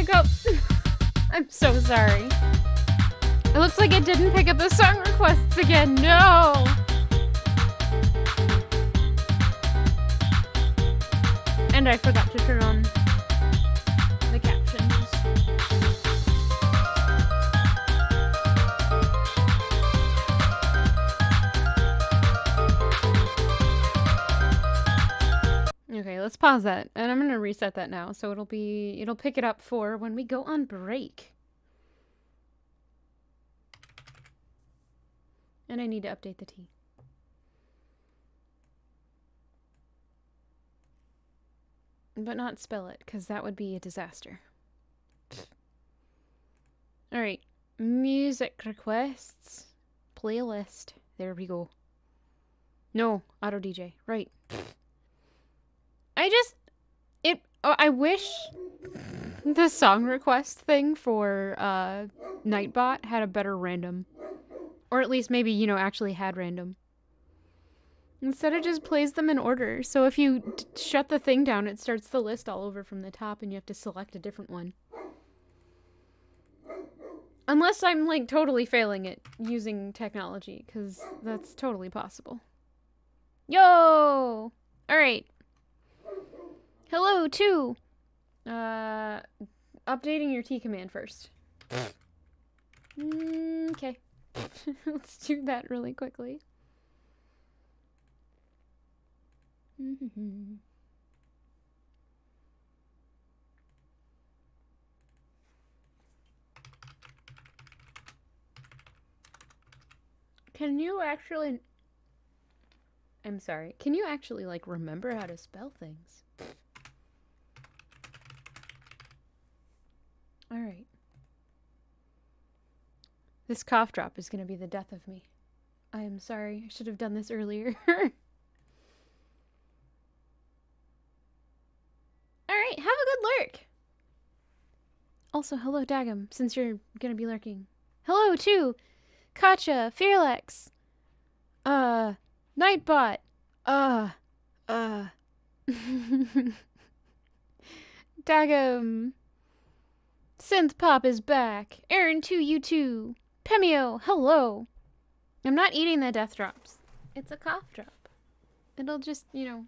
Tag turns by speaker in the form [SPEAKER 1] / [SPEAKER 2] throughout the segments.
[SPEAKER 1] pick up... I'm so sorry. It looks like it didn't pick up the song requests again. No! And I forgot to turn on the captions. Okay, let's pause that. And I'm gonna reset that now, so it'll pick it up for when we go on break. And I need to update the tea. But not spell it, because that would be a disaster. Alright. Music requests. Playlist. There we go. No, auto DJ. Right. I wish the song request thing for Nightbot had a better random. Or at least maybe, you know, actually had random. Instead it just plays them in order. So if you shut the thing down, it starts the list all over from the top and you have to select a different one. Unless I'm, like, totally failing at using technology, because that's totally possible. Yo! Alright. Hello, too! Updating your T command first. Okay. Let's do that really quickly. Can you actually... I'm sorry. Can you actually, like, remember how to spell things? Alright. This cough drop is gonna be the death of me. I am sorry. I should have done this earlier. Alright, have a good lurk! Also, hello, Dagum, since you're gonna be lurking. Hello, too! Katcha, Fearlex, Nightbot, Dagum, Synth Pop is back, Aaron 2, you too, Pemio, hello! I'm not eating the death drops. It's a cough drop. It'll just, you know,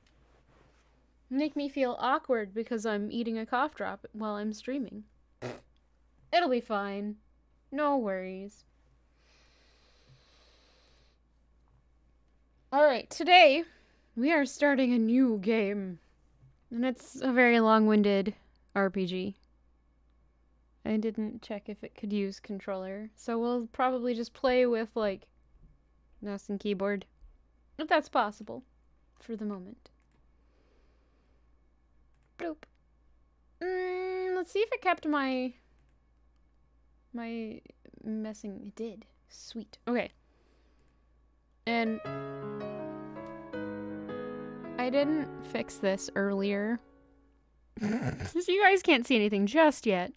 [SPEAKER 1] make me feel awkward because I'm eating a cough drop while I'm streaming. It'll be fine. No worries. Alright, today we are starting a new game. And it's a very long-winded RPG. I didn't check if it could use controller, so we'll probably just play with, like, mouse and keyboard. If that's possible. For the moment. Bloop. Let's see if it kept my messing. It did. Sweet. Okay. And I didn't fix this earlier. Since you guys can't see anything just yet.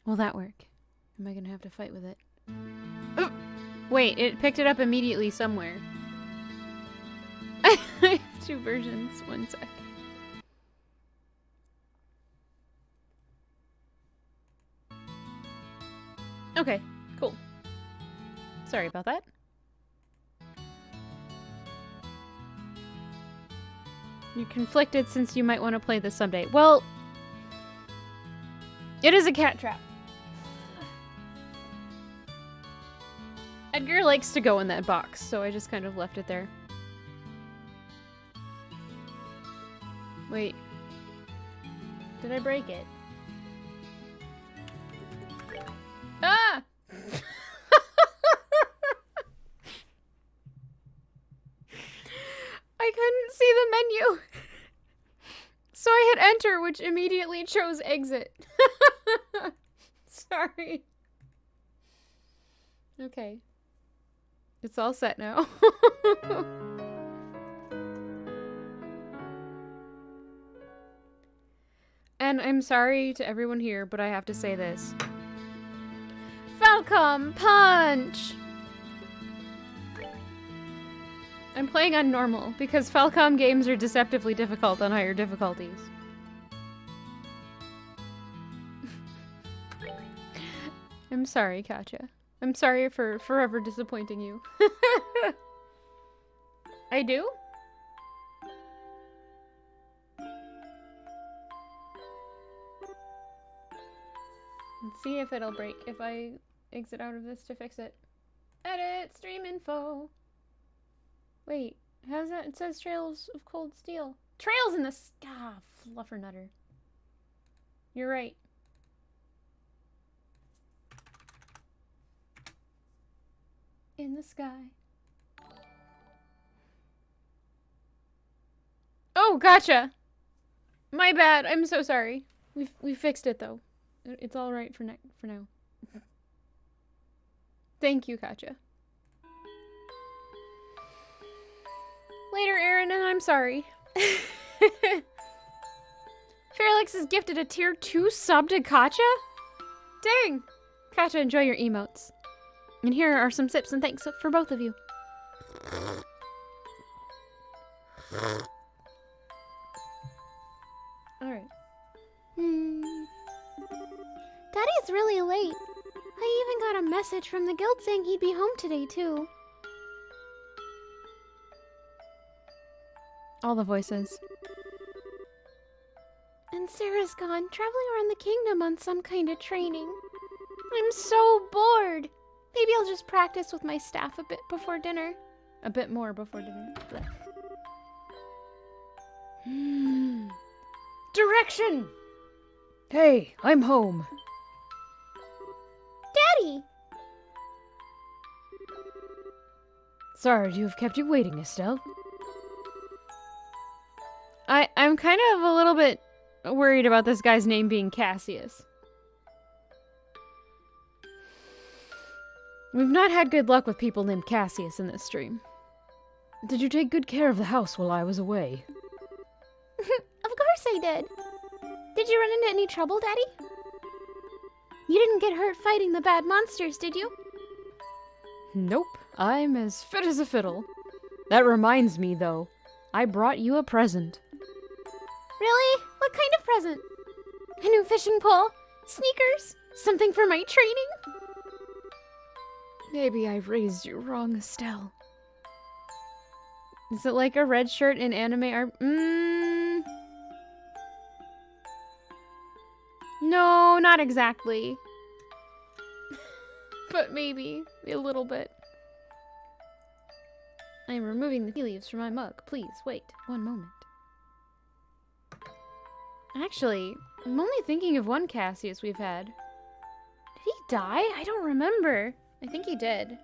[SPEAKER 1] Will that work? Am I gonna have to fight with it? Oh! Wait, it picked it up immediately somewhere. I have two versions. One sec. Okay, cool. Sorry about that. You're conflicted since you might want to play this someday. Well, it is a cat trap. Edgar likes to go in that box, so I just kind of left it there. Wait. Did I break it? Ah! I couldn't see the menu. So I hit enter, which immediately chose exit. Sorry. Okay. It's all set now. And I'm sorry to everyone here, but I have to say this. Falcom Punch! I'm playing on normal because Falcom games are deceptively difficult on higher difficulties. I'm sorry, Katya. I'm sorry for forever disappointing you. I do? Let's see if it'll break if I exit out of this to fix it. Edit, stream info. Wait, how's that? It says Trails of Cold Steel. Trails in the sky, fluffernutter. You're right. In the sky. Oh, gotcha. My bad. I'm so sorry. We fixed it though. It's all right for now. Thank you, Katya. Later, Aaron, and I'm sorry. Fairlex is gifted a tier 2 sub to Katya? Dang! Katya, enjoy your emotes. And here are some sips and thanks for both of you. Alright.
[SPEAKER 2] Daddy's really late. I even got a message from the guild saying he'd be home today, too.
[SPEAKER 1] All the voices.
[SPEAKER 2] And Sarah's gone, traveling around the kingdom on some kind of training. I'm so bored. Maybe I'll just practice with my staff a bit before dinner.
[SPEAKER 1] A bit more before dinner.
[SPEAKER 3] Direction! Hey, I'm home.
[SPEAKER 2] Daddy!
[SPEAKER 3] Sorry to have kept you waiting, Estelle.
[SPEAKER 1] I'm kind of a little bit worried about this guy's name being Cassius. We've not had good luck with people named Cassius in this stream.
[SPEAKER 3] Did you take good care of the house while I was away?
[SPEAKER 2] Of course I did. Did you run into any trouble, Daddy? You didn't get hurt fighting the bad monsters, did you?
[SPEAKER 3] Nope, I'm as fit as a fiddle. That reminds me, though, I brought you a present.
[SPEAKER 2] Really? What kind of present? A new fishing pole? Sneakers? Something for my training?
[SPEAKER 3] Maybe I raised you wrong, Estelle.
[SPEAKER 1] Is it like a red shirt in anime art? No, not exactly. But maybe a little bit. I am removing the tea leaves from my mug. Please wait 1 moment. Actually, I'm only thinking of one Cassius we've had. Did he die? I don't remember. I think he did.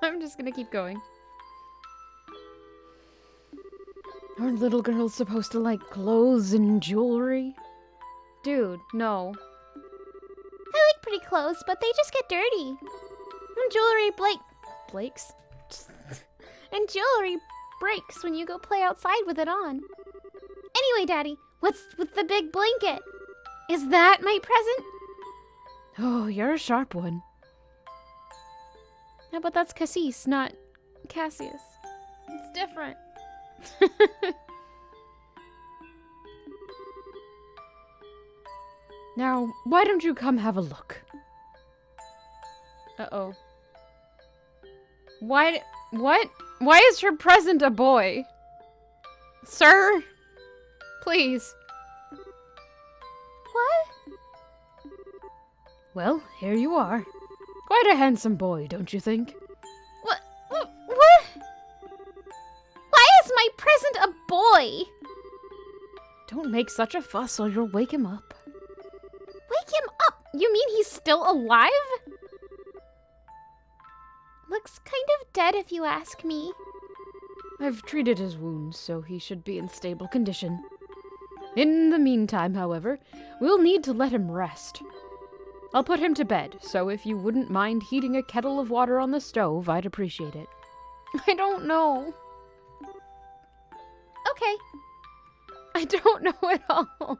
[SPEAKER 1] I'm just gonna keep going.
[SPEAKER 3] Aren't little girls supposed to like clothes and jewelry?
[SPEAKER 1] Dude, no.
[SPEAKER 2] I like pretty clothes, but they just get dirty. And jewelry
[SPEAKER 1] Blake's?
[SPEAKER 2] and jewelry breaks when you go play outside with it on. Anyway, Daddy, what's with the big blanket? Is that my present?
[SPEAKER 3] Oh, you're a sharp one.
[SPEAKER 1] How about that's Cassis, not Cassius? It's different.
[SPEAKER 3] Now, why don't you come have a look?
[SPEAKER 1] Uh-oh. What? Why is her present a boy? Sir? Please.
[SPEAKER 2] What?
[SPEAKER 3] Well, here you are. Quite a handsome boy, don't you think?
[SPEAKER 2] What? Why is my present a boy?
[SPEAKER 3] Don't make such a fuss or you'll wake him up.
[SPEAKER 2] Wake him up? You mean he's still alive? Looks kind of dead if you ask me.
[SPEAKER 3] I've treated his wounds, so he should be in stable condition. In the meantime, however, we'll need to let him rest. I'll put him to bed, so if you wouldn't mind heating a kettle of water on the stove, I'd appreciate it.
[SPEAKER 1] I don't know.
[SPEAKER 2] Okay.
[SPEAKER 1] I don't know at all.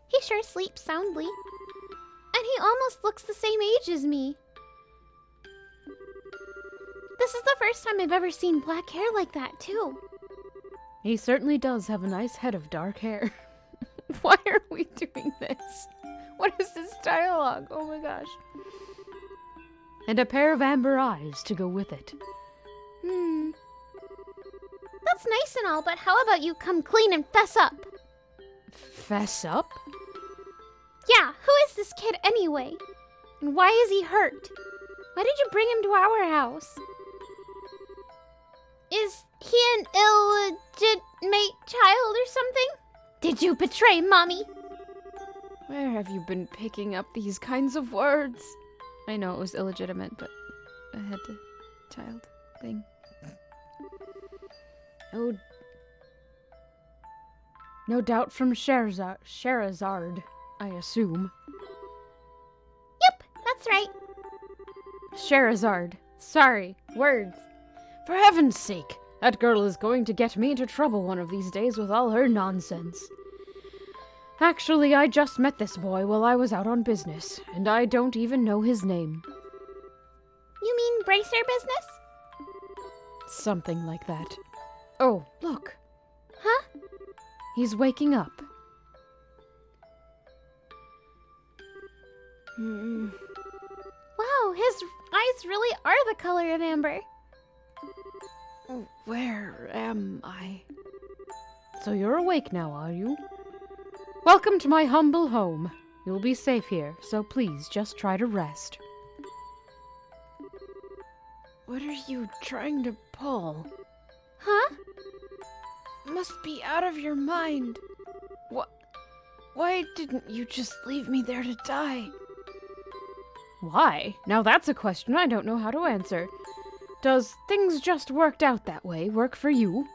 [SPEAKER 2] He sure sleeps soundly. And He almost looks the same age as me. This is the first time I've ever seen black hair like that, too.
[SPEAKER 3] He certainly does have a nice head of dark hair. Why are we doing this? What is this dialogue? Oh my gosh. And a pair of amber eyes to go with it.
[SPEAKER 2] That's nice and all, but how about you come clean and fess up?
[SPEAKER 3] Fess up?
[SPEAKER 2] Yeah, who is this kid anyway? And why is he hurt? Why did you bring him to our house? Is he an illegitimate child or something? Did you betray Mommy?
[SPEAKER 3] Where have you been picking up these kinds of words? I know it was illegitimate, but I had to child thing. Oh, no doubt from Sherazard, I assume.
[SPEAKER 2] Yep, that's right.
[SPEAKER 3] Sherazard. Sorry, words. For heaven's sake, that girl is going to get me into trouble one of these days with all her nonsense. Actually, I just met this boy while I was out on business, and I don't even know his name.
[SPEAKER 2] You mean bracer business?
[SPEAKER 3] Something like that. Oh, look.
[SPEAKER 2] Huh?
[SPEAKER 3] He's waking up.
[SPEAKER 2] Wow, his eyes really are the color of amber.
[SPEAKER 3] Where am I? So you're awake now, are you? Welcome to my humble home. You'll be safe here, so please just try to rest. What are you trying to pull?
[SPEAKER 2] Huh?
[SPEAKER 3] Must be out of your mind. Why didn't you just leave me there to die? Why? Now that's a question I don't know how to answer. Does things just worked out that way work for you?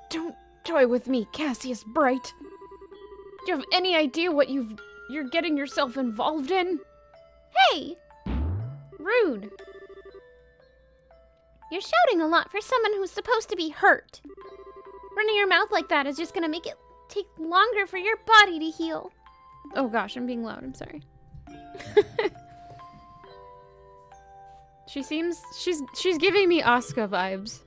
[SPEAKER 3] Don't toy with me, Cassius Bright. Do you have any idea what you're getting yourself involved in?
[SPEAKER 2] Hey!
[SPEAKER 3] Rude.
[SPEAKER 2] You're shouting a lot for someone who's supposed to be hurt. Running your mouth like that is just gonna make it take longer for your body to heal.
[SPEAKER 1] Oh gosh, I'm being loud. I'm sorry. She's giving me Asuka vibes.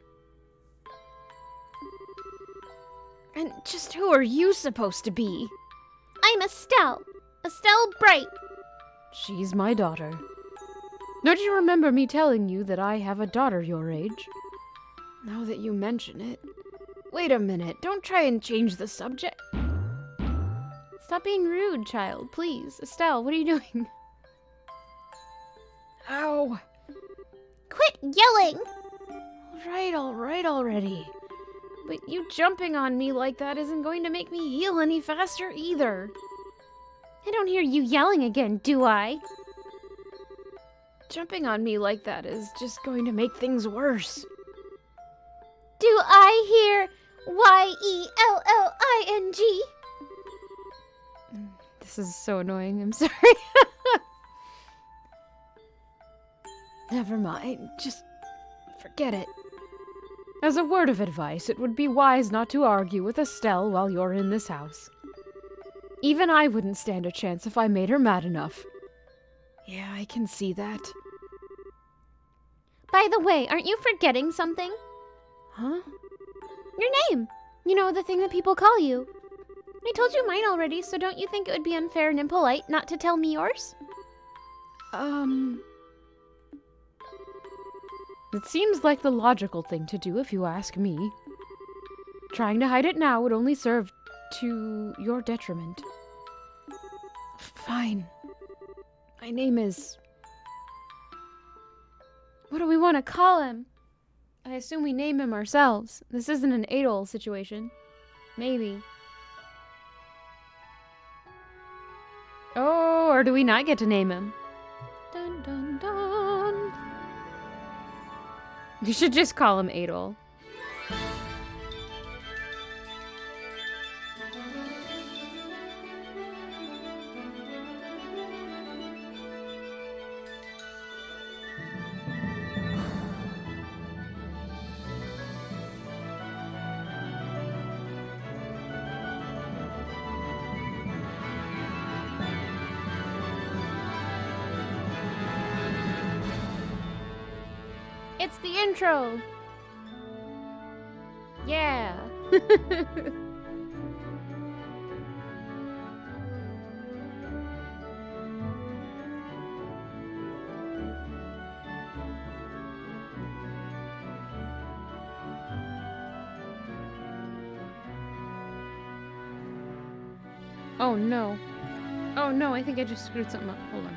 [SPEAKER 3] And just who are you supposed to be?
[SPEAKER 2] I'm Estelle. Estelle Bright.
[SPEAKER 3] She's my daughter. Don't you remember me telling you that I have a daughter your age? Now that you mention it. Wait a minute, don't try and change the subject.
[SPEAKER 1] Stop being rude, child, please. Estelle, what are you doing?
[SPEAKER 3] Ow.
[SPEAKER 2] Quit yelling!
[SPEAKER 3] All right already. But you jumping on me like that isn't going to make me heal any faster either.
[SPEAKER 2] I don't hear you yelling again, do I?
[SPEAKER 3] Jumping on me like that is just going to make things worse.
[SPEAKER 2] Do I hear Y-E-L-L-I-N-G?
[SPEAKER 1] This is so annoying. I'm sorry.
[SPEAKER 3] Never mind. Just forget it. As a word of advice, it would be wise not to argue with Estelle while you're in this house. Even I wouldn't stand a chance if I made her mad enough. Yeah, I can see that.
[SPEAKER 2] By the way, aren't you forgetting something?
[SPEAKER 3] Huh?
[SPEAKER 2] Your name. You know, the thing that people call you. I told you mine already, so don't you think it would be unfair and impolite not to tell me yours?
[SPEAKER 3] It seems like the logical thing to do if you ask me. Trying to hide it now would only serve to your detriment. Fine. My name is...
[SPEAKER 1] What do we want to call him? I assume we name him ourselves. This isn't an Adol situation. Maybe. Oh, or do we not get to name him? Dun dun dun. You should just call him Adol. It's the intro. Yeah. Oh no. Oh no, I think I just screwed something up. Hold on.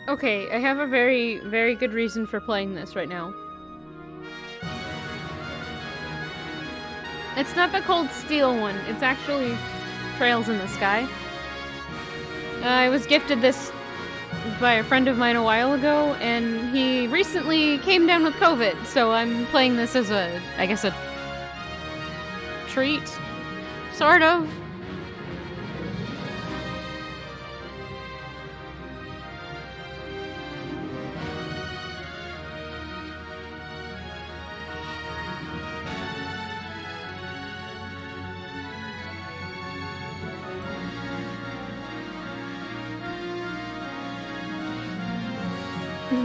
[SPEAKER 1] Okay, I have a very, very good reason for playing this right now. It's not the Cold Steel one, it's actually Trails in the Sky. I was gifted this by a friend of mine a while ago, and he recently came down with COVID, so I'm playing this as a, I guess, a treat, sort of.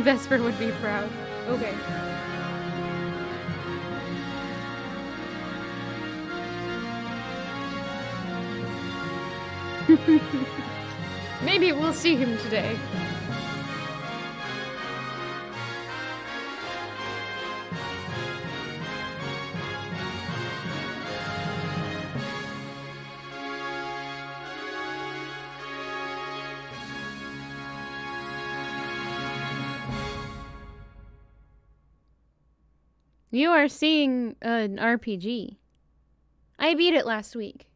[SPEAKER 1] Vesper would be proud. Okay. Maybe we'll see him today. You are seeing an RPG. I beat it last week.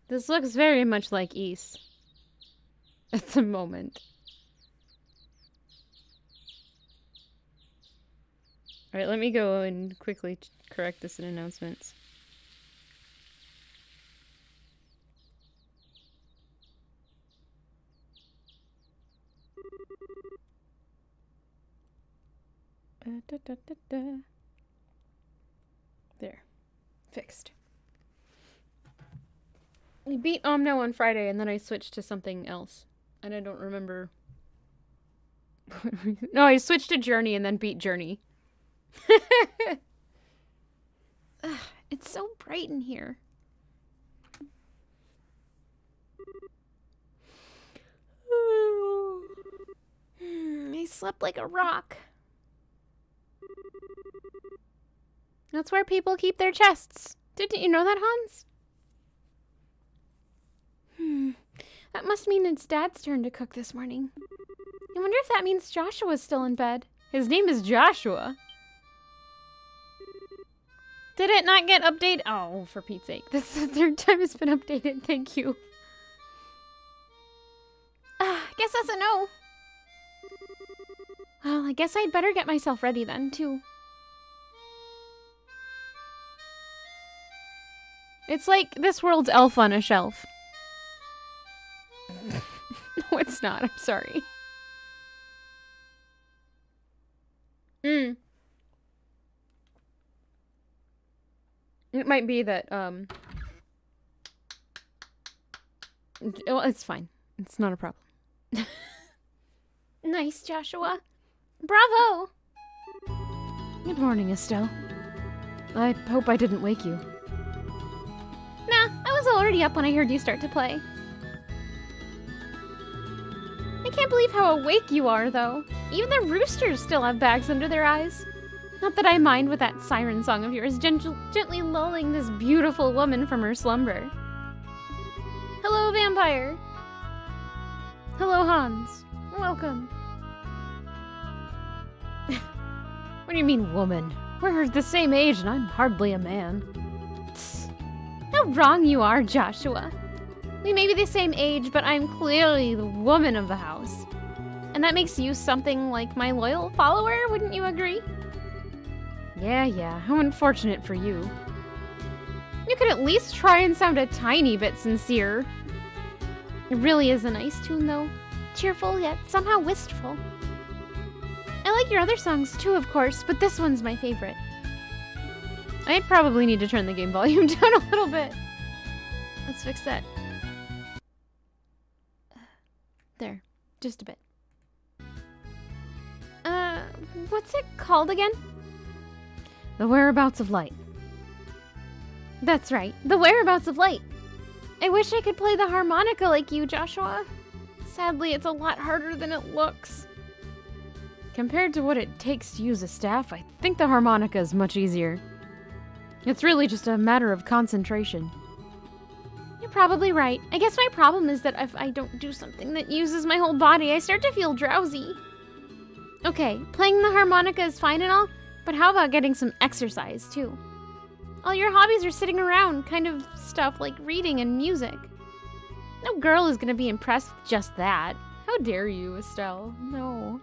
[SPEAKER 1] This looks very much like Ys at the moment. Alright, let me go and quickly correct this in announcements. There. Fixed. I beat Omno on Friday, and then I switched to something else. And I don't remember... No, I switched to Journey and then beat Journey.
[SPEAKER 2] Ugh, it's so bright in here. I slept like a rock.
[SPEAKER 1] That's where people keep their chests. Didn't you know that, Hans?
[SPEAKER 2] That must mean it's Dad's turn to cook this morning. I wonder if that means Joshua's still in bed.
[SPEAKER 1] His name is Joshua. Did it not get updated? Oh, for Pete's sake. This is the third time it's been updated. Thank you.
[SPEAKER 2] Guess that's a no. Well, I guess I'd better get myself ready then, too.
[SPEAKER 1] It's like this world's Elf on a Shelf. No, it's not. I'm sorry. It might be that, well, it's fine. It's not a problem.
[SPEAKER 2] Nice, Joshua. Bravo!
[SPEAKER 3] Good morning, Estelle. I hope I didn't wake you.
[SPEAKER 2] Nah, I was already up when I heard you start to play. I can't believe how awake you are, though. Even the roosters still have bags under their eyes. Not that I mind with that siren song of yours gently lulling this beautiful woman from her slumber. Hello, vampire.
[SPEAKER 1] Hello, Hans.
[SPEAKER 2] Welcome.
[SPEAKER 3] What do you mean, woman? We're the same age and I'm hardly a man.
[SPEAKER 2] How wrong you are, Joshua. We may be the same age, but I'm clearly the woman of the house. And that makes you something like my loyal follower, wouldn't you agree?
[SPEAKER 3] Yeah, how unfortunate for you.
[SPEAKER 2] You could at least try and sound a tiny bit sincere. It really is a nice tune, though. Cheerful, yet somehow wistful. I like your other songs, too, of course, but this one's my favorite.
[SPEAKER 3] I'd probably need to turn the game volume down a little bit.
[SPEAKER 2] Let's fix that. There. Just a bit. What's it called again?
[SPEAKER 3] The Whereabouts of Light.
[SPEAKER 2] That's right, The Whereabouts of Light. I wish I could play the harmonica like you, Joshua. Sadly, it's a lot harder than it looks.
[SPEAKER 3] Compared to what it takes to use a staff, I think the harmonica is much easier. It's really just a matter of concentration.
[SPEAKER 2] You're probably right. I guess my problem is that if I don't do something that uses my whole body, I start to feel drowsy. Okay, playing the harmonica is fine and all, but how about getting some exercise, too? All your hobbies are sitting around, kind of stuff like reading and music. No girl is gonna be impressed with just that.
[SPEAKER 3] How dare you, Estelle? No.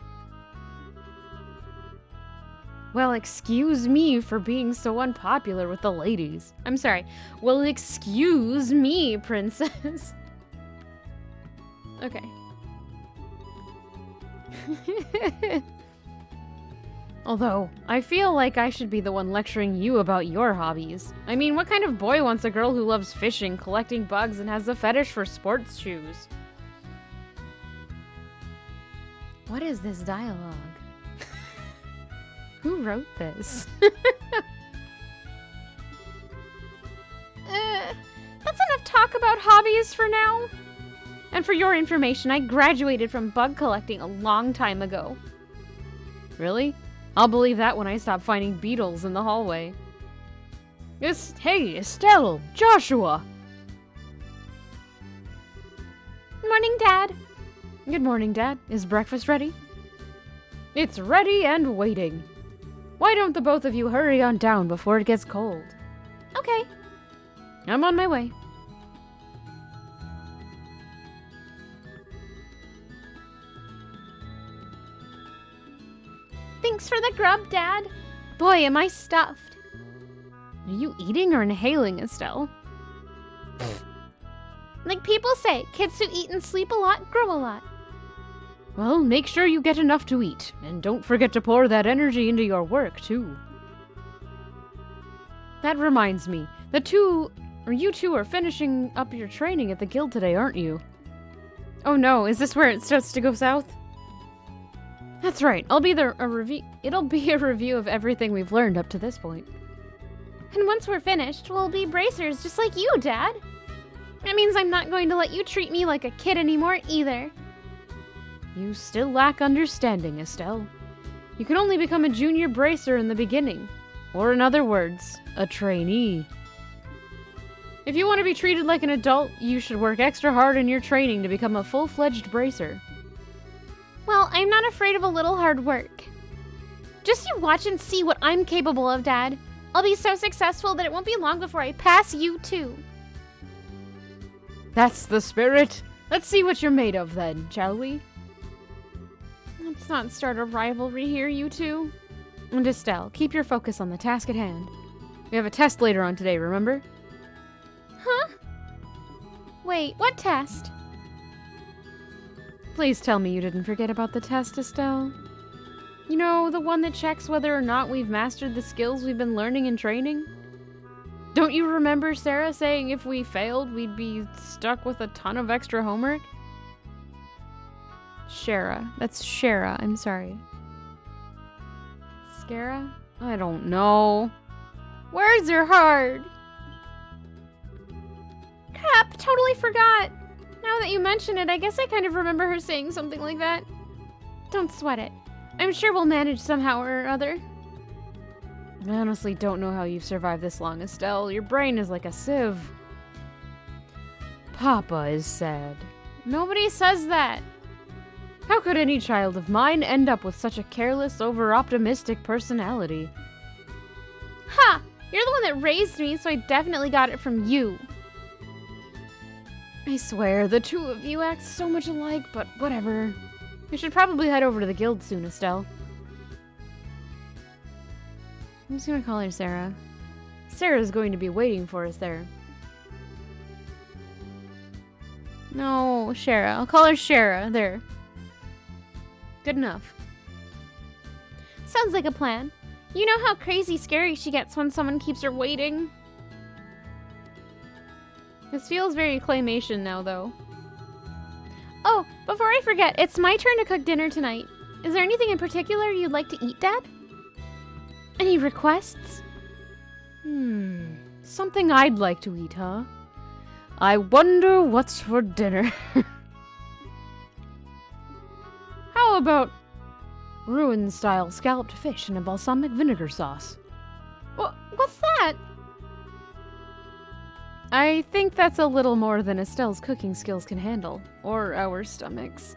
[SPEAKER 2] Well, excuse me for being so unpopular with the ladies. I'm sorry. Well, excuse me, princess. Okay.
[SPEAKER 3] Although, I feel like I should be the one lecturing you about your hobbies. I mean, what kind of boy wants a girl who loves fishing, collecting bugs, and has a fetish for sports shoes?
[SPEAKER 2] What is this dialogue? Who wrote this? That's enough talk about hobbies for now. And for your information, I graduated from bug collecting a long time ago.
[SPEAKER 3] Really? I'll believe that when I stop finding beetles in the hallway. Hey, Estelle! Joshua!
[SPEAKER 2] Morning, Dad.
[SPEAKER 3] Good morning, Dad. Is breakfast ready? It's ready and waiting. Why don't the both of you hurry on down before it gets cold?
[SPEAKER 2] Okay.
[SPEAKER 3] I'm on my way.
[SPEAKER 2] Thanks for the grub, Dad. Boy, am I stuffed.
[SPEAKER 3] Are you eating or inhaling, Estelle?
[SPEAKER 2] Like people say, kids who eat and sleep a lot grow a lot.
[SPEAKER 3] Well, make sure you get enough to eat, and don't forget to pour that energy into your work, too. That reminds me, you two are finishing up your training at the guild today, aren't you?
[SPEAKER 2] Oh no, is this where it starts to go south?
[SPEAKER 3] That's right, it'll be a review of everything we've learned up to this point.
[SPEAKER 2] And once we're finished, we'll be bracers just like you, Dad. That means I'm not going to let you treat me like a kid anymore either.
[SPEAKER 3] You still lack understanding, Estelle. You can only become a junior bracer in the beginning, or in other words, a trainee. If you want to be treated like an adult, you should work extra hard in your training to become a full-fledged bracer.
[SPEAKER 2] Well, I'm not afraid of a little hard work. Just you watch and see what I'm capable of, Dad. I'll be so successful that it won't be long before I pass you, too.
[SPEAKER 3] That's the spirit. Let's see what you're made of, then, shall we?
[SPEAKER 2] Let's not start a rivalry here, you two.
[SPEAKER 3] And Estelle, keep your focus on the task at hand. We have a test later on today, remember?
[SPEAKER 2] Huh? Wait, what test?
[SPEAKER 3] Please tell me you didn't forget about the test, Estelle. You know, the one that checks whether or not we've mastered the skills we've been learning and training? Don't you remember Sarah saying if we failed, we'd be stuck with a ton of extra homework?
[SPEAKER 2] Shara. That's Shara, I'm sorry.
[SPEAKER 3] Scara? I don't know.
[SPEAKER 2] Words are hard. Crap, totally forgot. Now that you mention it, I guess I kind of remember her saying something like that. Don't sweat it. I'm sure we'll manage somehow or other.
[SPEAKER 3] I honestly don't know how you've survived this long, Estelle. Your brain is like a sieve. Papa is sad.
[SPEAKER 2] Nobody says that.
[SPEAKER 3] How could any child of mine end up with such a careless, over-optimistic personality?
[SPEAKER 2] Ha! You're the one that raised me, so I definitely got it from you.
[SPEAKER 3] I swear, the two of you act so much alike, but whatever. We should probably head over to the guild soon, Estelle. I'm just gonna call her Sarah. Sarah's going to be waiting for us there.
[SPEAKER 2] No, Shara. I'll call her Shara. There. Good enough. Sounds like a plan. You know how crazy scary she gets when someone keeps her waiting?
[SPEAKER 3] This feels very claymation now, though.
[SPEAKER 2] Oh, before I forget, it's my turn to cook dinner tonight. Is there anything in particular you'd like to eat, Dad? Any requests?
[SPEAKER 3] Something I'd like to eat, huh? I wonder what's for dinner. How about ruin-style scalloped fish in a balsamic vinegar sauce?
[SPEAKER 2] What's that?
[SPEAKER 3] I think that's a little more than Estelle's cooking skills can handle, or our stomachs.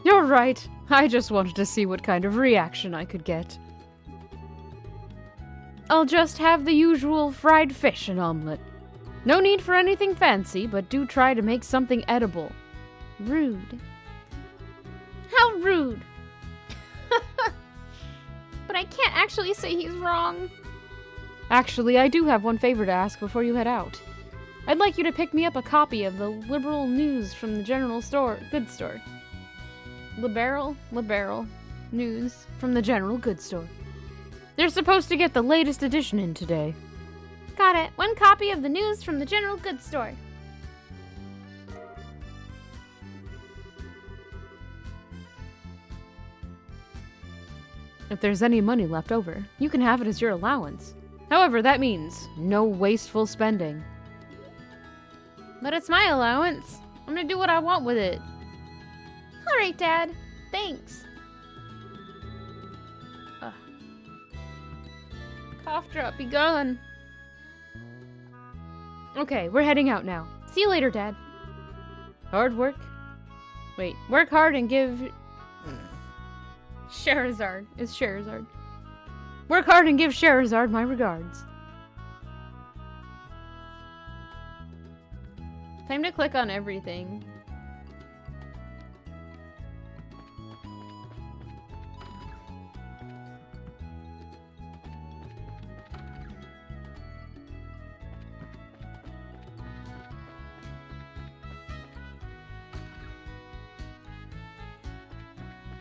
[SPEAKER 3] You're right. I just wanted to see what kind of reaction I could get. I'll just have the usual fried fish and omelet. No need for anything fancy, but do try to make something edible.
[SPEAKER 2] Rude. How rude. But I can't actually say he's wrong.
[SPEAKER 3] Actually, I do have one favor to ask before you head out. I'd like you to pick me up a copy of the liberal news from the general goods store. Liberal news from the general goods store. They're supposed to get the latest edition in today.
[SPEAKER 2] Got it. One copy of the news from the general goods store.
[SPEAKER 3] If there's any money left over, you can have it as your allowance. However, that means no wasteful spending.
[SPEAKER 2] But it's my allowance. I'm gonna do what I want with it. Alright, Dad. Thanks.
[SPEAKER 3] Cough drop, be gone. Okay, we're heading out now. See you later, Dad. Hard work? Wait, work hard and give... Scheherazade. It's Scheherazade. Work hard and give Scheherazade my regards. Time to click on everything.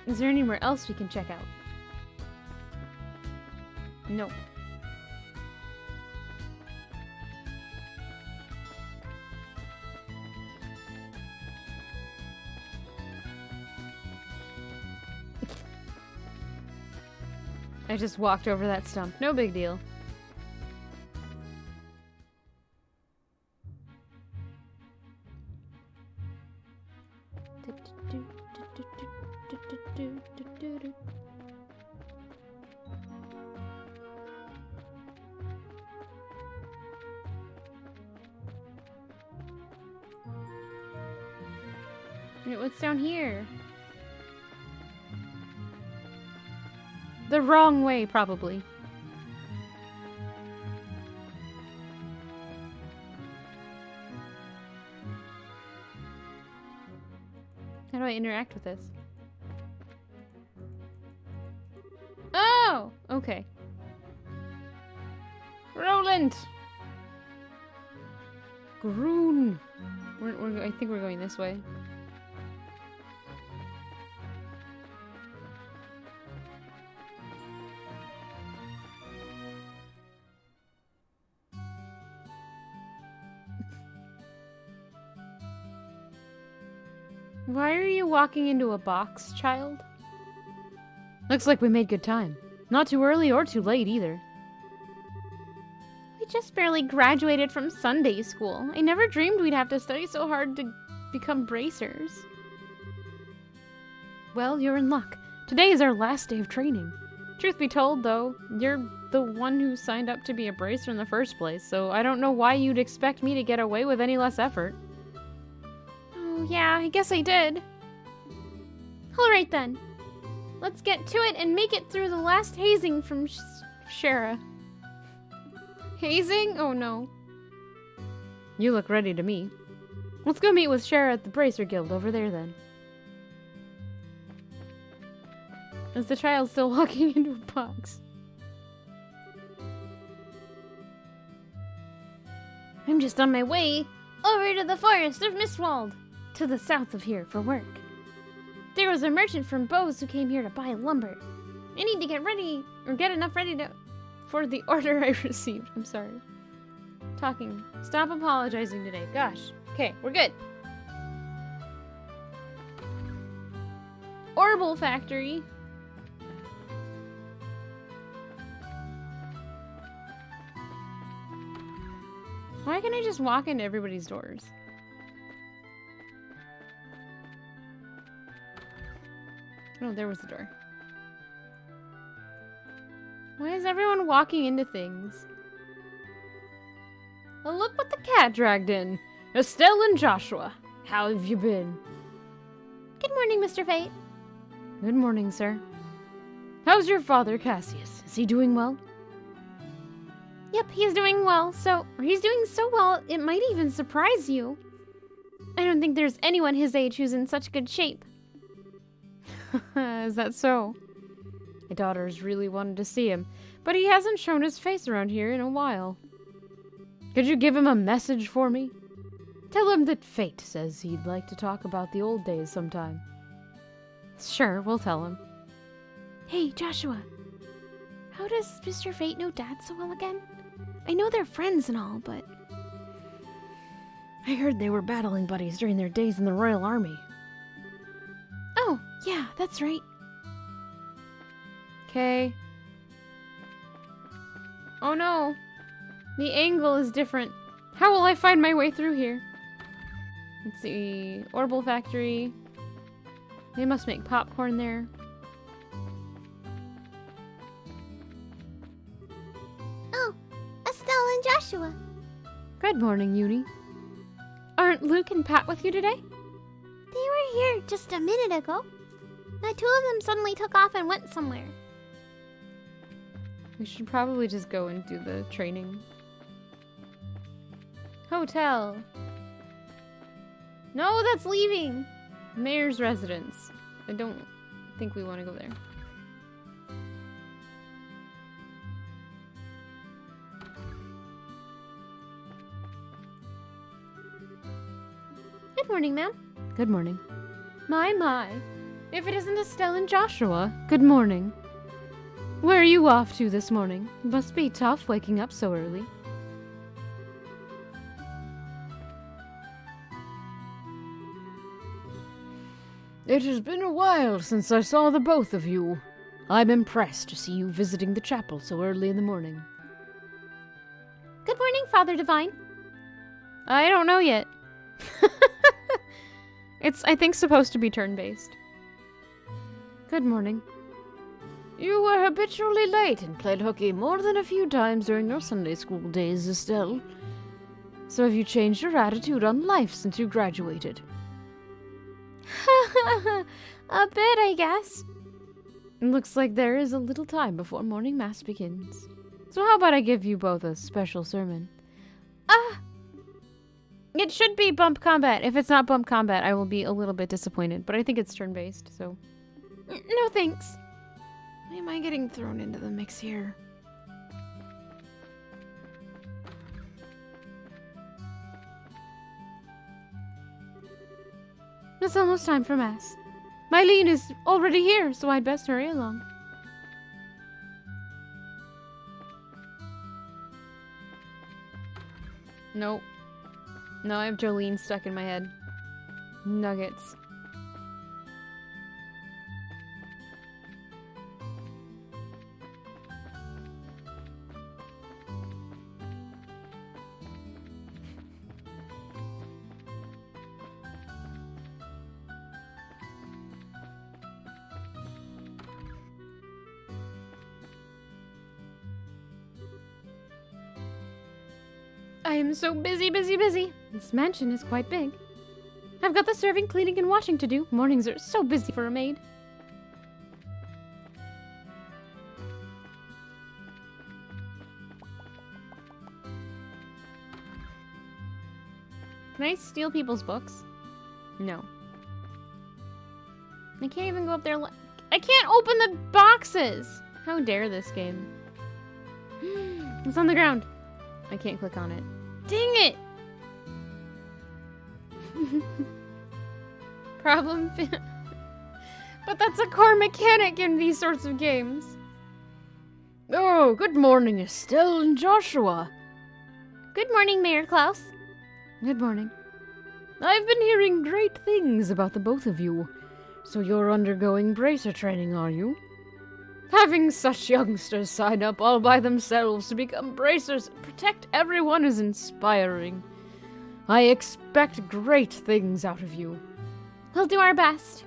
[SPEAKER 3] Is there anywhere else we can check out? No. I just walked over that stump. No big deal. What's down here? The wrong way, probably. How do I interact with this? Oh! Okay. Roland! Groon! I think we're going this way. Why are you walking into a box, child? Looks like we made good time. Not too early or too late, either.
[SPEAKER 2] We just barely graduated from Sunday school. I never dreamed we'd have to study so hard to become bracers.
[SPEAKER 3] Well, you're in luck. Today is our last day of training. Truth be told, though, you're the one who signed up to be a bracer in the first place, so I don't know why you'd expect me to get away with any less effort.
[SPEAKER 2] Oh, yeah, I guess I did. Alright then. Let's get to it and make it through the last hazing from Shara.
[SPEAKER 1] Hazing? Oh no.
[SPEAKER 3] You look ready to me. Let's go meet with Shara at the Bracer Guild over there then.
[SPEAKER 1] Is the child still walking into a box?
[SPEAKER 2] I'm just on my way over to the forest of Mistwald, to the south of here for work. There was a merchant from Bose who came here to buy lumber. I need to get ready, or get enough ready to...
[SPEAKER 1] For the order I received. I'm sorry. Talking. Stop apologizing today. Gosh. Okay, we're good. Orbital Factory. Why can't I just walk into everybody's doors? Oh, there was the door. Why is everyone walking into things?
[SPEAKER 3] Oh, look what the cat dragged in. Estelle and Joshua. How have you been?
[SPEAKER 2] Good morning, Mr. Fate.
[SPEAKER 3] Good morning, sir. How's your father, Cassius? Is he doing well?
[SPEAKER 2] Yep, he's doing well, he's doing so well, it might even surprise you. I don't think there's anyone his age who's in such good shape.
[SPEAKER 1] Is that so?
[SPEAKER 3] My daughter's really wanted to see him, but he hasn't shown his face around here in a while. Could you give him a message for me? Tell him that Fate says he'd like to talk about the old days sometime.
[SPEAKER 1] Sure, we'll tell him.
[SPEAKER 2] Hey, Joshua. How does Mr. Fate know Dad so well again? I know they're friends and all, but...
[SPEAKER 3] I heard they were battling buddies during their days in the Royal Army.
[SPEAKER 2] Oh, yeah, that's right.
[SPEAKER 1] Okay. Oh no. The angle is different. How will I find my way through here? Let's see. Orbital Factory. They must make popcorn there.
[SPEAKER 2] Oh, Estelle and Joshua.
[SPEAKER 3] Good morning, Uni.
[SPEAKER 1] Aren't Luke and Pat with you today?
[SPEAKER 2] They were here just a minute ago. The two of them suddenly took off and went somewhere.
[SPEAKER 1] We should probably just go and do the training. Hotel. No, that's leaving. Mayor's residence. I don't think we want to go there.
[SPEAKER 2] Good morning, ma'am.
[SPEAKER 3] Good morning.
[SPEAKER 1] My. If it isn't Estelle and
[SPEAKER 3] Joshua, good morning. Where are you off to this morning? It must be tough waking up so early. It has been a while since I saw the both of you. I'm impressed to see you visiting the chapel so early in the morning.
[SPEAKER 2] Good morning, Father Divine.
[SPEAKER 1] I don't know yet. It's, I think, supposed to be turn-based.
[SPEAKER 3] Good morning. You were habitually late and played hooky more than a few times during your Sunday school days, Estelle. So have you changed your attitude on life since you graduated?
[SPEAKER 2] A bit, I guess.
[SPEAKER 3] It looks like there is a little time before morning mass begins. So how about I give you both a special sermon?
[SPEAKER 1] It should be bump combat. If it's not bump combat, I will be a little bit disappointed. But I think it's turn-based, so...
[SPEAKER 2] No thanks.
[SPEAKER 3] Why am I getting thrown into the mix here?
[SPEAKER 1] It's almost time for mass. Mylene is already here, so I'd best hurry along. Nope. No, I have Jolene stuck in my head. Nuggets. I am so busy. This mansion is quite big.
[SPEAKER 2] I've got the serving, cleaning, and washing to do. Mornings are so busy for a maid. Can I steal people's books? No. I can't even go up there. I can't open the boxes! How dare this game? It's on the ground. I can't click on it. Dang it! Problem. But that's a core mechanic in these sorts of games.
[SPEAKER 3] Oh, good morning, Estelle and Joshua.
[SPEAKER 2] Good morning, Mayor Klaus.
[SPEAKER 3] Good morning. I've been hearing great things about the both of you. So you're undergoing bracer training, are you? Having such youngsters sign up all by themselves to become bracers and protect everyone is inspiring. I expect great things out of you.
[SPEAKER 2] We'll do our best.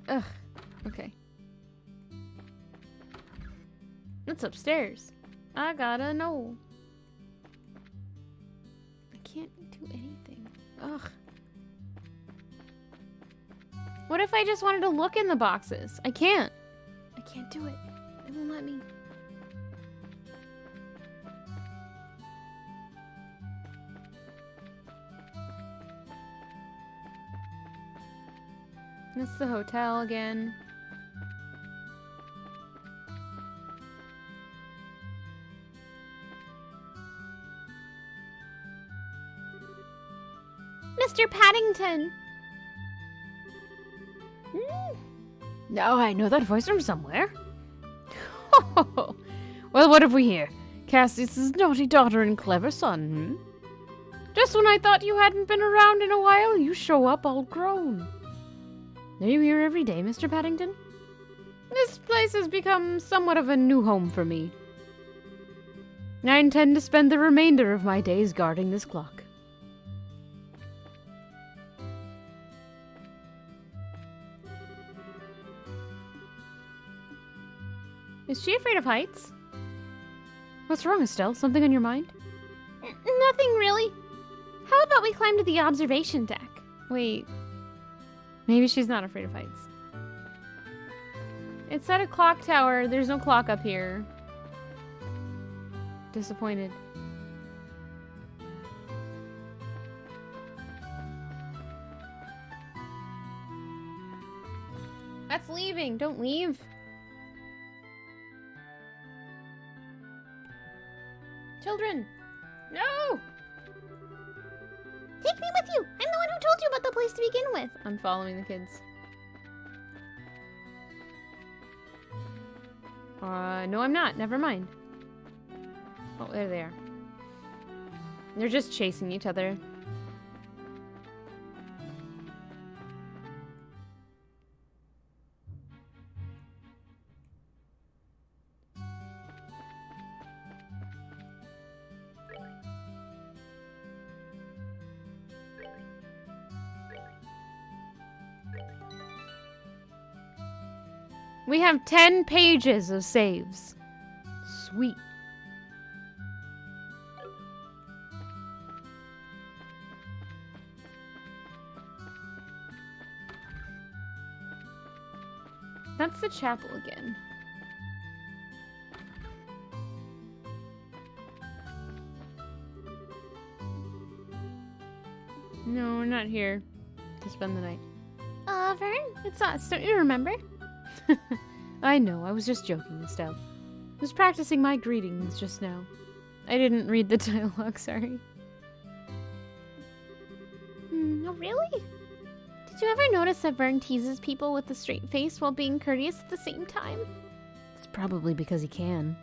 [SPEAKER 3] Ugh. Okay.
[SPEAKER 2] It's upstairs. I gotta know. I can't do anything. Ugh. What if I just wanted to look in the boxes? I can't. I can't do it. It won't let me. It's the hotel again. Mr. Paddington!
[SPEAKER 3] Now I know that voice from somewhere. Well, what have we here? Cassius's naughty daughter and clever son, Just when I thought you hadn't been around in a while, you show up all grown. Are you here every day, Mr. Paddington? This place has become somewhat of a new home for me. I intend to spend the remainder of my days guarding this clock.
[SPEAKER 2] Is she afraid of heights?
[SPEAKER 3] What's wrong, Estelle? Something on your mind?
[SPEAKER 2] Nothing really. How about we climb to the observation deck?
[SPEAKER 3] Wait. Maybe she's not afraid of heights.
[SPEAKER 2] It's at a clock tower. There's no clock up here.
[SPEAKER 3] Disappointed.
[SPEAKER 2] That's leaving. Don't leave. Children. No! Take me with you. I'm the one who told you about the place to begin with.
[SPEAKER 3] I'm following the kids. No, I'm not. Never mind. Oh, there they are. They're just chasing each other. We have 10 pages of saves. Sweet.
[SPEAKER 2] That's the chapel again.
[SPEAKER 3] No, we're not here to spend the night.
[SPEAKER 2] Vern, it's us. Don't you remember?
[SPEAKER 3] I know, I was just joking, Estelle. I was practicing my greetings just now. I didn't read the dialogue, sorry.
[SPEAKER 2] Oh, really? Did you ever notice that Vern teases people with a straight face while being courteous at the same time?
[SPEAKER 3] It's probably because he can.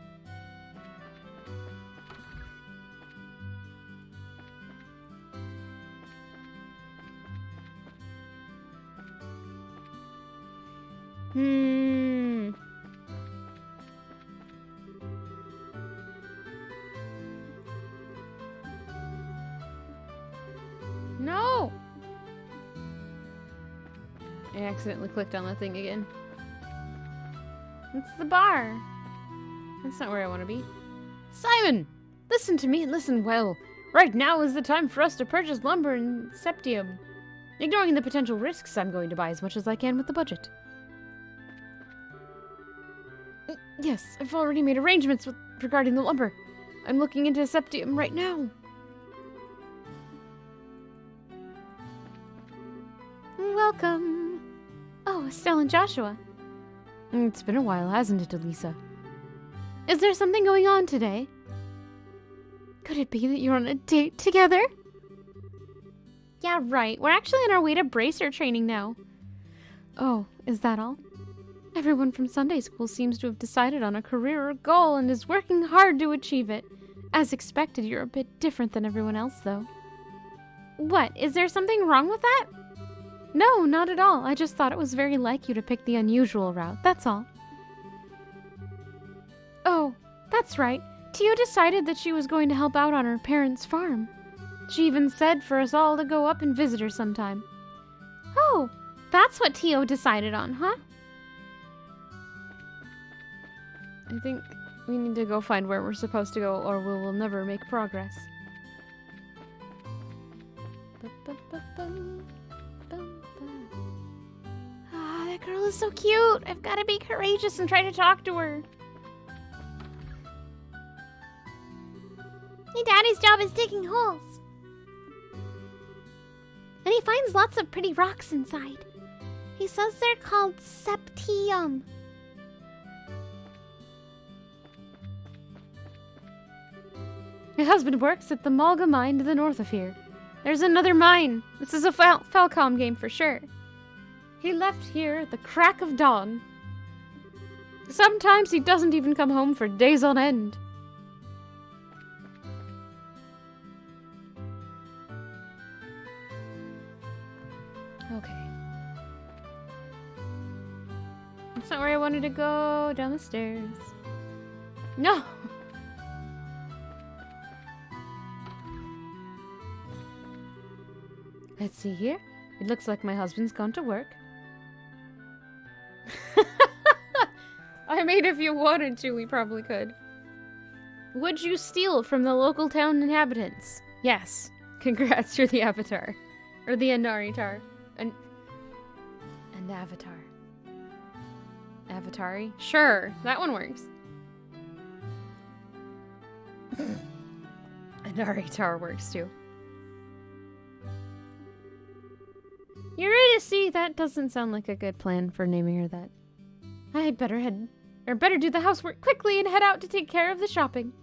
[SPEAKER 2] No!
[SPEAKER 3] I accidentally clicked on that thing again.
[SPEAKER 2] It's the bar.
[SPEAKER 3] That's not where I want to be. Simon! Listen to me and listen well. Right now is the time for us to purchase lumber and septium. Ignoring the potential risks, I'm going to buy as much as I can with the budget. Yes, I've already made arrangements regarding the lumber. I'm looking into septium right now.
[SPEAKER 2] Welcome. Oh, Estelle and Joshua.
[SPEAKER 3] It's been a while, hasn't it, Elisa?
[SPEAKER 2] Is there something going on today? Could it be that you're on a date together? Yeah, right. We're actually on our way to bracer training now.
[SPEAKER 3] Oh, is that all? Everyone from Sunday school seems to have decided on a career or goal and is working hard to achieve it. As expected, you're a bit different than everyone else, though.
[SPEAKER 2] What? Is there something wrong with that?
[SPEAKER 3] No, not at all. I just thought it was very like you to pick the unusual route, that's all.
[SPEAKER 2] Oh, that's right. Tio decided that she was going to help out on her parents' farm. She even said for us all to go up and visit her sometime. Oh, that's what Tio decided on, huh?
[SPEAKER 3] I think we need to go find where we're supposed to go, or we will never make progress.
[SPEAKER 2] Ah, that girl is so cute. I've got to be courageous and try to talk to her. My daddy's job is digging holes. And he finds lots of pretty rocks inside. He says they're called septium.
[SPEAKER 3] My husband works at the Malga mine to the north of here. There's another mine. This is a Falcom game for sure. He left here at the crack of dawn. Sometimes he doesn't even come home for days on end. Okay. That's not where I wanted to go. Down the stairs. No! Let's see here. It looks like my husband's gone to work. I mean, if you wanted to, we probably could. Would you steal from the local town inhabitants? Yes. Congrats, you're the Avatar. Or the Anaritar. An Avatar. Avatari? Sure, that one works. Anaritar works too. You're ready to see? That doesn't sound like a good plan for naming her that. I'd better do the housework quickly and head out to take care of the shopping.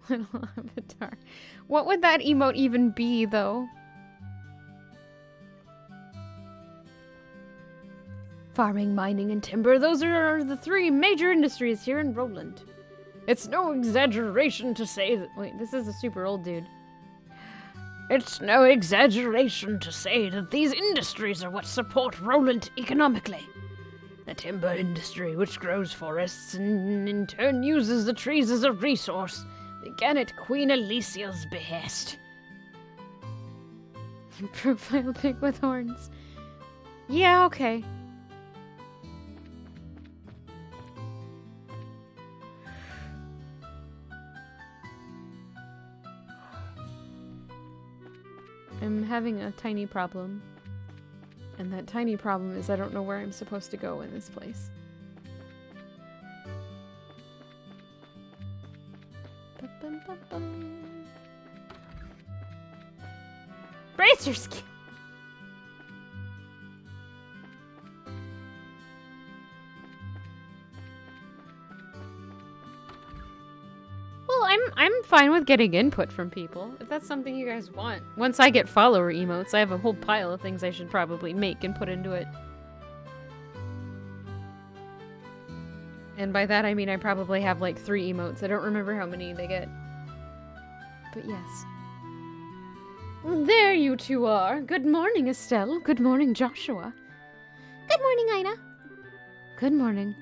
[SPEAKER 3] Little Avatar. What would that emote even be, though? Farming, mining, and timber, those are the three major industries here in Roland. It's no exaggeration to say that... Wait, this is a super old dude. It's no exaggeration to say that these industries are what support Roland economically. The timber industry, which grows forests and in turn uses the trees as a resource, began at Queen Alicia's behest. Profile pic with horns. Yeah, okay. I'm having a tiny problem. And that tiny problem is I don't know where I'm supposed to go in this place. Brace your skin! Well, I'm fine with getting input from people, if that's something you guys want. Once I get follower emotes, I have a whole pile of things I should probably make and put into it. And by that I mean I probably have like 3 emotes. I don't remember how many they get. But yes. There you two are. Good morning, Estelle. Good morning, Joshua.
[SPEAKER 2] Good morning, Ina.
[SPEAKER 3] Good morning.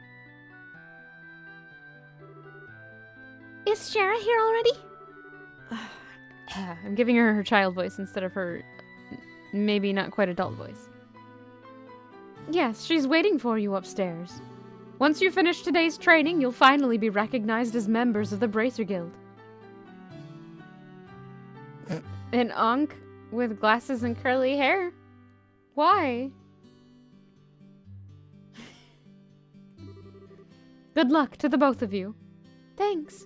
[SPEAKER 2] Is Shara here already?
[SPEAKER 3] Yeah, I'm giving her her child voice instead of her maybe not quite adult voice. Yes, she's waiting for you upstairs. Once you finish today's training, you'll finally be recognized as members of the Bracer Guild.
[SPEAKER 1] An Ankh with glasses and curly hair? Why?
[SPEAKER 3] Good luck to the both of you.
[SPEAKER 1] Thanks.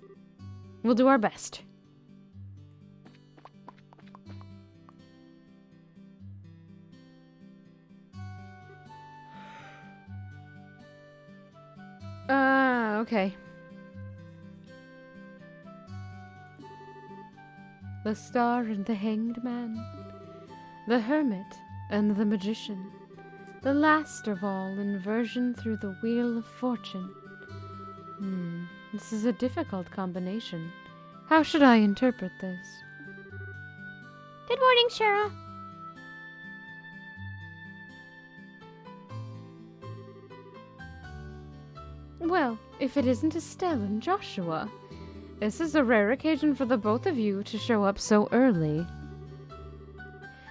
[SPEAKER 3] We'll do our best. Okay. The Star and the Hanged Man, the Hermit and the Magician, the last of all inversion through the Wheel of Fortune. This is a difficult combination. How should I interpret this?
[SPEAKER 2] Good morning, Shara.
[SPEAKER 3] Well, if it isn't Estelle and Joshua, this is a rare occasion for the both of you to show up so early.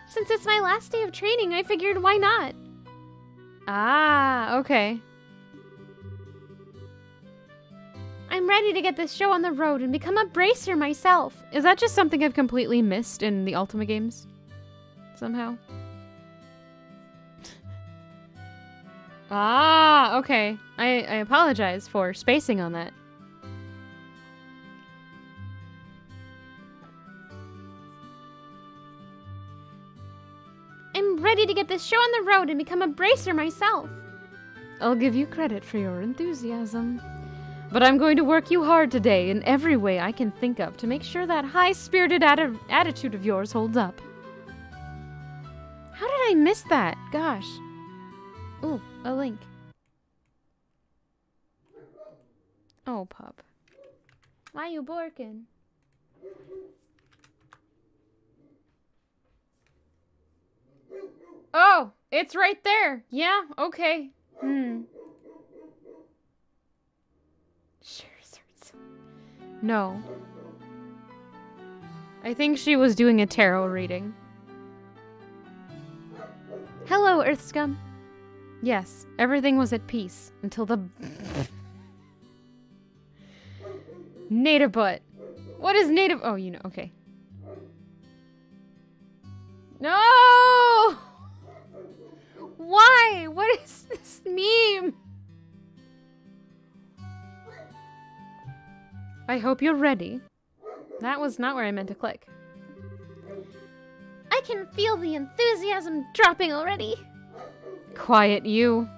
[SPEAKER 2] Since it's my last day of training, I figured why not?
[SPEAKER 3] Ah, okay.
[SPEAKER 2] I'm ready to get this show on the road and become a bracer myself.
[SPEAKER 3] Is that just something I've completely missed in the Ultima games? Somehow? Ah, okay. I apologize for spacing on that.
[SPEAKER 2] I'm ready to get this show on the road and become a bracer myself.
[SPEAKER 3] I'll give you credit for your enthusiasm. But I'm going to work you hard today in every way I can think of to make sure that high-spirited attitude of yours holds up.
[SPEAKER 1] How did I miss that? Gosh. Ooh, a link. Oh, pup.
[SPEAKER 2] Why you borking?
[SPEAKER 1] Oh, it's right there. Yeah, okay. No. I think she was doing a tarot reading.
[SPEAKER 2] Hello, Earth Scum.
[SPEAKER 3] Yes, everything was at peace until the native butt. What is native? Oh, you know, okay.
[SPEAKER 1] No! Why? What is this meme?
[SPEAKER 3] I hope you're ready. That was not where I meant to click.
[SPEAKER 2] I can feel the enthusiasm dropping already.
[SPEAKER 3] Quiet, you.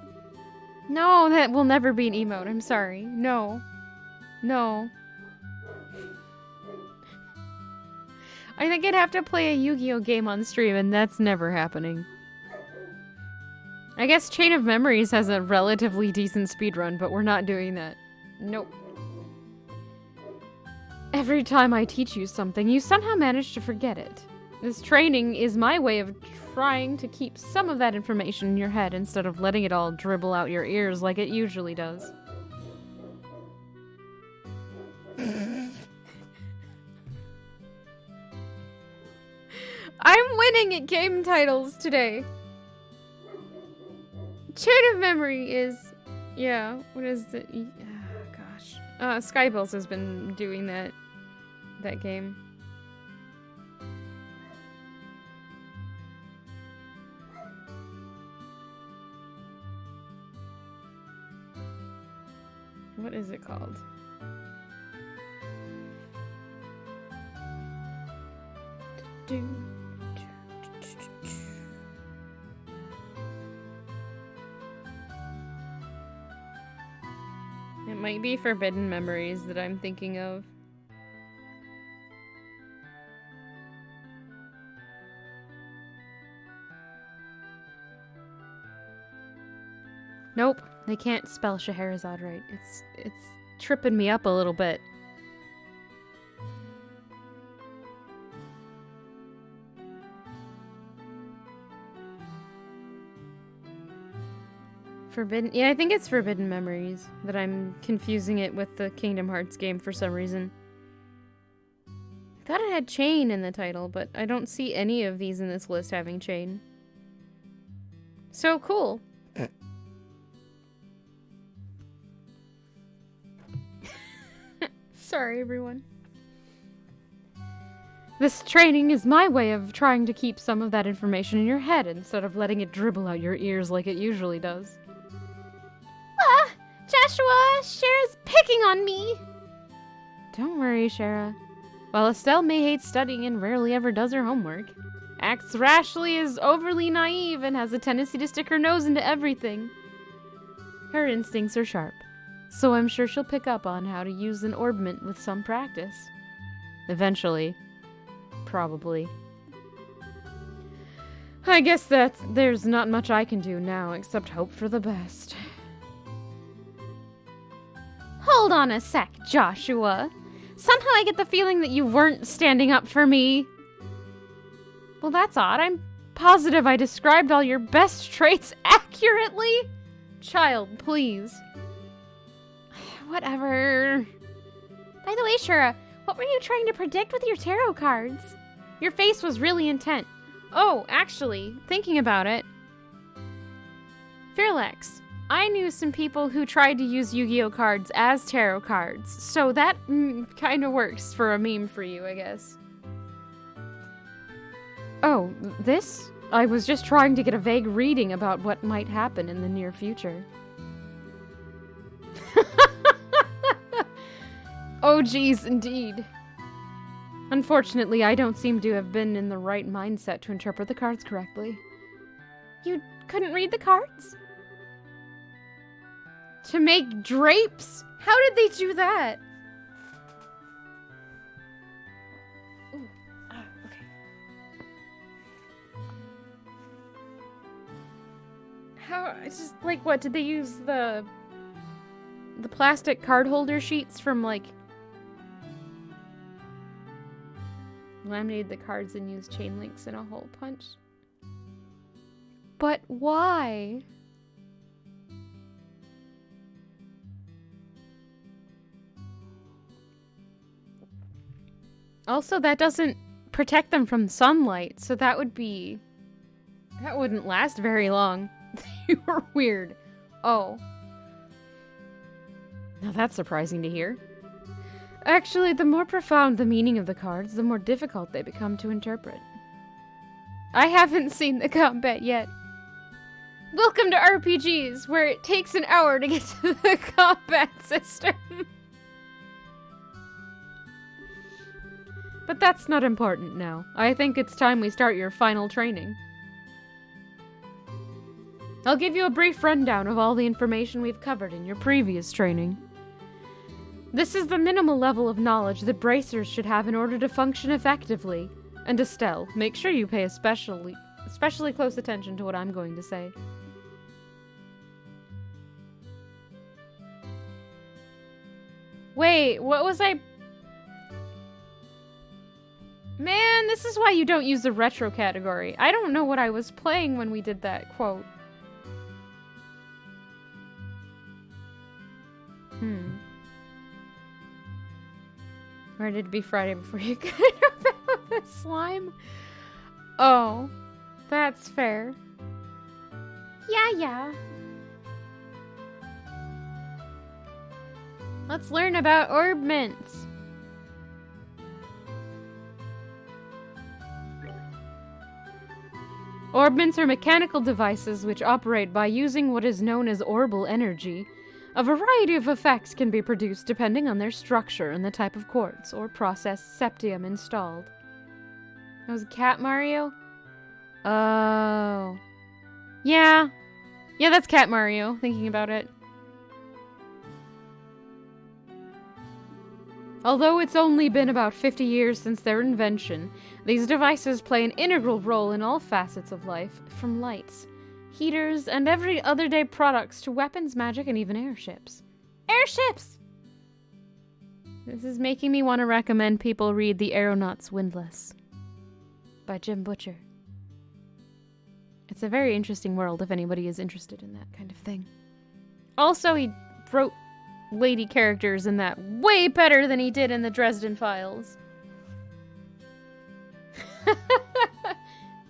[SPEAKER 3] No, that will never be an emote. I'm sorry. No. No. I think I'd have to play a Yu-Gi-Oh game on stream, and that's never happening. I guess Chain of Memories has a relatively decent speedrun, but we're not doing that. Nope. Every time I teach you something, you somehow manage to forget it. This training is my way of trying to keep some of that information in your head instead of letting it all dribble out your ears like it usually does.
[SPEAKER 1] I'm winning at game titles today. Chain of Memory is... Yeah, what is it? Oh, gosh. Skybills has been doing that game. What is it called? It might be Forbidden Memories that I'm thinking of.
[SPEAKER 3] Nope, they can't spell Scheherazade right. It's tripping me up a little bit. Forbidden... Yeah, I think it's Forbidden Memories that I'm confusing it with the Kingdom Hearts game for some reason. I thought it had Chain in the title, but I don't see any of these in this list having Chain. So cool. Sorry, everyone. This training is my way of trying to keep some of that information in your head instead of letting it dribble out your ears like it usually does.
[SPEAKER 2] Ah! Joshua! Shara's picking on me!
[SPEAKER 3] Don't worry, Shara. While Estelle may hate studying and rarely ever does her homework, acts rashly, is overly naive, and has a tendency to stick her nose into everything, her instincts are sharp, so I'm sure she'll pick up on how to use an orbment with some practice. Eventually. Probably. I guess that there's not much I can do now except hope for the best.
[SPEAKER 2] Hold on a sec, Joshua. Somehow I get the feeling that you weren't standing up for me.
[SPEAKER 3] Well, that's odd. I'm positive I described all your best traits accurately. Child, please.
[SPEAKER 2] Whatever. By the way, Shara, what were you trying to predict with your tarot cards? Your face was really intent.
[SPEAKER 3] Oh, actually, thinking about it. Fearlex, I knew some people who tried to use Yu-Gi-Oh cards as tarot cards, so that kind of works for a meme for you, I guess. Oh, this? I was just trying to get a vague reading about what might happen in the near future. Oh, geez, indeed. Unfortunately, I don't seem to have been in the right mindset to interpret the cards correctly.
[SPEAKER 2] You couldn't read the cards?
[SPEAKER 3] To make drapes? How did they do that? Ooh, okay. How, it's just like, what, did they use the plastic card holder sheets from, like, laminated the cards and used chain links in a hole punch? But why? Also, that doesn't protect them from sunlight, so that wouldn't last very long. You were weird. Oh. Now that's surprising to hear. Actually, the more profound the meaning of the cards, the more difficult they become to interpret. I haven't seen the combat yet. Welcome to RPGs, where it takes an hour to get to the combat system. But that's not important now. I think it's time we start your final training. I'll give you a brief rundown of all the information we've covered in your previous training. This is the minimal level of knowledge that bracers should have in order to function effectively. And Estelle, make sure you pay especially close attention to what I'm going to say. Wait, what was I... Man, this is why you don't use the retro category. I don't know what I was playing when we did that quote. Or did it be Friday before you could about the slime? Oh, that's fair.
[SPEAKER 2] Yeah.
[SPEAKER 3] Let's learn about orbments. Orbments are mechanical devices which operate by using what is known as orbal energy. A variety of effects can be produced depending on their structure and the type of quartz or processed septium installed. That was Cat Mario? Oh. Yeah, that's Cat Mario, thinking about it. Although it's only been about 50 years since their invention, these devices play an integral role in all facets of life, from lights, heaters, and every other-day products to weapons, magic, and even airships. Airships! This is making me want to recommend people read The Aeronaut's Windlass by Jim Butcher. It's a very interesting world if anybody is interested in that kind of thing. Also, he wrote lady characters in that way better than he did in the Dresden Files.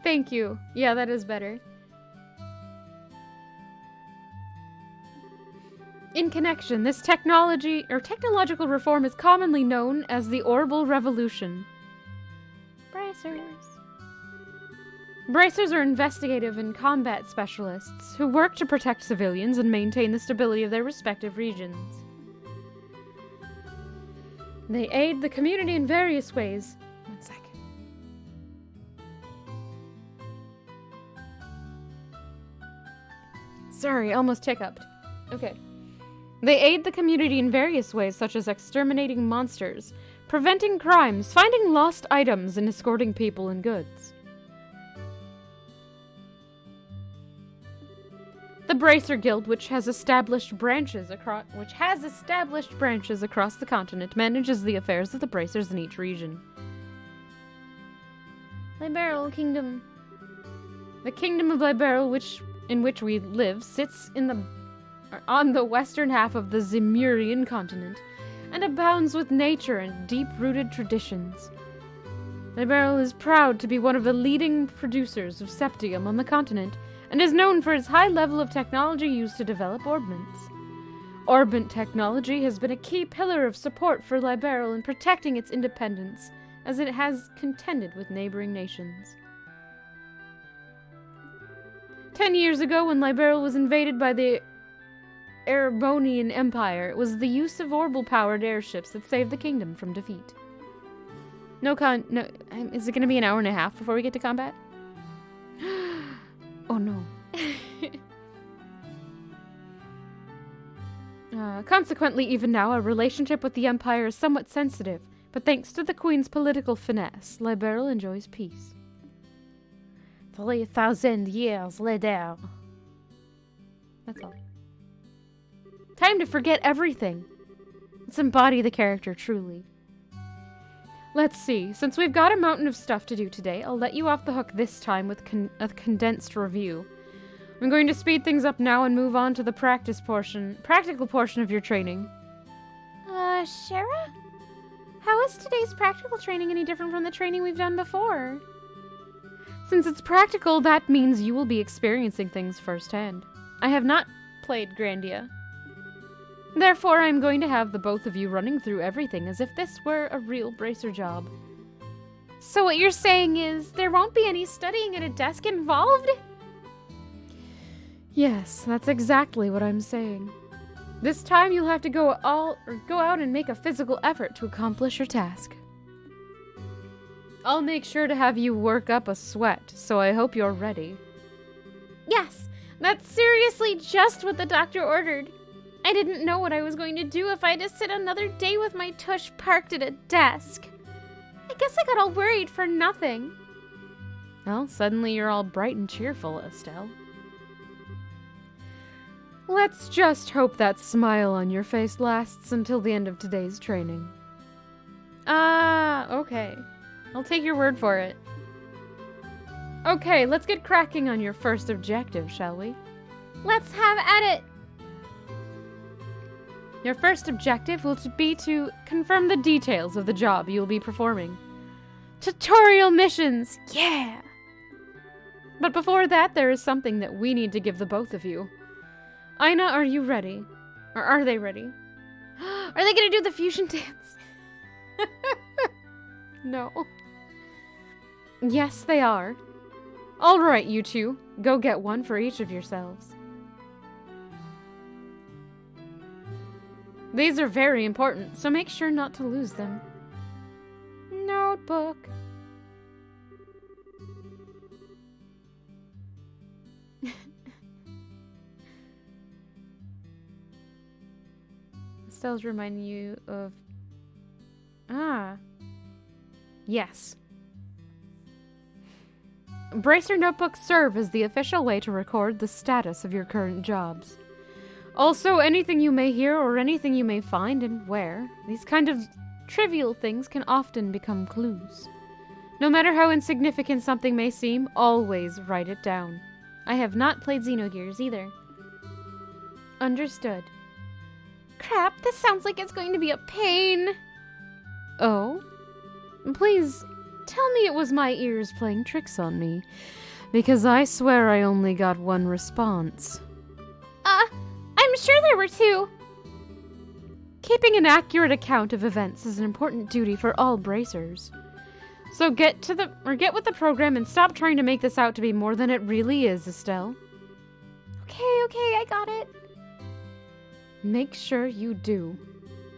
[SPEAKER 3] Thank you. Yeah, that is better. In connection, this technological reform is commonly known as the Orbital Revolution.
[SPEAKER 2] Bracers.
[SPEAKER 3] Bracers are investigative and combat specialists who work to protect civilians and maintain the stability of their respective regions. They aid the community in various ways. One sec. Sorry, almost hiccuped. Okay. They aid the community in various ways, such as exterminating monsters, preventing crimes, finding lost items, and escorting people and goods. The Bracer Guild, which has established branches across the continent, manages the affairs of the bracers in each region.
[SPEAKER 2] Liberal Kingdom.
[SPEAKER 3] The Kingdom of Liberal, in which we live, sits on the western half of the Zemurian continent, and abounds with nature and deep-rooted traditions. Liberal is proud to be one of the leading producers of septium on the continent, and is known for its high level of technology used to develop orbments. Orbment technology has been a key pillar of support for Liberal in protecting its independence, as it has contended with neighboring nations. 10 years ago, when Liberal was invaded by the Erebonian Empire, it was the use of orbital-powered airships that saved the kingdom from defeat. Is it going to be an hour and a half before we get to combat? Oh no. Consequently, even now, our relationship with the Empire is somewhat sensitive, but thanks to the Queen's political finesse, Liberal enjoys peace. 3,000 years later. That's all. Time to forget everything. Let's embody the character truly. Let's see. Since we've got a mountain of stuff to do today, I'll let you off the hook this time with a condensed review. I'm going to speed things up now and move on to the practical portion of your training.
[SPEAKER 2] Shara? How is today's practical training any different from the training we've done before?
[SPEAKER 3] Since it's practical, that means you will be experiencing things firsthand. I have not played Grandia. Therefore, I'm going to have the both of you running through everything as if this were a real bracer job.
[SPEAKER 2] So what you're saying is there won't be any studying at a desk involved?
[SPEAKER 3] Yes, that's exactly what I'm saying. This time you'll have to go out and make a physical effort to accomplish your task. I'll make sure to have you work up a sweat, so I hope you're ready.
[SPEAKER 2] Yes, that's seriously just what the doctor ordered. I didn't know what I was going to do if I had to sit another day with my tush parked at a desk. I guess I got all worried for nothing.
[SPEAKER 3] Well, suddenly you're all bright and cheerful, Estelle. Let's just hope that smile on your face lasts until the end of today's training. Okay. I'll take your word for it. Okay, let's get cracking on your first objective, shall we?
[SPEAKER 2] Let's have at it!
[SPEAKER 3] Your first objective will be to confirm the details of the job you'll be performing. Tutorial missions! Yeah! But before that, there is something that we need to give the both of you. Aina, are you ready? Or are they ready?
[SPEAKER 2] Are they gonna do the fusion dance?
[SPEAKER 3] No. Yes, they are. All right, you two. Go get one for each of yourselves. These are very important, so make sure not to lose them. Notebook. Estelle's reminding you of... Yes. Bracer notebooks serve as the official way to record the status of your current jobs. Also, anything you may hear or anything you may find and where, these kind of trivial things can often become clues. No matter how insignificant something may seem, always write it down. I have not played Xenogears either. Understood.
[SPEAKER 2] Crap, this sounds like it's going to be a pain.
[SPEAKER 3] Oh? Please, tell me it was my ears playing tricks on me, because I swear I only got one response.
[SPEAKER 2] I'm sure there were two.
[SPEAKER 3] Keeping an accurate account of events is an important duty for all bracers. So get with the program and stop trying to make this out to be more than it really is, Estelle.
[SPEAKER 2] Okay, I got it.
[SPEAKER 3] Make sure you do.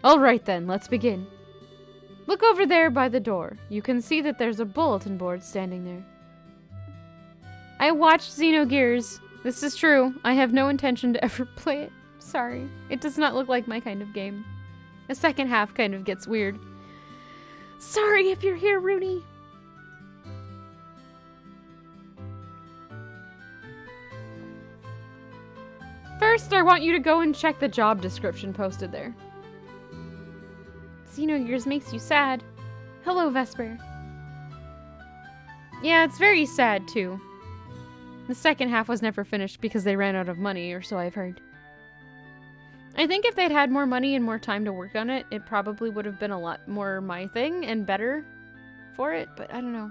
[SPEAKER 3] All right then, let's begin. Look over there by the door. You can see that there's a bulletin board standing there.
[SPEAKER 2] I watched Xenogears. This is true. I have no intention to ever play it. Sorry. It does not look like my kind of game. The second half kind of gets weird. Sorry if you're here, Rooney.
[SPEAKER 3] First, I want you to go and check the job description posted there.
[SPEAKER 2] Xenogears makes you sad. Hello, Vesper.
[SPEAKER 3] Yeah, it's very sad, too. The second half was never finished because they ran out of money, or so I've heard. I think if they'd had more money and more time to work on it, it probably would have been a lot more my thing and better for it, but I don't know.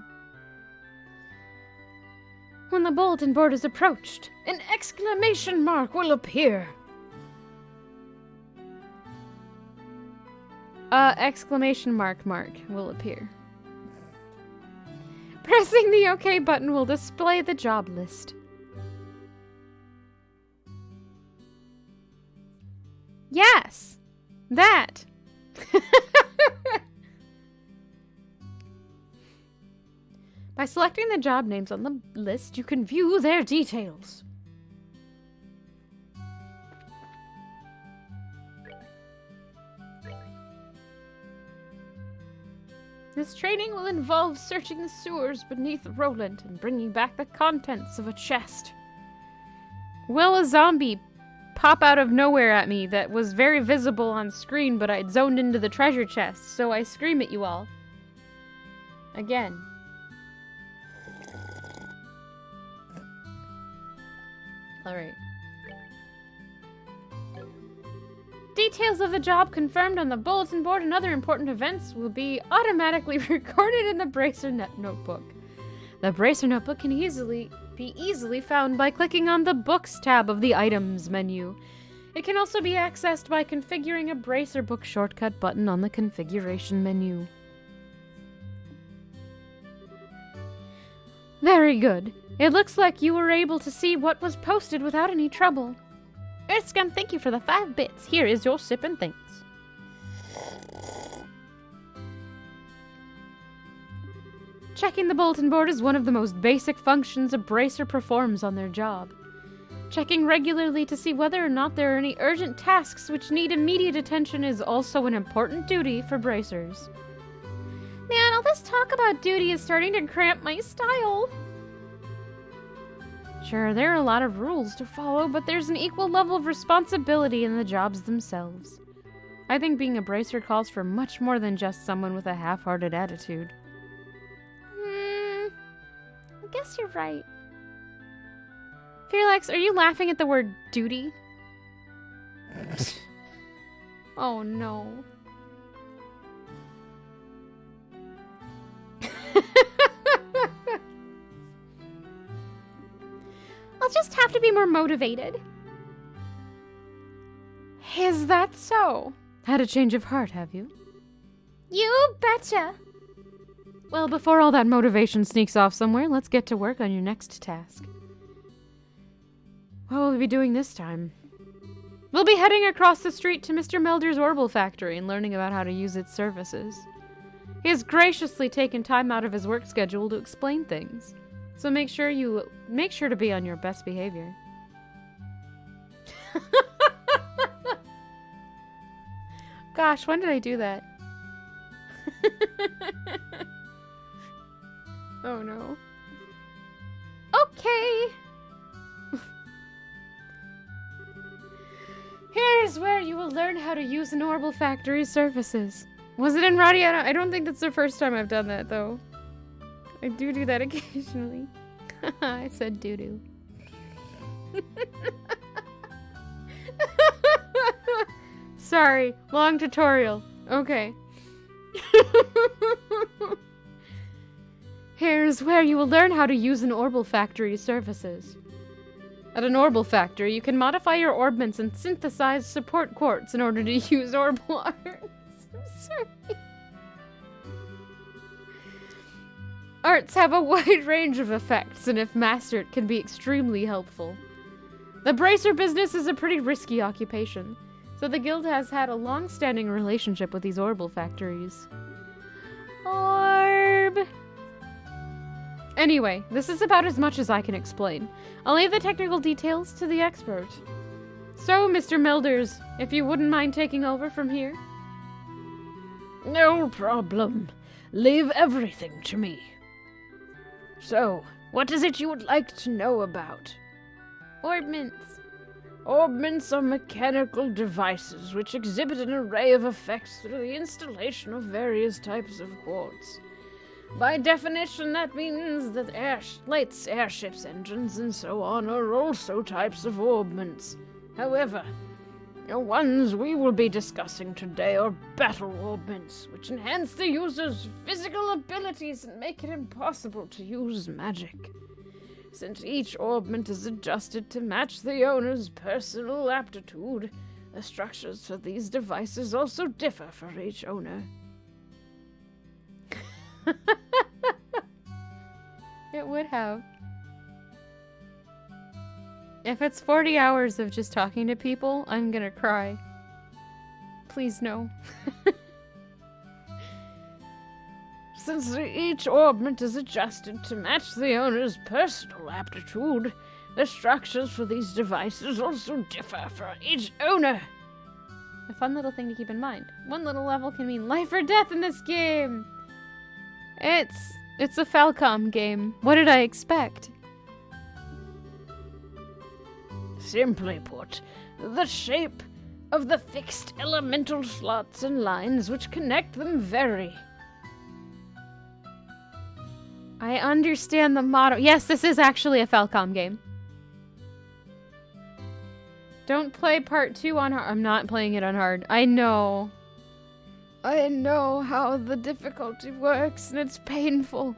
[SPEAKER 3] When the bulletin board is approached, an exclamation mark will appear. Exclamation mark will appear. Pressing the OK button will display the job list.
[SPEAKER 2] Yes! That!
[SPEAKER 3] By selecting the job names on the list, you can view their details. This training will involve searching the sewers beneath Roland and bringing back the contents of a chest. Will a zombie pop out of nowhere at me that was very visible on screen, but I'd zoned into the treasure chest, so I scream at you all. Again. Alright. Details of the job confirmed on the bulletin board and other important events will be automatically recorded in the Bracer Notebook. The Bracer Notebook can be easily found by clicking on the Books tab of the Items menu. It can also be accessed by configuring a Bracer Book shortcut button on the Configuration menu. Very good. It looks like you were able to see what was posted without any trouble. Earthscum, thank you for the 5 bits. Here is your sip and thanks. Checking the bulletin board is one of the most basic functions a bracer performs on their job. Checking regularly to see whether or not there are any urgent tasks which need immediate attention is also an important duty for bracers.
[SPEAKER 2] Man, all this talk about duty is starting to cramp my style.
[SPEAKER 3] Sure, there are a lot of rules to follow, but there's an equal level of responsibility in the jobs themselves. I think being a bracer calls for much more than just someone with a half-hearted attitude.
[SPEAKER 2] I guess you're right.
[SPEAKER 3] Fearlax, are you laughing at the word duty? Oh no.
[SPEAKER 2] I'll just have to be more motivated.
[SPEAKER 3] Is that so? Had a change of heart, have you?
[SPEAKER 2] You betcha.
[SPEAKER 3] Well, before all that motivation sneaks off somewhere, let's get to work on your next task. What will we be doing this time? We'll be heading across the street to Mr. Melder's Orbital Factory and learning about how to use its services. He has graciously taken time out of his work schedule to explain things. So make sure to be on your best behavior. Gosh, when did I do that? Oh no.
[SPEAKER 2] Okay.
[SPEAKER 3] Here's where you will learn how to use an Orbital Factory's services. Was it in Radiata? I don't think that's the first time I've done that, though. I do that occasionally. I said doo-doo. Sorry, long tutorial. Okay. Here's where you will learn how to use an Orbital Factory's services. At an Orbital factory, you can modify your orbments and synthesize support quartz in order to use orbital arts. I'm sorry. Arts have a wide range of effects, and if mastered, can be extremely helpful. The bracer business is a pretty risky occupation, so the guild has had a long-standing relationship with these Orbital factories. Orb! Anyway, this is about as much as I can explain. I'll leave the technical details to the expert. So, Mr. Milders, if you wouldn't mind taking over from here?
[SPEAKER 4] No problem. Leave everything to me. So, what is it you would like to know about?
[SPEAKER 2] Orbments.
[SPEAKER 4] Orbments are mechanical devices which exhibit an array of effects through the installation of various types of quartz. By definition, that means that lights, airships, engines, and so on are also types of orbments. However, the ones we will be discussing today are battle orbments, which enhance the user's physical abilities and make it impossible to use magic. Since each orbment is adjusted to match the owner's personal aptitude, the structures for these devices also differ for each owner.
[SPEAKER 3] It would have. If it's 40 hours of just talking to people, I'm gonna cry. Please no.
[SPEAKER 4] Since each orbment is adjusted to match the owner's personal aptitude, the structures for these devices also differ for each owner.
[SPEAKER 3] A fun little thing to keep in mind. One little level can mean life or death in this game. It's a Falcom game. What did I expect?
[SPEAKER 4] Simply put, the shape of the fixed elemental slots and lines which connect them vary.
[SPEAKER 3] I understand the motto. Yes, this is actually a Falcom game. Don't play part 2 on hard. I'm not playing it on hard. I know how the difficulty works, and it's painful.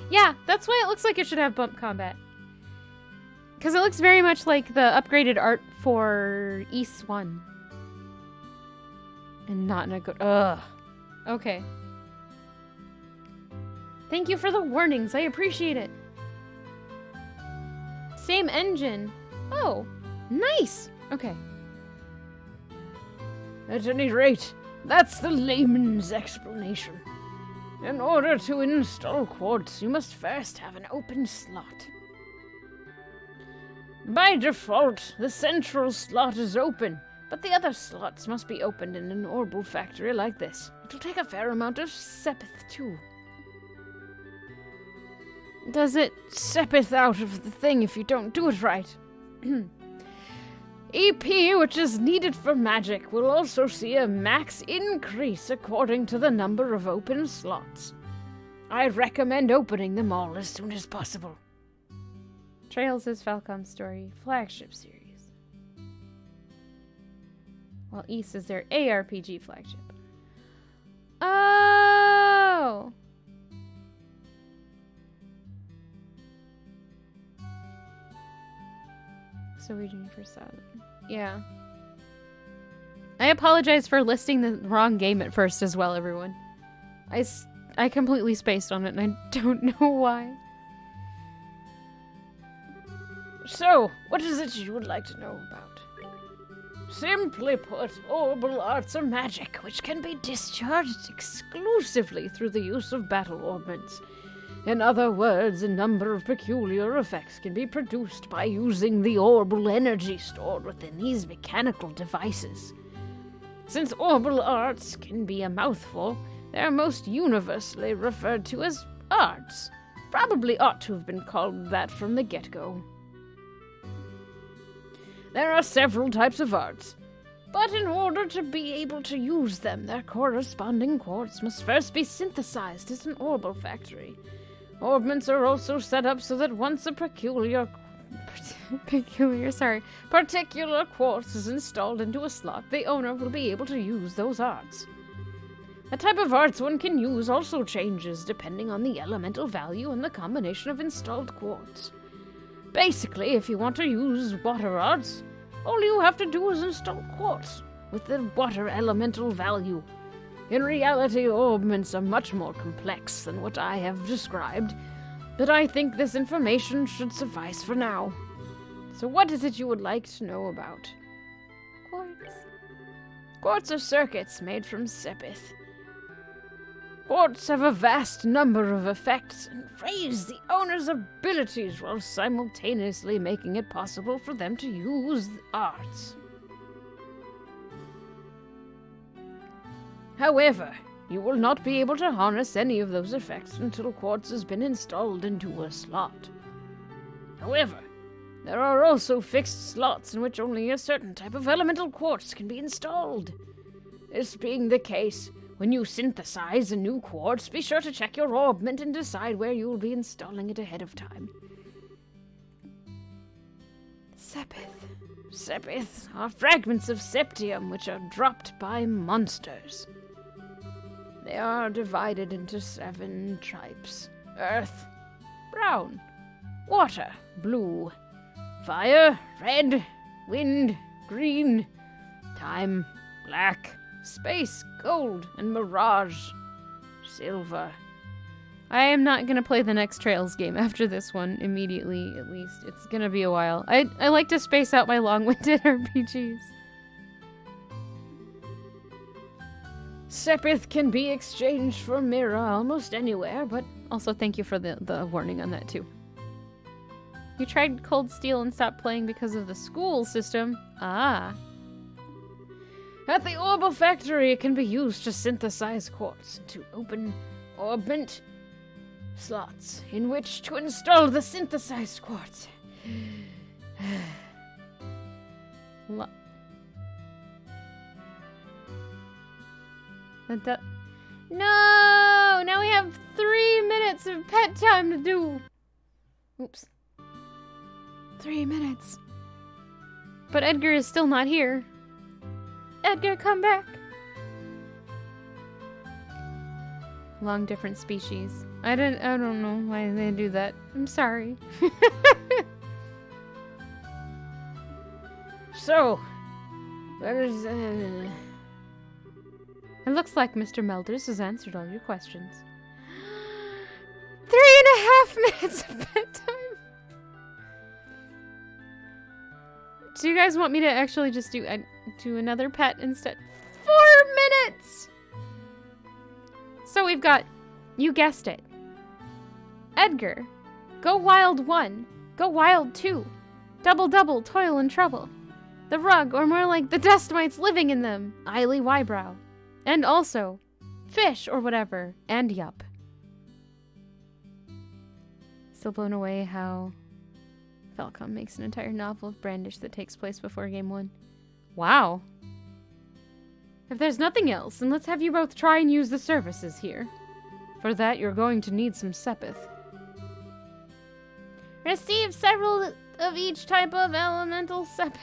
[SPEAKER 3] Yeah, that's why it looks like it should have bump combat. Because it looks very much like the upgraded art for Ys 1. And not in a good... Ugh. Okay. Thank you for the warnings. I appreciate it. Same engine. Oh, nice. Okay.
[SPEAKER 4] At any rate, that's the layman's explanation. In order to install quartz, you must first have an open slot. By default, the central slot is open, but the other slots must be opened in an orbital factory like this. It'll take a fair amount of sepith, too.
[SPEAKER 3] Does it
[SPEAKER 4] sepith out of the thing if you don't do it right? EP, which is needed for magic, will also see a max increase according to the number of open slots. I recommend opening them all as soon as possible.
[SPEAKER 3] Trails is Falcom's story flagship series. While Ys is their ARPG flagship. Oh! So we do for 7. Yeah. I apologize for listing the wrong game at first as well, everyone. I completely spaced on it and I don't know why.
[SPEAKER 4] So, what is it you would like to know about? Simply put, orbital arts are magic, which can be discharged exclusively through the use of battle orbments. In other words, a number of peculiar effects can be produced by using the orbital energy stored within these mechanical devices. Since orbital arts can be a mouthful, they are most universally referred to as arts. Probably ought to have been called that from the get-go. There are several types of arts, but in order to be able to use them, their corresponding quartz must first be synthesized at an orbital factory. Orbments are also set up so that once a particular quartz is installed into a slot, the owner will be able to use those arts. The type of arts one can use also changes depending on the elemental value and the combination of installed quartz. Basically, if you want to use water rods, all you have to do is install quartz with the water elemental value. In reality, orbments are much more complex than what I have described, but I think this information should suffice for now. So what is it you would like to know about?
[SPEAKER 2] Quartz.
[SPEAKER 4] Quartz are circuits made from sepith. Quartz have a vast number of effects and raise the owner's abilities while simultaneously making it possible for them to use the arts. However, you will not be able to harness any of those effects until quartz has been installed into a slot. However, there are also fixed slots in which only a certain type of elemental quartz can be installed. This being the case, when you synthesize a new quartz, be sure to check your orbment and decide where you will be installing it ahead of time.
[SPEAKER 2] Sepith.
[SPEAKER 4] Sepith are fragments of septium which are dropped by monsters. They are divided into 7 types: earth, brown, water, blue, fire, red, wind, green, time, black, space, gold, and mirage, silver.
[SPEAKER 3] I am not gonna play the next Trails game after this one immediately, at least. It's gonna be a while. I like to space out my long-winded RPGs.
[SPEAKER 4] Sepith can be exchanged for mirror almost anywhere, but
[SPEAKER 3] Also, thank you for the warning on that, too.
[SPEAKER 2] You tried Cold Steel and stopped playing because of the school system. Ah.
[SPEAKER 4] at the Orbital Factory it can be used to synthesize quartz into open orbment slots in which to install the synthesized quartz.
[SPEAKER 2] No! Now we have 3 minutes of pet time to do. Oops. 3 minutes.
[SPEAKER 3] But Edgar is still not here.
[SPEAKER 2] Edgar, come back.
[SPEAKER 3] Long different species. I don't know why they do that. I'm sorry.
[SPEAKER 4] So, where is
[SPEAKER 3] It looks like Mr. Melders has answered all your questions.
[SPEAKER 2] 3.5 minutes of bedtime.
[SPEAKER 3] Do you guys want me to actually just do another pet instead?
[SPEAKER 2] 4 minutes.
[SPEAKER 3] So we've got, you guessed it, Edgar, Go Wild 1, Go Wild 2, Double, Toil and Trouble, The Rug, or more like the dust mites living in them, Eily Wybrow, and also Fish or whatever, and Yup. Still blown away how Falcom makes an entire novel of Brandish that takes place before Game 1. Wow. If there's nothing else, then let's have you both try and use the services here. For that, you're going to need some sepith.
[SPEAKER 2] Receive several of each type of elemental sepith.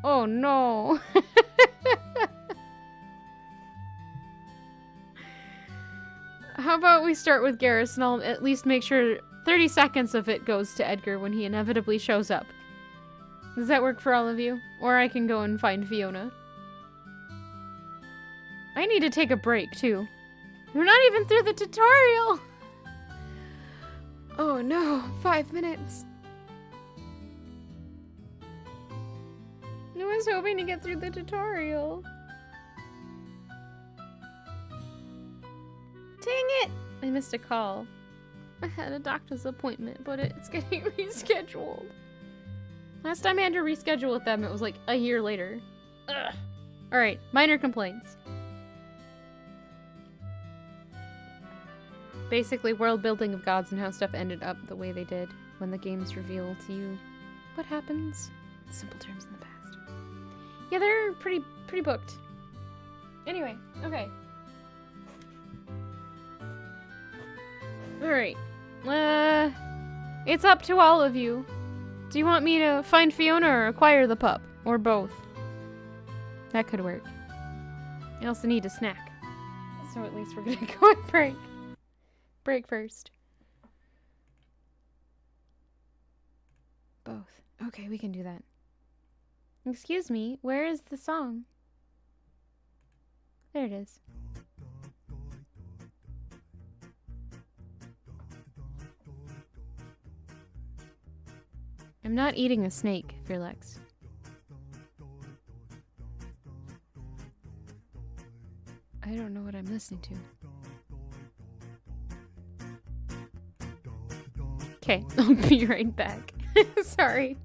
[SPEAKER 3] Oh no. How about we start with Garrus and I'll at least make sure 30 seconds of it goes to Edgar when he inevitably shows up. Does that work for all of you? Or I can go and find Fiona. I need to take a break, too.
[SPEAKER 2] We're not even through the tutorial. Oh no, 5 minutes. I was hoping to get through the tutorial. Dang it!
[SPEAKER 3] I missed a call.
[SPEAKER 2] I had a doctor's appointment, but it's getting rescheduled.
[SPEAKER 3] Last time I had to reschedule with them, it was like a year later. Ugh. Alright, minor complaints. Basically, world building of gods and how stuff ended up the way they did when the games reveal to you what happens in simple terms in the past.
[SPEAKER 2] Yeah, they're pretty booked. Anyway, okay.
[SPEAKER 3] Alright. It's up to all of you. Do you want me to find Fiona or acquire the pup? Or both? That could work. I also need a snack. So at least we're gonna go and break. Break first.
[SPEAKER 1] both. Okay, we can do that. Excuse me, where is the song? There it is. I'm not eating a snake, Fearlex. I don't know what I'm listening to. Okay, I'll be right back. Sorry.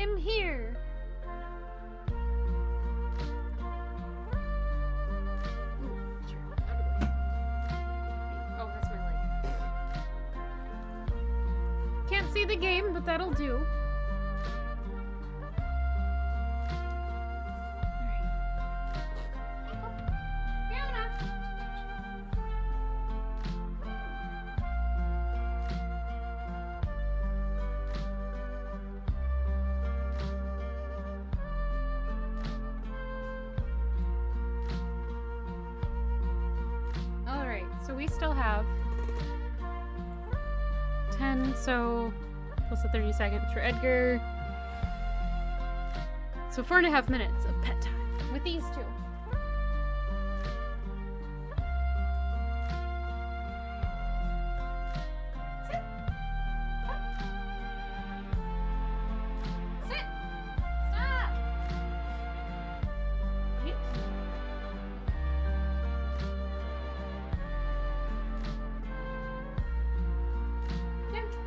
[SPEAKER 1] am here. Oh, that's my light. Can't see the game, but that'll do. Alright, so we still have 10, so plus the 30 seconds for Edgar. So 4.5 minutes of pet time with these two. Sit! Sit! Stop! Thank you.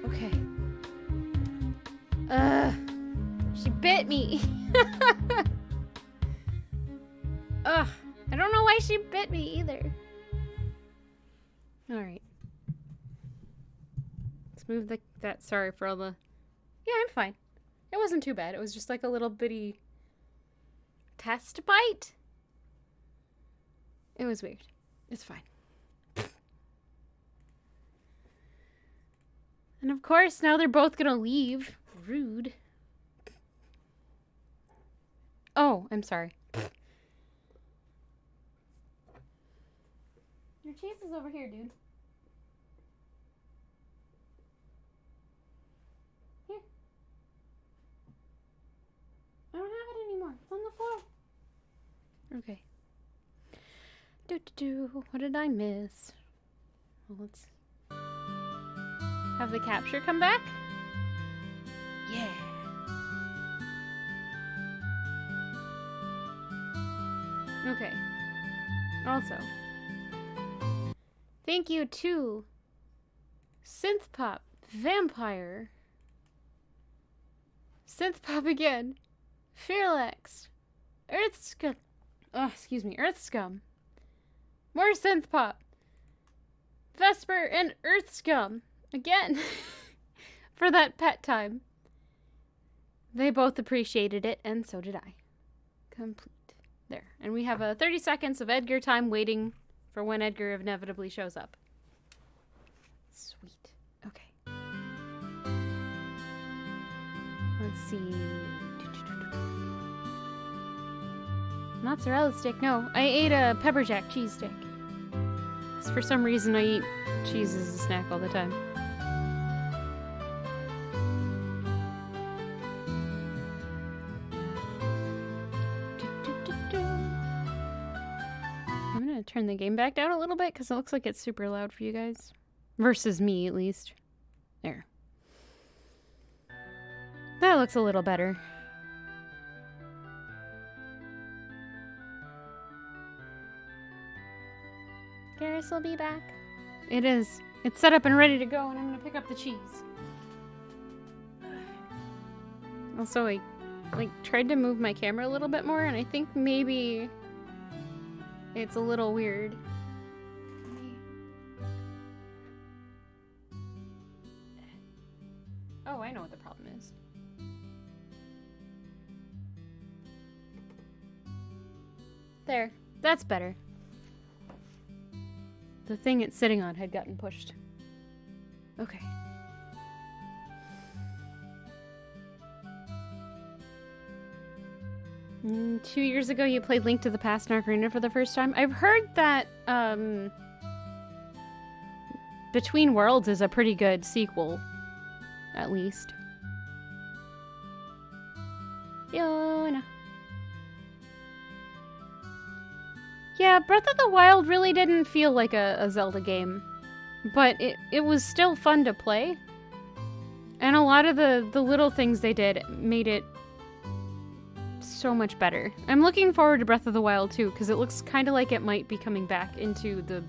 [SPEAKER 1] Okay. She bit me. Ugh. I don't know why she bit me either. Alright. Let's move that. Sorry for all the... Yeah, I'm fine. It wasn't too bad. It was just like a little bitty test bite. It was weird. It's fine. And of course, now they're both gonna leave. Rude. Oh, I'm sorry. Your cheese is over here, dude. Here. I don't have it anymore. It's on the floor. Okay. What did I miss? Well, let's have the capture come back. Yeah. Okay. Also, thank you to Synthpop Vampire, Synthpop again, Fearlex, Earth Scum. Oh, excuse me, Earth Scum. More Synthpop, Vesper, and Earth Scum again for that pet time. They both appreciated it, and so did I. Complete. There. And we have 30 seconds of Edgar time waiting for when Edgar inevitably shows up. Sweet. Okay. Let's see. Mozzarella stick. No, I ate a pepper jack cheese stick. Because for some reason I eat cheese as a snack all the time. I'm gonna turn the game back down a little bit because it looks like it's super loud for you guys. Versus me, at least. There. That looks a little better. Garrus will be back. It is. It's set up and ready to go, and I'm gonna pick up the cheese. Also, I tried to move my camera a little bit more, and I think maybe it's a little weird. Oh, I know what the problem is. There. That's better. The thing it's sitting on had gotten pushed. Okay. Mm, 2 years ago, you played Link to the Past in Ocarina for the first time. I've heard that Between Worlds is a pretty good sequel, at least. Fiona. Yeah, Breath of the Wild really didn't feel like a Zelda game, but it was still fun to play. And a lot of the little things they did made it so much better. I'm looking forward to Breath of the Wild too, because it looks kind of like it might be coming back into the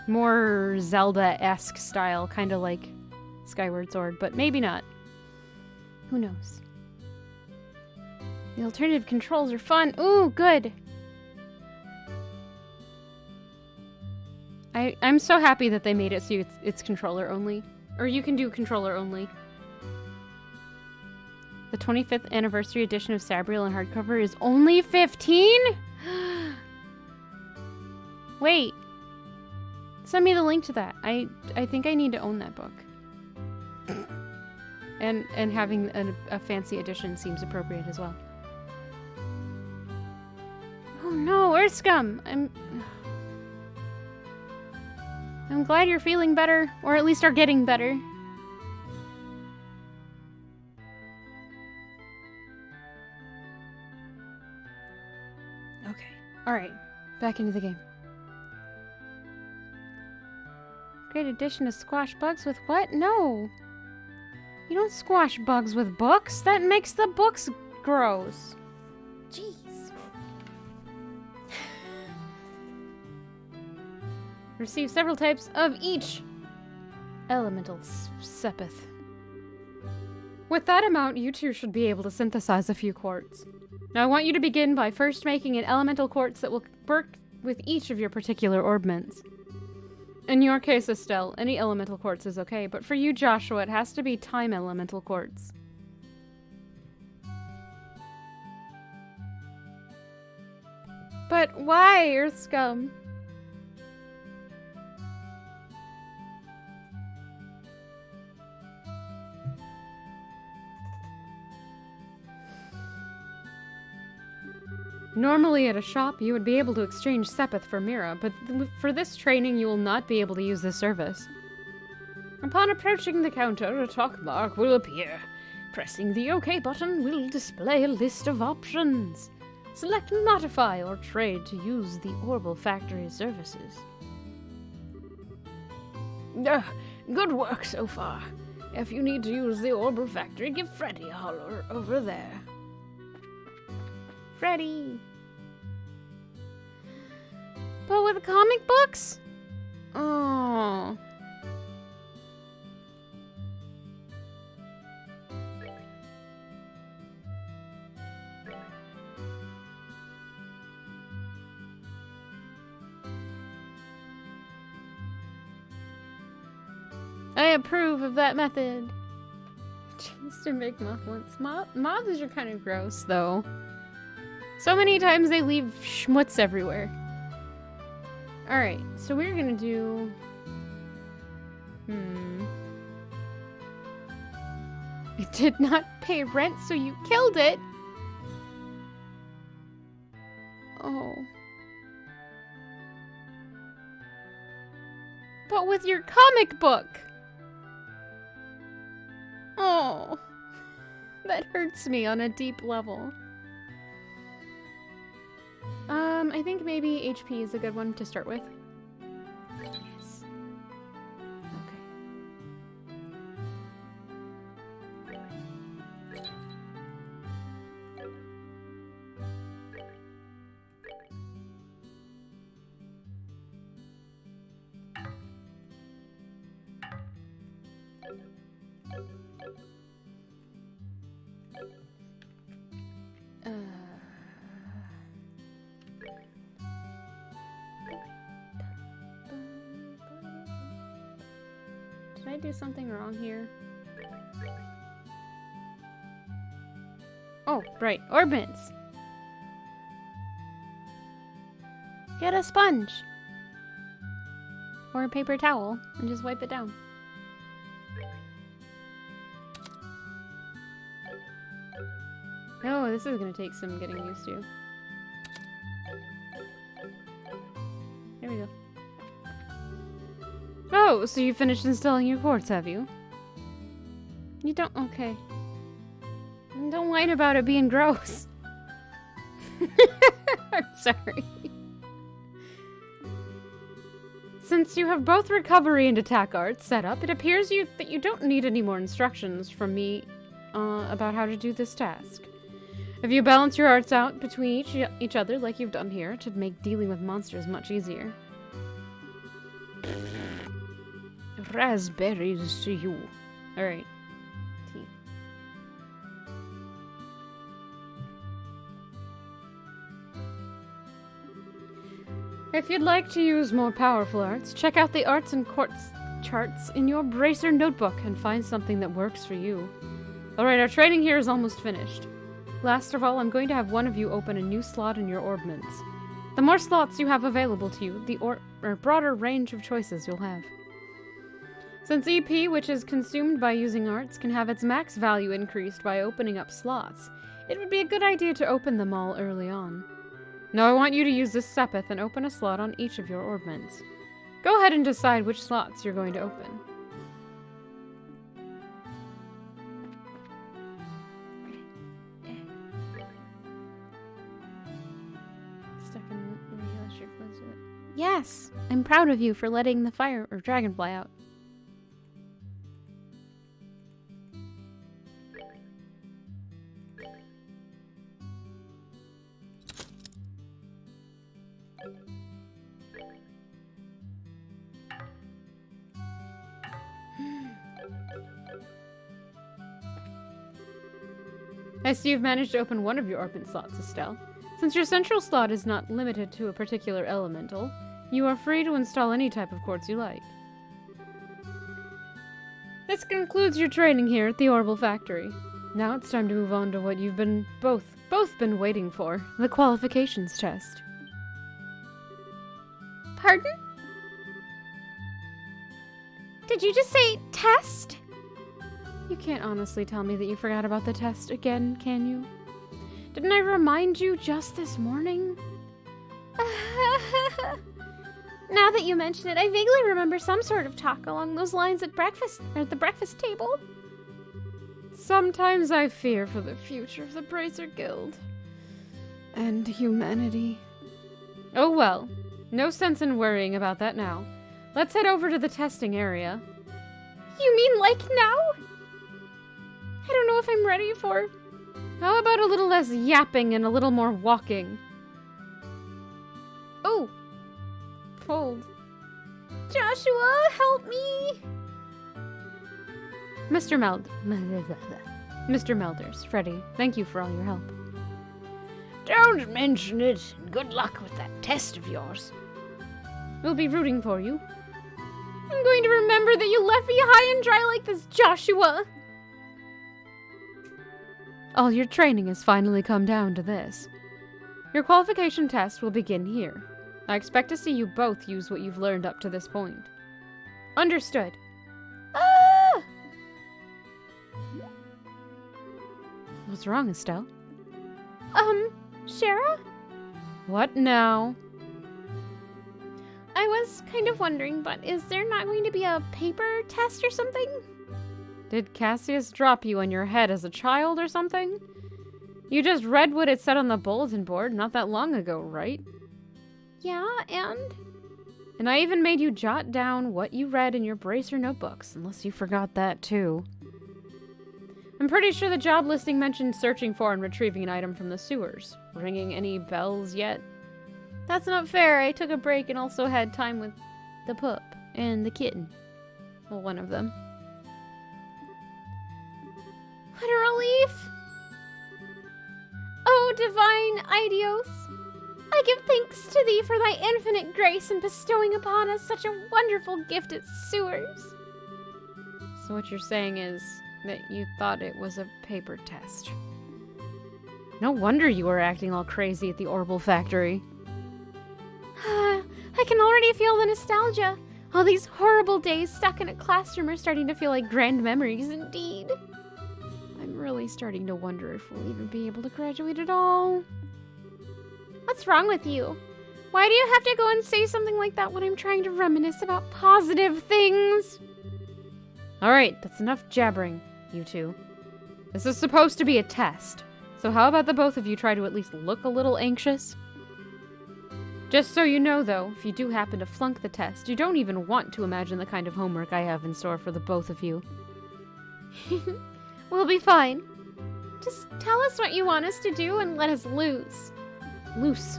[SPEAKER 1] more Zelda-esque style, kind of like Skyward Sword, but maybe not. Who knows? The alternative controls are fun. Ooh, good! I'm so happy that they made it so it's controller only. Or you can do controller only. The 25th anniversary edition of Sabriel in hardcover is only 15? Wait. Send me the link to that. I think I need to own that book.
[SPEAKER 3] And having a fancy addition seems appropriate as well.
[SPEAKER 2] Oh no, Earth Scum! I'm glad you're feeling better, or at least are getting better.
[SPEAKER 3] Okay. Alright. Back into the game.
[SPEAKER 2] Great addition to squash bugs with what? No! You don't squash bugs with books. That makes the books gross. Jeez.
[SPEAKER 3] Receive several types of each elemental sepith. With that amount, you two should be able to synthesize a few quartz. Now I want you to begin by first making an elemental quartz that will work with each of your particular orbments. In your case, Estelle, any elemental quartz is okay, but for you, Joshua, it has to be time elemental quartz.
[SPEAKER 2] But why, Earth Scum?
[SPEAKER 3] Normally at a shop, you would be able to exchange sepith for Mira, but for this training, you will not be able to use this service.
[SPEAKER 4] Upon approaching the counter, a talk mark will appear. Pressing the OK button will display a list of options. Select Modify or Trade to use the Orbital Factory services. Good work so far. If you need to use the Orbital Factory, give Freddy a holler over there.
[SPEAKER 2] Freddy. But with comic books? Oh. I approve of that method.
[SPEAKER 3] Just to make mufflets. Moths are kind of gross, though. So many times they leave schmutz everywhere. Alright, so we're gonna do...
[SPEAKER 2] It did not pay rent, so you killed it. Oh. But with your comic book. Oh. That hurts me on a deep level.
[SPEAKER 3] I think maybe HP is a good one to start with.
[SPEAKER 2] Yes.
[SPEAKER 3] Did I do something wrong here? Oh, right. Orbits!
[SPEAKER 2] Get a sponge. Or a paper towel and just wipe it down.
[SPEAKER 3] Oh, this is gonna take some getting used to. There we go. Oh, so you finished installing your quartz, have you?
[SPEAKER 2] You don't... Okay. Don't whine about it being gross.
[SPEAKER 3] I'm sorry. Since you have both recovery and attack arts set up, it appears that you don't need any more instructions from me about how to do this task. If you balance your arts out between each other like you've done here to make dealing with monsters much easier.
[SPEAKER 4] Raspberries to you.
[SPEAKER 3] Alright. Tea. If you'd like to use more powerful arts, check out the arts and quartz charts in your Bracer notebook and find something that works for you. Alright, our training here is almost finished. Last of all, I'm going to have one of you open a new slot in your orbments. The more slots you have available to you, the broader range of choices you'll have. Since EP, which is consumed by using arts, can have its max value increased by opening up slots, it would be a good idea to open them all early on. Now I want you to use this Sepith and open a slot on each of your orbments. Go ahead and decide which slots you're going to open.
[SPEAKER 2] Yes, I'm proud of you for letting the fire or dragonfly out.
[SPEAKER 3] I see you've managed to open one of your orbit slots, Estelle. Since your central slot is not limited to a particular elemental, you are free to install any type of quartz you like. This concludes your training here at the Orbital Factory. Now it's time to move on to what you've been both been waiting for, the qualifications test.
[SPEAKER 2] Pardon? Did you just say test?
[SPEAKER 3] You can't honestly tell me that you forgot about the test again, can you? Didn't I remind you just this morning?
[SPEAKER 2] Now that you mention it, I vaguely remember some sort of talk along those lines at breakfast, or at the breakfast table.
[SPEAKER 3] Sometimes I fear for the future of the Bracer Guild. And humanity. Oh well, no sense in worrying about that now. Let's head over to the testing area.
[SPEAKER 2] You mean like now? I don't know if I'm ready for...
[SPEAKER 3] How about a little less yapping and a little more walking?
[SPEAKER 2] Oh! Fold. Joshua, help me!
[SPEAKER 3] Mr. Melders, Freddy, thank you for all your help.
[SPEAKER 4] Don't mention it. Good luck with that test of yours.
[SPEAKER 3] We'll be rooting for you.
[SPEAKER 2] I'm going to remember that you left me high and dry like this, Joshua!
[SPEAKER 3] All your training has finally come down to this. Your qualification test will begin here. I expect to see you both use what you've learned up to this point. Understood.
[SPEAKER 2] Ah!
[SPEAKER 3] What's wrong, Estelle?
[SPEAKER 2] Shara?
[SPEAKER 3] What now?
[SPEAKER 2] I was kind of wondering, but is there not going to be a paper test or something?
[SPEAKER 3] Did Cassius drop you on your head as a child or something? You just read what it said on the bulletin board not that long ago, right?
[SPEAKER 2] Yeah, and?
[SPEAKER 3] And I even made you jot down what you read in your Bracer notebooks, unless you forgot that too. I'm pretty sure the job listing mentioned searching for and retrieving an item from the sewers. Ringing any bells yet?
[SPEAKER 2] That's not fair. I took a break and also had time with the pup and the kitten.
[SPEAKER 3] Well, one of them.
[SPEAKER 2] What a relief! Oh, divine Idios! I give thanks to thee for thy infinite grace in bestowing upon us such a wonderful gift at sewers.
[SPEAKER 3] So what you're saying is that you thought it was a paper test. No wonder you were acting all crazy at the Orbital Factory.
[SPEAKER 2] I can already feel the nostalgia. All these horrible days stuck in a classroom are starting to feel like grand memories indeed.
[SPEAKER 3] I'm really starting to wonder if we'll even be able to graduate at all.
[SPEAKER 2] What's wrong with you? Why do you have to go and say something like that when I'm trying to reminisce about positive things?
[SPEAKER 3] Alright, that's enough jabbering, you two. This is supposed to be a test, so how about the both of you try to at least look a little anxious? Just so you know, though, if you do happen to flunk the test, you don't even want to imagine the kind of homework I have in store for the both of you.
[SPEAKER 2] We'll be fine. Just tell us what you want us to do and let us loose.
[SPEAKER 3] Loose.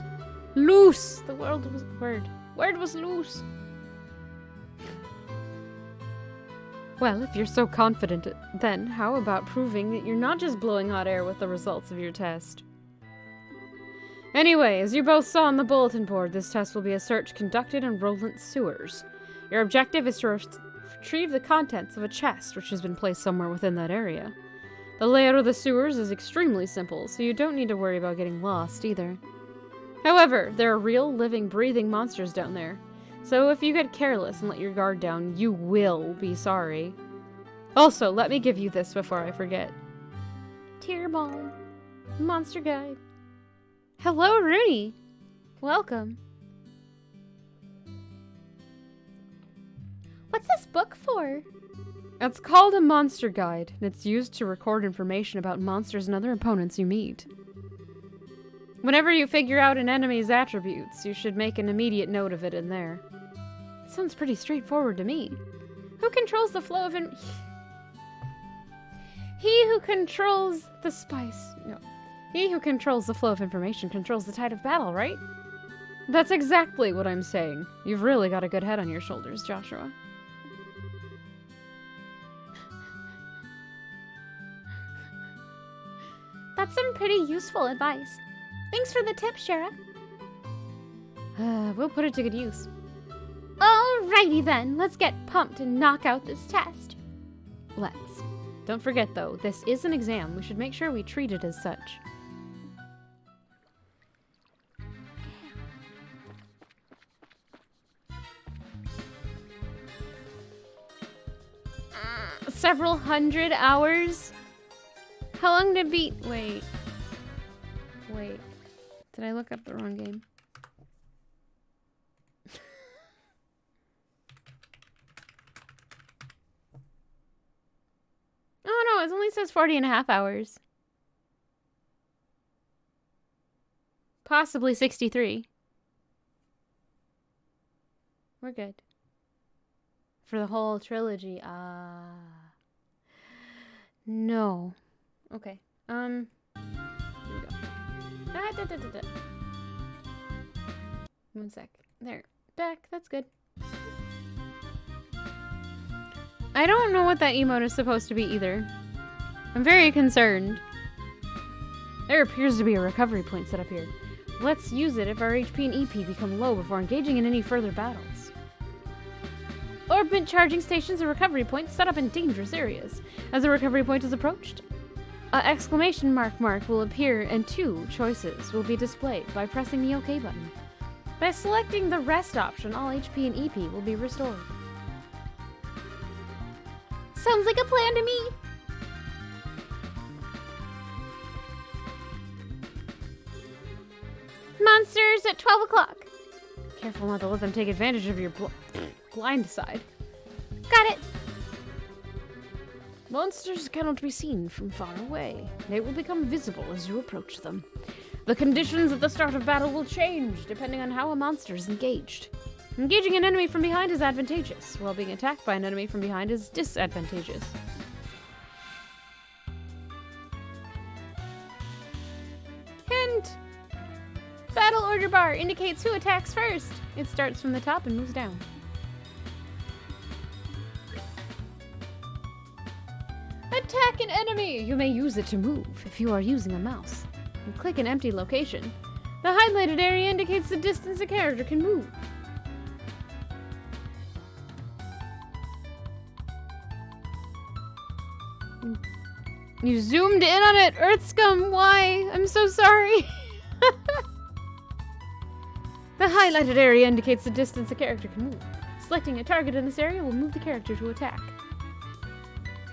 [SPEAKER 3] Loose!
[SPEAKER 2] The word was loose.
[SPEAKER 3] Well, if you're so confident, then how about proving that you're not just blowing hot air with the results of your test? Anyway, as you both saw on the bulletin board, this test will be a search conducted in Roland's sewers. Your objective is to retrieve the contents of a chest which has been placed somewhere within that area. The layout of the sewers is extremely simple, so you don't need to worry about getting lost either. However, there are real, living, breathing monsters down there, So if you get careless and let your guard down, you will be sorry. Also, let me give you this before I forget.
[SPEAKER 2] Tear balm. Monster guide.
[SPEAKER 1] Hello, Rooney. Welcome.
[SPEAKER 2] What's this book for?
[SPEAKER 3] It's called a monster guide, and it's used to record information about monsters and other opponents you meet. Whenever you figure out an enemy's attributes, you should make an immediate note of it in there. Sounds pretty straightforward to me.
[SPEAKER 1] Who controls the flow of He who controls the spice. No. He who controls the flow of information controls the tide of battle, right?
[SPEAKER 3] That's exactly what I'm saying. You've really got a good head on your shoulders, Joshua.
[SPEAKER 2] That's some pretty useful advice. Thanks for the tip, Shara.
[SPEAKER 1] We'll put it to good use.
[SPEAKER 2] Alrighty then, let's get pumped and knock out this test.
[SPEAKER 3] Let's. Don't forget, though, this is an exam. We should make sure we treat it as such.
[SPEAKER 1] Several hundred hours? How long did beat? Wait. Did I look up the wrong game? Oh no, it only says 40.5 hours. Possibly 63. We're good. For the whole trilogy, no. Okay. Here we go. One sec. There. Back. That's good. I don't know what that emote is supposed to be either. I'm very concerned.
[SPEAKER 3] There appears to be a recovery point set up here. Let's use it if our HP and EP become low before engaging in any further battles.
[SPEAKER 1] Orbit charging stations are recovery points set up in dangerous areas. As a recovery point is approached, an exclamation mark will appear and 2 choices will be displayed by pressing the OK button. By selecting the rest option, all HP and EP will be restored.
[SPEAKER 2] Sounds like a plan to me. Monsters at 12 o'clock.
[SPEAKER 3] Careful not to let them take advantage of your blind side.
[SPEAKER 2] Got it.
[SPEAKER 3] Monsters cannot be seen from far away. They will become visible as you approach them. The conditions at the start of battle will change depending on how a monster is engaged. Engaging an enemy from behind is advantageous, while being attacked by an enemy from behind is disadvantageous.
[SPEAKER 1] Hint! Battle order bar indicates who attacks first. It starts from the top and moves down.
[SPEAKER 3] Attack an enemy! You may use it to move if you are using a mouse. And click an empty location.
[SPEAKER 1] The highlighted area indicates the distance a character can move. You zoomed in on it, Earth Scum. Why? I'm so sorry. The highlighted area indicates the distance a character can move. Selecting a target in this area will move the character to attack.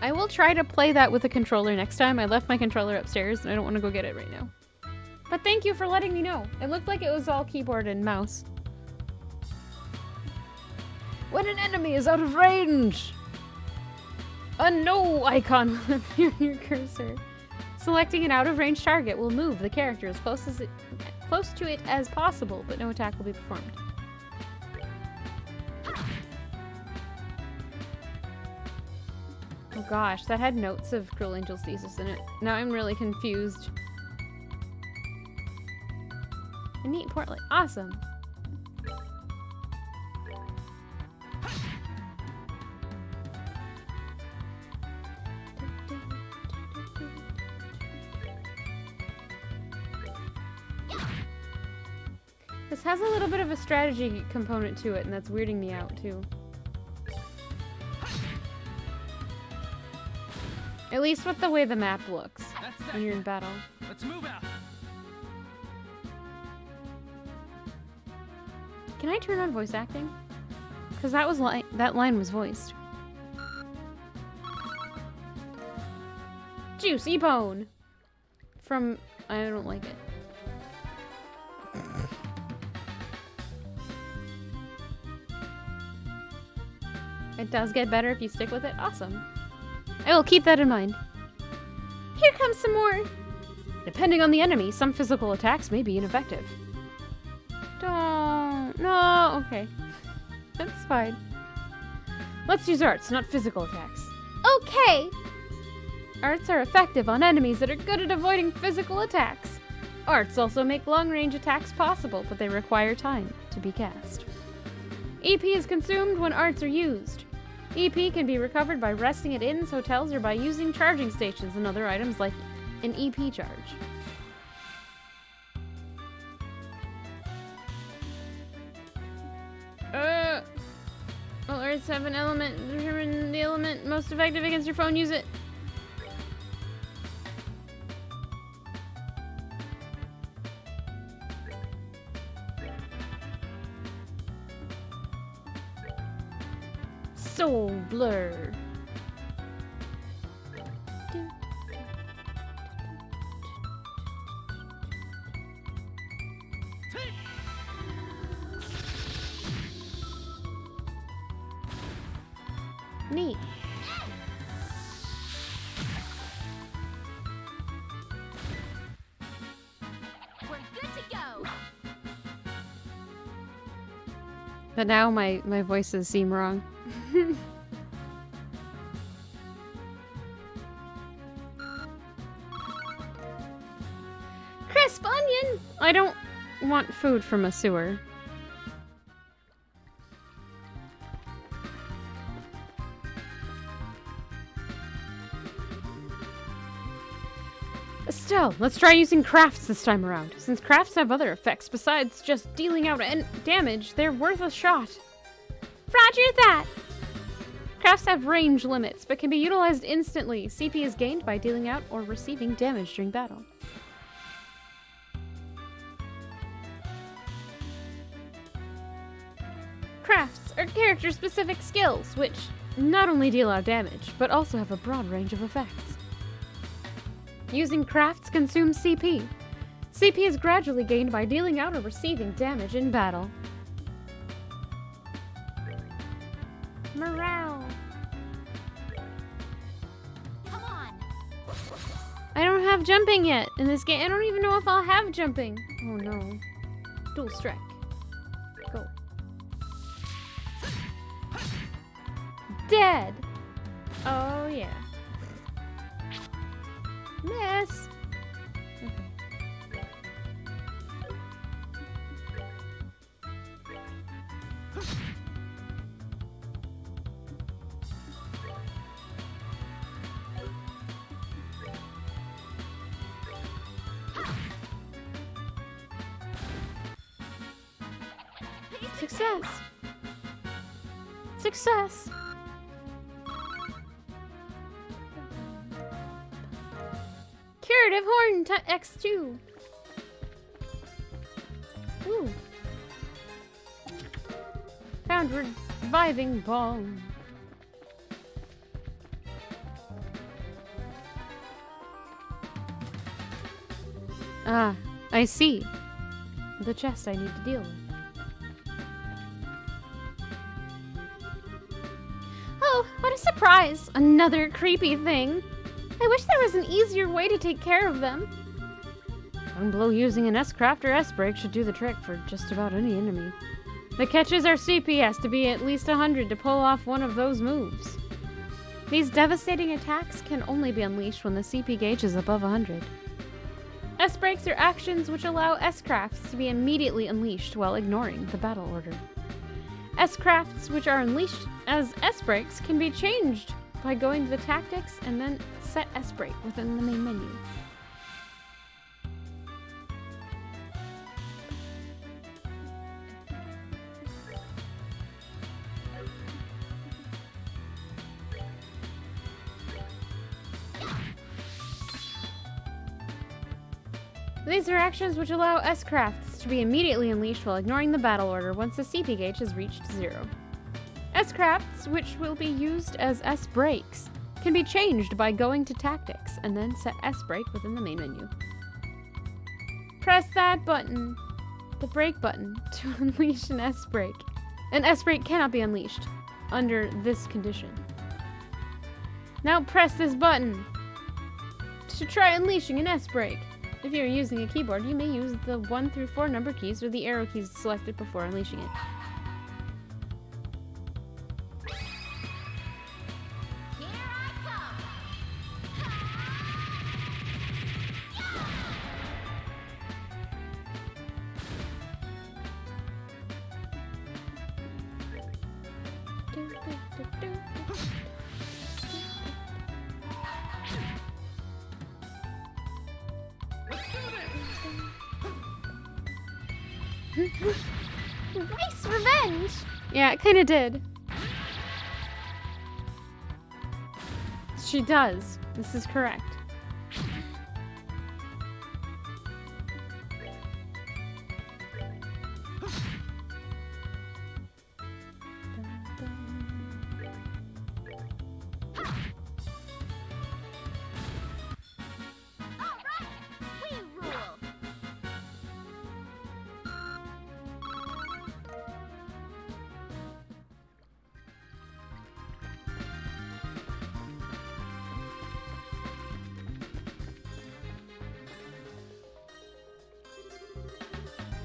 [SPEAKER 1] I will try to play that with a controller next time. I left my controller upstairs and I don't want to go get it right now. But thank you for letting me know. It looked like it was all keyboard and mouse.
[SPEAKER 3] When an enemy is out of range,
[SPEAKER 1] a no icon will appear on your cursor. Selecting an out-of-range target will move the character as close to it as possible, but no attack will be performed. Oh gosh, that had notes of Cruel Angel's Thesis in it. Now I'm really confused. A neat portlet. Awesome. This has a little bit of a strategy component to it, and that's weirding me out too. At least with the way the map looks when you're in battle.
[SPEAKER 5] Let's move out.
[SPEAKER 1] Can I turn on voice acting? Because that line was voiced. Juicy bone! From... I don't like it. It does get better if you stick with it. Awesome. I will keep that in mind.
[SPEAKER 2] Here comes some more.
[SPEAKER 3] Depending on the enemy, some physical attacks may be ineffective.
[SPEAKER 1] Don't... No, okay. That's fine.
[SPEAKER 3] Let's use arts, not physical attacks.
[SPEAKER 2] Okay.
[SPEAKER 1] Arts are effective on enemies that are good at avoiding physical attacks. Arts also make long-range attacks possible, but they require time to be cast. EP is consumed when arts are used. EP can be recovered by resting at inns, hotels, or by using charging stations and other items like an EP charge. Well, arts have an element. Determine the element most effective against your phone. Use it. Soul Blur. Neat.
[SPEAKER 2] We're good to go.
[SPEAKER 1] But now my voices seem wrong.
[SPEAKER 2] Crisp onion.
[SPEAKER 1] I don't want food from a sewer. Estelle, let's try using crafts this time around. Since crafts have other effects besides just dealing out damage, they're worth a shot.
[SPEAKER 2] Roger that.
[SPEAKER 1] Crafts have range limits, but can be utilized instantly. CP is gained by dealing out or receiving damage during battle. Crafts are character-specific skills, which not only deal out damage, but also have a broad range of effects. Using crafts consumes CP. CP is gradually gained by dealing out or receiving damage in battle.
[SPEAKER 2] Morale. Come on.
[SPEAKER 1] I don't have jumping yet in this game. I don't even know if I'll have jumping. Oh no. Dual strike. Go. Dead. Oh yeah. Miss. Success. Success. Curative Horn X2. Ooh. Found reviving bomb. Ah, I see. The chest I need to deal with.
[SPEAKER 2] Oh, what a surprise! Another creepy thing. I wish there was an easier way to take care of them.
[SPEAKER 1] One blow using an S-Craft or S-Break should do the trick for just about any enemy. The catch is our CP has to be at least 100 to pull off one of those moves. These devastating attacks can only be unleashed when the CP gauge is above 100. S-Breaks are actions which allow S-Crafts to be immediately unleashed while ignoring the battle order. S-Crafts which are unleashed as S-Breaks can be changed by going to the tactics and then set S-Break within the main menu. These are actions which allow S-Crafts to be immediately unleashed while ignoring the battle order once the CP gauge has reached 0.
[SPEAKER 3] S-crafts, which will be used as S-breaks, can be changed by going to Tactics and then set S-break within the main menu. Press that button, the break button, to unleash an S-break. An S-break cannot be unleashed under this condition. Now press this button to try unleashing an S-break. If you're using a keyboard, you may use the 1 through 4 number keys or the arrow keys selected before unleashing it.
[SPEAKER 2] Nice revenge!
[SPEAKER 3] Yeah, it kind of did. She does. This is correct.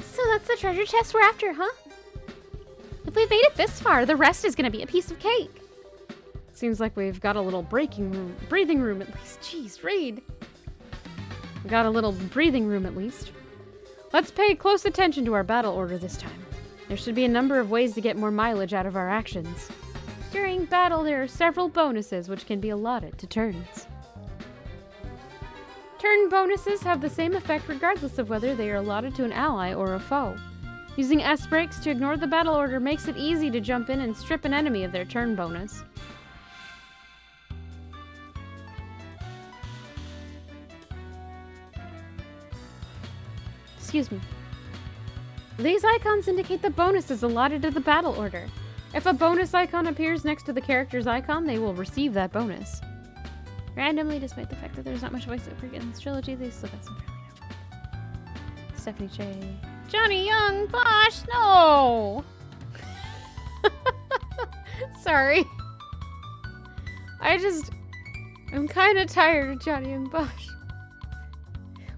[SPEAKER 2] So that's the treasure chest we're after, huh? If we've made it this far, the rest is gonna be a piece of cake.
[SPEAKER 3] Seems like we've got a little breathing room at least. Jeez, Raid. We got a little breathing room at least. Let's pay close attention to our battle order this time. There should be a number of ways to get more mileage out of our actions. During battle, there are several bonuses which can be allotted to turns. Turn bonuses have the same effect regardless of whether they are allotted to an ally or a foe. Using S-breaks to ignore the battle order makes it easy to jump in and strip an enemy of their turn bonus. Excuse me. These icons indicate the bonuses allotted to the battle order. If a bonus icon appears next to the character's icon, they will receive that bonus. Randomly, despite the fact that there's not much voiceover in this trilogy, they still got some fairly notable. Stephanie Che. Johnny Young Bosch, no! Sorry. I'm kind of tired of Johnny Young Bosch.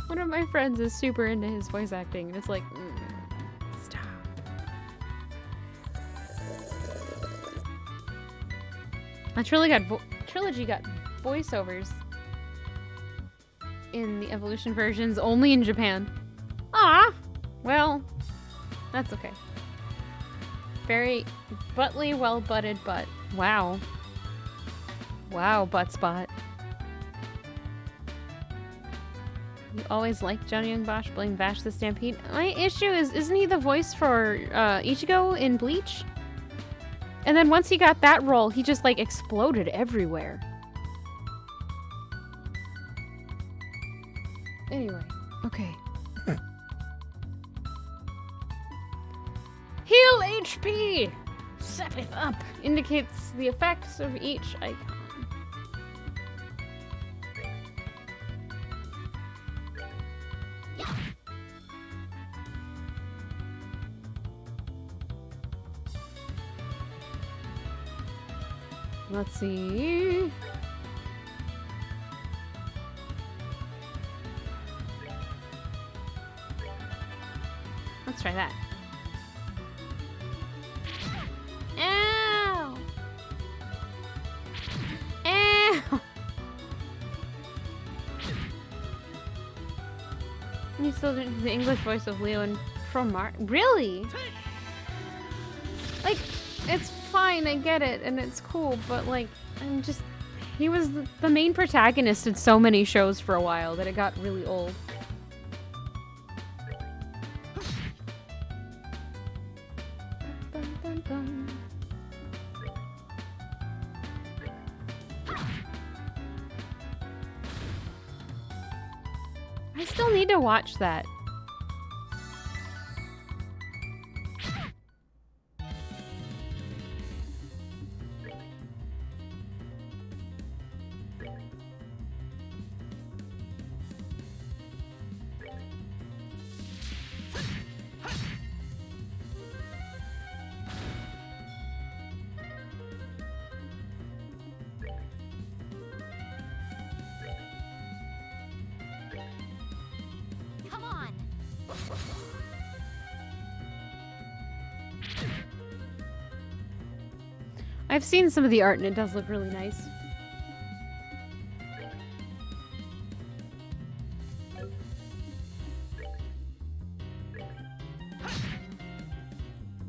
[SPEAKER 3] One of my friends is super into his voice acting, and it's like, stop. That trilogy got voiceovers in the Evolution versions only in Japan. Ah, well, that's okay. Very buttly, well-butted butt. Wow. Wow, butt spot. You always liked Johnny Young Bosch playing Vash the Stampede. My issue is, isn't he the voice for Ichigo in Bleach? And then once he got that role, he just like exploded everywhere. Anyway, okay. Heal HP! Seppeth up indicates the effects of each icon. Let's see. Let's try that. Ow! Ow! You still didn't the English voice of Leo and from Mark. Really? Like, it's fine, I get it, and it's cool, but like, he was the main protagonist in so many shows for a while that it got really old. I still need to watch that. I've seen some of the art and it does look really nice.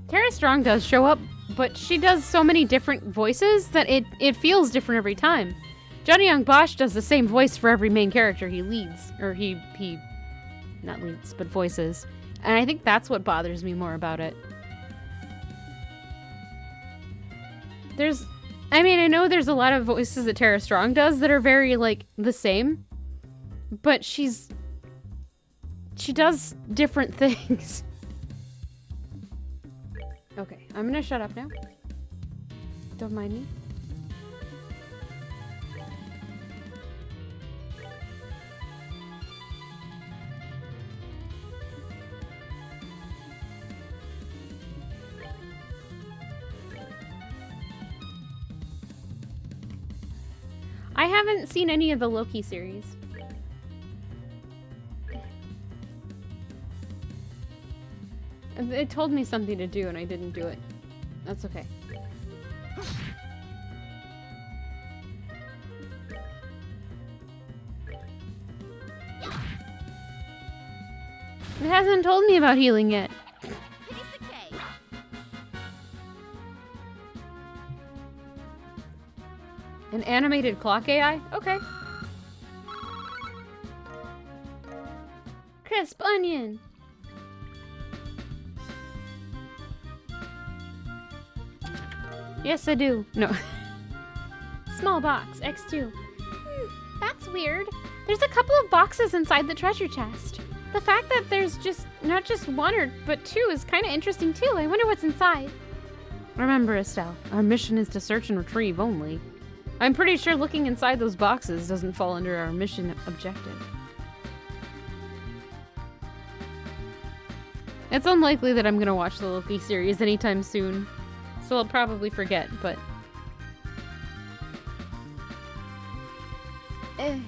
[SPEAKER 3] Tara Strong does show up, but she does so many different voices that it feels different every time. Johnny Young Bosch does the same voice for every main character he leads, or he not leads, but voices. And I think that's what bothers me more about it. I know there's a lot of voices that Tara Strong does that are very, like, the same, but she does different things. Okay, I'm gonna shut up now. Don't mind me. I haven't seen any of the Loki series. It told me something to do and I didn't do it. That's okay. It hasn't told me about healing yet. An animated clock AI? Okay. Crisp onion. Yes, I do. No. Small box, X2.
[SPEAKER 2] That's weird. There's a couple of boxes inside the treasure chest. The fact that there's not just one but two is kind of interesting too. I wonder what's inside.
[SPEAKER 3] Remember, Estelle, our mission is to search and retrieve only. I'm pretty sure looking inside those boxes doesn't fall under our mission objective. It's unlikely that I'm gonna watch the Loki series anytime soon, so I'll probably forget, but...
[SPEAKER 2] You're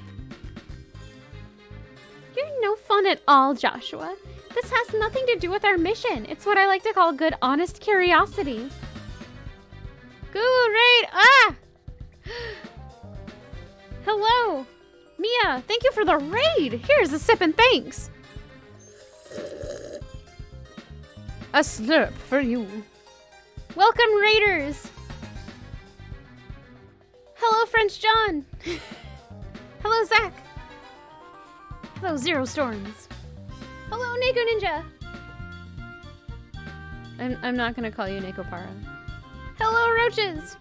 [SPEAKER 2] no fun at all, Joshua. This has nothing to do with our mission. It's what I like to call good, honest curiosity.
[SPEAKER 1] Great! Ah! Hello! Mia, thank you for the raid! Here's a sip and thanks!
[SPEAKER 3] A slurp for you.
[SPEAKER 1] Welcome, raiders! Hello, French John! Hello, Zach! Hello, Zero Storms! Hello, Neko Ninja!
[SPEAKER 3] I'm not gonna call you Nekopara.
[SPEAKER 1] Hello, Roaches!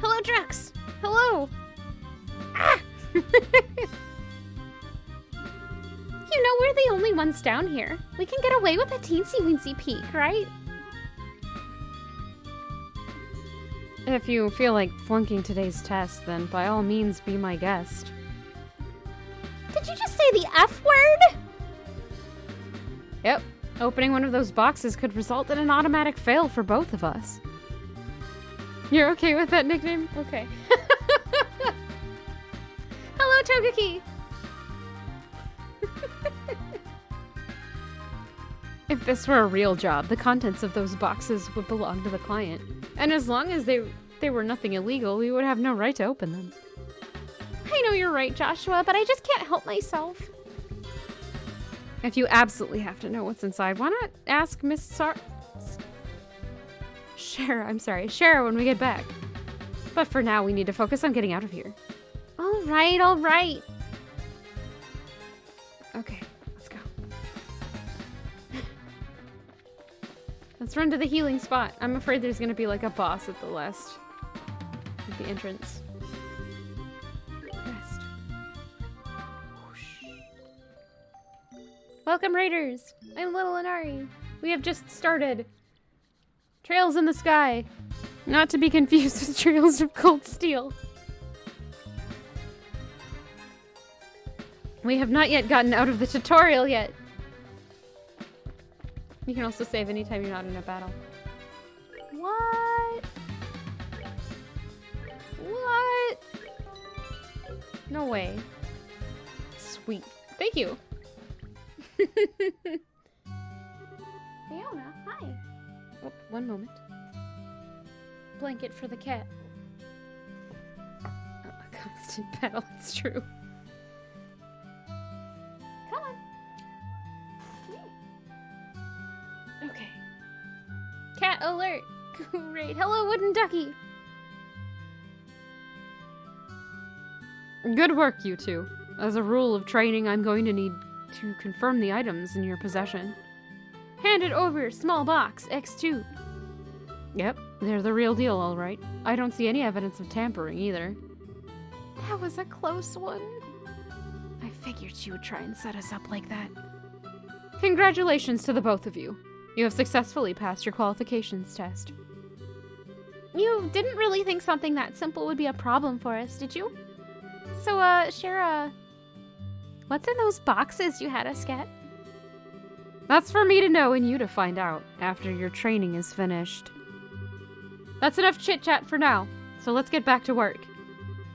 [SPEAKER 1] Hello, Drex! Hello! Ah!
[SPEAKER 2] You know, we're the only ones down here. We can get away with a teensy-weensy peek, right?
[SPEAKER 3] If you feel like flunking today's test, then by all means be my guest.
[SPEAKER 2] Did you just say the F word?
[SPEAKER 3] Yep. Opening one of those boxes could result in an automatic fail for both of us. You're okay with that nickname? Okay.
[SPEAKER 1] Hello, Togeki!
[SPEAKER 3] If this were a real job, the contents of those boxes would belong to the client. And as long as they were nothing illegal, we would have no right to open them.
[SPEAKER 2] I know you're right, Joshua, but I just can't help myself.
[SPEAKER 3] If you absolutely have to know what's inside, why not ask Miss Shara when we get back. But for now, we need to focus on getting out of here.
[SPEAKER 2] All right.
[SPEAKER 3] Okay, let's go. Let's run to the healing spot. I'm afraid there's gonna be like a boss at the entrance. Rest. Whoosh.
[SPEAKER 1] Welcome, raiders! I'm Little Inari. We have just started. Trails in the sky. Not to be confused with Trails of Cold Steel. We have not yet gotten out of the tutorial yet. You can also save anytime you're not in a battle. What? What? No way. Sweet. Thank you.
[SPEAKER 2] Fiona, hi.
[SPEAKER 3] Oh, one moment.
[SPEAKER 1] blanket for the cat. Oh, a constant battle, it's true. Come on. Okay. Cat alert! Great. Hello, wooden ducky!
[SPEAKER 3] Good work, you two. As a rule of training, I'm going to need to confirm the items in your possession.
[SPEAKER 1] Hand it over, small box, X2.
[SPEAKER 3] Yep, they're the real deal, all right. I don't see any evidence of tampering either.
[SPEAKER 1] That was a close one. I figured she would try and set us up like that.
[SPEAKER 3] Congratulations to the both of you. You have successfully passed your qualifications test.
[SPEAKER 1] You didn't really think something that simple would be a problem for us, did you? So, Shara, what's in those boxes you had us get?
[SPEAKER 3] That's for me to know and you to find out after your training is finished. That's enough chit-chat for now, so let's get back to work.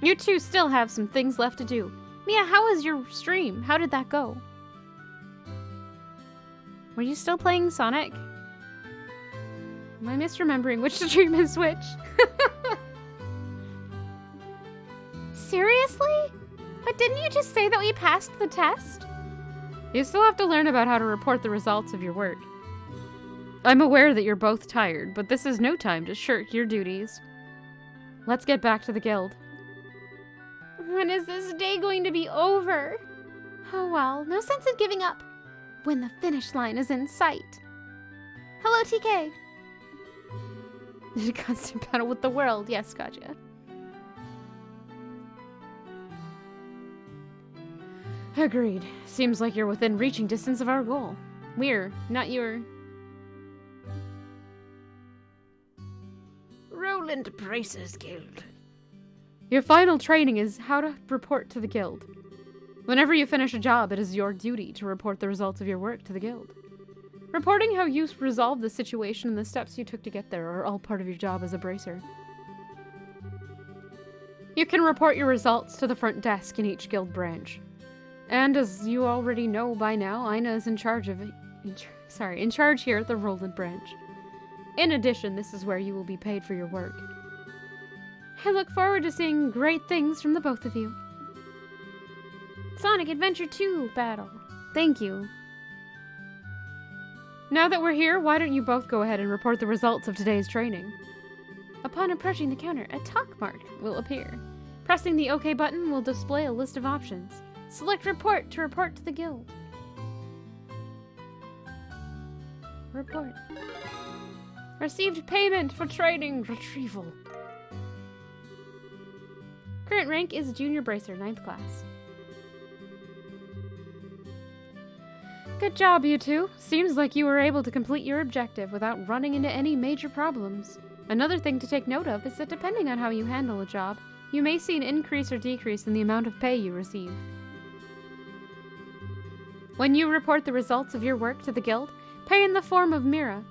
[SPEAKER 1] You two still have some things left to do. Mia, how was your stream? How did that go? Were you still playing Sonic? Am I misremembering which stream is which? Seriously? But didn't you just say that we passed the test?
[SPEAKER 3] You still have to learn about how to report the results of your work. I'm aware that you're both tired, but this is no time to shirk your duties. Let's get back to the guild.
[SPEAKER 1] When is this day going to be over? Oh well, no sense in giving up when the finish line is in sight. Hello, TK. Constant battle with the world. Yes, gotcha.
[SPEAKER 3] Agreed. Seems like you're within reaching distance of our goal.
[SPEAKER 1] We're, not your...
[SPEAKER 4] Roland Braces Guild.
[SPEAKER 3] Your final training is how to report to the guild. Whenever you finish a job, it is your duty to report the results of your work to the guild. Reporting how you resolved the situation and the steps you took to get there are all part of your job as a bracer. You can report your results to the front desk in each guild branch. And as you already know by now, Ina is in charge here at the Roland branch. In addition, this is where you will be paid for your work.
[SPEAKER 1] I look forward to seeing great things from the both of you. Sonic Adventure 2 battle. Thank you.
[SPEAKER 3] Now that we're here, why don't you both go ahead and report the results of today's training?
[SPEAKER 1] Upon approaching the counter, a talk mark will appear. Pressing the OK button will display a list of options. Select Report to report to the guild. Report. Received payment for training retrieval. Current rank is Junior Bracer, 9th class.
[SPEAKER 3] Good job, you two. Seems like you were able to complete your objective without running into any major problems. Another thing to take note of is that depending on how you handle a job, you may see an increase or decrease in the amount of pay you receive. When you report the results of your work to the guild, pay in the form of Mira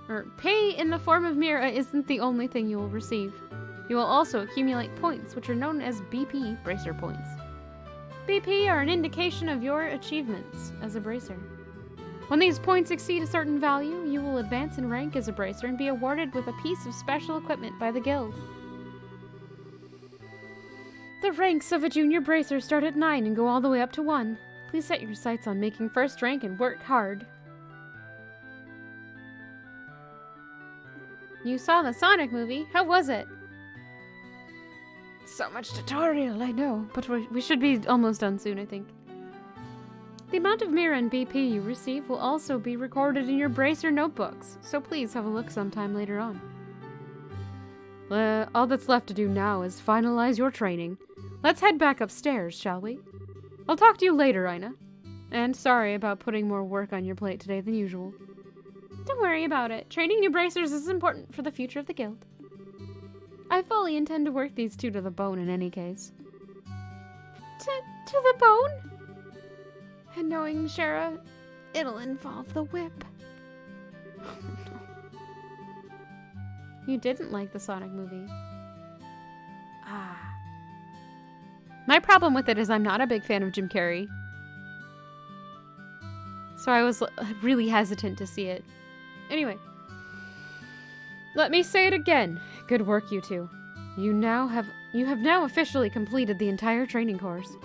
[SPEAKER 3] isn't the only thing you will receive. You will also accumulate points, which are known as BP, Bracer Points. BP are an indication of your achievements as a bracer. When these points exceed a certain value, you will advance in rank as a bracer and be awarded with a piece of special equipment by the guild. The ranks of a junior bracer start at 9 and go all the way up to 1. Please set your sights on making first rank and work hard.
[SPEAKER 1] You saw the Sonic movie. How was it?
[SPEAKER 3] So much tutorial, I know, but we should be almost done soon, I think. The amount of Mira and BP you receive will also be recorded in your bracer notebooks, so please have a look sometime later on. All that's left to do now is finalize your training. Let's head back upstairs, shall we? I'll talk to you later, Ina. And sorry about putting more work on your plate today than usual.
[SPEAKER 1] Don't worry about it. Training new bracers is important for the future of the guild.
[SPEAKER 3] I fully intend to work these two to the bone in any case.
[SPEAKER 1] To the bone? And knowing Shara, it'll involve the whip.
[SPEAKER 3] You didn't like the Sonic movie.
[SPEAKER 1] My problem with it is I'm not a big fan of Jim Carrey.
[SPEAKER 3] So I was really hesitant to see it. Anyway, let me say it again. Good work, you two. You have now officially completed the entire training course.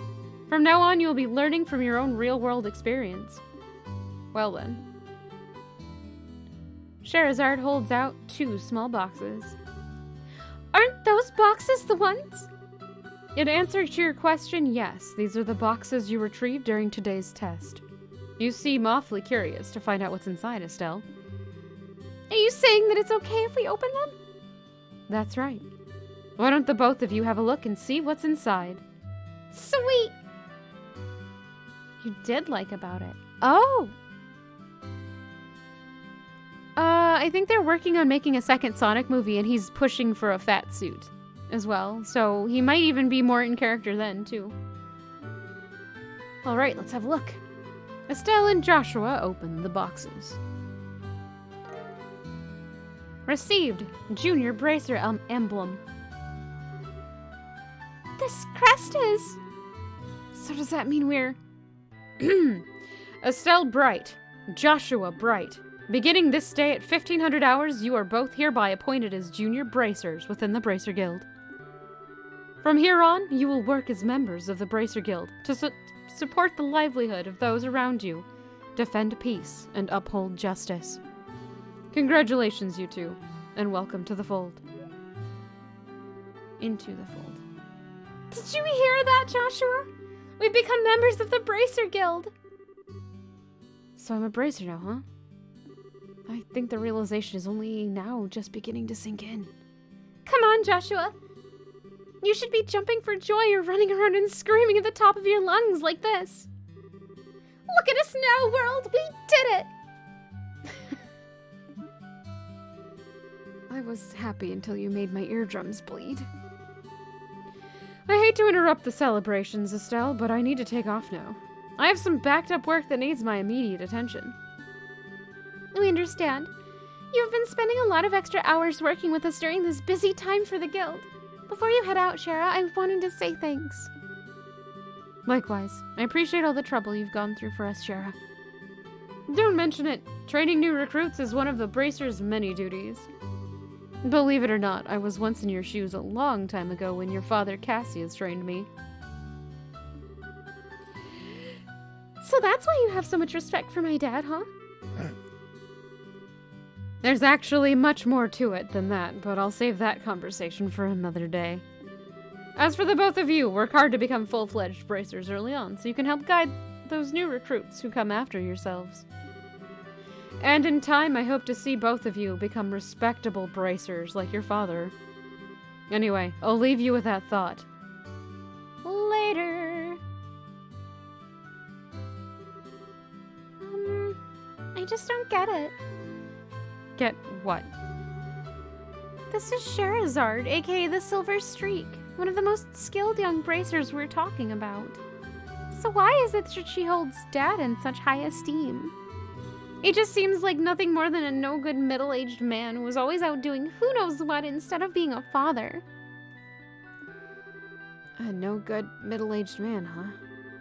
[SPEAKER 3] From now on, you will be learning from your own real-world experience. Well then. Scheherazade holds out 2 small boxes.
[SPEAKER 2] Aren't those boxes the ones?
[SPEAKER 3] In answer to your question, yes, these are the boxes you retrieved during today's test. You seem awfully curious to find out what's inside, Estelle.
[SPEAKER 2] Are you saying that it's okay if we open them?
[SPEAKER 3] That's right. Why don't the both of you have a look and see what's inside?
[SPEAKER 2] Sweet!
[SPEAKER 1] You did like about it.
[SPEAKER 2] Oh!
[SPEAKER 1] I think they're working on making a second Sonic movie, and he's pushing for a fat suit as well. So he might even be more in character then, too. All right, let's have a look. Estelle and Joshua open the boxes. Received Junior Bracer emblem.
[SPEAKER 2] This crest is...
[SPEAKER 1] So does that mean we're... Estelle Bright, Joshua Bright. Beginning this day at 1500 hours, you are both hereby appointed as Junior Bracers within the Bracer Guild. From here on, you will work as members of the Bracer Guild to support the livelihood of those around you, defend peace, and uphold justice. Congratulations, you two, and welcome to the fold. Into the fold.
[SPEAKER 2] Did you hear that, Joshua? We've become members of the Bracer Guild.
[SPEAKER 1] So I'm a Bracer now, huh? I think the realization is only now just beginning to sink in.
[SPEAKER 2] Come on, Joshua. You should be jumping for joy or running around and screaming at the top of your lungs like this. Look at us now, world! We did it!
[SPEAKER 1] I was happy until you made my eardrums bleed. I hate to interrupt the celebrations, Estelle, but I need to take off now. I have some backed up work that needs my immediate attention.
[SPEAKER 2] We understand. You have been spending a lot of extra hours working with us during this busy time for the guild. Before you head out, Shara, I wanted to say thanks.
[SPEAKER 1] Likewise. I appreciate all the trouble you've gone through for us, Shara. Don't mention it. Training new recruits is one of the Bracer's many duties. Believe it or not, I was once in your shoes a long time ago when your father Cassius trained me.
[SPEAKER 2] So that's why you have so much respect for my dad, huh?
[SPEAKER 1] There's actually much more to it than that, but I'll save that conversation for another day. As for the both of you, work hard to become full-fledged Bracers early on, so you can help guide those new recruits who come after yourselves. And in time, I hope to see both of you become respectable Bracers like your father. Anyway, I'll leave you with that thought.
[SPEAKER 2] Later. I just don't get it.
[SPEAKER 1] Get what?
[SPEAKER 2] This is Scheherazade, aka the Silver Streak, one of the most skilled young Bracers we're talking about. So why is it that she holds Dad in such high esteem? He just seems like nothing more than a no-good middle-aged man who was always out doing who knows what instead of being a father.
[SPEAKER 1] A no-good middle-aged man, huh?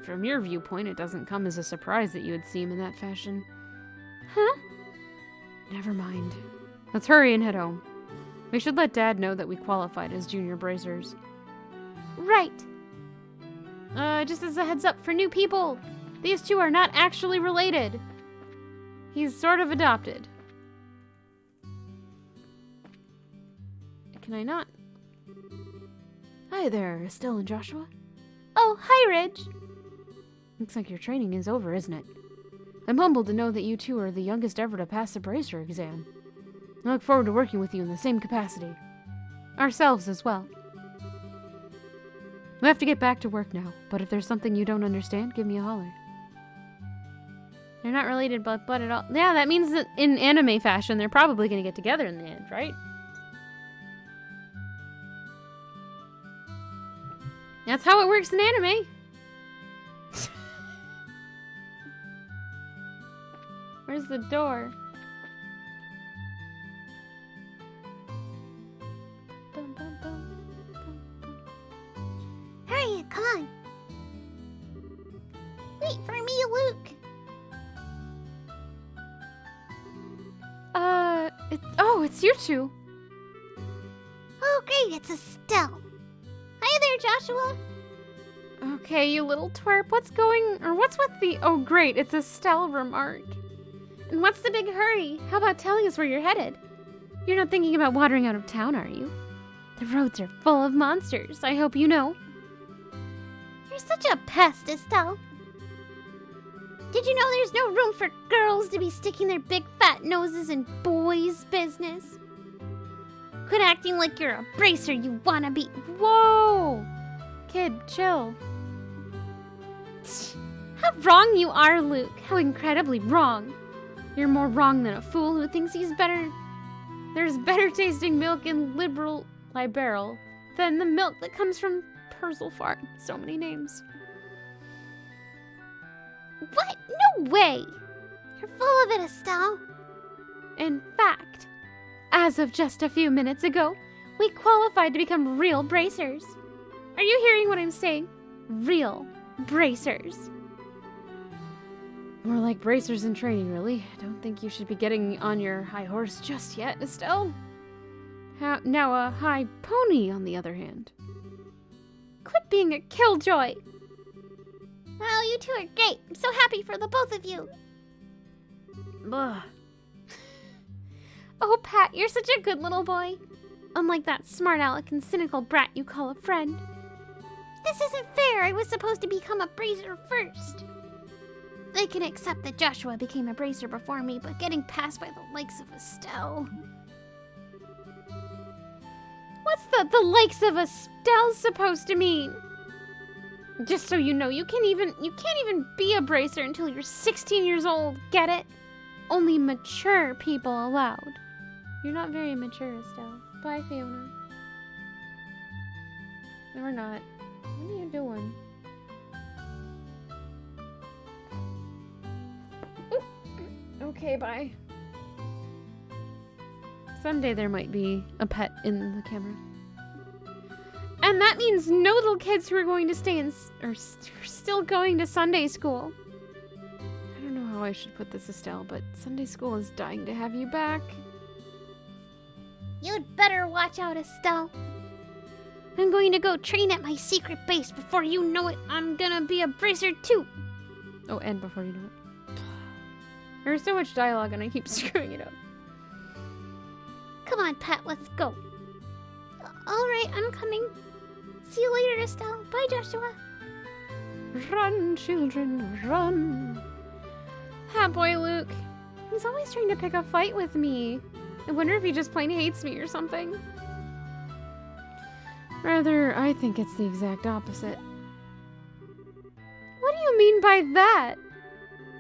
[SPEAKER 1] From your viewpoint, it doesn't come as a surprise that you would see him in that fashion.
[SPEAKER 2] Huh?
[SPEAKER 1] Never mind. Let's hurry and head home. We should let Dad know that we qualified as Junior Bracers.
[SPEAKER 2] Right.
[SPEAKER 1] Just as a heads up for new people, these two are not actually related. He's sort of adopted. Can I not? Hi there, Estelle and Joshua.
[SPEAKER 2] Oh, hi, Ridge.
[SPEAKER 1] Looks like your training is over, isn't it? I'm humbled to know that you two are the youngest ever to pass the Bracer exam. I look forward to working with you in the same capacity. Ourselves as well. We have to get back to work now, but if there's something you don't understand, give me a holler.
[SPEAKER 2] They're not related but at all. Yeah, that means that in anime fashion, they're probably going to get together in the end, right? That's how it works in anime. Where's the door? Dum, dum, dum, dum, dum. Hurry, come on. Wait for me, Luke.
[SPEAKER 1] It's you two.
[SPEAKER 2] It's Estelle. Hi there, Joshua.
[SPEAKER 1] Okay, you little twerp. What's with the... Oh, great, it's Estelle remark. And what's the big hurry? How about telling us where you're headed? You're not thinking about wandering out of town, are you? The roads are full of monsters. I hope you know.
[SPEAKER 2] You're such a pest, Estelle. Did you know there's no room for girls to be sticking their big fat noses in boys' business? Quit acting like you're a bracer, you wannabe.
[SPEAKER 1] Whoa! Kid, chill.
[SPEAKER 2] How wrong you are, Luke.
[SPEAKER 1] How incredibly wrong. You're more wrong than a fool who thinks he's better. There's better tasting milk in liberal than the milk that comes from Purcell Farm. So many names.
[SPEAKER 2] What? No way! You're full of it, Estelle.
[SPEAKER 1] In fact, as of just a few minutes ago, we qualified to become real bracers. Are you hearing what I'm saying? Real bracers.
[SPEAKER 3] More like bracers in training, really. I don't think you should be getting on your high horse just yet, Estelle. Now a high pony, on the other hand.
[SPEAKER 1] Quit being a killjoy.
[SPEAKER 2] Well, you two are great. I'm so happy for the both of you.
[SPEAKER 3] Ugh.
[SPEAKER 1] Oh, Pat, you're such a good little boy. Unlike that smart aleck and cynical brat you call a friend.
[SPEAKER 2] This isn't fair. I was supposed to become a bracer first. I can accept that Joshua became a bracer before me, but getting passed by the likes of Estelle...
[SPEAKER 1] What's the likes of Estelle supposed to mean? Just so you know, you can't even be a bracer until you're 16 years old, get it? Only mature people allowed. You're not very mature, Estelle. Bye, Fiona. Or not. What are you doing? Okay, bye.
[SPEAKER 3] Someday there might be a pet in the camera.
[SPEAKER 1] And that means no little kids who are going to stay in, or still going to Sunday school.
[SPEAKER 3] I don't know how I should put this, Estelle, but Sunday school is dying to have you back.
[SPEAKER 2] You'd better watch out, Estelle. I'm going to go train at my secret base. Before you know it, I'm gonna be a bracer too.
[SPEAKER 3] Oh, and before you know it. There's so much dialogue and I keep screwing it up.
[SPEAKER 2] Come on, Pat, let's go. Alright, I'm coming. See you later, Estelle. Bye, Joshua.
[SPEAKER 3] Run, children, run.
[SPEAKER 1] That boy Luke. He's always trying to pick a fight with me. I wonder if he just plain hates me or something.
[SPEAKER 3] Rather, I think it's the exact opposite.
[SPEAKER 1] What do you mean by that?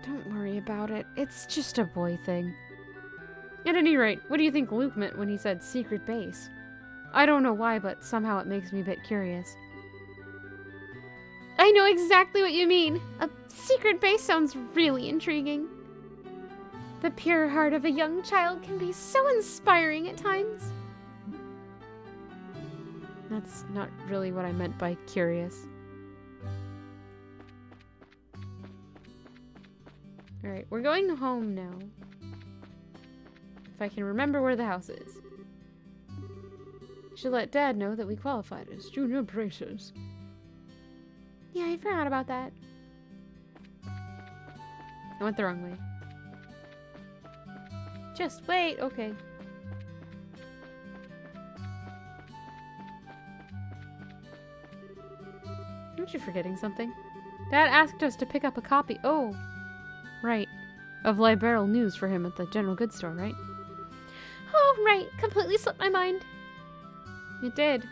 [SPEAKER 3] Don't worry about it. It's just a boy thing.
[SPEAKER 1] At any rate, what do you think Luke meant when he said secret base?
[SPEAKER 3] I don't know why, but somehow it makes me a bit curious.
[SPEAKER 1] I know exactly what you mean. A secret base sounds really intriguing. The pure heart of a young child can be so inspiring at times.
[SPEAKER 3] That's not really what I meant by curious. Alright, we're going home now. If I can remember where the house is. Should let Dad know that we qualified as junior bracers.
[SPEAKER 1] Yeah, I forgot about that.
[SPEAKER 3] I went the wrong way.
[SPEAKER 1] Just wait, okay.
[SPEAKER 3] Aren't you forgetting something? Dad asked us to pick up a copy. Oh, right. Of Liberal News for him at the general goods store, right?
[SPEAKER 1] Oh, right. Completely slipped my mind.
[SPEAKER 3] It did.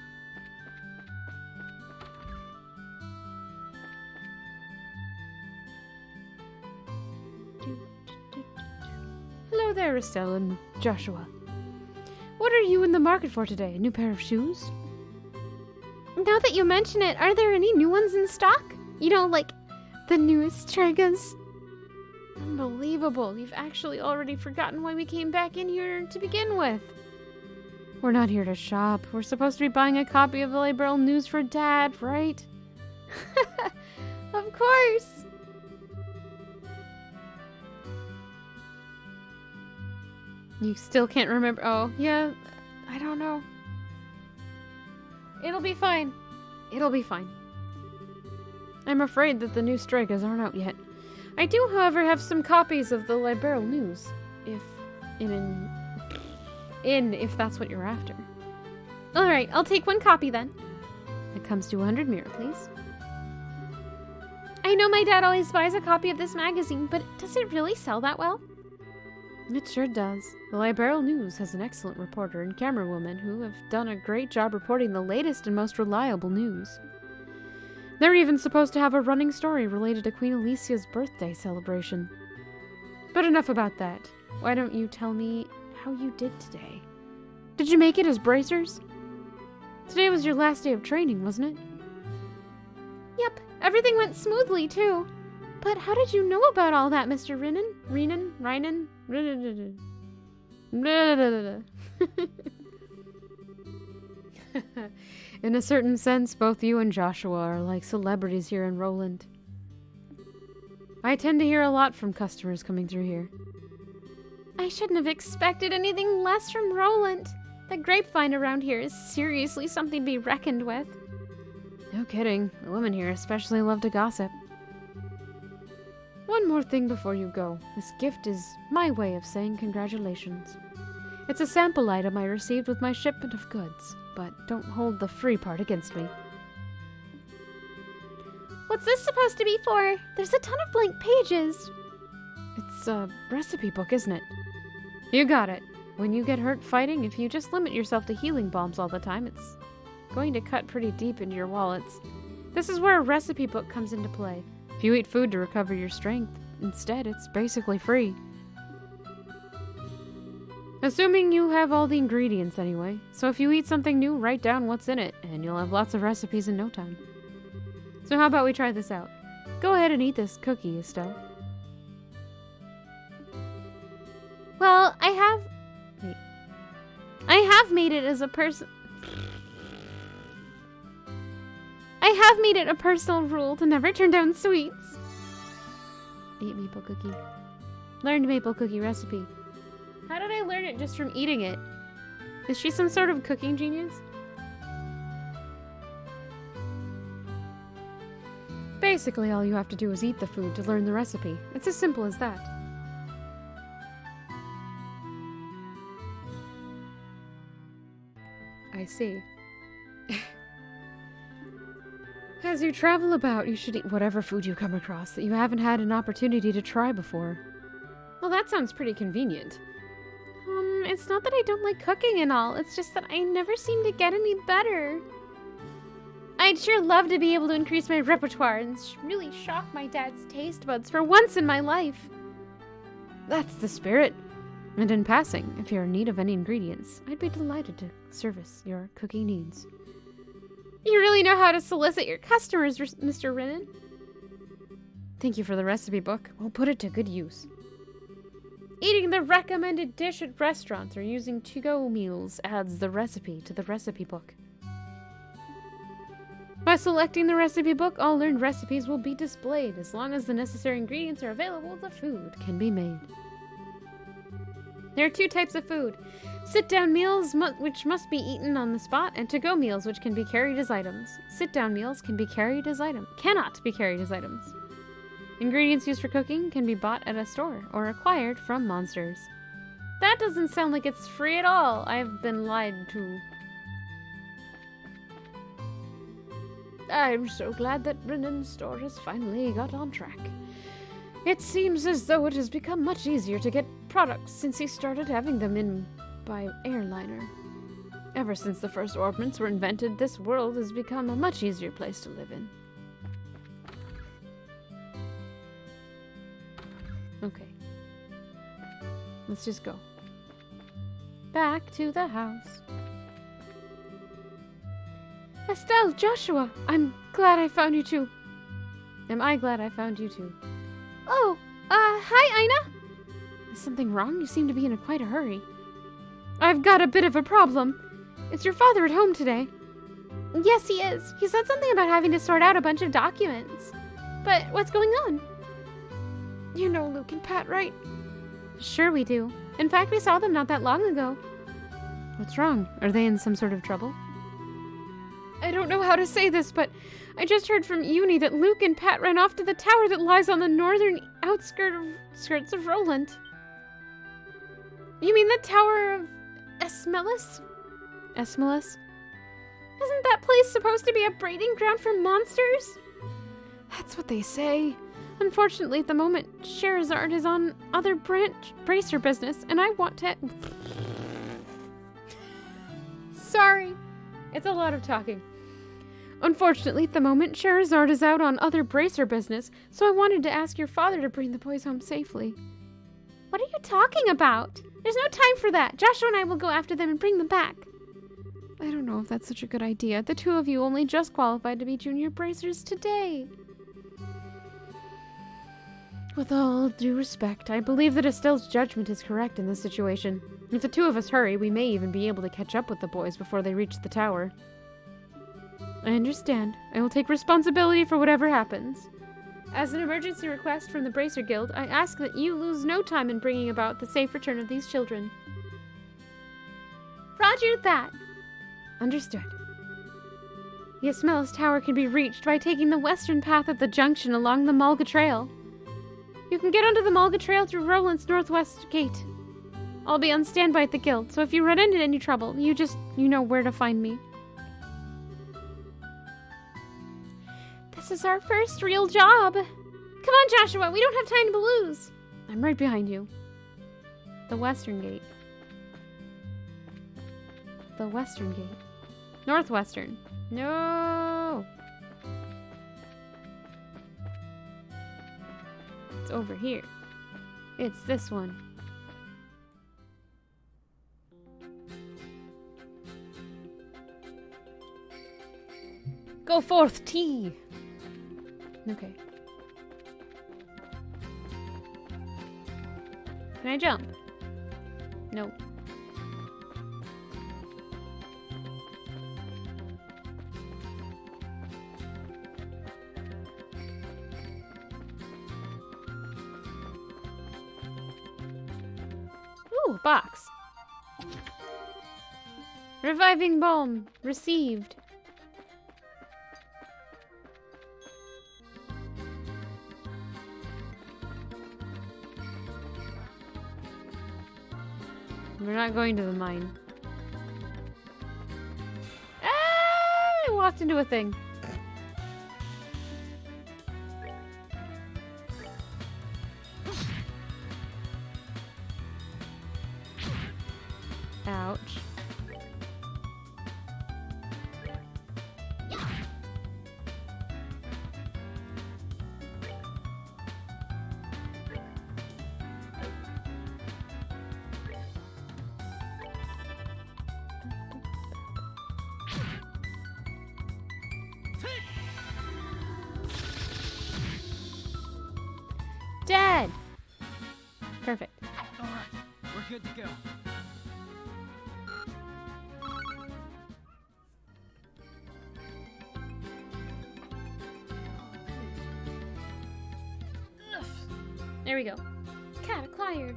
[SPEAKER 3] Hello there, Estelle and Joshua. What are you in the market for today? A new pair of shoes?
[SPEAKER 1] Now that you mention it, are there any new ones in stock? You know, like the newest Trigas?
[SPEAKER 3] Unbelievable. You've actually already forgotten why we came back in here to begin with. We're not here to shop. We're supposed to be buying a copy of the Liberal News for Dad, right?
[SPEAKER 1] Of course.
[SPEAKER 3] You still can't remember? Oh, yeah. I don't know. It'll be fine. It'll be fine. I'm afraid that the new strikers aren't out yet. I do, however, have some copies of the Liberal News, if that's what you're after.
[SPEAKER 2] Alright, I'll take one copy then.
[SPEAKER 3] It comes to 100 mirror, please.
[SPEAKER 2] I know my dad always buys a copy of this magazine, but does it really sell that well?
[SPEAKER 3] It sure does. The Liberal News has an excellent reporter and camerawoman who have done a great job reporting the latest and most reliable news. They're even supposed to have a running story related to Queen Alicia's birthday celebration. But enough about that. Why don't you tell me how you did today? Did you make it as bracers? Today was your last day of training, wasn't it?
[SPEAKER 2] Yep, everything went smoothly too. But how did you know about all that, Mr. Renan?
[SPEAKER 3] In a certain sense, both you and Joshua are like celebrities here in Roland. I tend to hear a lot from customers coming through here.
[SPEAKER 2] I shouldn't have expected anything less from Roland. The grapevine around here is seriously something to be reckoned with.
[SPEAKER 3] No kidding. The women here especially love to gossip. One more thing before you go. This gift is my way of saying congratulations. It's a sample item I received with my shipment of goods, but don't hold the free part against me.
[SPEAKER 2] What's this supposed to be for? There's a ton of blank pages.
[SPEAKER 3] It's a recipe book, isn't it? You got it. When you get hurt fighting, if you just limit yourself to healing bombs all the time, it's going to cut pretty deep into your wallets. This is where a recipe book comes into play. If you eat food to recover your strength, instead it's basically free. Assuming you have all the ingredients anyway, so if you eat something new, write down what's in it, and you'll have lots of recipes in no time. So how about we try this out? Go ahead and eat this cookie, Estelle.
[SPEAKER 2] Well, I have made it as a person. I have made it a personal rule to never turn down sweets.
[SPEAKER 3] Eat maple cookie. Learned maple cookie recipe. How did I learn it just from eating it? Is she some sort of cooking genius? Basically, all you have to do is eat the food to learn the recipe. It's as simple as that. I see. As you travel about, you should eat whatever food you come across that you haven't had an opportunity to try before. Well, that sounds pretty convenient.
[SPEAKER 2] It's not that I don't like cooking and all, it's just that I never seem to get any better. I'd sure love to be able to increase my repertoire and really shock my dad's taste buds for once in my life.
[SPEAKER 3] That's the spirit. And in passing, if you're in need of any ingredients, I'd be delighted to service your cooking needs.
[SPEAKER 2] You really know how to solicit your customers, Mr. Renan.
[SPEAKER 3] Thank you for the recipe book. We'll put it to good use.
[SPEAKER 2] Eating the recommended dish at restaurants
[SPEAKER 3] or using to-go meals adds the recipe to the recipe book. By selecting the recipe book, all learned recipes will be displayed. As long as the necessary ingredients are available, the food can be made. There are two types of food. Sit-down meals, which must be eaten on the spot, and to-go meals, which can be carried as items. Sit-down meals cannot be carried as items. Ingredients used for cooking can be bought at a store or acquired from monsters. That doesn't sound like it's free at all. I've been lied to.
[SPEAKER 4] I'm so glad that Renan's store has finally got on track. It seems as though it has become much easier to get products since he started having them in by airliner. Ever since the first orbments were invented, this world has become a much easier place to live in.
[SPEAKER 3] Okay. Let's just go. Back to the house.
[SPEAKER 2] Estelle, Joshua, I'm glad I found you too.
[SPEAKER 3] Am I glad I found you too?
[SPEAKER 2] Oh, hi, Ina.
[SPEAKER 3] Is something wrong? You seem to be in quite a hurry.
[SPEAKER 2] I've got a bit of a problem. Is your father at home today? Yes, he is. He said something about having to sort out a bunch of documents. But what's going on?
[SPEAKER 4] You know Luke and Pat, right?
[SPEAKER 2] Sure we do. In fact, we saw them not that long ago.
[SPEAKER 3] What's wrong? Are they in some sort of trouble?
[SPEAKER 2] I don't know how to say this, but I just heard from Uni that Luke and Pat ran off to the tower that lies on the northern outskirts of Roland. You mean the Tower of Esmelis? Esmelis? Isn't that place supposed to be a breeding ground for monsters? That's what they say. Unfortunately, at the moment, Scheherazade is on other bracer business, and I want to...
[SPEAKER 1] Sorry.
[SPEAKER 2] It's a lot of talking. Unfortunately, at the moment, Scheherazade is out on other bracer business, so I wanted to ask your father to bring the boys home safely. What are you talking about? There's no time for that. Joshua and I will go after them and bring them back. I don't know if that's such a good idea. The two of you only just qualified to be junior bracers today. With all due respect, I believe that Estelle's judgment is correct in this situation. If the two of us hurry, we may even be able to catch up with the boys before they reach the tower. I understand. I will take responsibility for whatever happens. As an emergency request from the Bracer Guild, I ask that you lose no time in bringing about the safe return of these children. Roger that. Understood. The Esmelis Tower can be reached by taking the western path at the junction along the Mulga Trail. You can get onto the Mulga Trail through Roland's northwest gate. I'll be on standby at the guild, so if you run into any trouble, you know where to find me. This is our first real job. Come on, Joshua, we don't have time to lose. I'm right behind you. The western gate. The western gate. Northwestern. No! It's over here. It's this one. Go forth, T! Okay. Can I jump? Nope. Ooh, box. Reviving balm received. We're not going to the mine. Ah! I walked into a thing. Ouch. Dead! Perfect.
[SPEAKER 5] All right, we're good to go.
[SPEAKER 2] There we go. Cat acquired.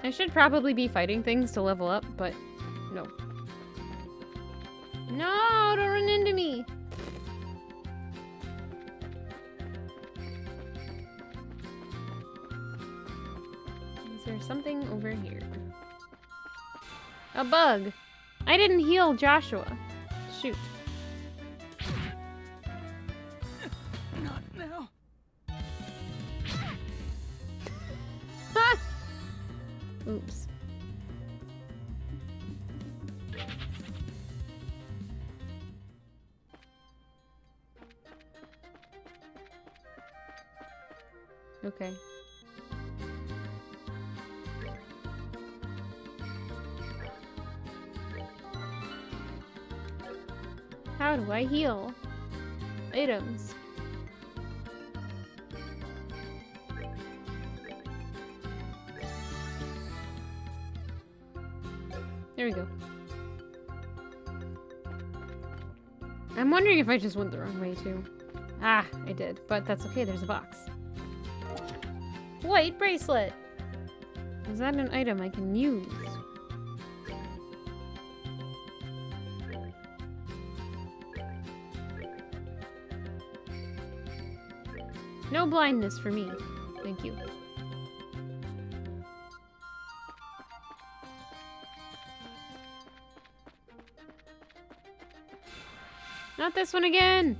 [SPEAKER 2] I should probably be fighting things to level up, but no. No, don't run into me. Is there something over here? A bug. I didn't heal Joshua. Shoot.
[SPEAKER 5] Not now.
[SPEAKER 2] Ha! Oops. Okay. How do I heal? Items. There we go. I'm wondering if I just went the wrong way too. Ah, I did, but that's okay, there's a box.
[SPEAKER 1] White bracelet.
[SPEAKER 2] Is that an item I can use? No blindness for me. Thank you. Not this one again!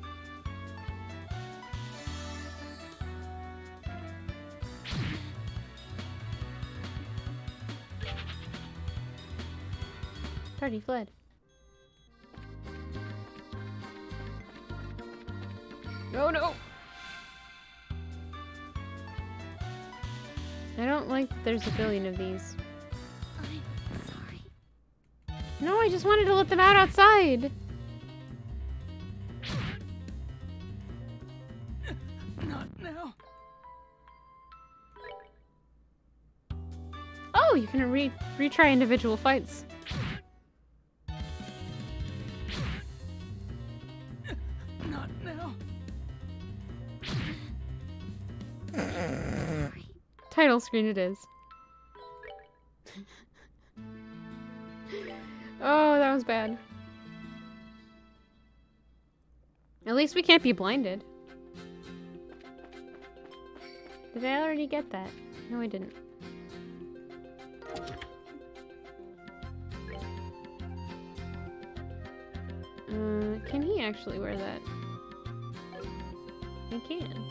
[SPEAKER 2] Party fled. Oh no! I don't like that there's a billion of these.
[SPEAKER 1] I'm sorry.
[SPEAKER 2] No, I just wanted to let them out outside!
[SPEAKER 5] Not now.
[SPEAKER 2] Oh, you can retry individual fights.
[SPEAKER 5] Not now.
[SPEAKER 2] Title screen it is. Oh, that was bad. At least we can't be blinded. Did I already get that? No, I didn't. Can he actually wear that? He can.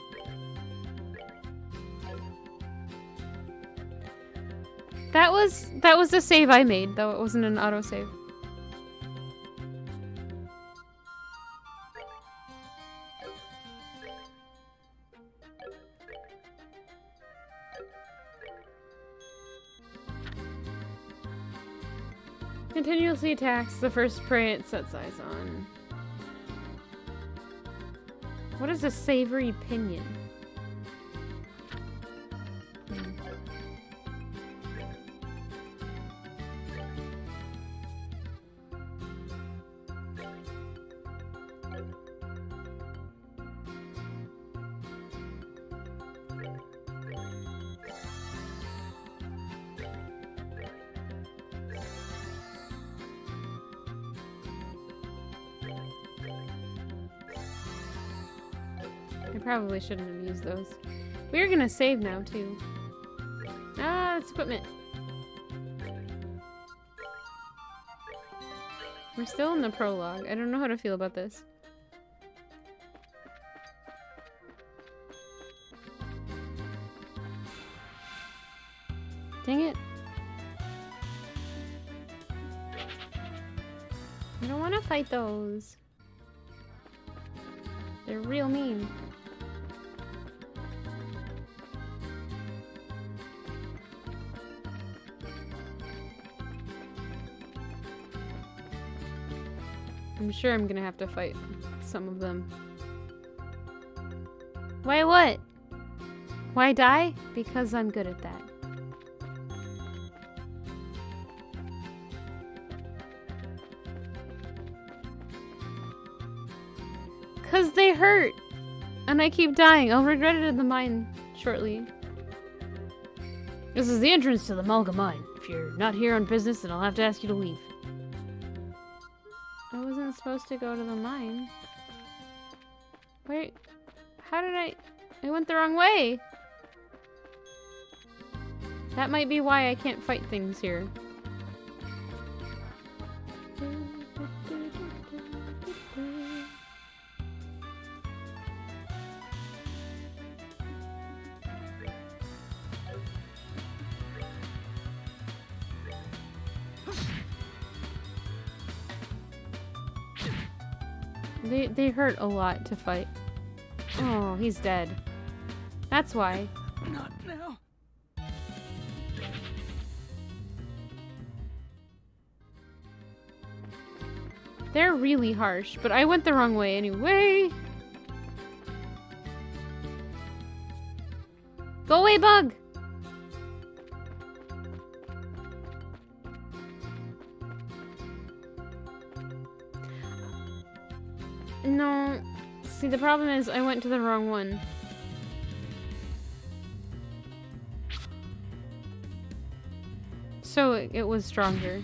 [SPEAKER 2] That was the save I made, though it wasn't an autosave. Continuously attacks the first prey it sets eyes on. What is a savory pinion? I probably shouldn't have used those. We're gonna save now, too. Ah, it's equipment. We're still in the prologue. I don't know how to feel about this. Dang it. I don't want to fight those. They're real mean. I'm sure I'm gonna have to fight some of them. Why what? Why die? Because I'm good at that. Cause they hurt! And I keep dying. I'll regret it in the mine shortly.
[SPEAKER 3] This is the entrance to the Malga mine. If you're not here on business, then I'll have to ask you to leave.
[SPEAKER 2] I wasn't supposed to go to the mine. Wait, how did I went the wrong way! That might be why I can't fight things here. They hurt a lot to fight. Oh, he's dead. That's why.
[SPEAKER 5] Not now.
[SPEAKER 2] They're really harsh, but I went the wrong way anyway. Go away, bug! No. See, the problem is I went to the wrong one.
[SPEAKER 3] So it was stronger.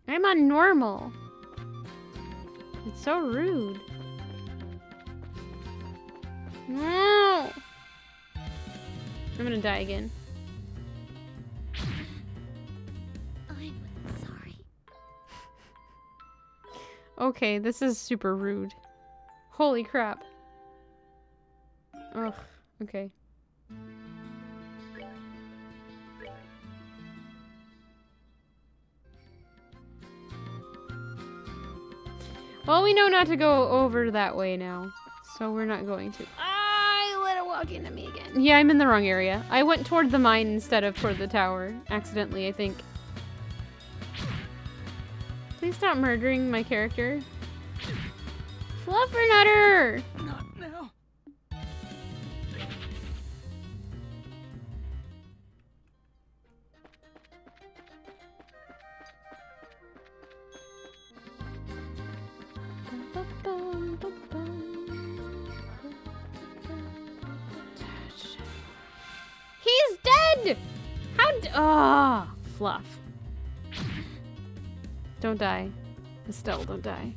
[SPEAKER 2] I'm on normal.
[SPEAKER 3] It's so rude.
[SPEAKER 2] No.
[SPEAKER 3] I'm gonna die again.
[SPEAKER 2] I'm sorry.
[SPEAKER 3] Okay, this is super rude. Holy crap. Ugh, okay. Well, we know not to go over that way now, so we're not going to.
[SPEAKER 2] I let it walk into me again.
[SPEAKER 3] Yeah, I'm in the wrong area. I went toward the mine instead of toward the tower. Accidentally, I think. Please stop murdering my character.
[SPEAKER 2] Fluffernutter!
[SPEAKER 5] Not now.
[SPEAKER 2] He's dead!
[SPEAKER 3] Ah, fluff. Don't die. Estelle, don't die.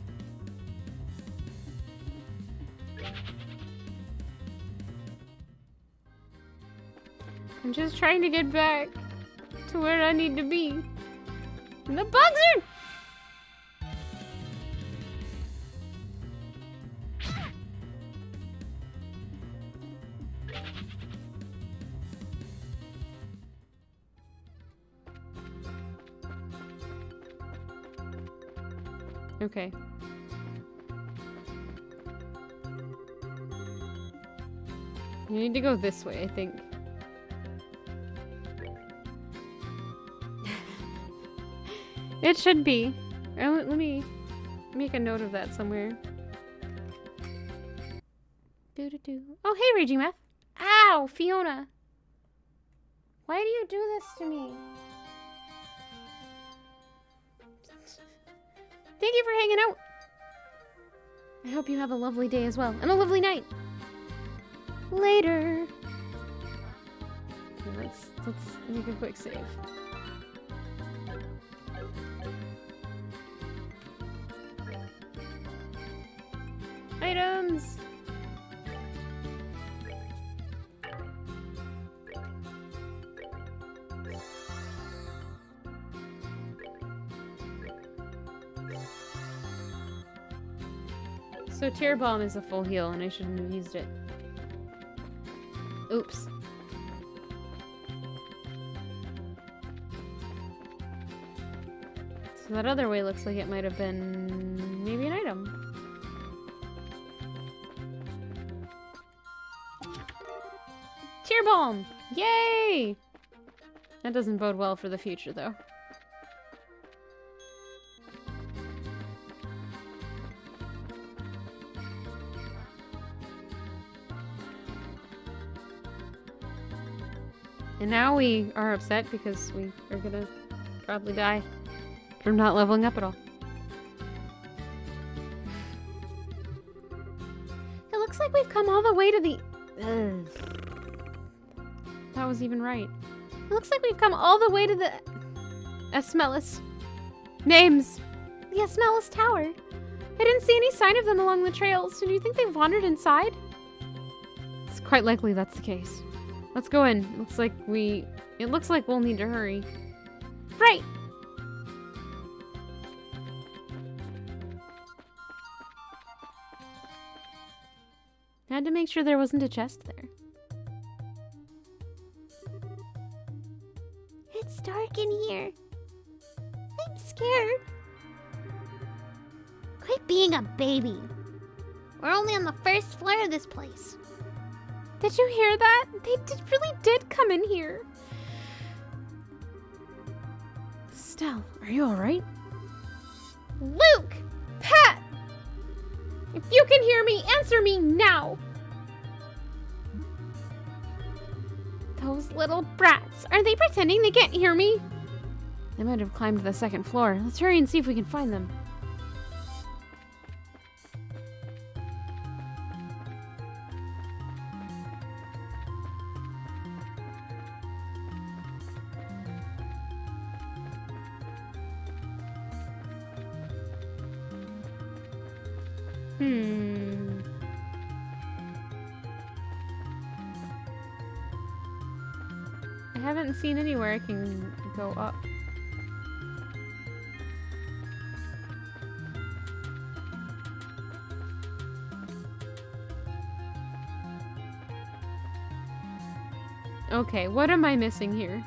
[SPEAKER 3] I'm just trying to get back to where I need to be. And the bugs are... Okay. You need to go this way, I think. It should be. Let me make a note of that somewhere.
[SPEAKER 2] Doo-doo-doo. Oh, hey, Raging Meth. Ow, Fiona. Why do you do this to me? Thank you for hanging out. I hope you have a lovely day as well, and a lovely night. Later.
[SPEAKER 3] Okay, let's make a quick save.
[SPEAKER 2] Items.
[SPEAKER 3] So Tear Bomb is a full heal, and I shouldn't have used it. Oops. So that other way looks like it might have been maybe an item. Tear Bomb! Yay! That doesn't bode well for the future, though. And now we are upset because we are gonna probably die from not leveling up at all.
[SPEAKER 2] It looks like we've come all the way to the...
[SPEAKER 3] That was even right.
[SPEAKER 2] It looks like we've come all the way to the...
[SPEAKER 3] Esmelis. Names!
[SPEAKER 2] The Esmelis Tower. I didn't see any sign of them along the trails, so do you think they've wandered inside?
[SPEAKER 3] It's quite likely that's the case. Let's go in. It looks like we'll need to hurry.
[SPEAKER 2] Right.
[SPEAKER 3] I had to make sure there wasn't a chest there.
[SPEAKER 2] It's dark in here. I'm scared. Quit being a baby. We're only on the first floor of this place.
[SPEAKER 3] Did you hear that? They really did come in here. Stell, are you alright?
[SPEAKER 2] Luke! Pat! If you can hear me, answer me now! Those little brats. Are they pretending they can't hear me?
[SPEAKER 3] They might have climbed to the second floor. Let's hurry and see if we can find them.
[SPEAKER 1] I haven't seen anywhere I can go up. Okay, what am I missing here?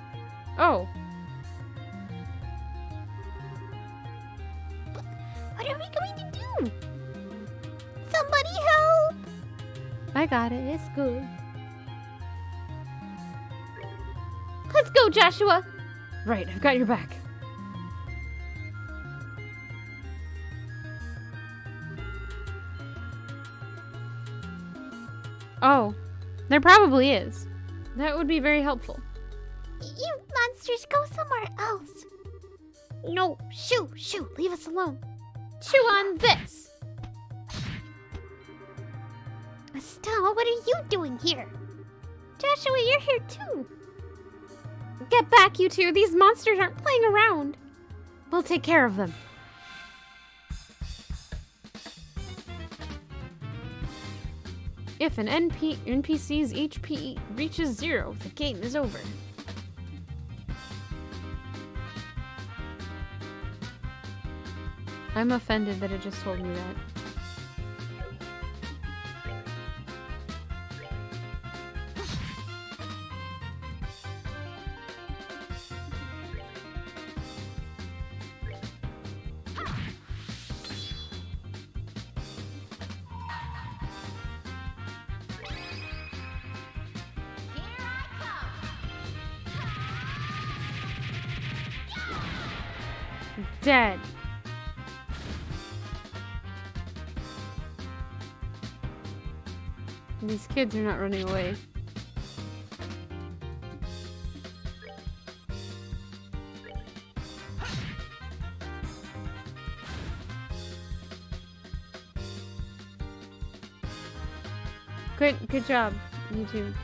[SPEAKER 1] Oh.
[SPEAKER 2] What are we going to do? Somebody help!
[SPEAKER 1] I got it. It's good. Let's go, Joshua!
[SPEAKER 3] Right, I've got your back.
[SPEAKER 1] Oh. There probably is. That would be very helpful.
[SPEAKER 2] You monsters, go somewhere else. No, shoo, leave us alone.
[SPEAKER 1] Chew on this!
[SPEAKER 2] Estelle, what are you doing here?
[SPEAKER 1] Joshua, you're here too. Get back, you two. These monsters aren't playing around.
[SPEAKER 3] We'll take care of them.
[SPEAKER 1] If an NPC's HP reaches 0, the game is over. I'm offended that it just told me that. Dead. These kids are not running away. Good job, you two.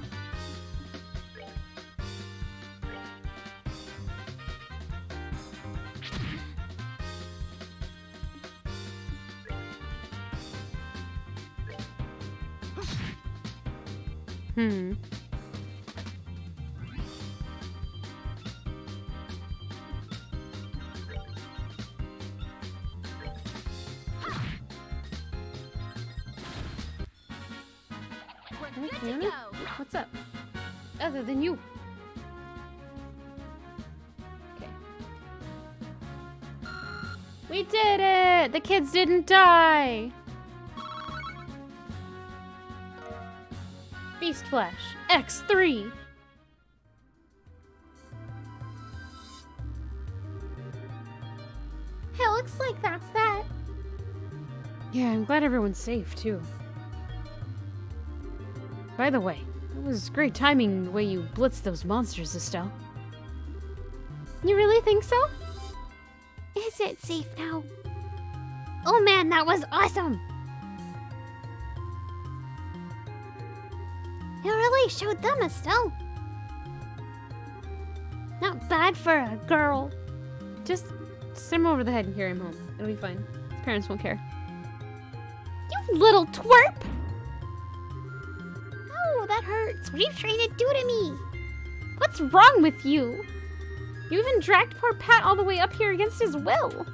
[SPEAKER 2] We're good to go.
[SPEAKER 1] What's up? Other than you. Okay. We did it! The kids didn't die! Beast Flesh, X3!
[SPEAKER 2] It looks like that's that.
[SPEAKER 3] Yeah, I'm glad everyone's safe, too. By the way, it was great timing the way you blitzed those monsters, Estelle.
[SPEAKER 2] You really think so? Is it safe now? Oh man, that was awesome! You really showed them, Estelle. Not bad for a girl.
[SPEAKER 1] Just send him over the head and carry him home. It'll be fine. His parents won't care.
[SPEAKER 2] You little twerp! Oh, that hurts. What are you trying to do to me?
[SPEAKER 1] What's wrong with you? You even dragged poor Pat all the way up here against his will.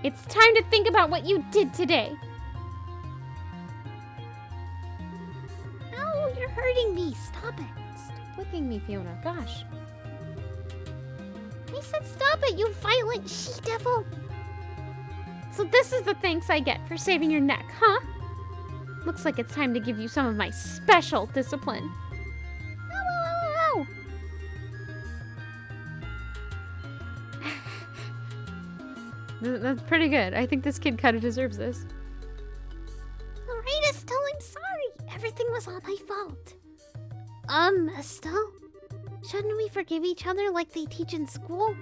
[SPEAKER 1] It's time to think about what you did today.
[SPEAKER 2] Oh, you're hurting me. Stop it.
[SPEAKER 1] Stop licking me, Fiona. Gosh.
[SPEAKER 2] I said stop it, you violent she-devil.
[SPEAKER 1] So this is the thanks I get for saving your neck, huh? Looks like it's time to give you some of my special discipline.
[SPEAKER 2] Ow, ow, ow, ow.
[SPEAKER 1] That's pretty good. I think this kid kinda deserves this.
[SPEAKER 2] All right, Estelle, I'm sorry. Everything was all my fault. Estelle? Shouldn't we forgive each other like they teach in school?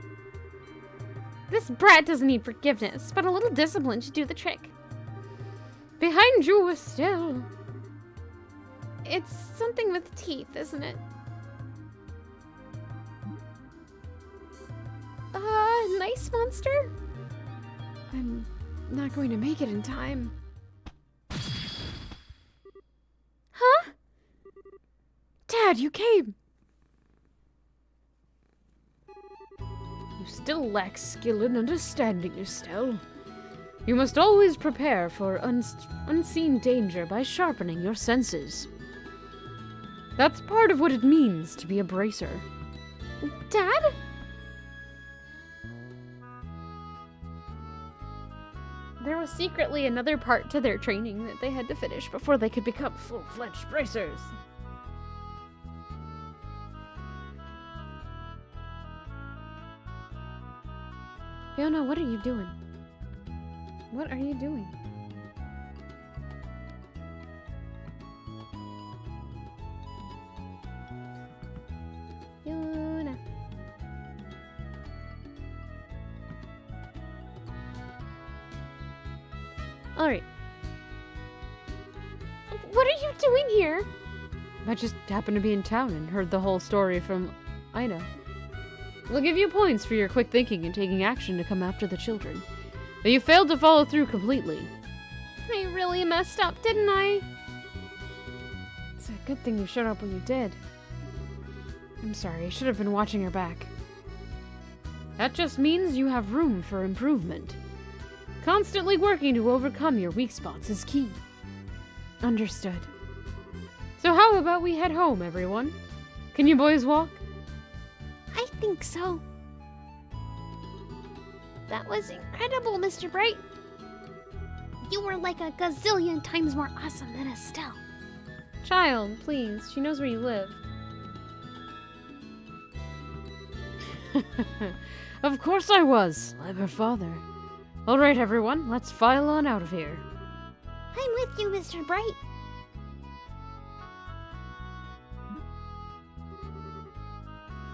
[SPEAKER 1] This brat doesn't need forgiveness, but a little discipline should do the trick. Behind you, Estelle. It's something with teeth, isn't it?
[SPEAKER 2] Nice monster?
[SPEAKER 3] I'm not going to make it in time.
[SPEAKER 2] Huh?
[SPEAKER 3] Dad, you came! You still lack skill and understanding, Estelle. You must always prepare for unseen danger by sharpening your senses. That's part of what it means to be a bracer.
[SPEAKER 2] Dad?
[SPEAKER 3] There was secretly another part to their training that they had to finish before they could become full-fledged bracers. Fiona, what are you doing? What are you doing?
[SPEAKER 2] Fiona.
[SPEAKER 3] Alright,
[SPEAKER 2] What are you doing here?
[SPEAKER 3] I just happened to be in town and heard the whole story from Ina. We'll give you points for your quick thinking and taking action to come after the children. But you failed to follow through completely.
[SPEAKER 2] I really messed up, didn't I?
[SPEAKER 3] It's a good thing you showed up when you did. I'm sorry, I should have been watching your back. That just means you have room for improvement. Constantly working to overcome your weak spots is key. Understood. So how about we head home, everyone? Can you boys walk?
[SPEAKER 2] I think so. That was incredible, Mr. Bright. You were like a gazillion times more awesome than Estelle.
[SPEAKER 3] Child, please. She knows where you live. Of course I was. I'm her father. All right, everyone. Let's file on out of here.
[SPEAKER 2] I'm with you, Mr. Bright.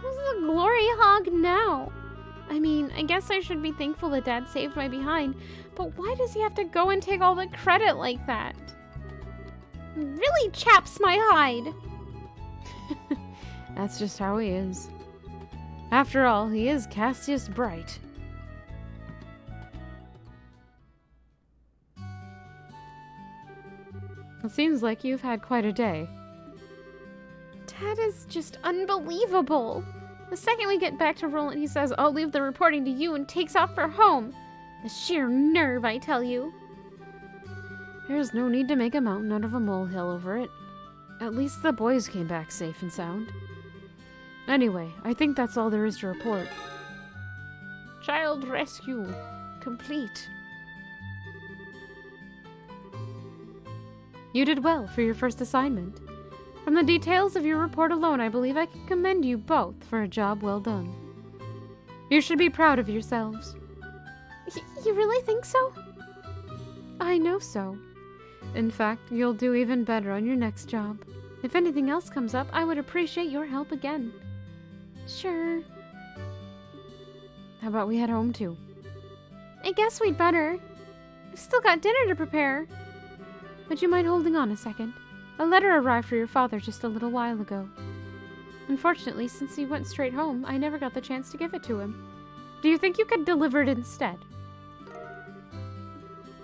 [SPEAKER 1] Who's the glory hog now? I mean, I guess I should be thankful that Dad saved my behind, but why does he have to go and take all the credit like that? Really chaps my hide.
[SPEAKER 3] That's just how he is. After all, he is Cassius Bright. It seems like you've had quite a day.
[SPEAKER 1] Dad is just unbelievable. The second we get back to Roland, he says, I'll leave the reporting to you and takes off for home. The sheer nerve, I tell you.
[SPEAKER 3] There's no need to make a mountain out of a molehill over it. At least the boys came back safe and sound. Anyway, I think that's all there is to report.
[SPEAKER 1] Child rescue complete.
[SPEAKER 3] You did well for your first assignment. From the details of your report alone, I believe I can commend you both for a job well done. You should be proud of yourselves.
[SPEAKER 1] You really think so?
[SPEAKER 3] I know so. In fact, you'll do even better on your next job. If anything else comes up, I would appreciate your help again.
[SPEAKER 1] Sure.
[SPEAKER 3] How about we head home too?
[SPEAKER 1] I guess we'd better. I've still got dinner to prepare.
[SPEAKER 3] Would you mind holding on a second? A letter arrived for your father just a little while ago. Unfortunately, since he went straight home, I never got the chance to give it to him. Do you think you could deliver it instead?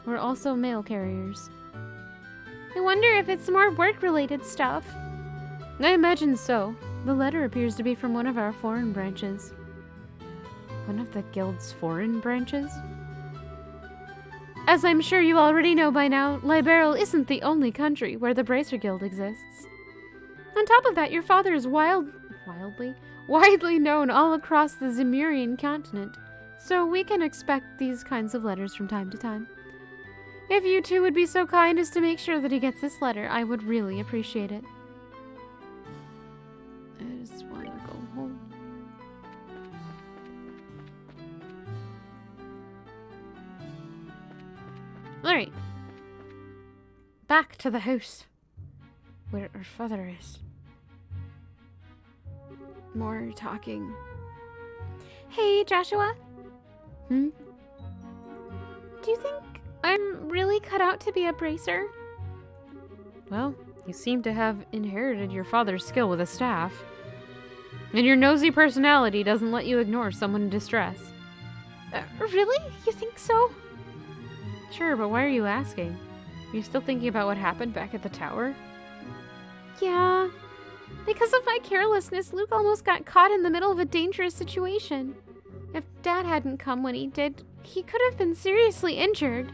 [SPEAKER 3] We're also mail carriers.
[SPEAKER 1] I wonder if it's more work-related stuff.
[SPEAKER 3] I imagine so. The letter appears to be from one of our foreign branches. One of the guild's foreign branches? As I'm sure you already know by now, Liberal isn't the only country where the Bracer Guild exists. On top of that, your father is widely known all across the Zemurian continent, so we can expect these kinds of letters from time to time. If you two would be so kind as to make sure that he gets this letter, I would really appreciate it. I just want to go home. Alright. Back to the house. Where our father is. More talking.
[SPEAKER 1] Hey, Joshua.
[SPEAKER 3] Hmm?
[SPEAKER 1] Do you think I'm really cut out to be a bracer?
[SPEAKER 3] Well, you seem to have inherited your father's skill with a staff. And your nosy personality doesn't let you ignore someone in distress.
[SPEAKER 1] Really? You think so?
[SPEAKER 3] Sure, but why are you asking? Are you still thinking about what happened back at the tower?
[SPEAKER 2] Yeah. Because of my carelessness, Luke almost got caught in the middle of a dangerous situation. If Dad hadn't come when he did, he could have been seriously injured.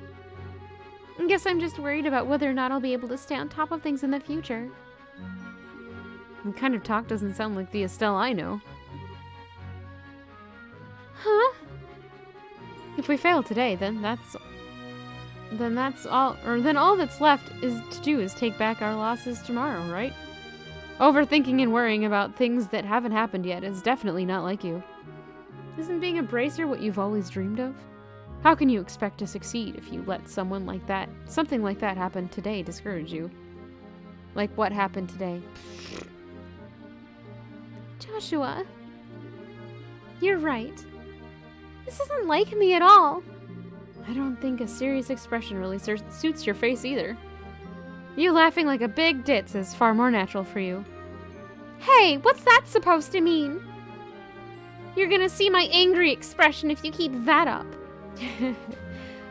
[SPEAKER 2] I guess I'm just worried about whether or not I'll be able to stay on top of things in the future.
[SPEAKER 3] The kind of talk doesn't sound like the Estelle I know.
[SPEAKER 2] Huh?
[SPEAKER 3] If we fail today, then all that's left to do is take back our losses tomorrow, right? Overthinking and worrying about things that haven't happened yet is definitely not like you. Isn't being a bracer what you've always dreamed of? How can you expect to succeed if you let something like that happen today discourage you? Like what happened today?
[SPEAKER 2] Joshua, you're right. This isn't like me at all.
[SPEAKER 3] I don't think a serious expression really suits your face either. You laughing like a big ditz is far more natural for you.
[SPEAKER 2] Hey, what's that supposed to mean? You're gonna see my angry expression if you keep that up.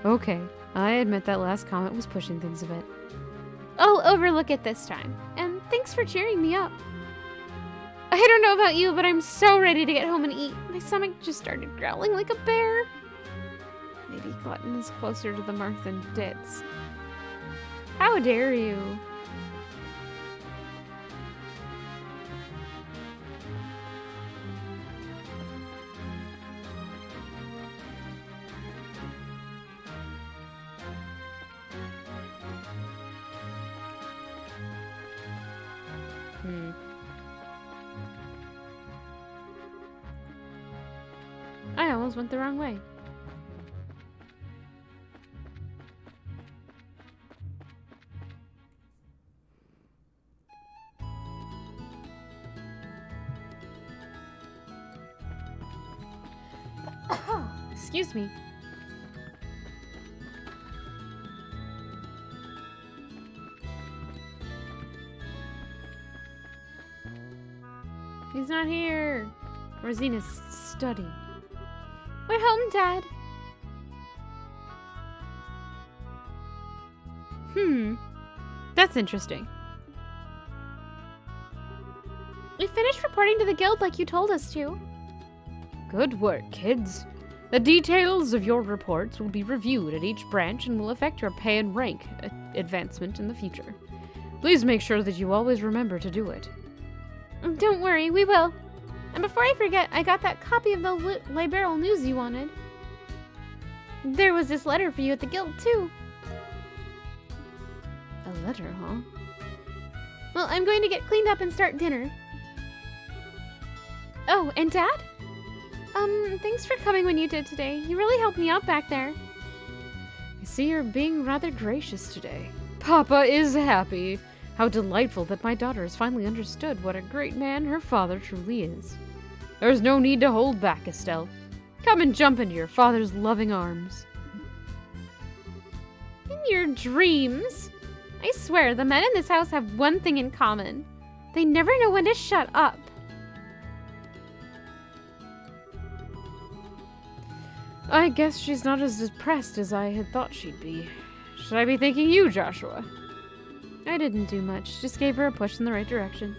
[SPEAKER 3] Okay, I admit that last comment was pushing things a bit.
[SPEAKER 2] I'll overlook it this time. And thanks for cheering me up. I don't know about you, but I'm so ready to get home and eat. My stomach just started growling like a bear.
[SPEAKER 3] Maybe glutton is closer to the mark than ditz.
[SPEAKER 2] How dare you?
[SPEAKER 3] I almost went the wrong way. Excuse me. He's not here. Rosina's study.
[SPEAKER 2] We're home, Dad.
[SPEAKER 3] That's interesting.
[SPEAKER 2] We finished reporting to the guild like you told us to.
[SPEAKER 3] Good work, kids. The details of your reports will be reviewed at each branch and will affect your pay and rank advancement in the future. Please make sure that you always remember to do it.
[SPEAKER 2] Don't worry, we will. And before I forget, I got that copy of the Liberal News you wanted. There was this letter for you at the guild, too.
[SPEAKER 3] A letter, huh?
[SPEAKER 2] Well, I'm going to get cleaned up and start dinner. Oh, and Dad? Thanks for coming when you did today. You really helped me out back there.
[SPEAKER 3] I see you're being rather gracious today. Papa is happy. How delightful that my daughter has finally understood what a great man her father truly is. There's no need to hold back, Estelle. Come and jump into your father's loving arms.
[SPEAKER 2] In your dreams? I swear, the men in this house have one thing in common. They never know when to shut up.
[SPEAKER 3] I guess she's not as depressed as I had thought she'd be. Should I be thanking you, Joshua? I didn't do much, just gave her a push in the right direction.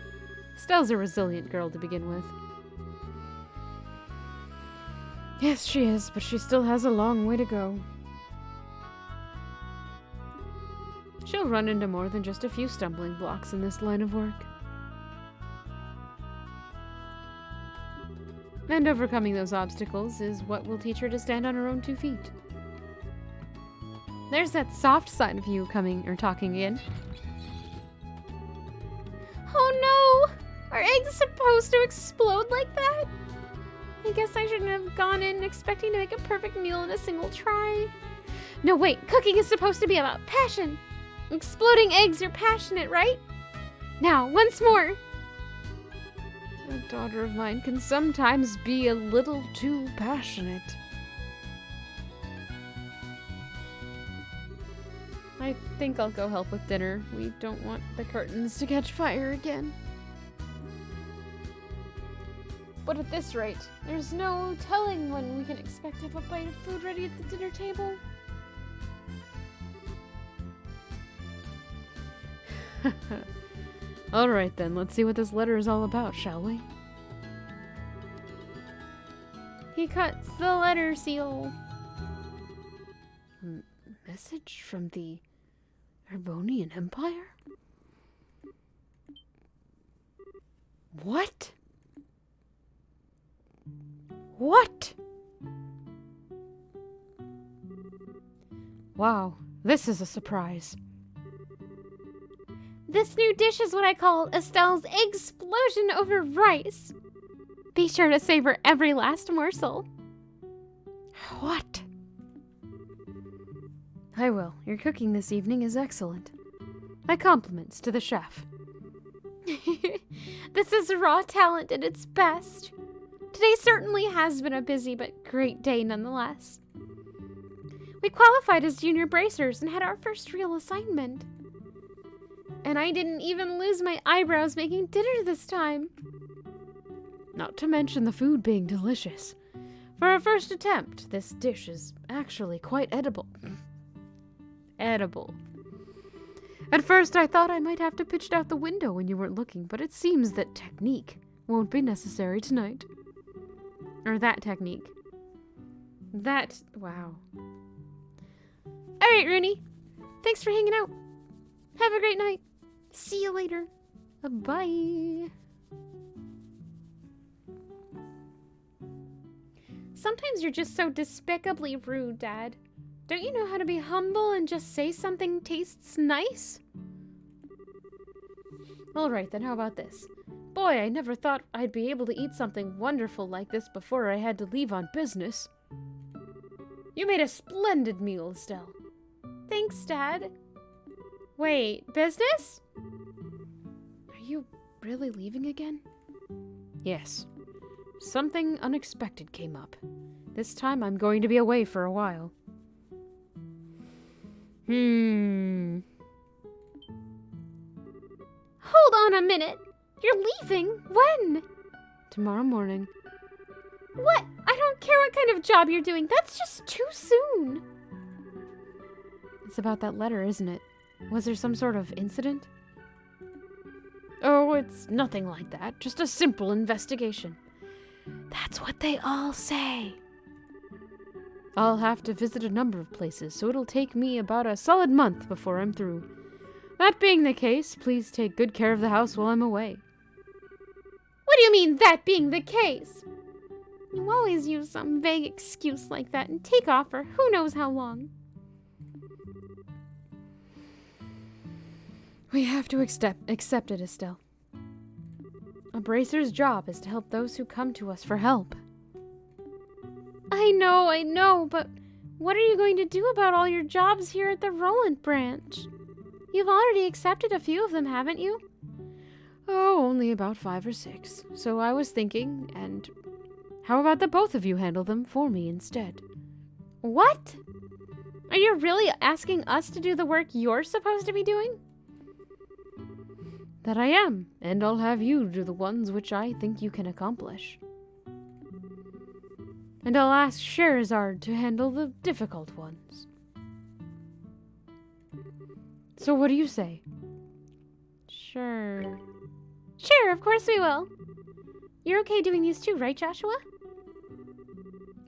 [SPEAKER 3] Estelle's a resilient girl to begin with. Yes, she is, but she still has a long way to go. She'll run into more than just a few stumbling blocks in this line of work. And overcoming those obstacles is what will teach her to stand on her own 2 feet. There's that soft side of you talking again.
[SPEAKER 2] Oh no! Are eggs supposed to explode like that? I guess I shouldn't have gone in expecting to make a perfect meal in a single try. No, wait, cooking is supposed to be about passion. Exploding eggs are passionate, right? Now, once more.
[SPEAKER 3] A daughter of mine can sometimes be a little too passionate. I think I'll go help with dinner. We don't want the curtains to catch fire again.
[SPEAKER 2] But at this rate, there's no telling when we can expect to have a bite of food ready at the dinner table.
[SPEAKER 3] All right then, let's see what this letter is all about, shall we?
[SPEAKER 2] He cuts the letter seal.
[SPEAKER 3] Message from the Arbonian Empire? What? What? Wow, this is a surprise.
[SPEAKER 2] This new dish is what I call Estelle's explosion over rice. Be sure to savor every last morsel.
[SPEAKER 3] What? I will. Your cooking this evening is excellent. My compliments to the chef.
[SPEAKER 2] This is raw talent at its best. Today certainly has been a busy but great day nonetheless. We qualified as junior bracers and had our first real assignment. And I didn't even lose my eyebrows making dinner this time.
[SPEAKER 3] Not to mention the food being delicious. For a first attempt, this dish is actually quite edible. Edible. At first, I thought I might have to pitch it out the window when you weren't looking, but it seems that technique won't be necessary tonight.
[SPEAKER 2] Or that technique.
[SPEAKER 3] Wow.
[SPEAKER 2] Alright, Rooney. Thanks for hanging out. Have a great night. See you later.
[SPEAKER 3] Bye.
[SPEAKER 2] Sometimes you're just so despicably rude, Dad. Don't you know how to be humble and just say something tastes nice?
[SPEAKER 3] Alright then, how about this? Boy, I never thought I'd be able to eat something wonderful like this before I had to leave on business. You made a splendid meal, Estelle.
[SPEAKER 2] Thanks, Dad. Wait, business?
[SPEAKER 3] Are you really leaving again? Yes. Something unexpected came up. This time I'm going to be away for a while.
[SPEAKER 2] Hold on a minute. You're leaving? When?
[SPEAKER 3] Tomorrow morning.
[SPEAKER 2] What? I don't care what kind of job you're doing. That's just too soon.
[SPEAKER 3] It's about that letter, isn't it? Was there some sort of incident? Oh, it's nothing like that. Just a simple investigation. That's what they all say. I'll have to visit a number of places, so it'll take me about a solid month before I'm through. That being the case, please take good care of the house while I'm away.
[SPEAKER 2] What do you mean, that being the case? You always use some vague excuse like that and take off for who knows how long.
[SPEAKER 3] We have to accept it, Estelle. A bracer's job is to help those who come to us for help.
[SPEAKER 2] I know, but what are you going to do about all your jobs here at the Roland branch? You've already accepted a few of them, haven't you?
[SPEAKER 3] Oh, only about 5 or 6. So I was thinking, and how about the both of you handle them for me instead?
[SPEAKER 2] What? Are you really asking us to do the work you're supposed to be doing?
[SPEAKER 3] That I am, and I'll have you do the ones which I think you can accomplish. And I'll ask Scheherazade to handle the difficult ones. So what do you say?
[SPEAKER 2] Sure. Sure, of course we will. You're okay doing these too, right, Joshua?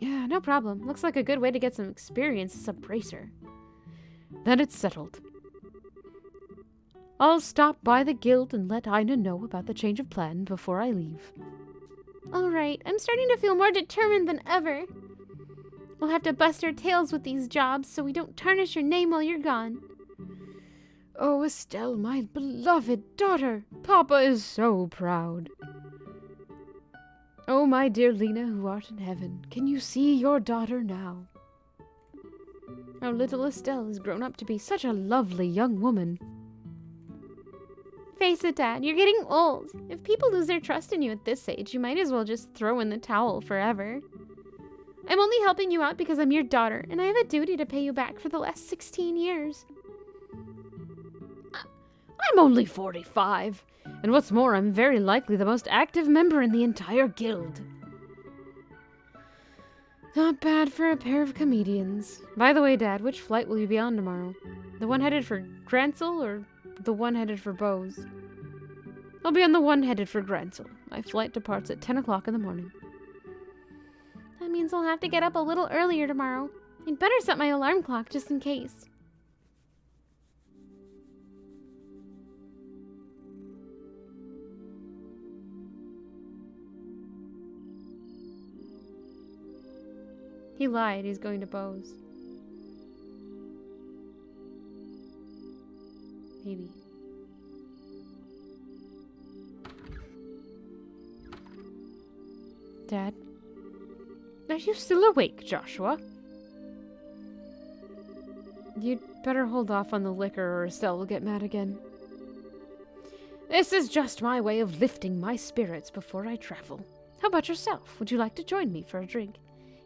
[SPEAKER 3] Yeah, no problem. Looks like a good way to get some experience as a bracer. Then it's settled. I'll stop by the guild and let Ina know about the change of plan before I leave.
[SPEAKER 2] All right, I'm starting to feel more determined than ever. We'll have to bust our tails with these jobs so we don't tarnish your name while you're gone.
[SPEAKER 3] Oh, Estelle, my beloved daughter! Papa is so proud. Oh, my dear Lena, who art in heaven, can you see your daughter now? Our little Estelle has grown up to be such a lovely young woman.
[SPEAKER 2] Face it, Dad, you're getting old. If people lose their trust in you at this age, you might as well just throw in the towel forever. I'm only helping you out because I'm your daughter, and I have a duty to pay you back for the last 16 years.
[SPEAKER 3] I'm only 45, and what's more, I'm very likely the most active member in the entire guild. Not bad for a pair of comedians. By the way, Dad, which flight will you be on tomorrow? The one headed for Grancel or the one headed for Bose. I'll be on the one headed for Gransel. My flight departs at 10 o'clock in the morning.
[SPEAKER 2] That means I'll have to get up a little earlier tomorrow. I'd better set my alarm clock just in case.
[SPEAKER 3] He lied. He's going to Bose. Maybe. Dad? Are you still awake, Joshua? You'd better hold off on the liquor or Estelle will get mad again. This is just my way of lifting my spirits before I travel. How about yourself? Would you like to join me for a drink?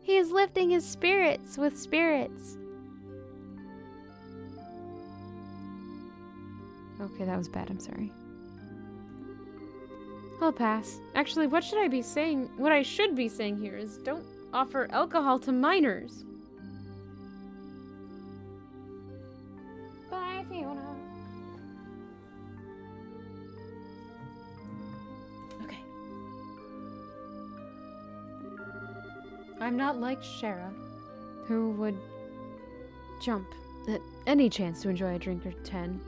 [SPEAKER 2] He is lifting his spirits with spirits.
[SPEAKER 3] Okay, that was bad. I'm sorry. I'll pass. Actually, what should I be saying? What I should be saying here is don't offer alcohol to minors.
[SPEAKER 2] Bye, Fiona.
[SPEAKER 3] Okay. I'm not like Shara, who would jump at any chance to enjoy a drink or 10.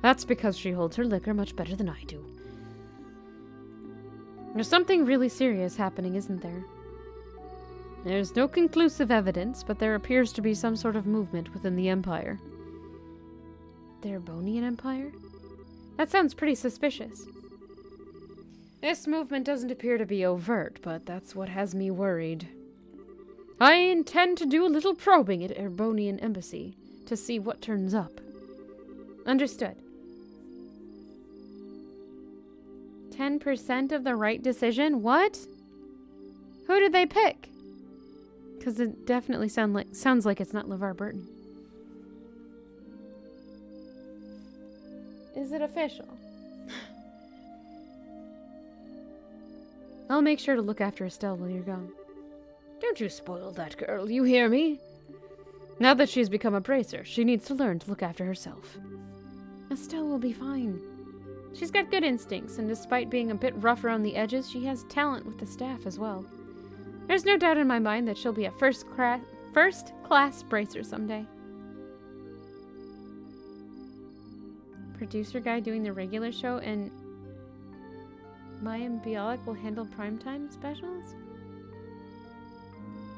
[SPEAKER 3] That's because she holds her liquor much better than I do. There's something really serious happening, isn't there? There's no conclusive evidence, but there appears to be some sort of movement within the Empire. The Erebonian Empire? That sounds pretty suspicious. This movement doesn't appear to be overt, but that's what has me worried. I intend to do a little probing at Erebonian Embassy to see what turns up. Understood. 10% of the right decision? What? Who did they pick? Because it definitely sounds like it's not LeVar Burton. Is it official? I'll make sure to look after Estelle while you're gone. Don't you spoil that girl, you hear me? Now that she's become a bracer, she needs to learn to look after herself. Estelle will be fine. She's got good instincts, and despite being a bit rough around the edges, she has talent with the staff as well. There's no doubt in my mind that she'll be a first-class bracer someday. Producer guy doing the regular show, and Maya and Bialik will handle primetime specials?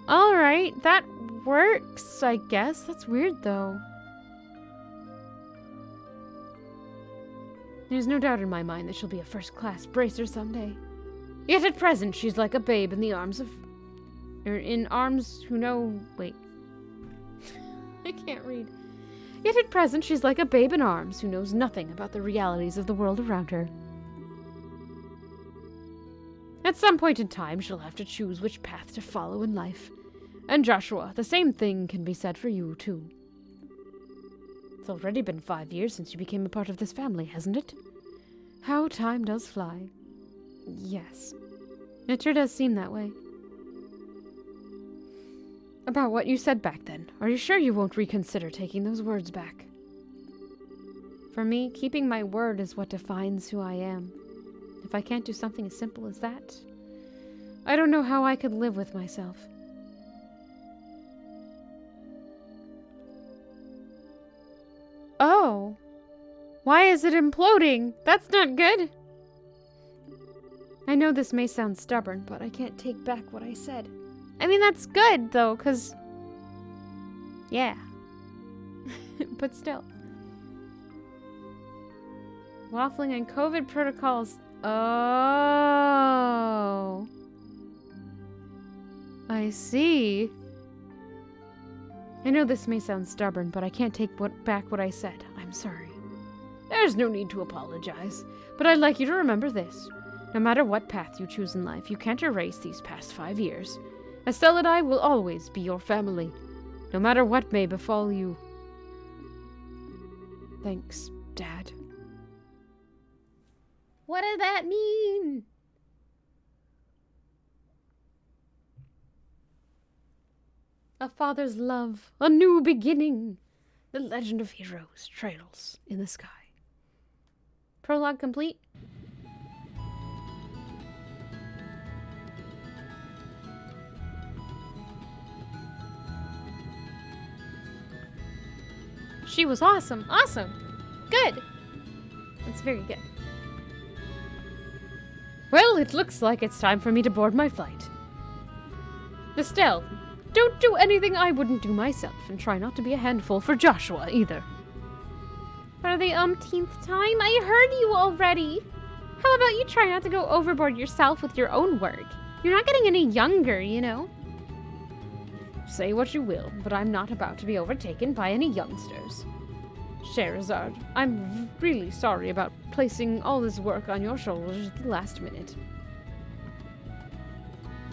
[SPEAKER 3] Alright, that works, I guess. That's weird, though. There's no doubt in my mind that she'll be a first-class bracer someday. Yet at present, she's like a babe in the arms of... in arms who know... Wait. I can't read. Yet at present, she's like a babe in arms who knows nothing about the realities of the world around her. At some point in time, she'll have to choose which path to follow in life. And Joshua, the same thing can be said for you, too. It's already been 5 years since you became a part of this family, hasn't it? How time does fly. Yes. It sure does seem that way. About what you said back then, are you sure you won't reconsider taking those words back? For me, keeping my word is what defines who I am. If I can't do something as simple as that, I don't know how I could live with myself. Oh. Why is it imploding? That's not good. I know this may sound stubborn, but I can't take back what I said. I mean, that's good, though, because... Yeah. But still. Waffling on COVID protocols. Oh. I see. I know this may sound stubborn, but I can't take back what I said. I'm sorry. There's no need to apologize, but I'd like you to remember this. No matter what path you choose in life, you can't erase these past 5 years. Estelle and I will always be your family, no matter what may befall you. Thanks, Dad.
[SPEAKER 2] What does that mean?
[SPEAKER 3] A father's love, a new beginning. The legend of heroes trails in the sky.
[SPEAKER 2] Prologue complete? She was awesome. Awesome. Good. That's very good.
[SPEAKER 3] Well, it looks like it's time for me to board my flight. Estelle, don't do anything I wouldn't do myself, and try not to be a handful for Joshua, either.
[SPEAKER 2] For the umpteenth time, I heard you already. How about you try not to go overboard yourself with your own work? You're not getting any younger, you know?
[SPEAKER 3] Say what you will, but I'm not about to be overtaken by any youngsters. Scheherazade, I'm really sorry about placing all this work on your shoulders at the last minute.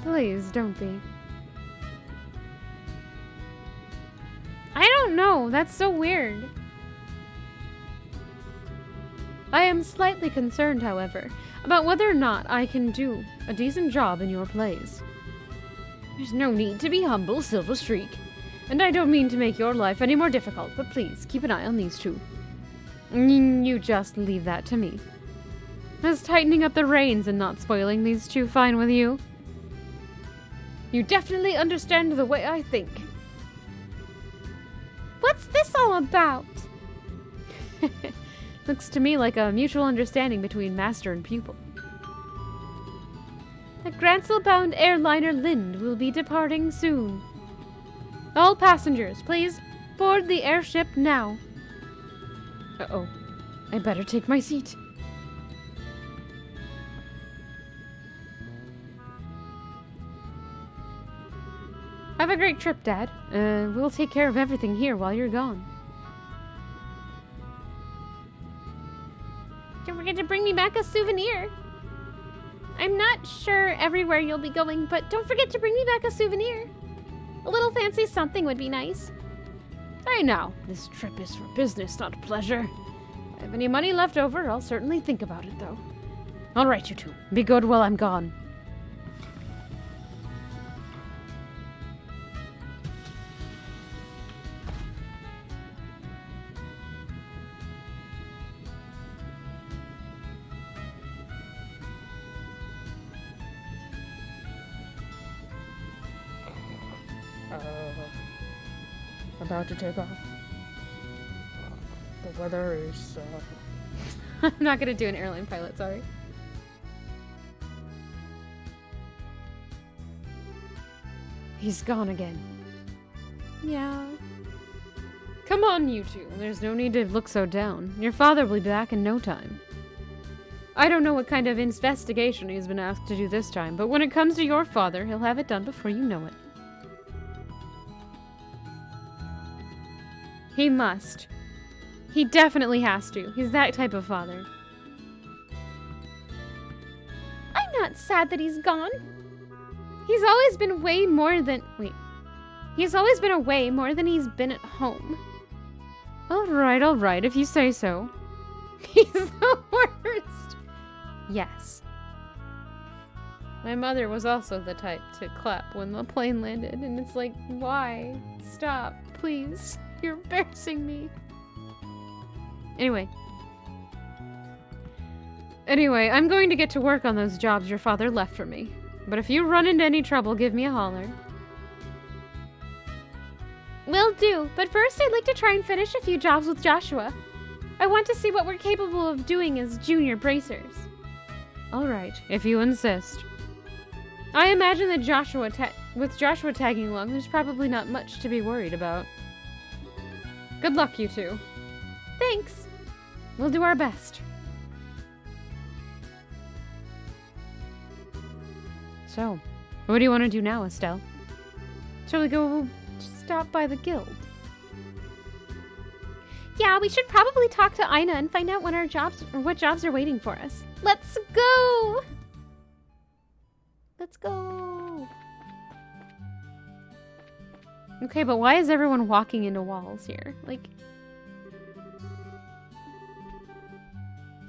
[SPEAKER 2] Please don't be. I don't know. That's so weird.
[SPEAKER 3] I am slightly concerned, however, about whether or not I can do a decent job in your plays. There's no need to be humble, Silver Streak. And I don't mean to make your life any more difficult, but please keep an eye on these two. You just leave that to me. Is tightening up the reins and not spoiling these two fine with you? You definitely understand the way I think.
[SPEAKER 2] What's this all about?
[SPEAKER 3] Looks to me like a mutual understanding between master and pupil.
[SPEAKER 2] The Gransel-bound airliner Lind will be departing soon. All passengers, please board the airship now.
[SPEAKER 3] Uh-oh. I better take my seat. Have a great trip, Dad. We'll take care of everything here while you're gone.
[SPEAKER 2] Don't forget to bring me back a souvenir. I'm not sure everywhere you'll be going, but don't forget to bring me back a souvenir. A little fancy something would be nice.
[SPEAKER 3] Hey now, this trip is for business, not pleasure. If I have any money left over, I'll certainly think about it, though. All right, you two. Be good while I'm gone. About to take off. The weather is,
[SPEAKER 2] I'm not gonna do an airline pilot, sorry.
[SPEAKER 3] He's gone again.
[SPEAKER 2] Yeah.
[SPEAKER 3] Come on, you two. There's no need to look so down. Your father will be back in no time. I don't know what kind of investigation he's been asked to do this time, but when it comes to your father, he'll have it done before you know it.
[SPEAKER 2] He must. He definitely has to. He's that type of father. I'm not sad that he's gone. He's always been way more than... Wait. He's always been away more than he's been at home.
[SPEAKER 3] All right, if you say so.
[SPEAKER 2] He's the worst.
[SPEAKER 3] Yes.
[SPEAKER 2] My mother was also the type to clap when the plane landed, and it's like, why? Stop, please. You're embarrassing me.
[SPEAKER 3] Anyway, I'm going to get to work on those jobs your father left for me. But if you run into any trouble, give me a holler.
[SPEAKER 2] Will do, but first I'd like to try and finish a few jobs with Joshua. I want to see what we're capable of doing as junior bracers.
[SPEAKER 3] All right, if you insist.
[SPEAKER 2] I imagine that with Joshua tagging along, there's probably not much to be worried about.
[SPEAKER 3] Good luck, you two.
[SPEAKER 2] Thanks.
[SPEAKER 3] We'll do our best. So, what do you want to do now, Estelle?
[SPEAKER 2] Shall we go stop by the guild? Yeah, we should probably talk to Ina and find out what jobs are waiting for us. Let's go! Let's go!
[SPEAKER 3] Okay, but why is everyone walking into walls here? Like,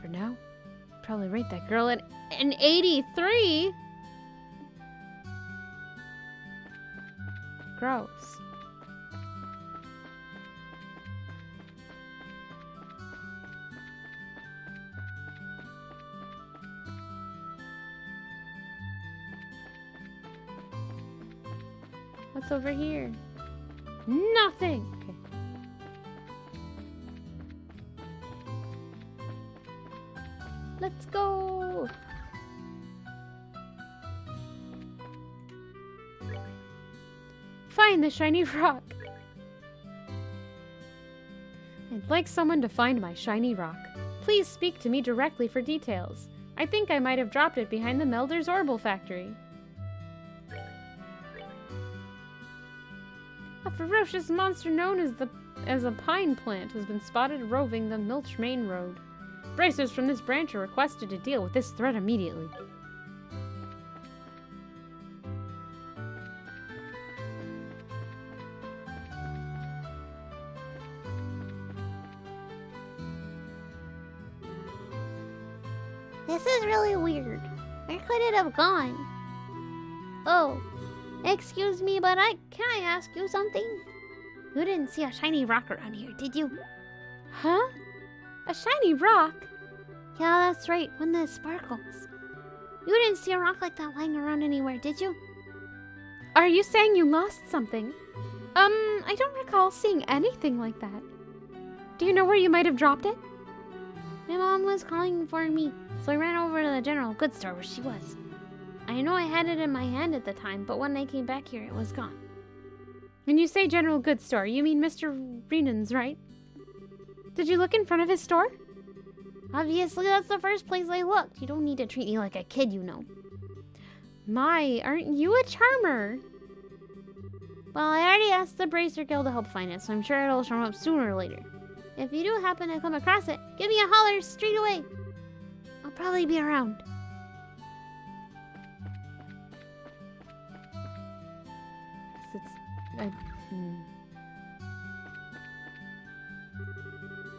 [SPEAKER 3] for now, probably rate that girl
[SPEAKER 2] an 83?
[SPEAKER 3] gross.
[SPEAKER 1] What's over here?
[SPEAKER 3] Nothing! Okay.
[SPEAKER 1] Let's go!
[SPEAKER 3] Find the shiny rock! I'd like someone to find my shiny rock. Please speak to me directly for details. I think I might have dropped it behind the Melder's Orbital Factory. A ferocious monster known as a pine plant has been spotted roving the Milch Main Road. Bracers from this branch are requested to deal with this threat immediately.
[SPEAKER 2] This is really weird. Where could it have gone? Oh, excuse me, but can I ask you something? You didn't see a shiny rock around here, did you?
[SPEAKER 3] Huh? A shiny rock?
[SPEAKER 2] Yeah, that's right, one that sparkles. You didn't see a rock like that lying around anywhere, did you?
[SPEAKER 3] Are you saying you lost something? I don't recall seeing anything like that. Do you know where you might have dropped it?
[SPEAKER 2] My mom was calling for me, so I ran over to the general goods store where she was. I know I had it in my hand at the time, but when I came back here, it was gone.
[SPEAKER 3] When you say general goods store, you mean Mr. Renan's, right? Did you look in front of his store?
[SPEAKER 2] Obviously, that's the first place I looked. You don't need to treat me like a kid, you know.
[SPEAKER 3] My, aren't you a charmer?
[SPEAKER 2] Well, I already asked the Bracer Guild to help find it, so I'm sure it'll show up sooner or later. If you do happen to come across it, give me a holler straight away. I'll probably be around.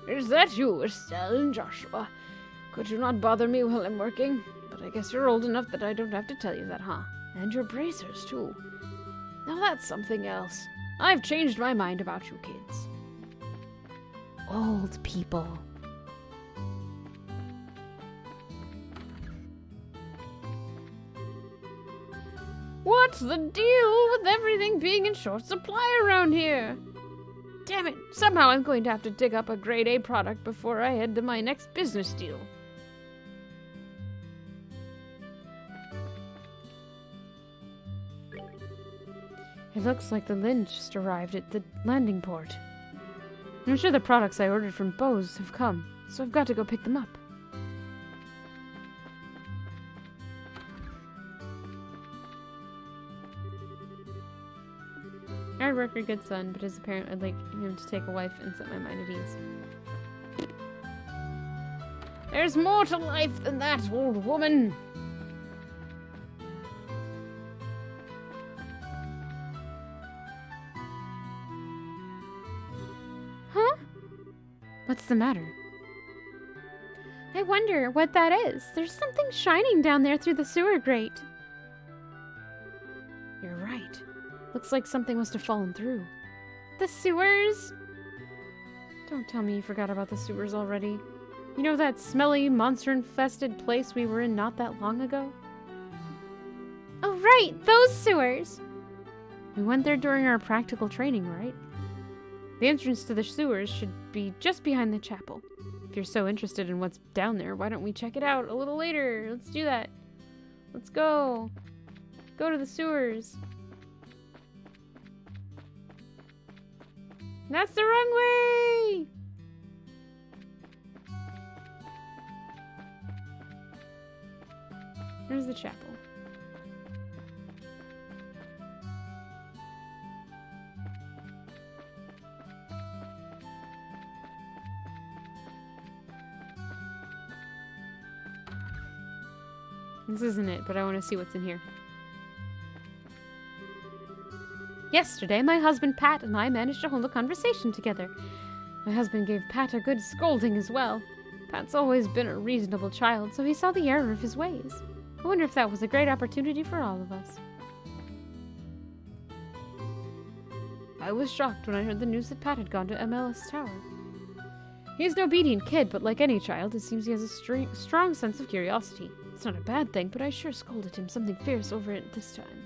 [SPEAKER 4] Is that you, Estelle and Joshua? Could you not bother me while I'm working? But I guess you're old enough that I don't have to tell you that, huh? And your bracers, too. Now that's something else. I've changed my mind about you kids.
[SPEAKER 3] Old people.
[SPEAKER 4] What's the deal with everything being in short supply around here? Damn it, somehow I'm going to have to dig up a grade A product before I head to my next business deal.
[SPEAKER 3] It looks like the Lynch just arrived at the landing port. I'm sure the products I ordered from Bose have come, so I've got to go pick them up. Hard worker, good son, but as a parent, I'd like him to take a wife and set my mind at ease.
[SPEAKER 4] There's more to life than that, old woman.
[SPEAKER 3] Huh? What's the matter? I wonder what that is. There's something shining down there through the sewer grate. You're right. Looks like something must have fallen through. The sewers? Don't tell me you forgot about the sewers already. You know that smelly, monster-infested place we were in not that long ago? Oh, right! Those sewers! We went there during our practical training, right? The entrance to the sewers should be just behind the chapel. If you're so interested in what's down there, why don't we check it out a little later? Let's do that. Let's go. Go to the sewers. That's the wrong way! There's the chapel. This isn't it, but I want to see what's in here. Yesterday, my husband Pat and I managed to hold a conversation together. My husband gave Pat a good scolding as well. Pat's always been a reasonable child, so he saw the error of his ways. I wonder if that was a great opportunity for all of us. I was shocked when I heard the news that Pat had gone to MLS Tower. He's an obedient kid, but like any child, it seems he has a strong sense of curiosity. It's not a bad thing, but I sure scolded him something fierce over it this time.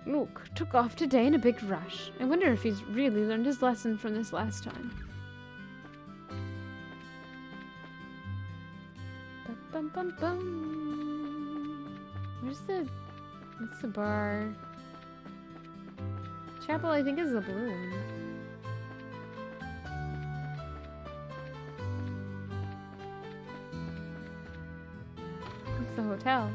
[SPEAKER 3] Luke took off today in a big rush. I wonder if he's really learned his lesson from this last time. Bum, bum, bum. What's the bar? Chapel, I think, is the blue one. It's the hotel.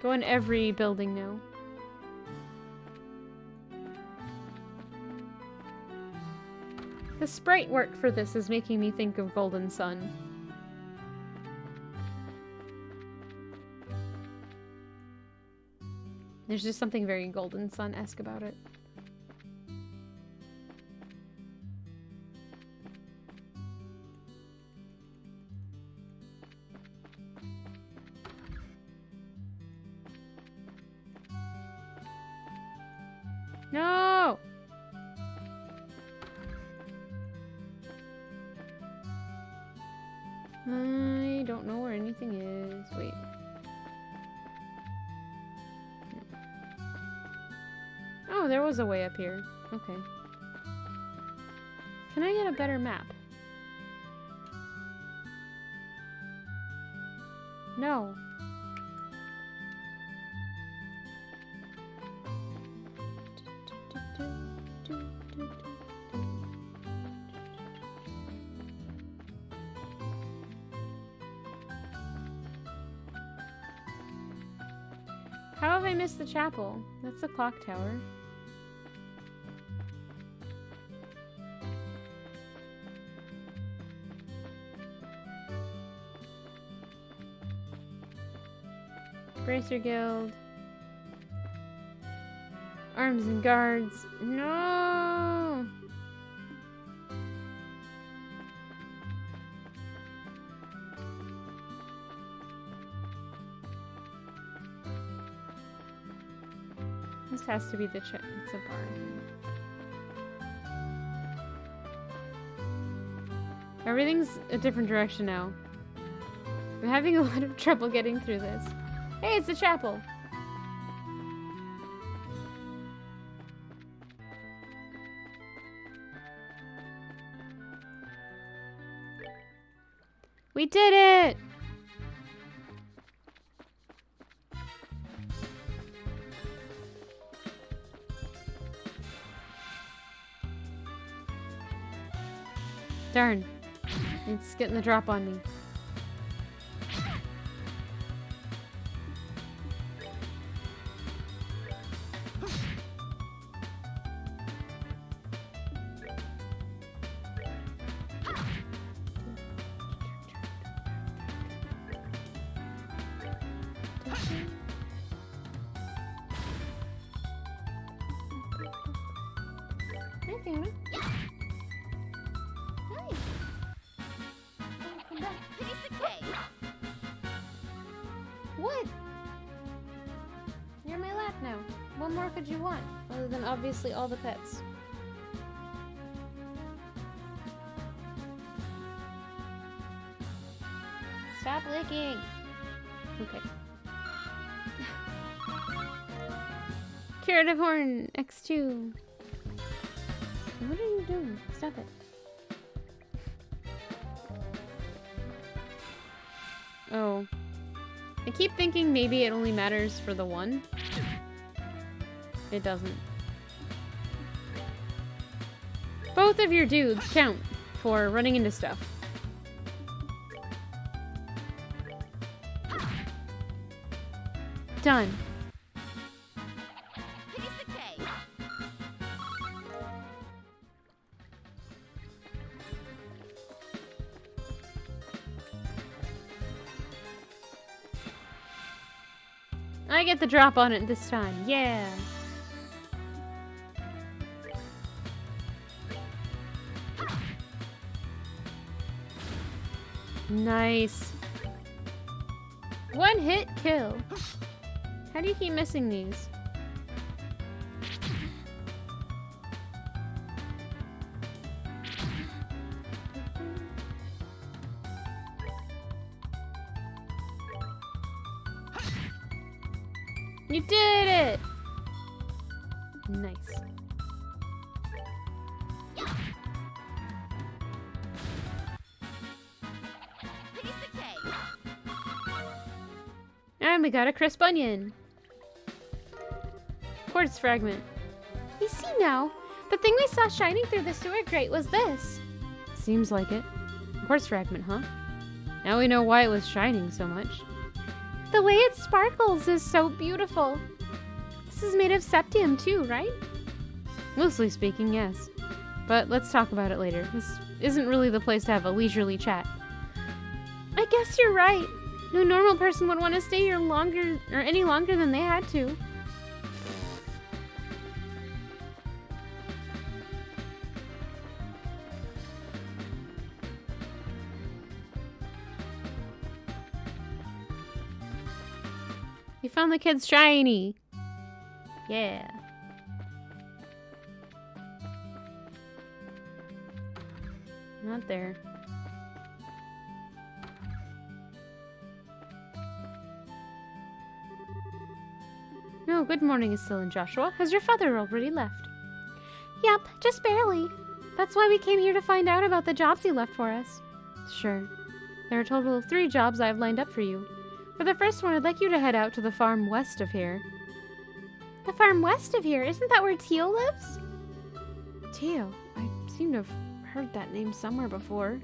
[SPEAKER 3] Go in every building now. The sprite work for this is making me think of Golden Sun. There's just something very Golden Sun-esque about it. No! I don't know where anything is. Wait. Oh, there was a way up here. Okay. Can I get a better map? No. How have I missed the chapel? That's the clock tower. Bracer Guild. Arms and guards. No! This has to be the it's a bar. Everything's a different direction now. I'm having a lot of trouble getting through this. Hey, it's the chapel! We did it! Darn. It's getting the drop on me. Hi, Fiona. What? You're in my lap now. What more could you want? Other than obviously all the pets. Stop licking! Okay. Curative Horn X2. What are you doing? Stop it. Oh. I keep thinking maybe it only matters for the one. It doesn't. Both of your dudes count for running into stuff. Done. I get the drop on it this time. Yeah. Nice.
[SPEAKER 1] One hit kill. How do you keep missing these? You did it! Nice. And we got a crisp onion. Quartz Fragment.
[SPEAKER 2] We see now. The thing we saw shining through the sewer grate was this.
[SPEAKER 1] Seems like it. Quartz Fragment, huh? Now we know why it was shining so much.
[SPEAKER 2] The way it sparkles is so beautiful. This is made of septium too, right?
[SPEAKER 1] Loosely speaking, yes. But let's talk about it later. This isn't really the place to have a leisurely chat.
[SPEAKER 2] I guess you're right. No normal person would want to stay here longer or any longer than they had to.
[SPEAKER 1] You found the kid's shiny. Yeah. Not there. No, good morning, Estelle and Joshua. Has your father already left?
[SPEAKER 2] Yep, just barely. That's why we came here to find out about the jobs he left for us.
[SPEAKER 1] Sure. There are a total of 3 jobs I have lined up for you. For the first one, I'd like you to head out to the farm west of here.
[SPEAKER 2] The farm west of here? Isn't that where Teal lives?
[SPEAKER 1] Teal? I seem to have heard that name somewhere before.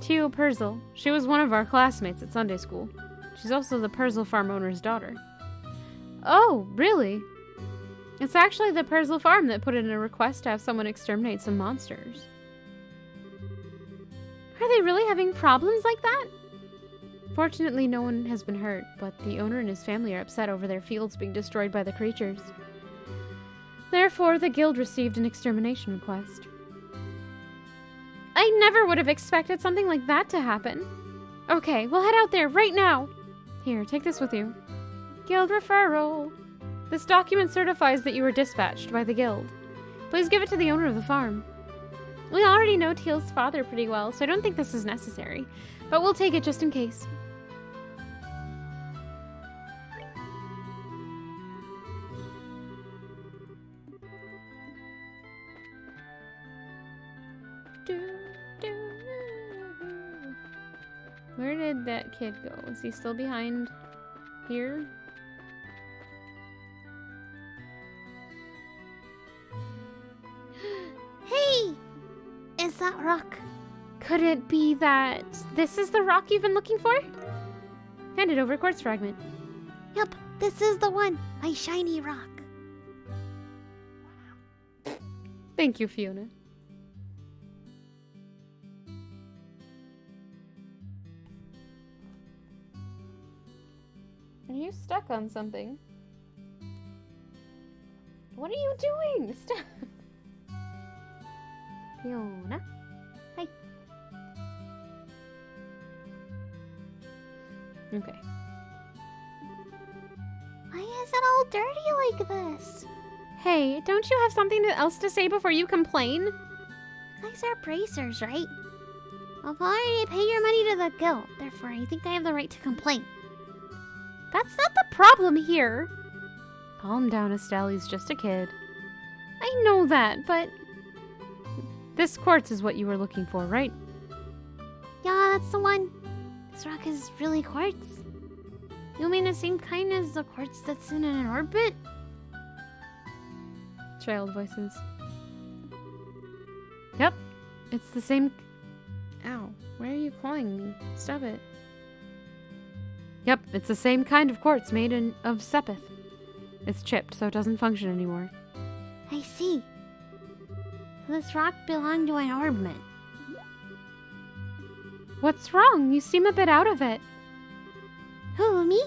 [SPEAKER 1] Teal Purzel. She was one of our classmates at Sunday school. She's also the Purzel farm owner's daughter. Oh, really? It's actually the Purzel farm that put in a request to have someone exterminate some monsters.
[SPEAKER 2] Are they really having problems like that?
[SPEAKER 1] Fortunately, no one has been hurt, but the owner and his family are upset over their fields being destroyed by the creatures. Therefore, the guild received an extermination request.
[SPEAKER 2] I never would have expected something like that to happen. Okay, we'll head out there right now.
[SPEAKER 1] Here, take this with you.
[SPEAKER 2] Guild referral.
[SPEAKER 1] This document certifies that you were dispatched by the guild. Please give it to the owner of the farm.
[SPEAKER 2] We already know Teal's father pretty well, so I don't think this is necessary. But we'll take it just in case.
[SPEAKER 1] Where did that kid go? Is he still behind here?
[SPEAKER 2] Hey! Is that rock? Could it be that this is the rock you've been looking for?
[SPEAKER 1] Hand it over, Quartz Fragment.
[SPEAKER 2] Yep, this is the one. My shiny rock.
[SPEAKER 1] Thank you, Fiona. Are you stuck on something? What are you doing? Stop.
[SPEAKER 2] Fiona. Hi.
[SPEAKER 1] Okay.
[SPEAKER 2] Why is it all dirty like this?
[SPEAKER 1] Hey, don't you have something else to say before you complain?
[SPEAKER 2] You guys are bracers, right? I've already paid your money to the guild, therefore I think I have the right to complain. That's not the problem here.
[SPEAKER 1] Calm down, Estelle. He's just a kid.
[SPEAKER 2] I know that, but...
[SPEAKER 1] This quartz is what you were looking for, right?
[SPEAKER 2] Yeah, that's the one. This rock is really quartz. You mean the same kind as the quartz that's in an orbit?
[SPEAKER 1] Child voices. Yep, it's the same... Ow, why are you clawing me? Stop it. Yep, it's the same kind of quartz made of sepith. It's chipped, so it doesn't function anymore.
[SPEAKER 2] I see. So this rock belonged to an orbment.
[SPEAKER 1] What's wrong? You seem a bit out of it.
[SPEAKER 2] Who, me?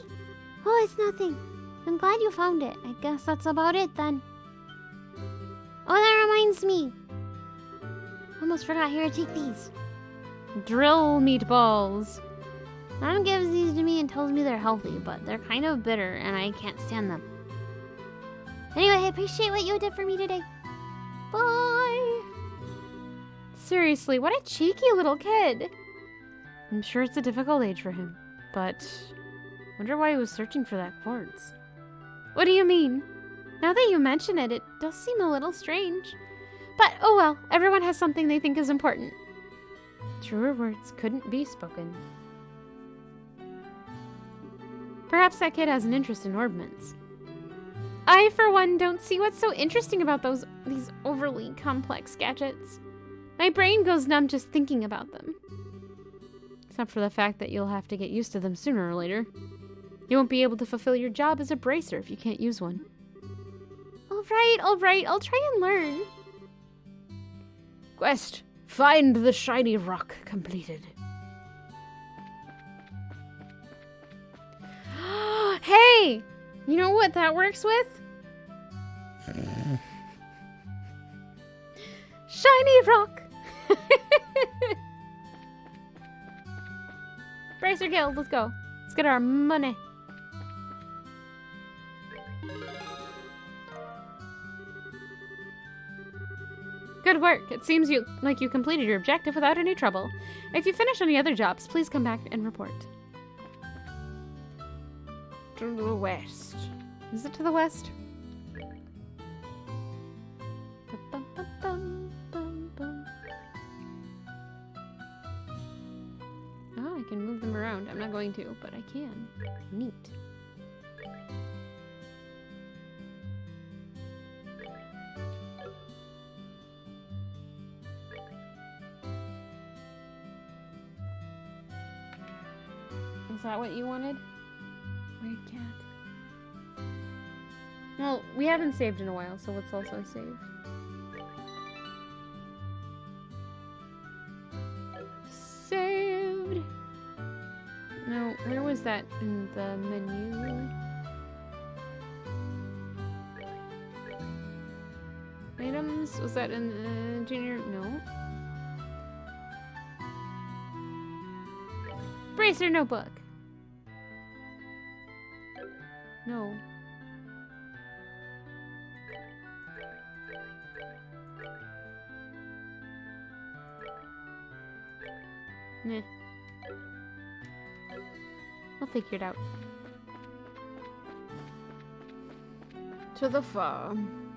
[SPEAKER 2] Oh, it's nothing. I'm glad you found it. I guess that's about it then. Oh, that reminds me. Almost forgot here to take these.
[SPEAKER 1] Drill meatballs.
[SPEAKER 2] Mom gives these to me and tells me they're healthy, but they're kind of bitter and I can't stand them. Anyway, I appreciate what you did for me today. Bye!
[SPEAKER 1] Seriously, what a cheeky little kid. I'm sure it's a difficult age for him, but wonder why he was searching for that quartz. What do you mean? Now that you mention it, it does seem a little strange. But oh well, everyone has something they think is important. Truer words couldn't be spoken. Perhaps that kid has an interest in orbments. I, for one, don't see what's so interesting about these overly complex gadgets. My brain goes numb just thinking about them. Except for the fact that you'll have to get used to them sooner or later. You won't be able to fulfill your job as a bracer if you can't use one.
[SPEAKER 2] All right, I'll try and learn.
[SPEAKER 4] Quest. Find the shiny rock completed.
[SPEAKER 1] Hey! You know what that works with? Shiny rock! Bracer Guild, let's go. Let's get our money. Good work. It seems like you completed your objective without any trouble. If you finish any other jobs, please come back and report.
[SPEAKER 4] To the west.
[SPEAKER 1] Is it to the west? Oh, I can move them around. I'm not going to, but I can. Neat. Is that what you wanted? Weird cat. Well, we haven't saved in a while, so let's also save. Saved! No, where was that in the menu? Items? Was that in the junior? No. Bracer notebook! No. Meh. I'll figure it out.
[SPEAKER 4] To the farm.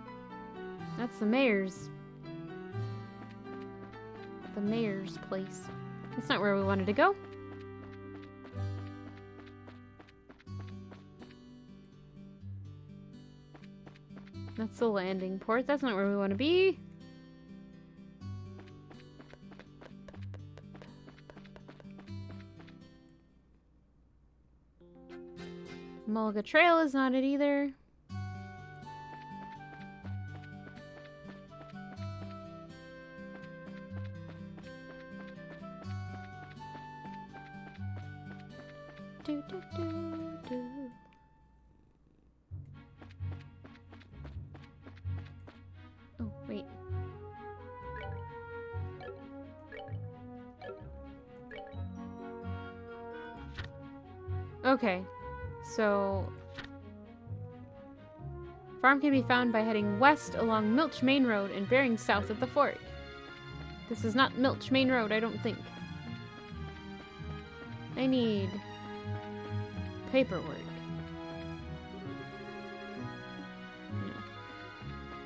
[SPEAKER 1] That's the mayor's. The mayor's place. That's not where we wanted to go. That's the landing port. That's not where we want to be. Mulga Trail is not it either. Do, do, do, do. Oh, wait. Okay, so farm can be found by heading west along Milch Main Road and bearing south at the fork. This is not Milch Main Road, I don't think. I need paperwork. No.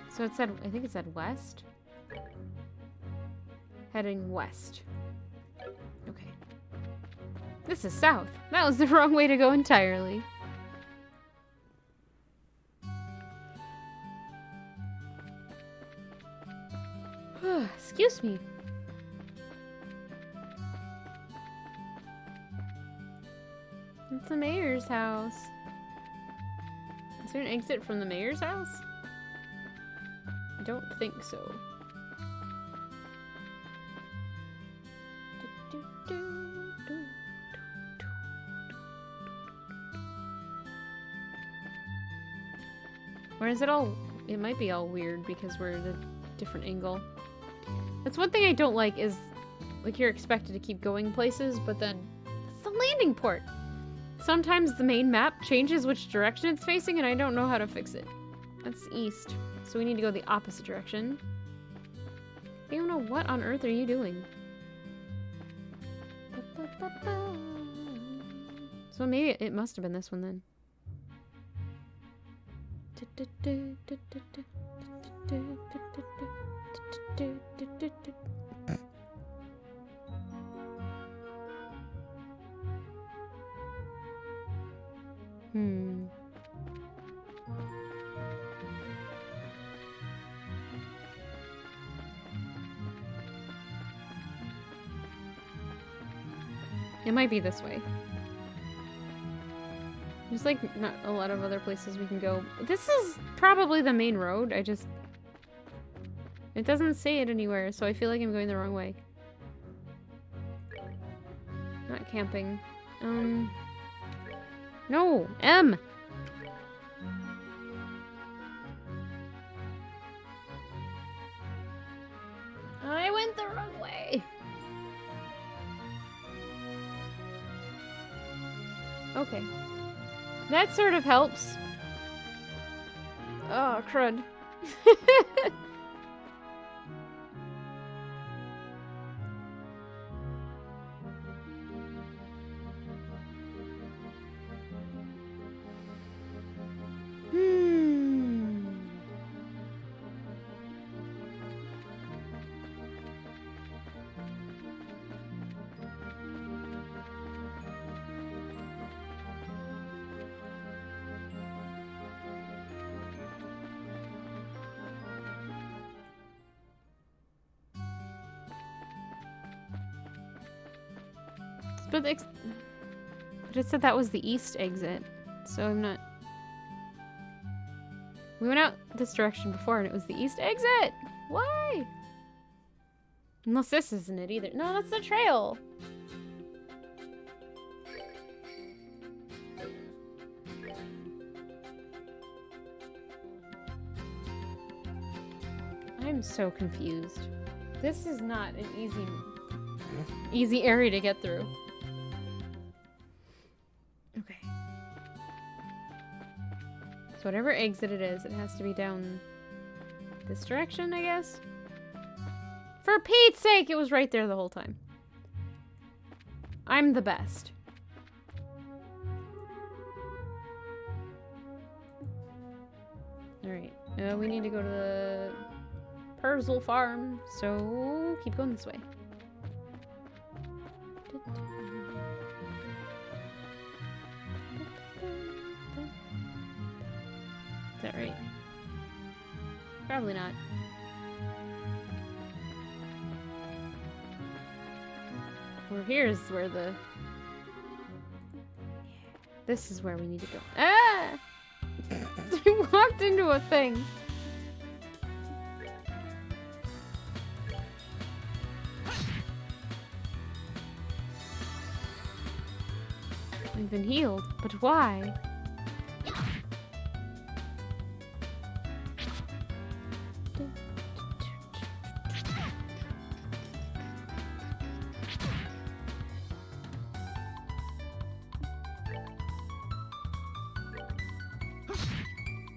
[SPEAKER 1] So it said, I think it said west. Heading west. Okay. This is south. That was the wrong way to go entirely. Excuse me. It's the mayor's house. Is there an exit from the mayor's house? I don't think so. Or is it all... It might be all weird because we're at a different angle. That's one thing I don't like is, like, you're expected to keep going places, but then... That's the
[SPEAKER 3] landing port. Sometimes the main map changes which direction it's facing, and I don't know how to fix it. That's east, so we need to go the opposite direction. Fiona, what on earth are you doing? So maybe it must have been this one then. It might be this way. There's like not a lot of other places we can go. This is probably the main road. It doesn't say it anywhere, so I feel like I'm going the wrong way. Not camping. No! M! I went the wrong way! Okay. That sort of helps. Oh, crud. But it said that was the east exit, so I'm not... We went out this direction before and it was the east exit! Why? Unless this isn't it either. No, that's the trail! I'm so confused. This is not an easy area to get through. Okay. So whatever exit it is, it has to be down this direction, I guess? For Pete's sake, it was right there the whole time. I'm the best. Alright, we need to go to the Purzel farm, so keep going this way. Is that right? Probably not. Well, here's where the... This is where we need to go. Ah! I walked into a thing. I've been healed, but why?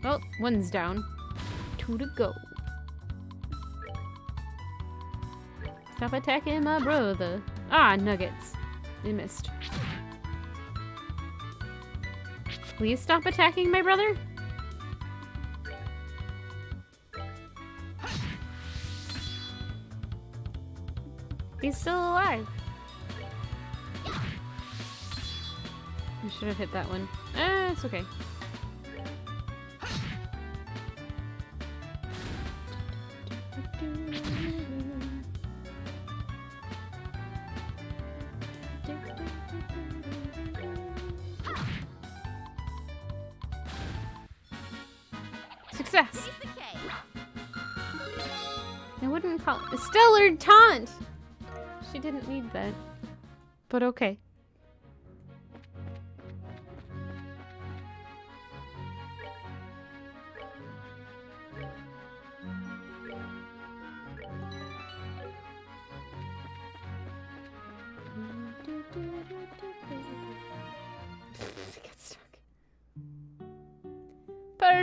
[SPEAKER 3] Well, one's down. 2 to go. Stop attacking my brother. Ah, nuggets. They missed. Please stop attacking my brother. He's still alive. I should have hit that one. Ah, it's okay. Success! I wouldn't call it a stellar taunt! She didn't need that. But okay.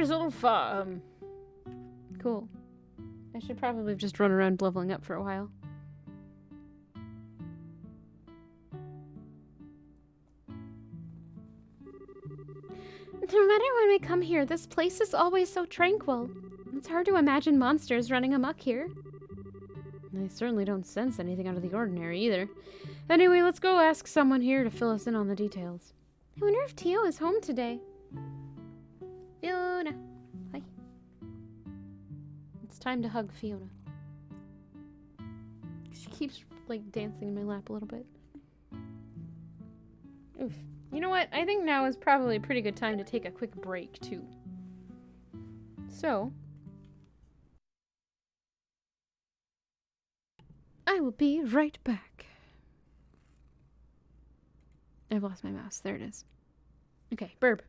[SPEAKER 4] nice little farm.
[SPEAKER 3] Cool. I should probably just run around leveling up for a while.
[SPEAKER 2] No matter when we come here, this place is always so tranquil. It's hard to imagine monsters running amok here.
[SPEAKER 3] I certainly don't sense anything out of the ordinary either. Anyway, let's go ask someone here to fill us in on the details.
[SPEAKER 2] I wonder if Tio is home today. Fiona. Hi.
[SPEAKER 3] It's time to hug Fiona. She keeps, like, dancing in my lap a little bit. Oof. You know what? I think now is probably a pretty good time to take a quick break, too. So, I will be right back. I've lost my mouse. There it is. Okay, burp.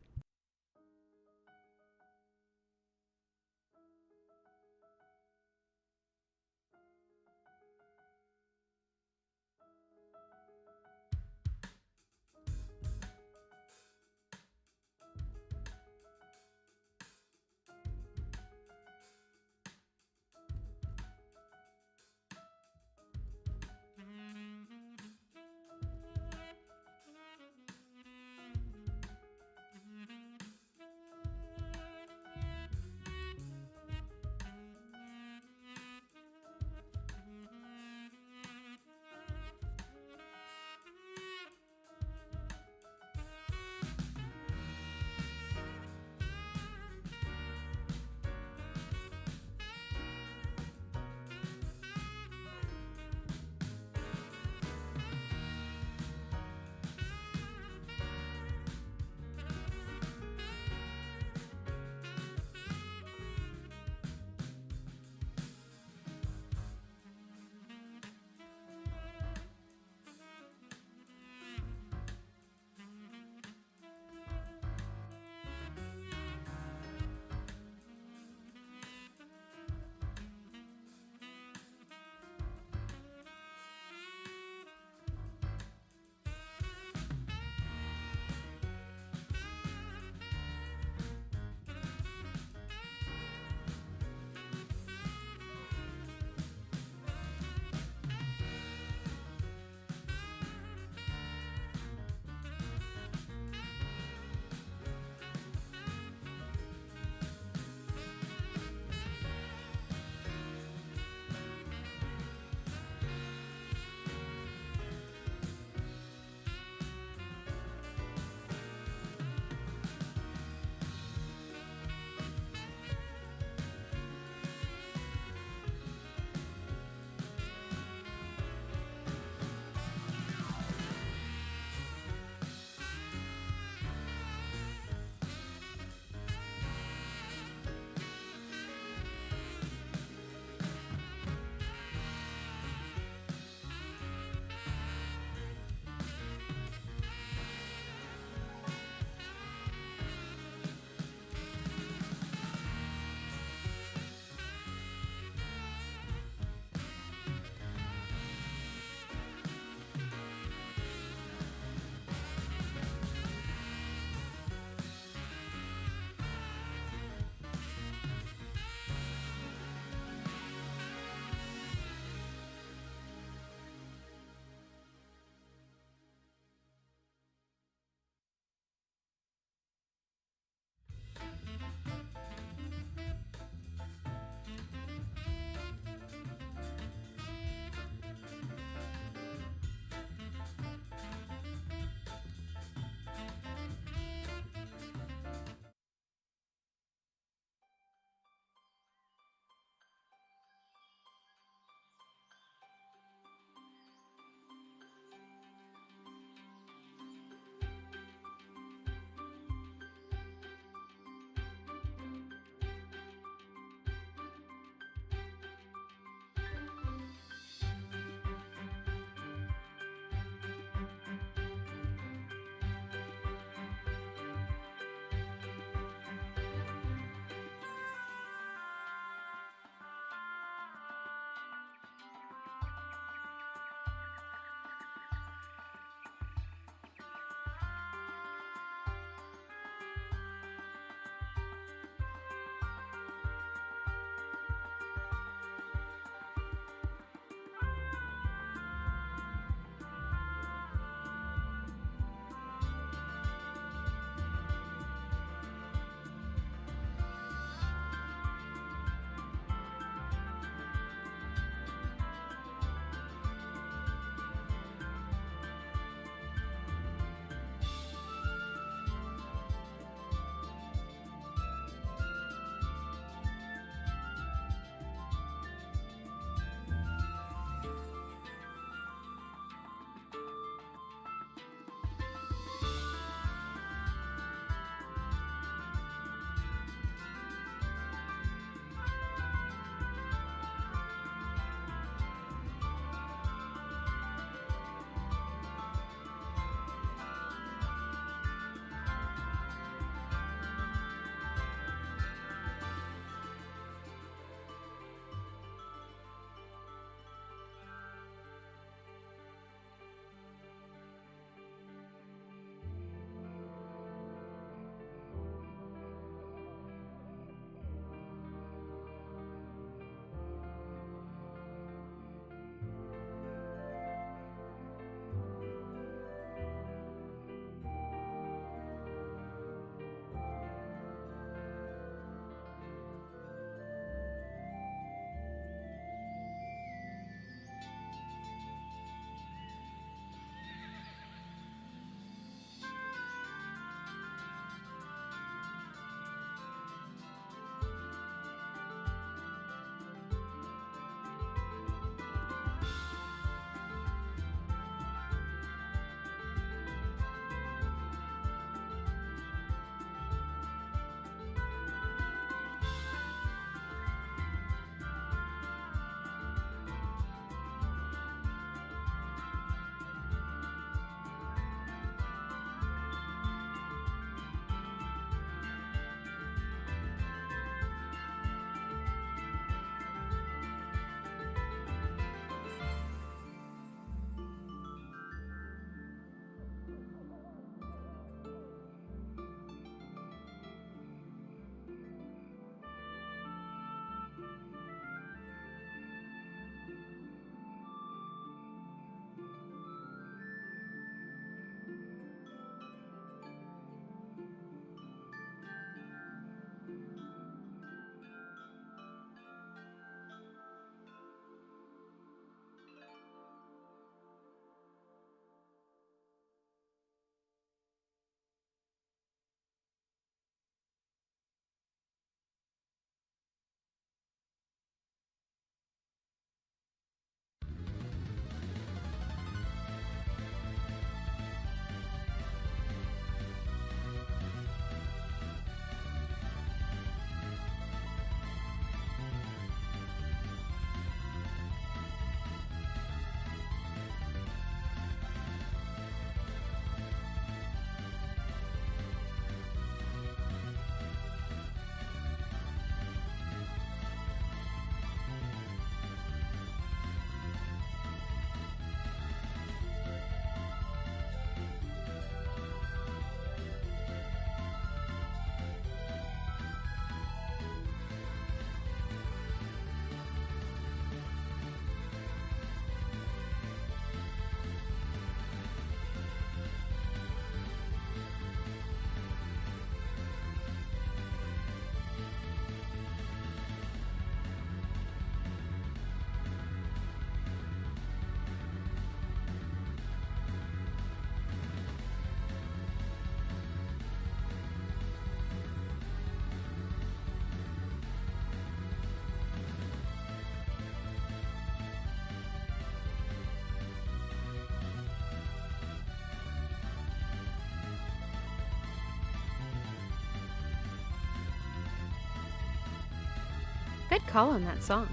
[SPEAKER 3] call on that song.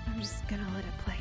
[SPEAKER 3] I'm just gonna let it play.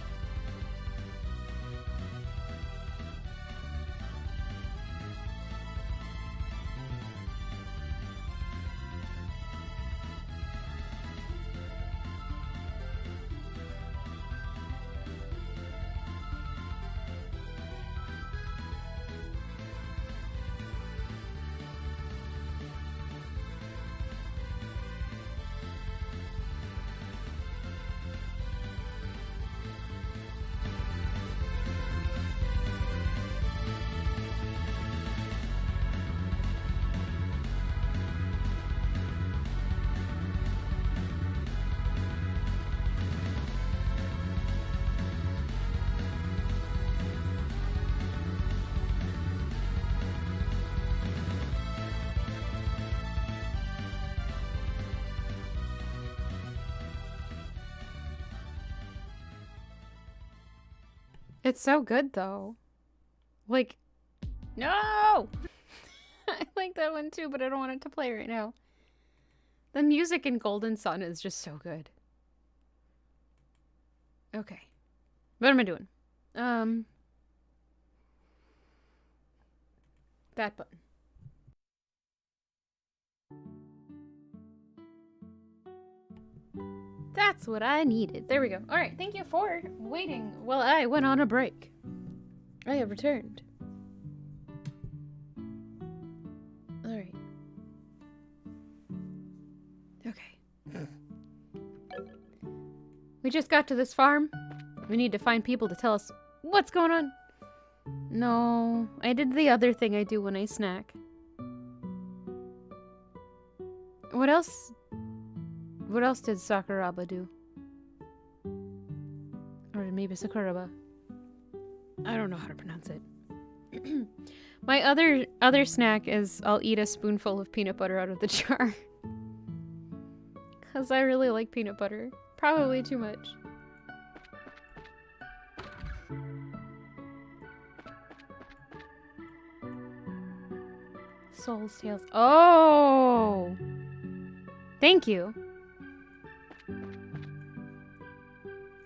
[SPEAKER 3] It's so good, though. Like, no! I like that one too, but I don't want it to play right now. The music in Golden Sun is just so good. Okay. What am I doing? That button. That's what I needed. There we go. All right, thank you for waiting while I went on a break. I have returned. All right. Okay. We just got to this farm. We need to find people to tell us what's going on. No, I did the other thing I do when I snack. What else? What else did Sakuraba do? Or maybe Sakuraba. I don't know how to pronounce it. My other snack is I'll eat a spoonful of peanut butter out of the jar. Cause I really like peanut butter. Probably too much. Soul's Tales. Oh! Thank you.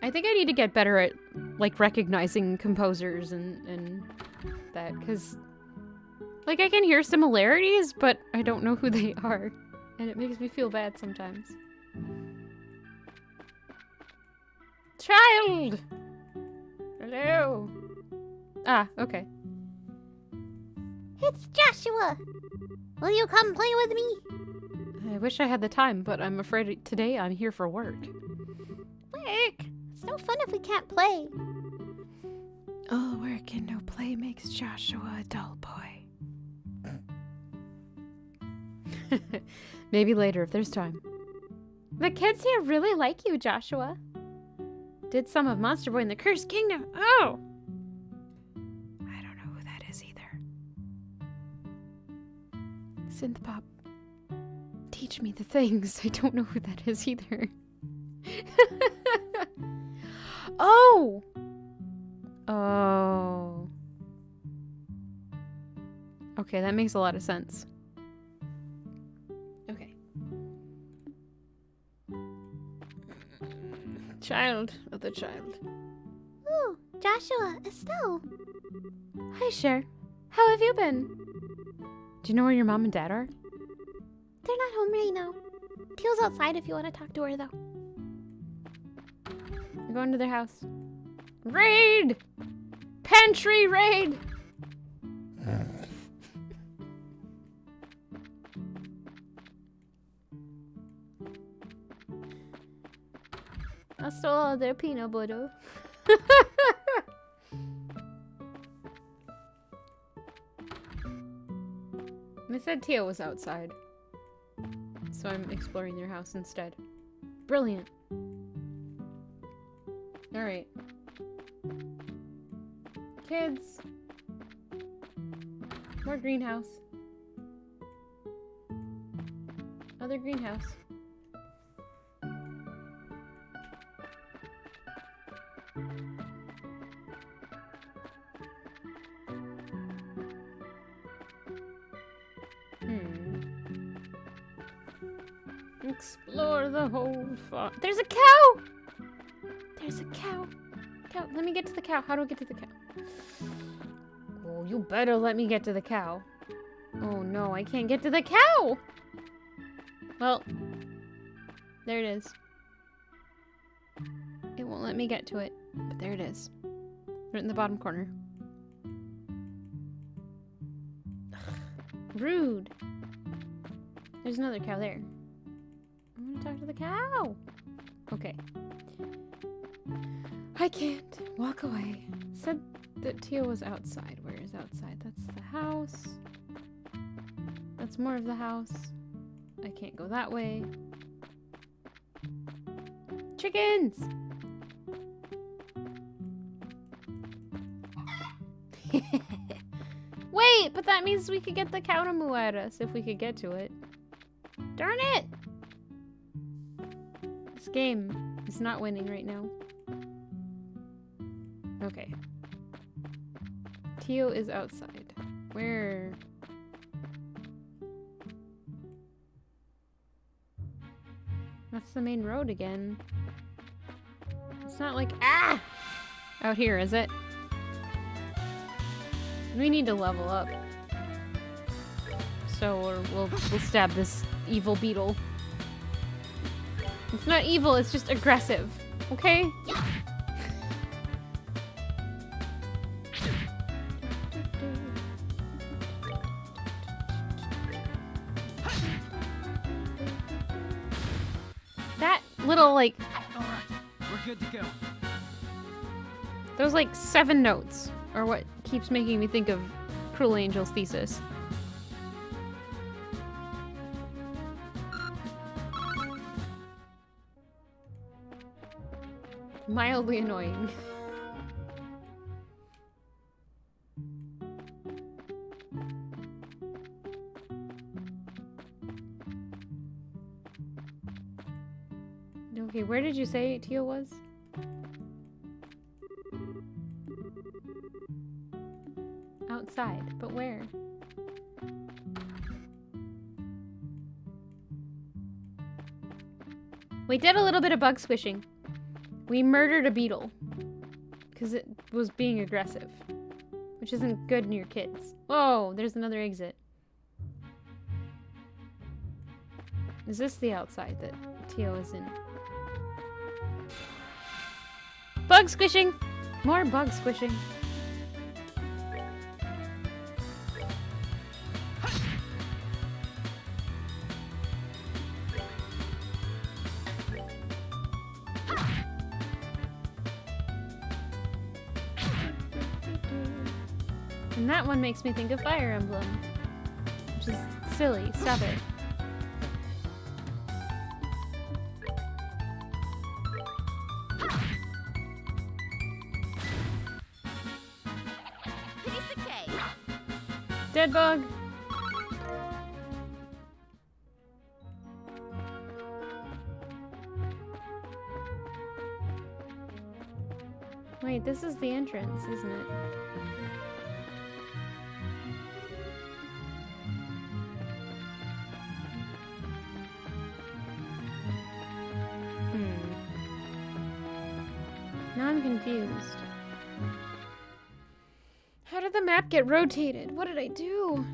[SPEAKER 3] I think I need to get better at, like, recognizing composers and that, because, like, I can hear similarities, but I don't know who they are, and it makes me feel bad sometimes. Child! Hello! Ah, okay.
[SPEAKER 2] It's Joshua! Will you come play with me?
[SPEAKER 3] I wish I had the time, but I'm afraid today I'm here for work.
[SPEAKER 2] Work? It's no fun if we can't play.
[SPEAKER 3] All work and no play makes Joshua a dull boy. Maybe later if there's time.
[SPEAKER 2] The kids here really like you, Joshua.
[SPEAKER 3] Did some of Monster Boy in the Cursed Kingdom. Oh! I don't know who that is either. Synth Pop. Teach me the things. I don't know who that is either. Oh! Oh. Okay, that makes a lot of sense. Okay. Child of the child.
[SPEAKER 2] Ooh, Joshua, Estelle.
[SPEAKER 3] Hi, Cher. How have you been? Do you know where your mom and dad are?
[SPEAKER 2] They're not home right now. Teal's outside if you want to talk to her, though.
[SPEAKER 3] I'm going to their house. Raid! Pantry raid!
[SPEAKER 2] I stole all their peanut butter.
[SPEAKER 3] They said Tia was outside. So I'm exploring their house instead. Brilliant. Alright. Kids. More greenhouse. Other greenhouse.
[SPEAKER 4] Explore the whole farm.
[SPEAKER 2] There's a cow! There's a cow. Cow, let me get to the cow. How do I get to the cow?
[SPEAKER 4] Oh, you better let me get to the cow.
[SPEAKER 2] Oh no, I can't get to the cow! Well, there it is. It won't let me get to it, but there it is. Right in the bottom corner. Rude. There's another cow there. I'm gonna talk to the cow. Okay. I can't walk away. Said that Tia was outside. Where is outside? That's the house. That's more of the house. I can't go that way. Chickens! Wait, but that means we could get the cow to moo at us if we could get to it. Darn it! This game is not winning right now. Okay. Tio is outside. Where? That's the main road again. It's not like out here, is it? We need to level up. So we'll stab this evil beetle. It's not evil, it's just aggressive. Okay? That little, like...
[SPEAKER 5] Alright, we're good to go.
[SPEAKER 2] Those, like, 7 notes are what keeps making me think of Cruel Angel's thesis. Mildly annoying. Okay, where did you say Tio was? Outside, but where? We did a little bit of bug squishing. We murdered a beetle because it was being aggressive, which isn't good near kids. Whoa, there's another exit. Is this the outside that Tio is in? Bug squishing! More bug squishing. And that one makes me think of Fire Emblem, which is silly. Stop it. Dead bug. Wait, this is the entrance, isn't it? Now I'm confused. How did the map get rotated? What did I do?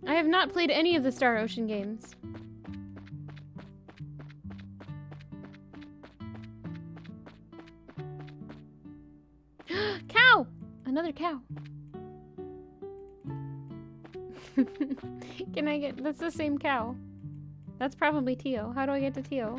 [SPEAKER 2] I have not played any of the Star Ocean games. Cow! Another cow. Can I get... That's the same cow. That's probably Tio. How do I get to Tio?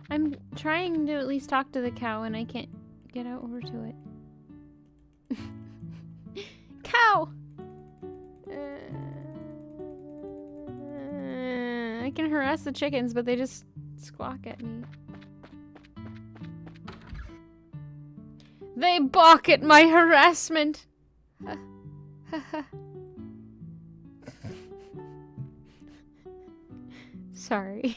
[SPEAKER 2] I'm trying to at least talk to the cow and I can't get out over to it. Cow! I can harass the chickens, but they just squawk at me. They balk at my harassment! Sorry.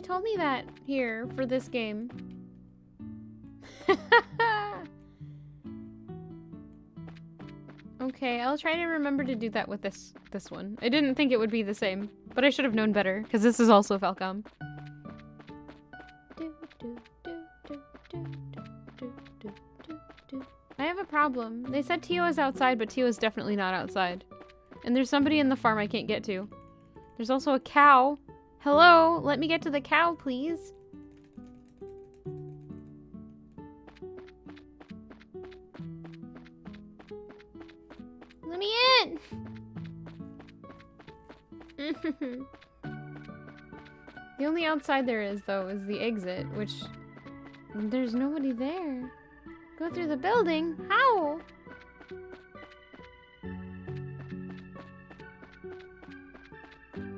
[SPEAKER 2] actually told me that here for this game. Okay, I'll try to remember to do that with this one. I didn't think it would be the same, but I should have known better, because this is also Falcom. I have a problem. They said Tio is outside, but Tio is definitely not outside. And there's somebody in the farm I can't get to. There's also a cow. Hello, let me get to the cow, please. Let me in! The only outside there is, though, is the exit, which... There's nobody there. Go through the building? How?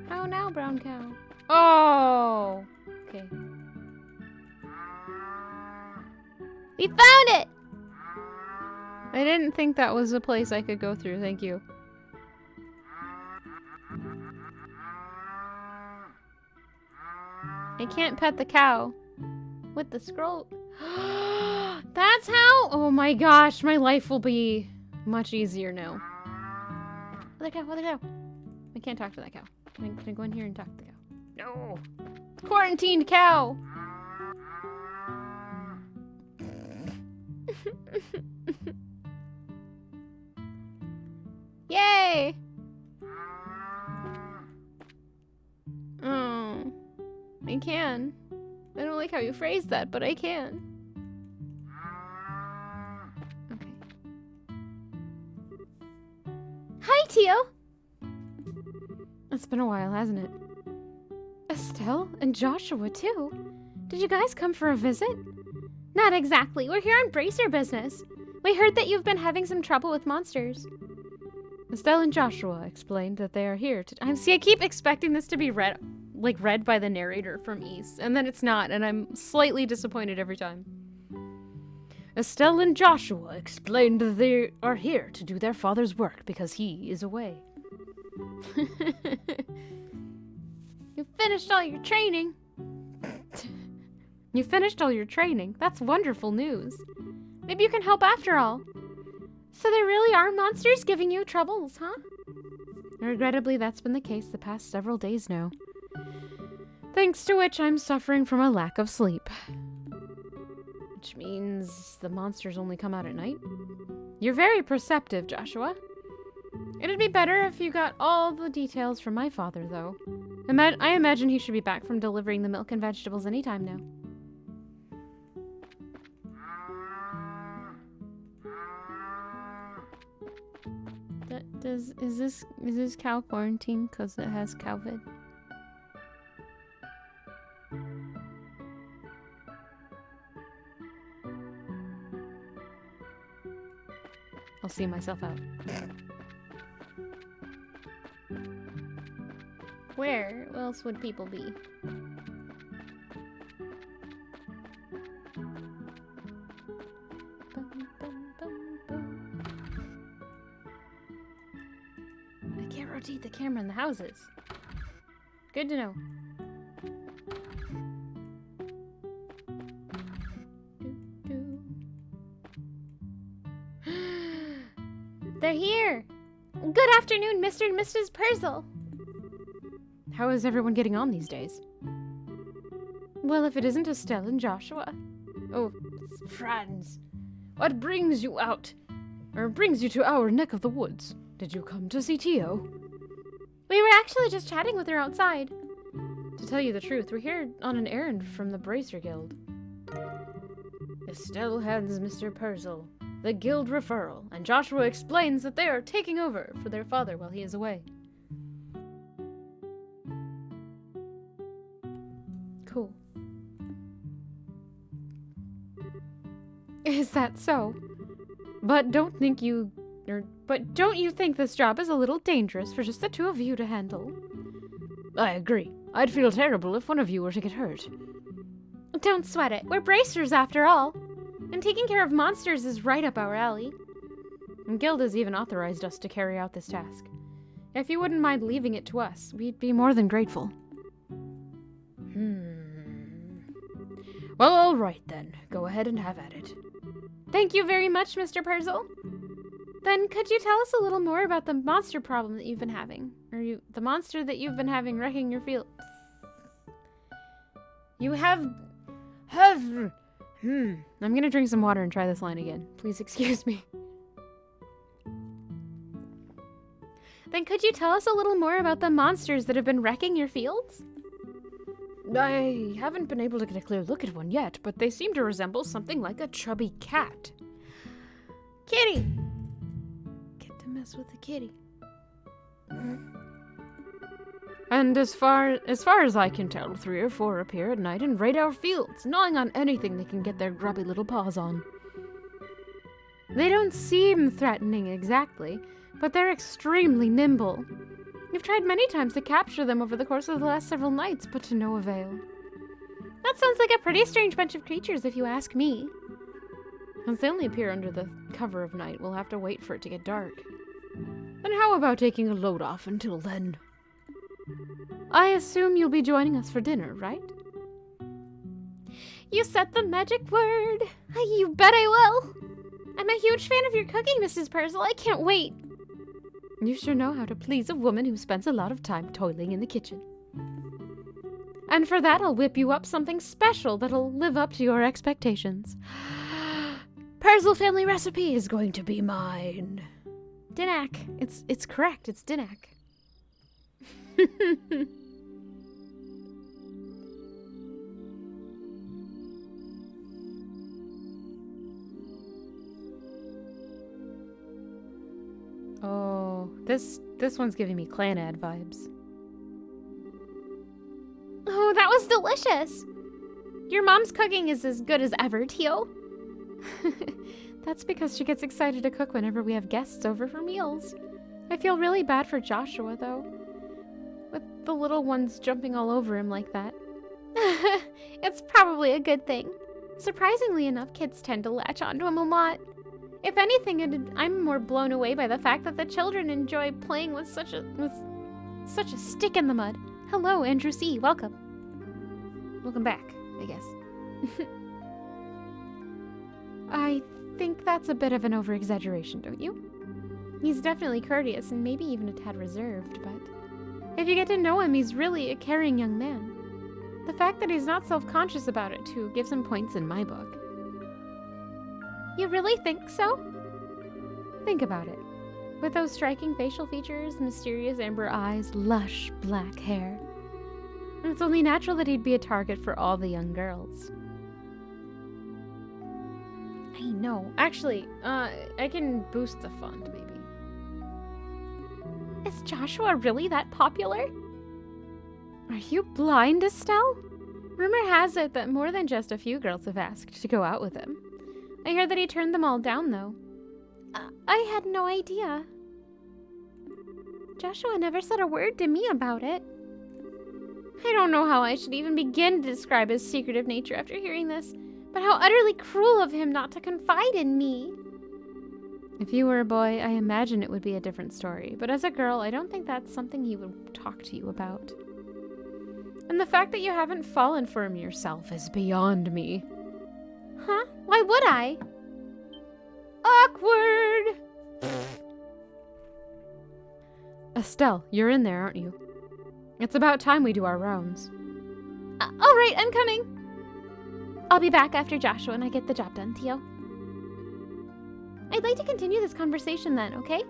[SPEAKER 2] How now, brown cow? Oh! Okay. We found it! I didn't think that was a place I could go through, thank you. I can't pet the cow. With the scroll. That's how? Oh my gosh, my life will be much easier now. Other cow, other cow. I can't talk to that cow. Can I go in here and talk to the cow? No. Quarantined cow. Yay! Oh, I can. I don't like how you phrased that, but I can. Okay. Hi, Tio! It's been a while, hasn't it? Estelle and Joshua, too. Did you guys come for a visit? Not exactly. We're here on bracer business. We heard that you've been having some trouble with monsters. Estelle and Joshua explained that they are here to... I keep expecting this to be read by the narrator from East, and then it's not, and I'm slightly disappointed every time. Estelle and Joshua explained that they are here to do their father's work because he is away. You finished all your training. You finished all your training? That's wonderful news. Maybe you can help after all. So there really are monsters giving you troubles, huh? Regrettably, that's been the case the past several days now. Thanks to which I'm suffering from a lack of sleep. Which means the monsters only come out at night? You're very perceptive, Joshua. It'd be better if you got all the details from my father, though. I imagine he should be back from delivering the milk and vegetables anytime now. Is this cow quarantined because it has COVID? I'll see myself out. Where else would people be? I can't rotate the camera in the houses. Good to know. They're here! Good afternoon, Mr. and Mrs. Purcell! How is everyone getting on these days? Well, if it isn't Estelle and Joshua. Oh, friends. What brings you out? Or brings you to our neck of the woods? Did you come to see Tio? We were actually just chatting with her outside. To tell you the truth, we're here on an errand from the Bracer Guild. Estelle hands Mr. Purcell the guild referral, and Joshua explains that they are taking over for their father while he is away. Cool. Is that so? But don't you think this job is a little dangerous for just the two of you to handle? I agree. I'd feel terrible if one of you were to get hurt. Don't sweat it. We're bracers after all. And taking care of monsters is right up our alley. And Guild has even authorized us to carry out this task. If you wouldn't mind leaving it to us, we'd be more than grateful.
[SPEAKER 3] Well, all right then. Go ahead and have at it.
[SPEAKER 2] Thank you very much, Mr. Purzel. Then could you tell us a little more about the monster problem that you've been having? The monster that you've been having wrecking your field?
[SPEAKER 3] You have... I'm gonna drink some water and try this line again. Please excuse me.
[SPEAKER 2] Then could you tell us a little more about the monsters that have been wrecking your fields?
[SPEAKER 3] I haven't been able to get a clear look at one yet, but they seem to resemble something like a chubby cat.
[SPEAKER 2] Kitty! Get to mess with the kitty.
[SPEAKER 3] And as far as I can tell, 3 or 4 appear at night and raid our fields, gnawing on anything they can get their grubby little paws on.
[SPEAKER 2] They don't seem threatening exactly, but they're extremely nimble. We've tried many times to capture them over the course of the last several nights, but to no avail. That sounds like a pretty strange bunch of creatures, if you ask me.
[SPEAKER 3] Since they only appear under the cover of night, we'll have to wait for it to get dark. Then how about taking a load off until then?
[SPEAKER 2] I assume you'll be joining us for dinner, right? You said the magic word. You bet I will. I'm a huge fan of your cooking, Mrs. Purzel. I can't wait.
[SPEAKER 3] You sure know how to please a woman who spends a lot of time toiling in the kitchen.
[SPEAKER 2] And for that, I'll whip you up something special that'll live up to your expectations.
[SPEAKER 3] Purzel family recipe is going to be mine.
[SPEAKER 2] Dinak. It's correct. It's Dinak.
[SPEAKER 3] Oh, this one's giving me clan ad vibes.
[SPEAKER 2] Oh, that was delicious. Your mom's cooking is as good as ever, Tio.
[SPEAKER 3] That's because she gets excited to cook whenever we have guests over for meals. I feel really bad for Joshua, though. With the little ones jumping all over him like that.
[SPEAKER 2] It's probably a good thing. Surprisingly enough, kids tend to latch onto him a lot. If anything, I'm more blown away by the fact that the children enjoy playing with such a stick in the mud. Hello, Andrew C. Welcome. Welcome back, I guess.
[SPEAKER 3] I think that's a bit of an over-exaggeration, don't you?
[SPEAKER 2] He's definitely courteous and maybe even a tad reserved, but if you get to know him, he's really a caring young man. The fact that he's not self-conscious about it, too, gives him points in my book. You really think so?
[SPEAKER 3] Think about it.
[SPEAKER 2] With those striking facial features, mysterious amber eyes, lush black hair. It's only natural that he'd be a target for all the young girls.
[SPEAKER 3] I know. Actually, I can boost the font, maybe.
[SPEAKER 2] Is Joshua really that popular? Are you blind, Estelle? Rumor has it that more than just a few girls have asked to go out with him. I hear that he turned them all down, though. I had no idea. Joshua never said a word to me about it. I don't know how I should even begin to describe his secretive nature after hearing this, but how utterly cruel of him not to confide in me.
[SPEAKER 3] If you were a boy, I imagine it would be a different story, but as a girl, I don't think that's something he would talk to you about. And the fact that you haven't fallen for him yourself is beyond me.
[SPEAKER 2] Huh? Why would I? Awkward!
[SPEAKER 3] Estelle, you're in there, aren't you? It's about time we do our rounds.
[SPEAKER 2] All right, I'm coming. I'll be back after Joshua and I get the job done, Tio. I'd like to continue this conversation then, okay?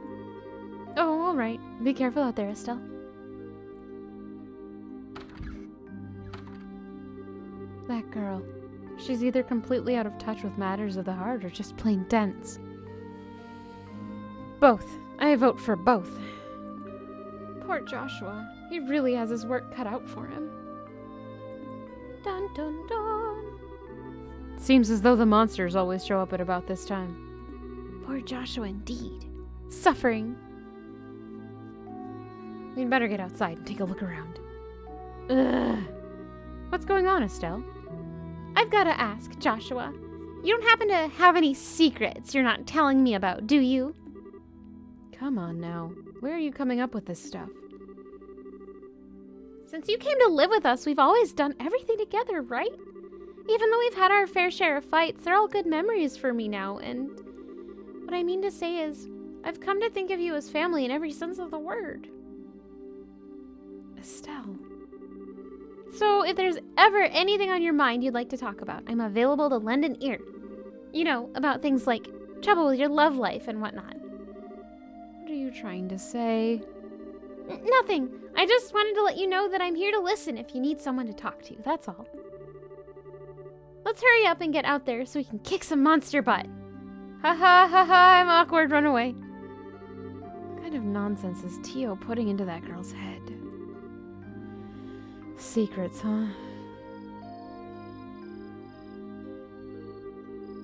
[SPEAKER 3] Oh, all right. Be careful out there, Estelle. That girl. She's either completely out of touch with matters of the heart or just plain dense. Both. I vote for both. Poor Joshua. He really has his work cut out for him.
[SPEAKER 2] Dun dun dun.
[SPEAKER 3] Seems as though the monsters always show up at about this time.
[SPEAKER 2] Poor Joshua indeed. Suffering.
[SPEAKER 3] We'd better get outside and take a look around. Ugh. What's going on, Estelle?
[SPEAKER 2] I've got to ask, Joshua. You don't happen to have any secrets you're not telling me about, do you?
[SPEAKER 3] Come on now. Where are you coming up with this stuff?
[SPEAKER 2] Since you came to live with us, we've always done everything together, right? Even though we've had our fair share of fights, they're all good memories for me now, and what I mean to say is, I've come to think of you as family in every sense of the word.
[SPEAKER 3] Estelle.
[SPEAKER 2] So, if there's ever anything on your mind you'd like to talk about, I'm available to lend an ear. You know, about things like trouble with your love life and whatnot.
[SPEAKER 3] What are you trying to say?
[SPEAKER 2] Nothing. I just wanted to let you know that I'm here to listen if you need someone to talk to, that's all. Let's hurry up and get out there so we can kick some monster butt. Ha ha ha ha, I'm awkward, run away.
[SPEAKER 3] What kind of nonsense is Tio putting into that girl's head? Secrets, huh?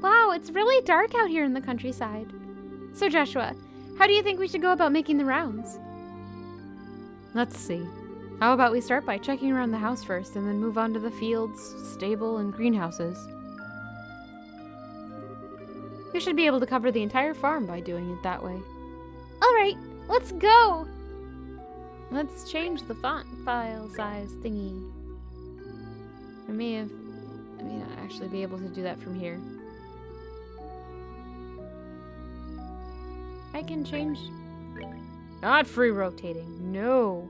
[SPEAKER 2] Wow, it's really dark out here in the countryside. So Joshua, how do you think we should go about making the rounds?
[SPEAKER 3] Let's see. How about we start by checking around the house first and then move on to the fields, stable, and greenhouses? We should be able to cover the entire farm by doing it that way.
[SPEAKER 2] Alright, let's go!
[SPEAKER 3] Let's change the font file size thingy. I may not actually be able to do that from here. I can change... Not free rotating, no.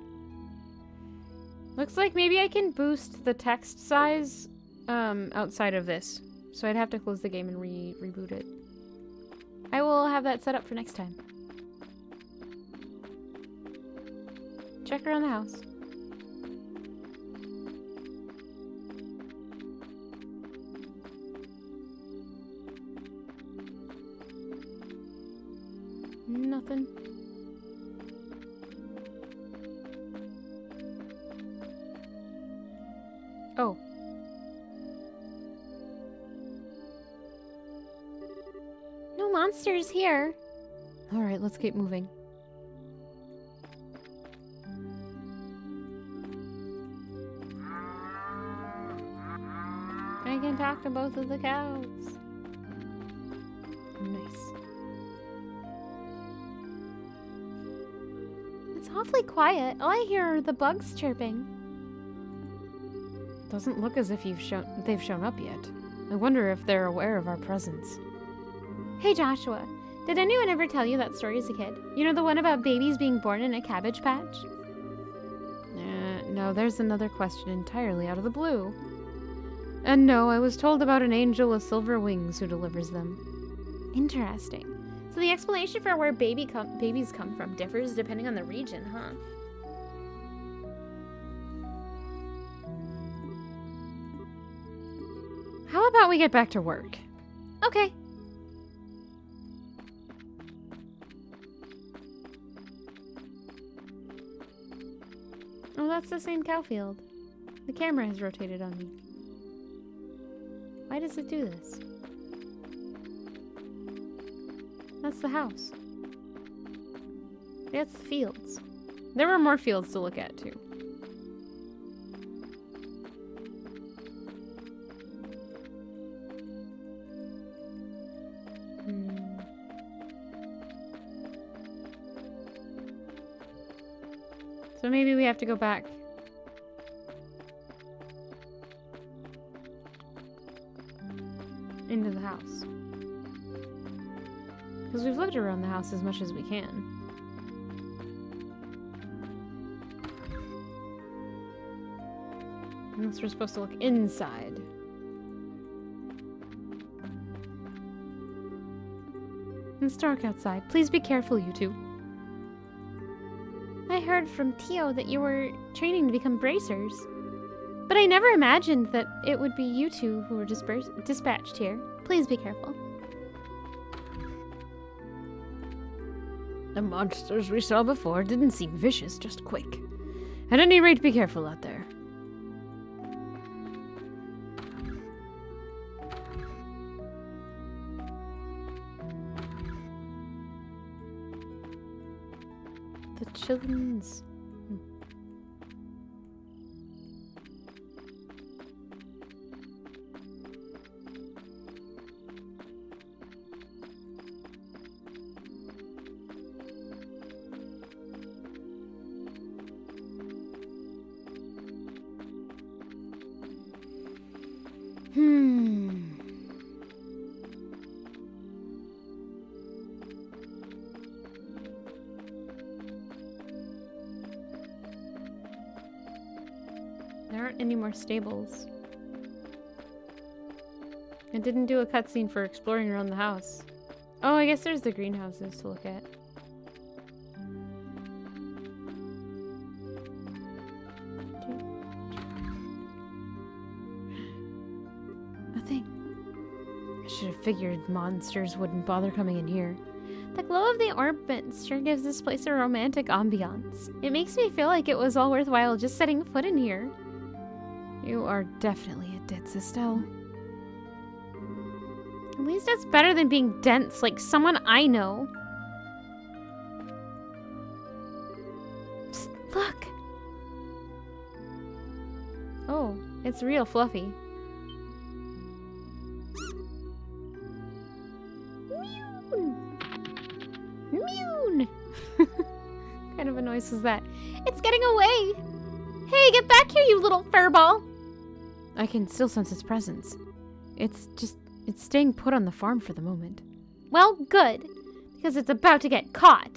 [SPEAKER 3] Looks like maybe I can boost the text size outside of this. So I'd have to close the game and reboot it. I will have that set up for next time. Check around the house. Nothing. Oh.
[SPEAKER 2] No monsters here.
[SPEAKER 3] Alright, let's keep moving.
[SPEAKER 2] I can talk to both of the cows.
[SPEAKER 3] Nice.
[SPEAKER 2] It's awfully quiet. All I hear are the bugs chirping.
[SPEAKER 3] Doesn't look as if they've shown up yet. I wonder if they're aware of our presence.
[SPEAKER 2] Hey Joshua, did anyone ever tell you that story as a kid? You know, the one about babies being born in a cabbage patch?
[SPEAKER 3] No, there's another question entirely out of the blue. And no, I was told about an angel with silver wings who delivers them.
[SPEAKER 2] Interesting. So the explanation for where babies come from differs depending on the region, huh?
[SPEAKER 3] How about we get back to work?
[SPEAKER 2] Okay.
[SPEAKER 3] Oh, that's the same cow field. The camera has rotated on me. Why does it do this? That's the house. That's the fields. There were more fields to look at, too. So maybe we have to go back. Into the house. Because we've looked around the house as much as we can. Unless we're supposed to look inside. It's dark outside. Please be careful, you two.
[SPEAKER 2] I heard from Tio that you were training to become bracers. But I never imagined that it would be you two who were dispatched here. Please be careful.
[SPEAKER 3] The monsters we saw before didn't seem vicious, just quick. At any rate, be careful out there. The children's...
[SPEAKER 1] any more stables. I didn't do a cutscene for exploring around the house. Oh, I guess there's the greenhouses to look at. Nothing. I should have figured monsters wouldn't bother coming in here. The glow of the ornaments sure gives this place a romantic ambiance. It makes me feel like it was all worthwhile just setting foot in here. You are definitely a dead Estelle. At least it's better than being dense like someone I know. Psst, look! Oh, it's real fluffy. Mewn! What kind of a noise was that? It's getting away! Hey, get back here, you little furball! I can still sense its presence. It's staying put on the farm for the moment. Well, good, because it's about to get caught.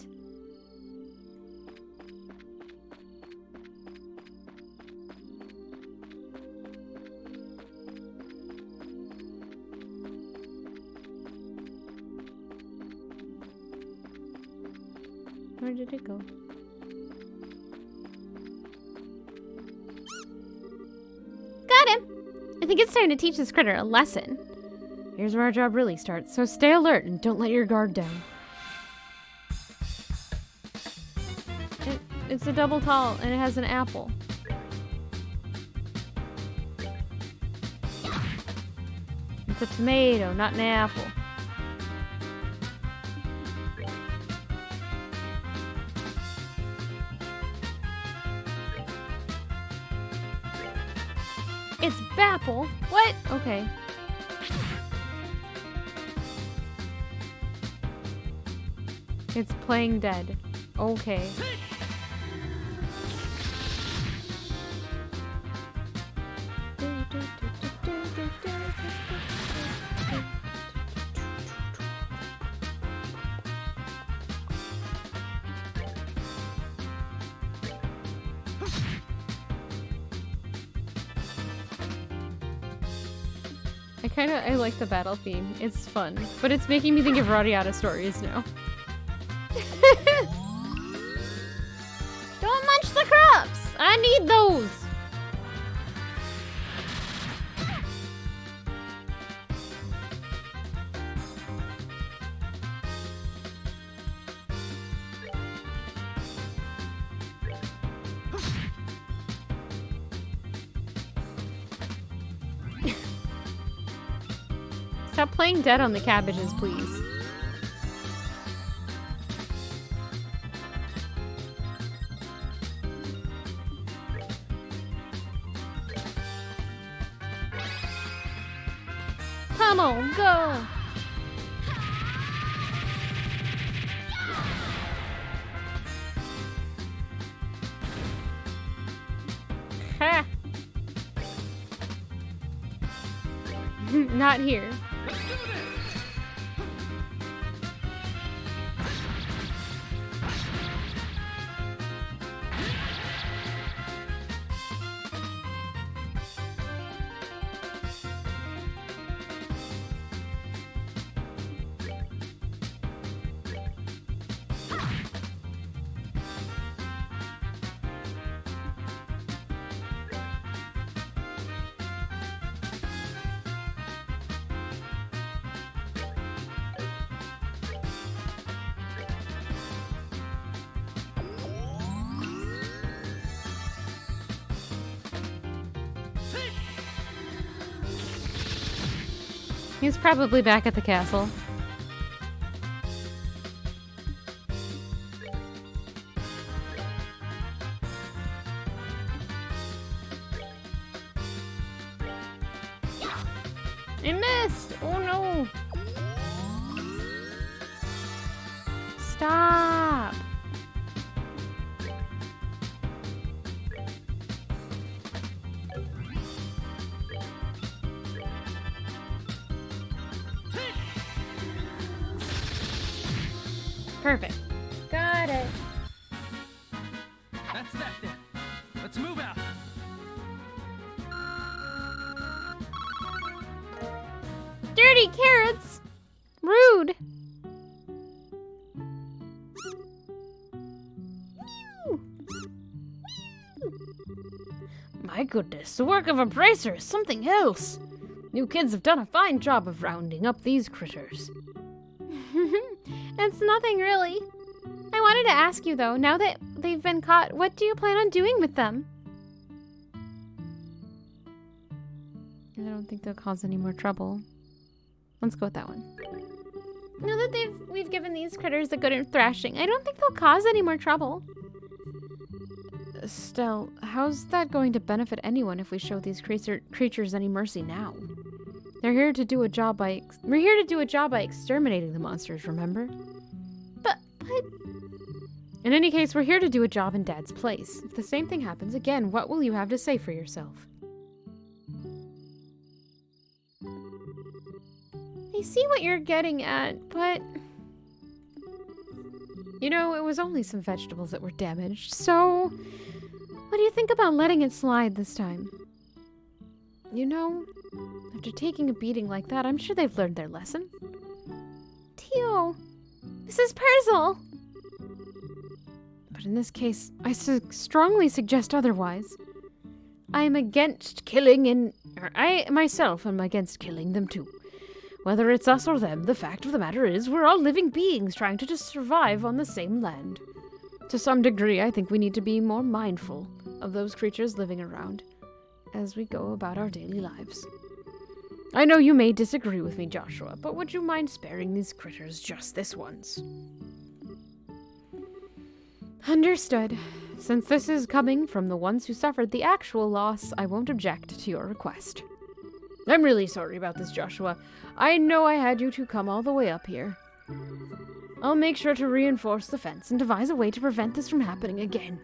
[SPEAKER 1] Where did it go? Got him! I think it's time to teach this critter a lesson. Here's where our job really starts, so stay alert and don't let your guard down. It's a double tall and it has an apple. It's a tomato, not an apple. It's Bapple. What? Okay. It's playing dead. Okay. I like the battle theme. It's fun, but it's making me think of Radiata stories now. Don't munch the crops! I need those! Stop playing dead on the cabbages, please. Come on, go! Ha! Not here. He's probably back at the castle. I missed! Oh no! Stop! Perfect. Got it.
[SPEAKER 5] That's that then. Let's move out.
[SPEAKER 2] eat carrots. Rude.
[SPEAKER 4] My goodness, the work of a bracer is something else. You kids have done a fine job of rounding up these critters.
[SPEAKER 2] It's nothing really. I wanted to ask you though, now that they've been caught, what do you plan on doing with them?
[SPEAKER 1] I don't think they'll cause any more trouble. Let's go with that one.
[SPEAKER 2] Now that we've given these critters a good thrashing, I don't think they'll cause any more trouble.
[SPEAKER 1] Estelle, how's that going to benefit anyone if we show these creatures any mercy now? We're here to do a job by exterminating the monsters, remember?
[SPEAKER 2] But...
[SPEAKER 1] In any case, we're here to do a job in Dad's place. If the same thing happens again, what will you have to say for yourself?
[SPEAKER 2] I see what you're getting at, but...
[SPEAKER 1] You know, it was only some vegetables that were damaged, so... What do you think about letting it slide this time? You know, after taking a beating like that, I'm sure they've learned their lesson.
[SPEAKER 2] Tio, this is personal.
[SPEAKER 1] But in this case, I strongly suggest otherwise. I am against killing I myself am against killing them too. Whether it's us or them, the fact of the matter is we're all living beings trying to just survive on the same land. To some degree, I think we need to be more mindful of those creatures living around as we go about our daily lives. I know you may disagree with me, Joshua, but would you mind sparing these critters just this once? Understood. Since this is coming from the ones who suffered the actual loss, I won't object to your request. I'm really sorry about this, Joshua. I know I had you two come all the way up here. I'll make sure to reinforce the fence and devise a way to prevent this from happening again.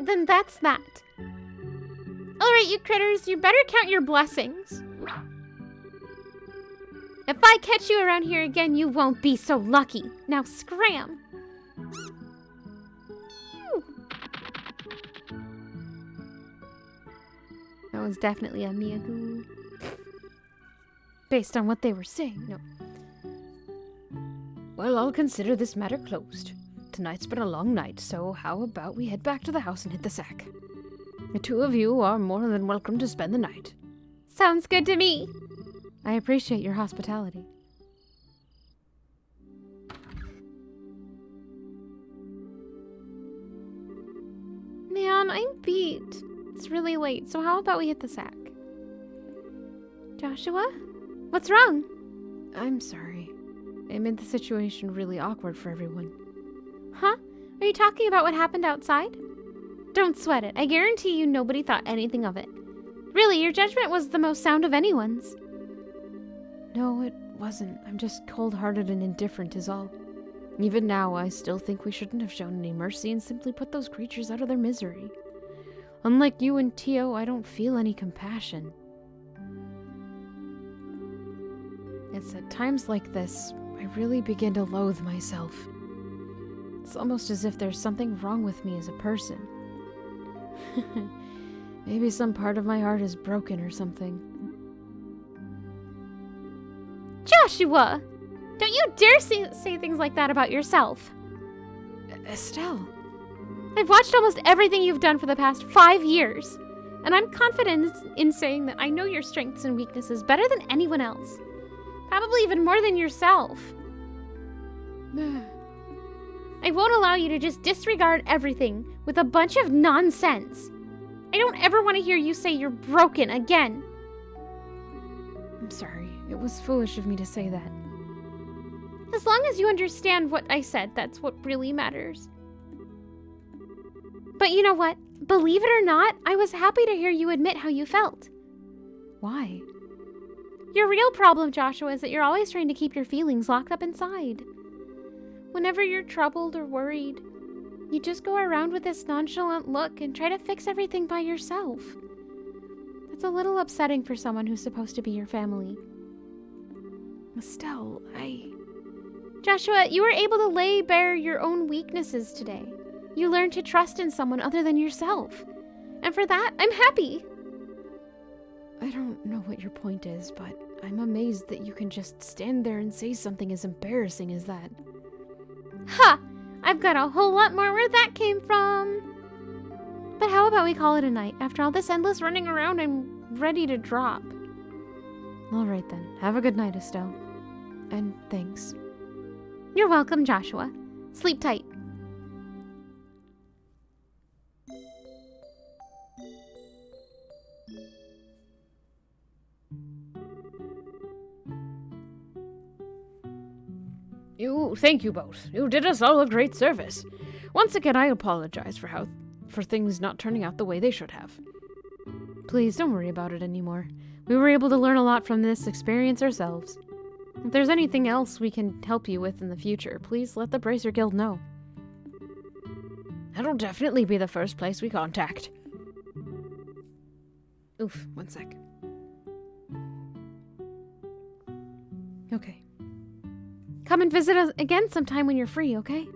[SPEAKER 2] Then that's that. Alright, you critters, you better count your blessings. If I catch you around here again, you won't be so lucky. Now scram!
[SPEAKER 1] That was definitely a meow. Based on what they were saying, no. Well, I'll consider this matter closed. Tonight's been a long night, so how about we head back to the house and hit the sack? The two of you are more than welcome to spend the night.
[SPEAKER 2] Sounds good to me.
[SPEAKER 1] I appreciate your hospitality.
[SPEAKER 2] Man, I'm beat. It's really late, so how about we hit the sack? Joshua? What's wrong?
[SPEAKER 1] I'm sorry. It made the situation really awkward for everyone.
[SPEAKER 2] Huh? Are you talking about what happened outside? Don't sweat it. I guarantee you nobody thought anything of it. Really, your judgment was the most sound of anyone's.
[SPEAKER 1] No, it wasn't. I'm just cold-hearted and indifferent is all. Even now, I still think we shouldn't have shown any mercy and simply put those creatures out of their misery. Unlike you and Tio, I don't feel any compassion. It's at times like this, I really begin to loathe myself. It's almost as if there's something wrong with me as a person. Maybe some part of my heart is broken or something.
[SPEAKER 2] Joshua! Don't you dare say things like that about yourself.
[SPEAKER 1] Estelle!
[SPEAKER 2] I've watched almost everything you've done for the past 5 years, and I'm confident in saying that I know your strengths and weaknesses better than anyone else. Probably even more than yourself. I won't allow you to just disregard everything with a bunch of nonsense. I don't ever want to hear you say you're broken again.
[SPEAKER 1] I'm sorry. It was foolish of me to say that.
[SPEAKER 2] As long as you understand what I said, that's what really matters. But you know what? Believe it or not, I was happy to hear you admit how you felt.
[SPEAKER 1] Why?
[SPEAKER 2] Your real problem, Joshua, is that you're always trying to keep your feelings locked up inside. Whenever you're troubled or worried, you just go around with this nonchalant look and try to fix everything by yourself. That's a little upsetting for someone who's supposed to be your family.
[SPEAKER 1] Estelle,
[SPEAKER 2] Joshua, you were able to lay bare your own weaknesses today. You learned to trust in someone other than yourself. And for that, I'm happy.
[SPEAKER 1] I don't know what your point is, but
[SPEAKER 3] I'm amazed that you can just stand there and say something as embarrassing as that.
[SPEAKER 2] Ha! I've got a whole lot more where that came from. But how about we call it a night? After all this endless running around, I'm ready to drop.
[SPEAKER 3] All right then. Have a good night, Estelle. And thanks.
[SPEAKER 2] You're welcome, Joshua. Sleep tight.
[SPEAKER 4] Thank you both. You did us all a great service. Once again, I apologize for things not turning out the way they should have.
[SPEAKER 3] Please don't worry about it anymore. We were able to learn a lot from this experience ourselves. If there's anything else we can help you with in the future, please let the Bracer Guild know.
[SPEAKER 4] That'll definitely be the first place we contact.
[SPEAKER 3] Oof, one sec. Okay.
[SPEAKER 2] Come and visit us again sometime when you're free, okay?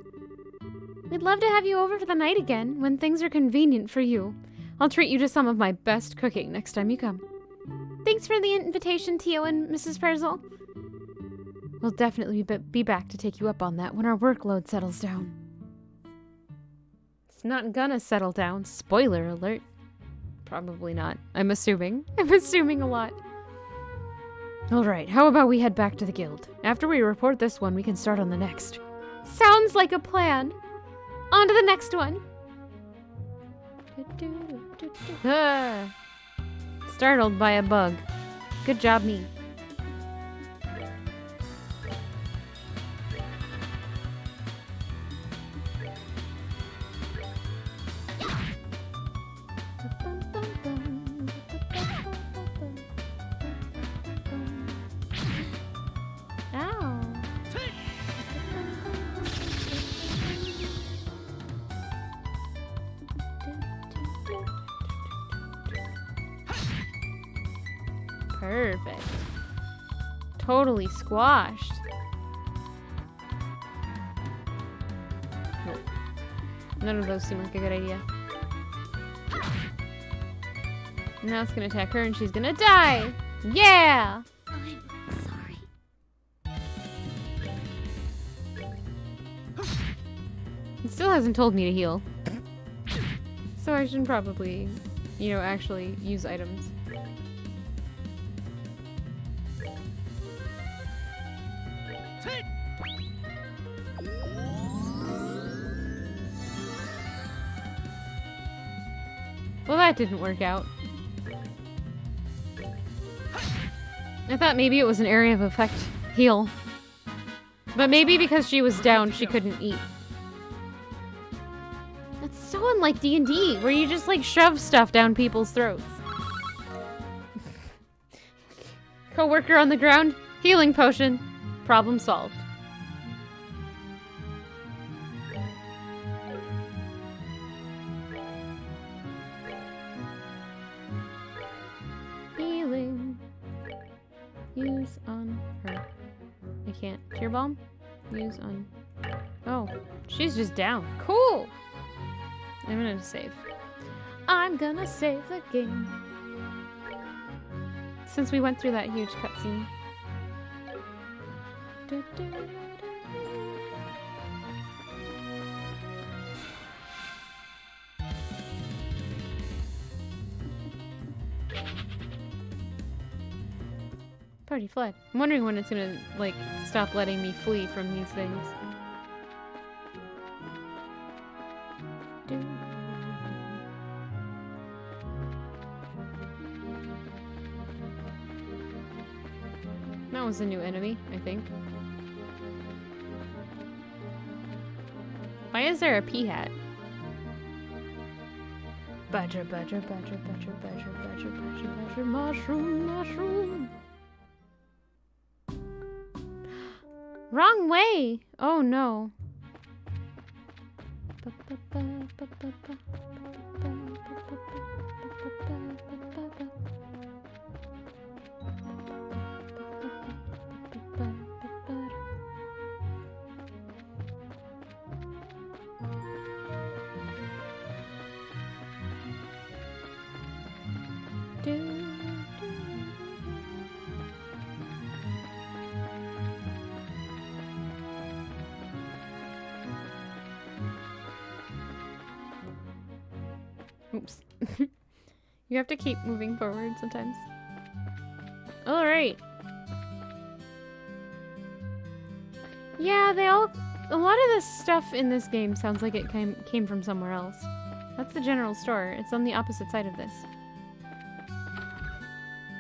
[SPEAKER 2] We'd love to have you over for the night again when things are convenient for you.
[SPEAKER 3] I'll treat you to some of my best cooking next time you come.
[SPEAKER 2] Thanks for the invitation, Tio and Mrs. Perzel.
[SPEAKER 3] We'll definitely be back to take you up on that when our workload settles down. It's not gonna settle down. Spoiler alert. Probably not. I'm assuming. I'm assuming a lot. Alright, how about we head back to the guild? After we report this one, we can start on the next.
[SPEAKER 2] Sounds like a plan. On to the next one.
[SPEAKER 3] Ah! Startled by a bug. Good job, me.
[SPEAKER 2] Ow.
[SPEAKER 3] Perfect. Totally squashed. Nope. None of those seem like a good idea. Now it's gonna attack her and she's gonna die! Yeah!
[SPEAKER 2] I'm sorry.
[SPEAKER 3] It still hasn't told me to heal. So I should probably, actually use items. Well, that didn't work out. I thought maybe it was an area of effect heal. But maybe because she was down, she couldn't eat.
[SPEAKER 2] That's so unlike D&D,
[SPEAKER 3] Where you just, shove stuff down people's throats. Coworker on the ground, healing potion. Problem solved. Healing. Use on her. I can't. Tear bomb? Use on... Oh, she's just down. Cool! I'm gonna save. I'm gonna save the game. Since we went through that huge cutscene. Party fled. I'm wondering when it's gonna, stop letting me flee from these things. That was a new enemy, I think. Why is there a pea hat? Badger, badger, badger, badger, badger, badger, badger, badger, mushroom, mushroom.
[SPEAKER 2] Wrong way! Oh no.
[SPEAKER 1] Oops. You have to keep moving forward sometimes. Alright. Yeah, a lot of the stuff in this game sounds like it came from somewhere else. That's the general store. It's on the opposite side of this.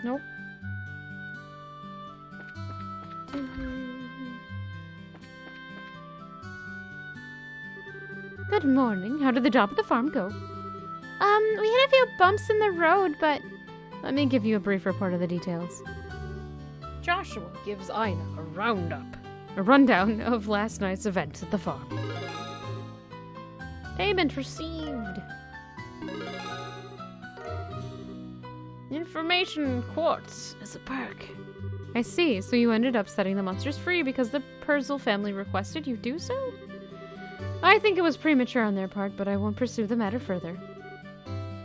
[SPEAKER 1] Nope.
[SPEAKER 2] Good morning. How did the job at the farm go? We had a few bumps in the road, but
[SPEAKER 1] Let me give you a brief report of the details.
[SPEAKER 3] Joshua gives Ina a rundown of last night's events at the farm.
[SPEAKER 1] Payment received. Information quartz is a perk. I see, so you ended up setting the monsters free because the Purzel family requested you do so? I think it was premature on their part, but I won't pursue the matter further.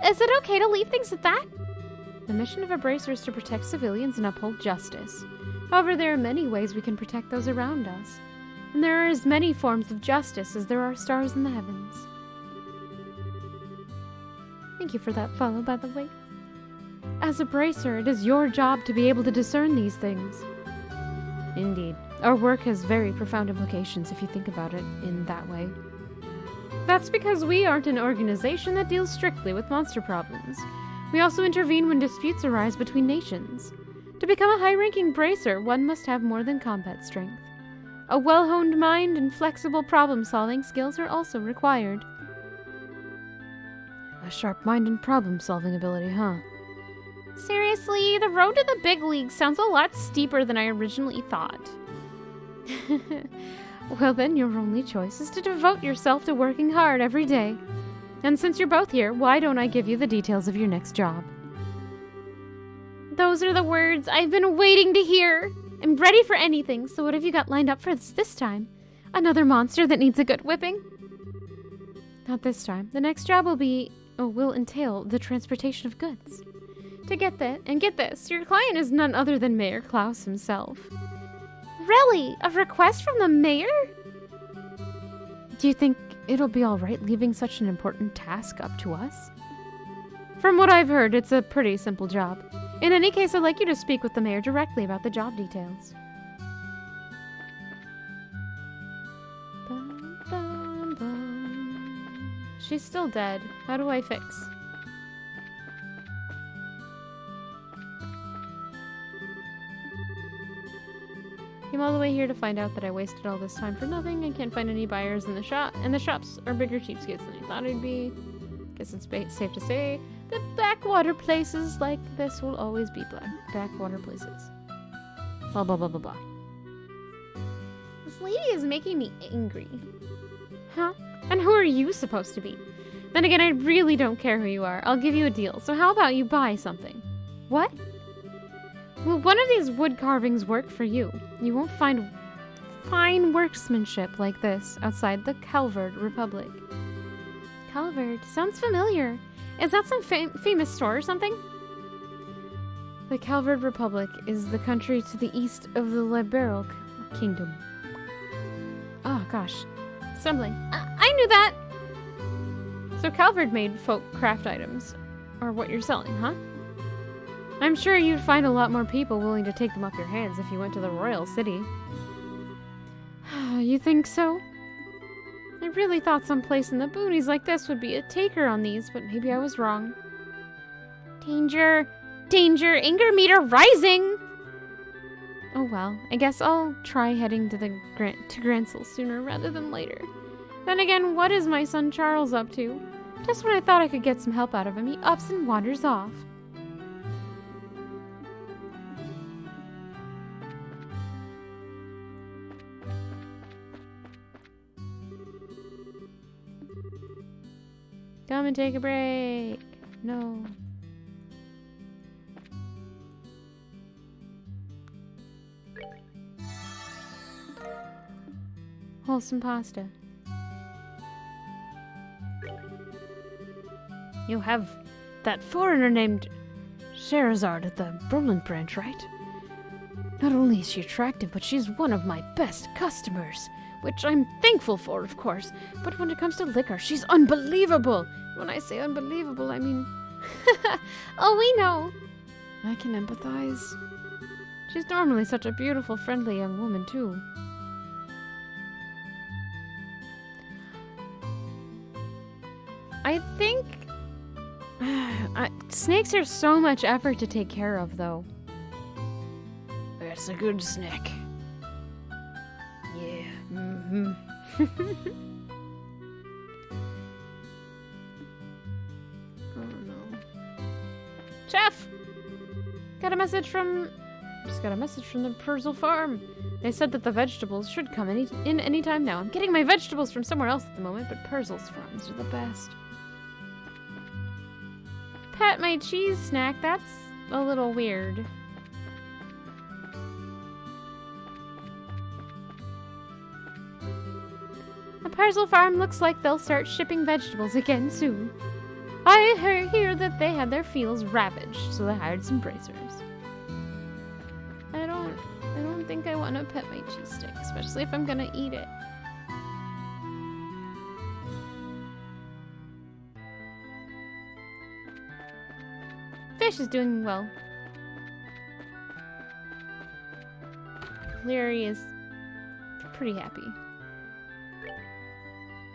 [SPEAKER 2] is it okay to leave things at that?
[SPEAKER 1] The mission of a bracer is to protect civilians and uphold justice. However, there are many ways we can protect those around us. And there are as many forms of justice as there are stars in the heavens. Thank you for that follow, by the way. As a bracer, it is your job to be able to discern these things. Indeed. Our work has very profound implications if you think about it in that way. That's because we aren't an organization that deals strictly with monster problems. We also intervene when disputes arise between nations. To become a high-ranking bracer, one must have more than combat strength. A well-honed mind and flexible problem-solving skills are also required. A sharp mind and problem-solving ability, huh?
[SPEAKER 2] Seriously, the road to the big leagues sounds a lot steeper than I originally thought.
[SPEAKER 1] Well then, your only choice is to devote yourself to working hard every day. And since you're both here, why don't I give you the details of your next job?
[SPEAKER 2] Those are the words I've been waiting to hear. I'm ready for anything, so what have you got lined up for us this time? Another monster that needs a good whipping?
[SPEAKER 1] Not this time. The next job will entail the transportation of goods. To get that, and get this, your client is none other than Mayor Klaus himself.
[SPEAKER 2] Really? A request from the mayor?
[SPEAKER 1] Do you think it'll be alright leaving such an important task up to us? From what I've heard, it's a pretty simple job. In any case, I'd like you to speak with the mayor directly about the job details. Bum, bum, bum. She's still dead. How do I fix? Came all the way here to find out that I wasted all this time for nothing. I can't find any buyers in the shop, and the shops are bigger cheapskates than I thought it'd be. Guess it's safe to say that backwater places like this will always be backwater places. Blah blah blah blah blah.
[SPEAKER 2] This lady is making me angry.
[SPEAKER 1] Huh? And who are you supposed to be? Then again, I really don't care who you are. I'll give you a deal. So how about you buy something? What? Will one of these wood carvings work for you? You won't find fine workmanship like this outside the Calvard Republic.
[SPEAKER 2] Calvard? Sounds familiar. Is that some famous store or something?
[SPEAKER 1] The Calvard Republic is the country to the east of the Liberal Kingdom. Oh gosh. Stumbling.
[SPEAKER 2] I knew that!
[SPEAKER 1] So Calvard made folk craft items. Or what you're selling, huh? I'm sure you'd find a lot more people willing to take them off your hands if you went to the royal city. You think so? I really thought some place in the boonies like this would be a taker on these, but maybe I was wrong.
[SPEAKER 2] Danger! Danger! Anger meter rising!
[SPEAKER 1] Oh well, I guess I'll try heading to Gransel sooner rather than later. Then again, what is my son Charles up to? Just when I thought I could get some help out of him, he ups and wanders off. Come and take a break. No. Wholesome pasta. You have that foreigner named Sherazard at the Brolin branch, right? Not only is she attractive, but she's one of my best customers.
[SPEAKER 3] which I'm thankful for, of course. But when it comes to liquor, she's unbelievable. When I say unbelievable, I mean...
[SPEAKER 2] Oh, we know.
[SPEAKER 3] I can empathize. She's normally such a beautiful, friendly young woman, too. I think... snakes are so much effort to take care of, though.
[SPEAKER 4] That's a good snack.
[SPEAKER 3] Yeah. Mm-hmm. Oh no. Chef! Just got a message from the Purzel farm. They said that the vegetables should come in any time now. I'm getting my vegetables from somewhere else at the moment, but Purzel's farms are the best. Pet my cheese snack, that's a little weird. The Purzel farm looks like they'll start shipping vegetables again soon. I hear that they had their fields ravaged, so they hired some bracers. I don't think I want to pet my cheese stick, especially if I'm gonna eat it. Fish is doing well. Larry is pretty happy.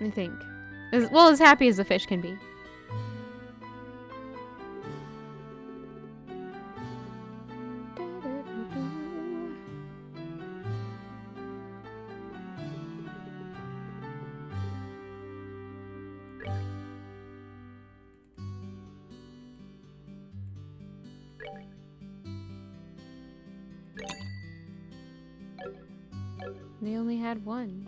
[SPEAKER 3] I think. As happy as a fish can be. They only had one.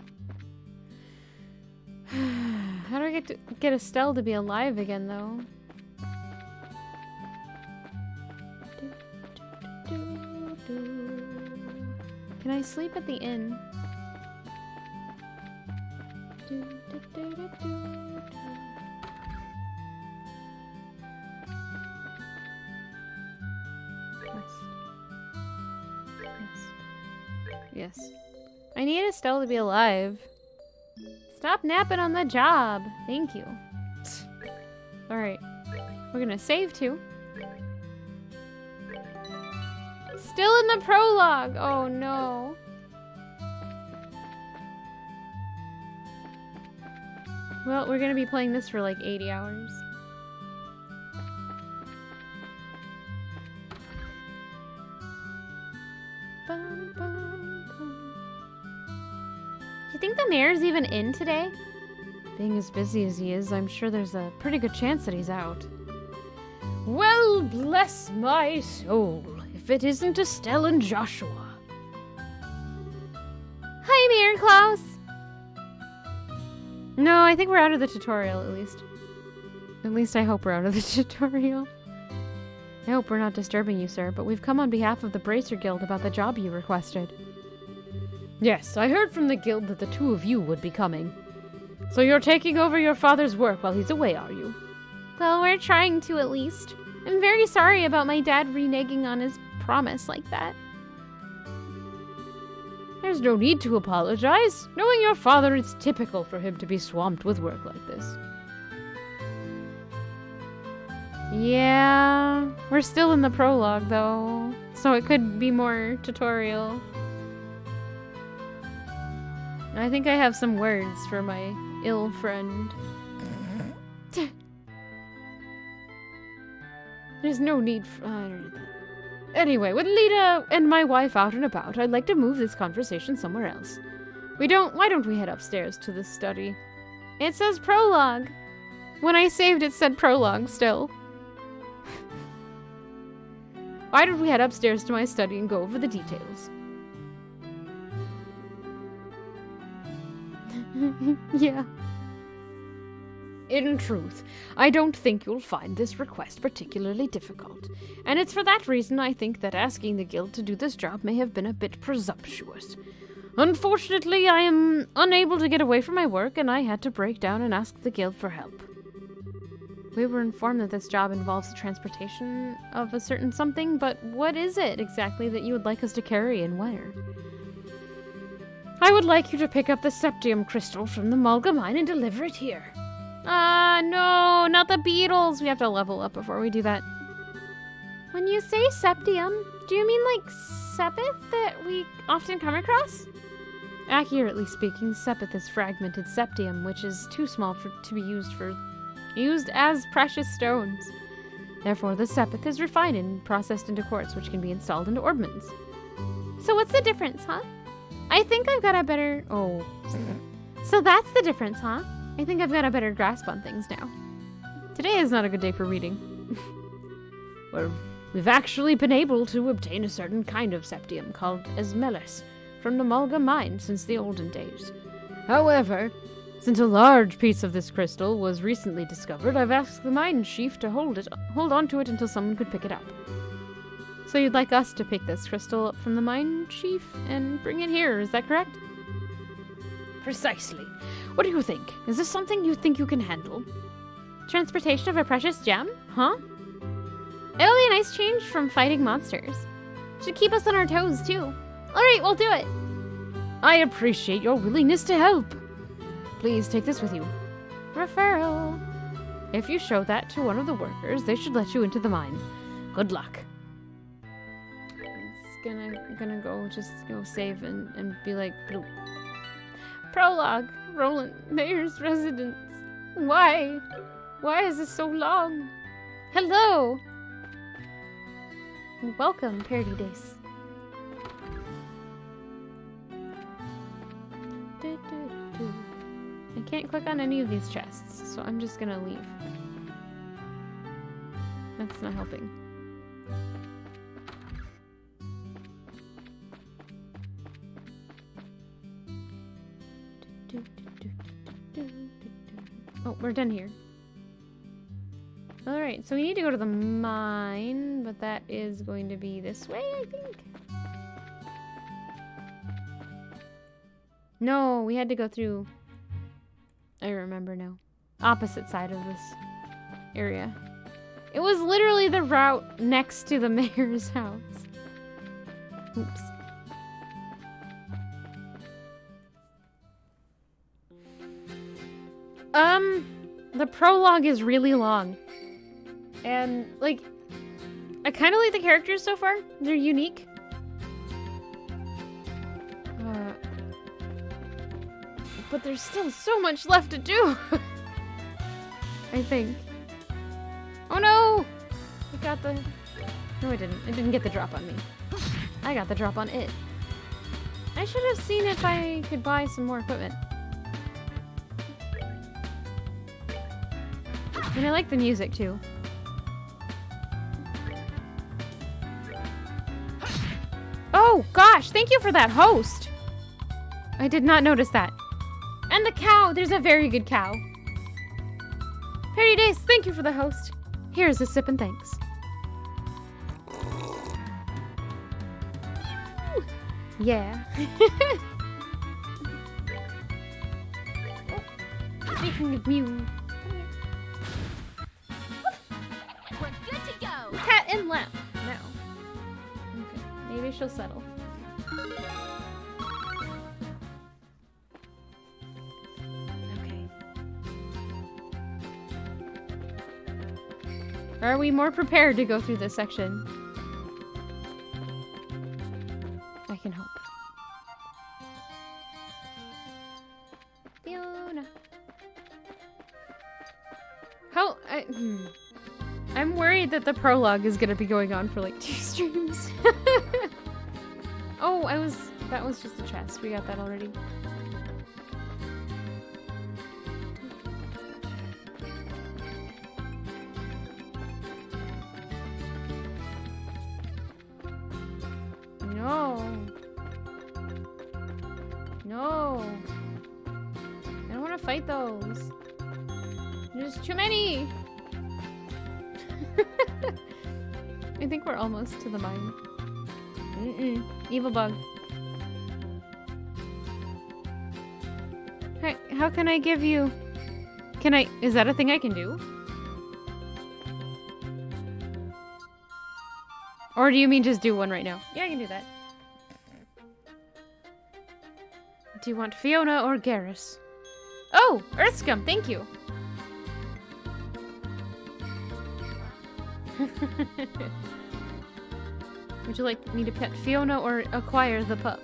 [SPEAKER 3] How do I get Estelle to be alive again, though? Can I sleep at the inn? Yes. I need Estelle to be alive. Stop napping on the job. Thank you. Alright. We're gonna save too. Still in the prologue! Oh no. Well, we're gonna be playing this for like 80 hours. Do you think the mayor's even in today? Being as busy as he is, I'm sure there's a pretty good chance that he's out.
[SPEAKER 4] Well, bless my soul, if it isn't Estelle and Joshua.
[SPEAKER 2] Hi, Mayor Klaus.
[SPEAKER 3] No, I think we're out of the tutorial, at least. At least I hope we're out of the tutorial. I hope we're not disturbing you, sir, but we've come on behalf of the Bracer Guild about the job you requested.
[SPEAKER 4] Yes, I heard from the guild that the two of you would be coming. So you're taking over your father's work while he's away, are you?
[SPEAKER 2] Well, we're trying to at least. I'm very sorry about my dad reneging on his promise like that.
[SPEAKER 4] There's no need to apologize. Knowing your father, it's typical for him to be swamped with work like this.
[SPEAKER 3] Yeah, we're still in the prologue, though, so it could be more tutorial. I think I have some words for my ill friend. There's no need for... I don't need that. Anyway, with Lita and my wife out and about, I'd like to move this conversation somewhere else. Why don't we head upstairs to the study? It says prologue. When I saved, it said prologue still. Why don't we head upstairs to my study and go over the details? Yeah.
[SPEAKER 4] In truth, I don't think you'll find this request particularly difficult, and it's for that reason I think that asking the guild to do this job may have been a bit presumptuous. Unfortunately, I am unable to get away from my work, and I had to break down and ask the guild for help.
[SPEAKER 3] We were informed that this job involves the transportation of a certain something, but what is it exactly that you would like us to carry and where? I would like you to pick up the septium crystal from the Mulga mine and deliver it here.
[SPEAKER 2] No, not the beetles. We have to level up before we do that. When you say septium, do you mean like sepith that we often come across?
[SPEAKER 3] Accurately speaking, sepith is fragmented septium, which is too small to be used as precious stones. Therefore, the sepith is refined and processed into quartz, which can be installed into orbments.
[SPEAKER 2] So what's the difference, huh? I think I've got a better... Oh. So that's the difference, huh? I think I've got a better grasp on things now.
[SPEAKER 3] Today is not a good day for reading. Well, we've actually been able to obtain a certain kind of septium called esmelis from the Mulga mine since the olden days. However, since a large piece of this crystal was recently discovered, I've asked the mine chief to hold on to it until someone could pick it up.
[SPEAKER 2] So you'd like us to pick this crystal up from the mine chief and bring it here, is that correct?
[SPEAKER 3] Precisely. What do you think? Is this something you think you can handle?
[SPEAKER 2] Transportation of a precious gem? Huh? It'll be a nice change from fighting monsters. Should keep us on our toes, too. Alright, we'll do it.
[SPEAKER 3] I appreciate your willingness to help. Please take this with you.
[SPEAKER 2] Referral.
[SPEAKER 3] If you show that to one of the workers, they should let you into the mine. Good luck.
[SPEAKER 2] It's gonna go save and be like, bloop. Prologue. Roland Mayor's residence. Why? Why is this so long? Hello. Welcome, Parody Days. I can't click on any of these chests, so I'm just gonna leave. That's not helping. Oh, we're done here. Alright, so we need to go to the mine, but that is going to be this way, I think. No, we had to go through... I remember now. Opposite side of this area. It was literally the route next to the mayor's house. Oops. The prologue is really long. And, like, I kind of like the characters so far. They're unique. But there's still so much left to do. I think. Oh no! I got the... No, I didn't. I didn't get the drop on me. I got the drop on it. I should have seen if I could buy some more equipment. And I like the music too. Oh gosh, thank you for that host. I did not notice that. And the cow, there's a very good cow. Parody Days, thank you for the host. Here's a sip and thanks. Yeah. Speaking of Mew.
[SPEAKER 6] We're good to go.
[SPEAKER 2] Cat and lamp. No. Okay, maybe she'll settle. Okay. Are we more prepared to go through this section? I can hope. Fiona. I'm worried that the prologue is gonna be going on for like 2 streams. Oh, that was just a chest. We got that already. No. No. I don't want to fight those. There's too many. I think we're almost to the mine. Evil bug. Hey, how can I give you... Is that a thing I can do? Or do you mean just do one right now? Yeah, I can do that.
[SPEAKER 3] Do you want Fiona or Garrus? Oh, Earthscum, thank you. Would you like me to pet Fiona or acquire the pup?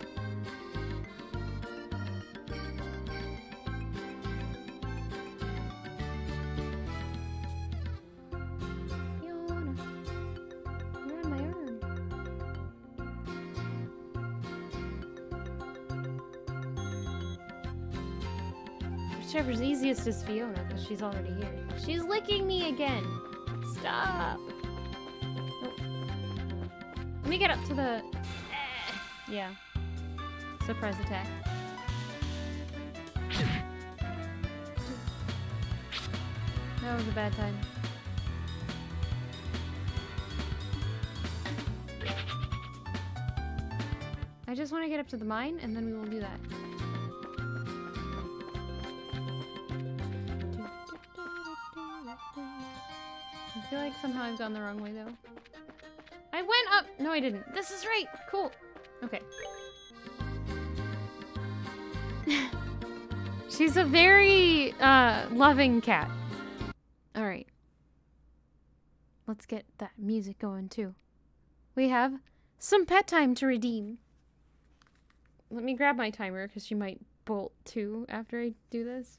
[SPEAKER 2] Fiona. You're on my arm.
[SPEAKER 3] Whichever's easiest is Fiona, because she's already here.
[SPEAKER 2] She's licking me again. Stop.
[SPEAKER 3] Let me get up to the... Yeah. Surprise attack. That was a bad time. I just want to get up to the mine, and then we will do that. I feel like somehow I've gone the wrong way, though. I went up! No, I didn't. This is right! Cool. Okay. She's a very, loving cat. Alright. Let's get that music going, too. We have some pet time to redeem. Let me grab my timer, because she might bolt, too, after I do this.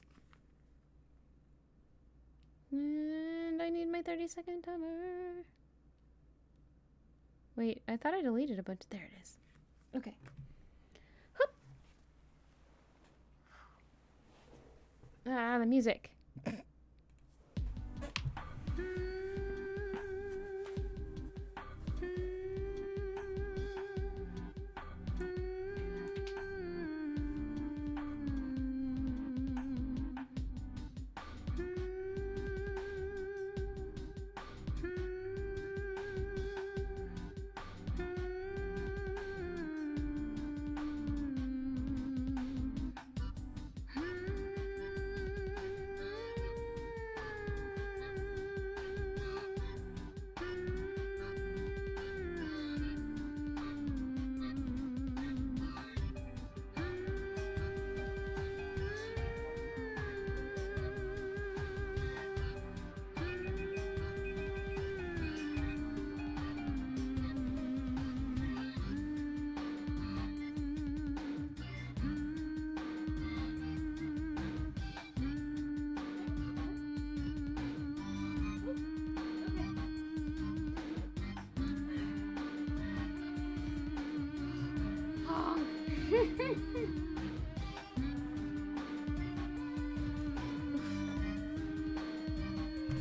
[SPEAKER 3] And I need my 30-second timer. Wait, I thought I deleted a bunch. There it is. Okay. Whoop. Ah, the music.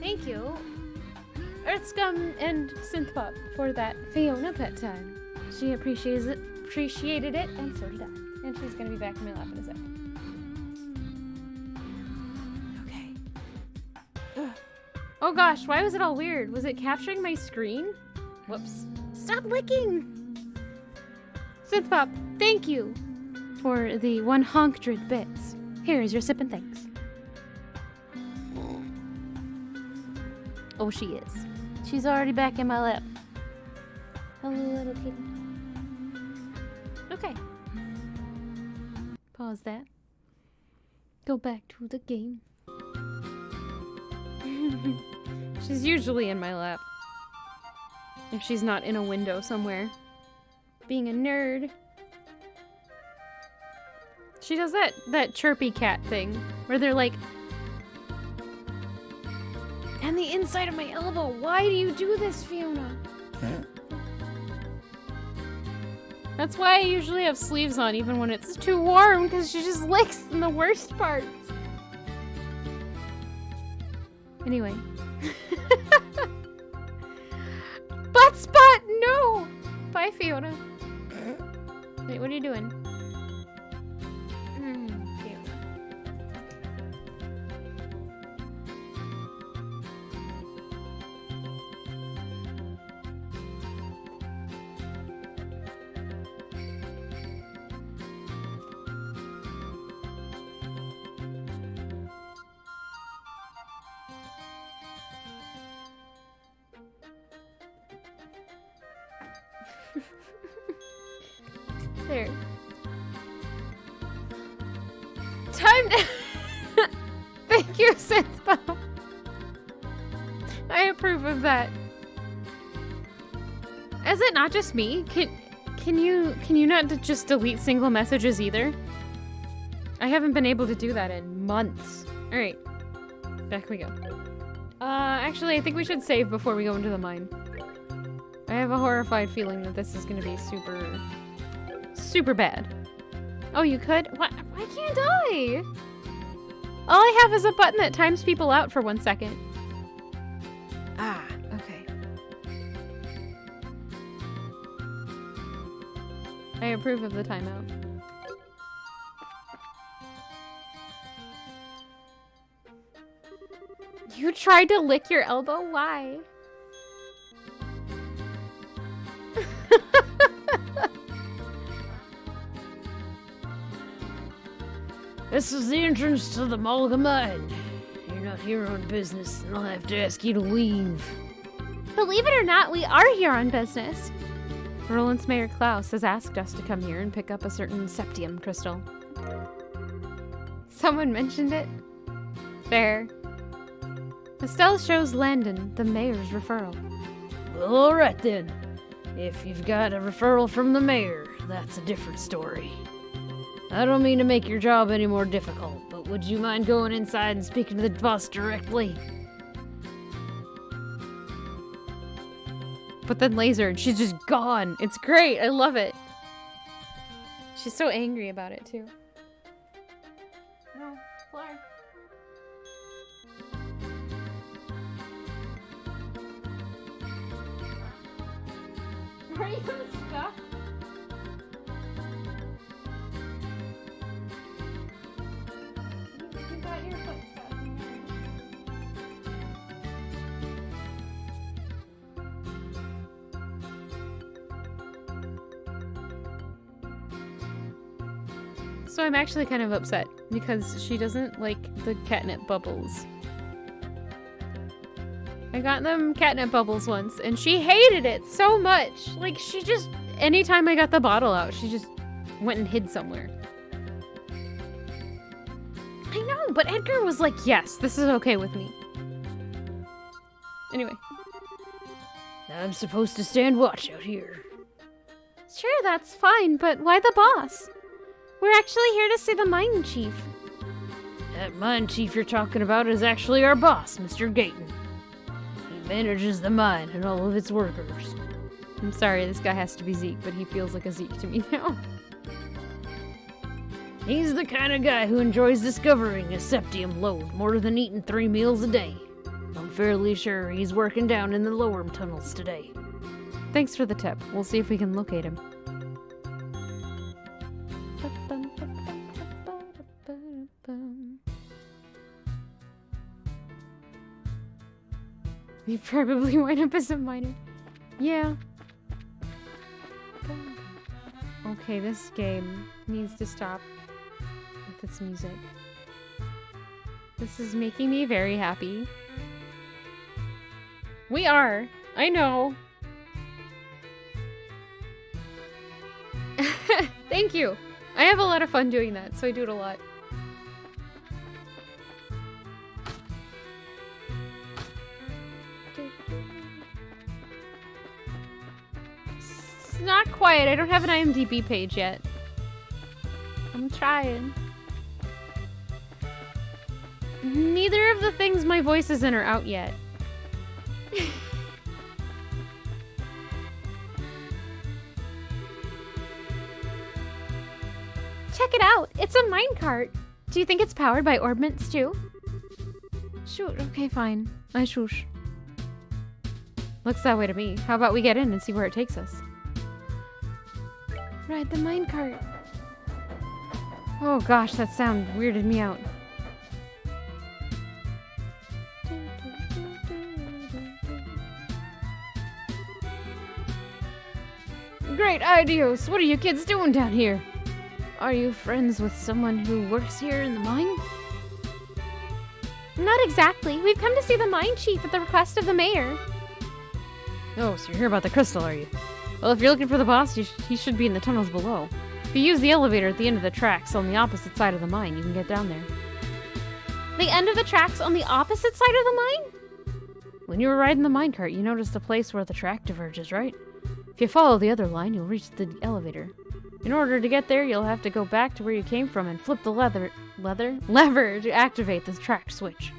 [SPEAKER 3] Thank you, Earthscum and Synthpop, for that Fiona pet time. She appreciated it, and so did I. And she's gonna be back in my lap in a second. Okay. Ugh. Oh gosh, why was it all weird? Was it capturing my screen? Whoops. Stop licking! Synthpop, thank you for the 100 bits. Here is your sip and thanks. Oh, she is. She's already back in my lap. Hello, little kitty. Okay. Pause that. Go back to the game. She's usually in my lap. If she's not in a window somewhere. Being a nerd. She does that chirpy cat thing where they're like, and the inside of my elbow. Why do you do this, Fiona? That's why I usually have sleeves on even when it's too warm, because she just licks in the worst parts. Anyway. Butt spot, no! Bye, Fiona. Wait, what are you doing? Fiona. There.
[SPEAKER 1] Time to... Thank you, Synthbomb. I approve of that. Is it not just me? Can you not just delete single messages either? I haven't been able to do that in months. All right, back we go. Actually, I think we should save before we go into the mine. I have a horrified feeling that this is gonna be super bad. Oh, you could? Why can't I? All I have is a button that times people out for 1 second. Ah, okay. I approve of the timeout. You tried to lick your elbow? Why?
[SPEAKER 4] This is the entrance to the Mulga Mine. You're not here on business, and I'll have to ask you to leave.
[SPEAKER 1] Believe it or not, we are here on business.
[SPEAKER 3] Roland's Mayor Klaus has asked us to come here and pick up a certain septium crystal.
[SPEAKER 1] Someone mentioned it? Fair.
[SPEAKER 3] Estelle shows Landon the mayor's referral.
[SPEAKER 4] Well, alright then. If you've got a referral from the mayor, that's a different story. I don't mean to make your job any more difficult, but would you mind going inside and speaking to the boss directly?
[SPEAKER 3] But then Laser, she's just gone. It's great. I love it.
[SPEAKER 1] She's so angry about it, too. No, Fleur. Are you stuck? You got your foot stuck in there.
[SPEAKER 3] So I'm actually kind of upset because she doesn't like the catnip bubbles. I got them catnip bubbles once and she hated it so much. Like she just, anytime I got the bottle out, she just went and hid somewhere. I know, but Edgar was like, yes, this is okay with me. Anyway.
[SPEAKER 4] I'm supposed to stand watch out here.
[SPEAKER 1] Sure, that's fine, but why the boss? We're actually here to see the mine chief.
[SPEAKER 4] That mine chief you're talking about is actually our boss, Mr. Gayton. He manages the mine and all of its workers.
[SPEAKER 3] I'm sorry, this guy has to be Zeke, but he feels like a Zeke to me now.
[SPEAKER 4] He's the kind of guy who enjoys discovering a septium lode more than eating 3 meals a day. I'm fairly sure he's working down in the lower tunnels today.
[SPEAKER 3] Thanks for the tip. We'll see if we can locate him.
[SPEAKER 1] You probably wind up as a miner.
[SPEAKER 3] Yeah. Okay, this game needs to stop with its music. This is making me very happy. We are. I know. Thank you. I have a lot of fun doing that, so I do it a lot.
[SPEAKER 1] It's not quite. I don't have an IMDb page yet. I'm trying.
[SPEAKER 3] Neither of the things my voice is in are out yet.
[SPEAKER 1] Check it out. It's a minecart. Do you think it's powered by orbments too?
[SPEAKER 3] Shoot, okay, fine. I shoosh. Looks that way to me. How about we get in and see where it takes us?
[SPEAKER 1] Ride the minecart.
[SPEAKER 3] Oh gosh, that sound weirded me out.
[SPEAKER 4] Great ideas! What are you kids doing down here? Are you friends with someone who works here in the mine?
[SPEAKER 1] Not exactly. We've come to see the mine chief at the request of the mayor.
[SPEAKER 3] Oh, so you're here about the crystal, are you? Well, if you're looking for the boss, he should be in the tunnels below. If you use the elevator at the end of the tracks on the opposite side of the mine, you can get down there.
[SPEAKER 2] The end of the tracks on the opposite side of the mine?
[SPEAKER 3] When you were riding the minecart, you noticed the place where the track diverges, right? If you follow the other line, you'll reach the elevator. In order to get there, you'll have to go back to where you came from and flip the lever to activate the track switch.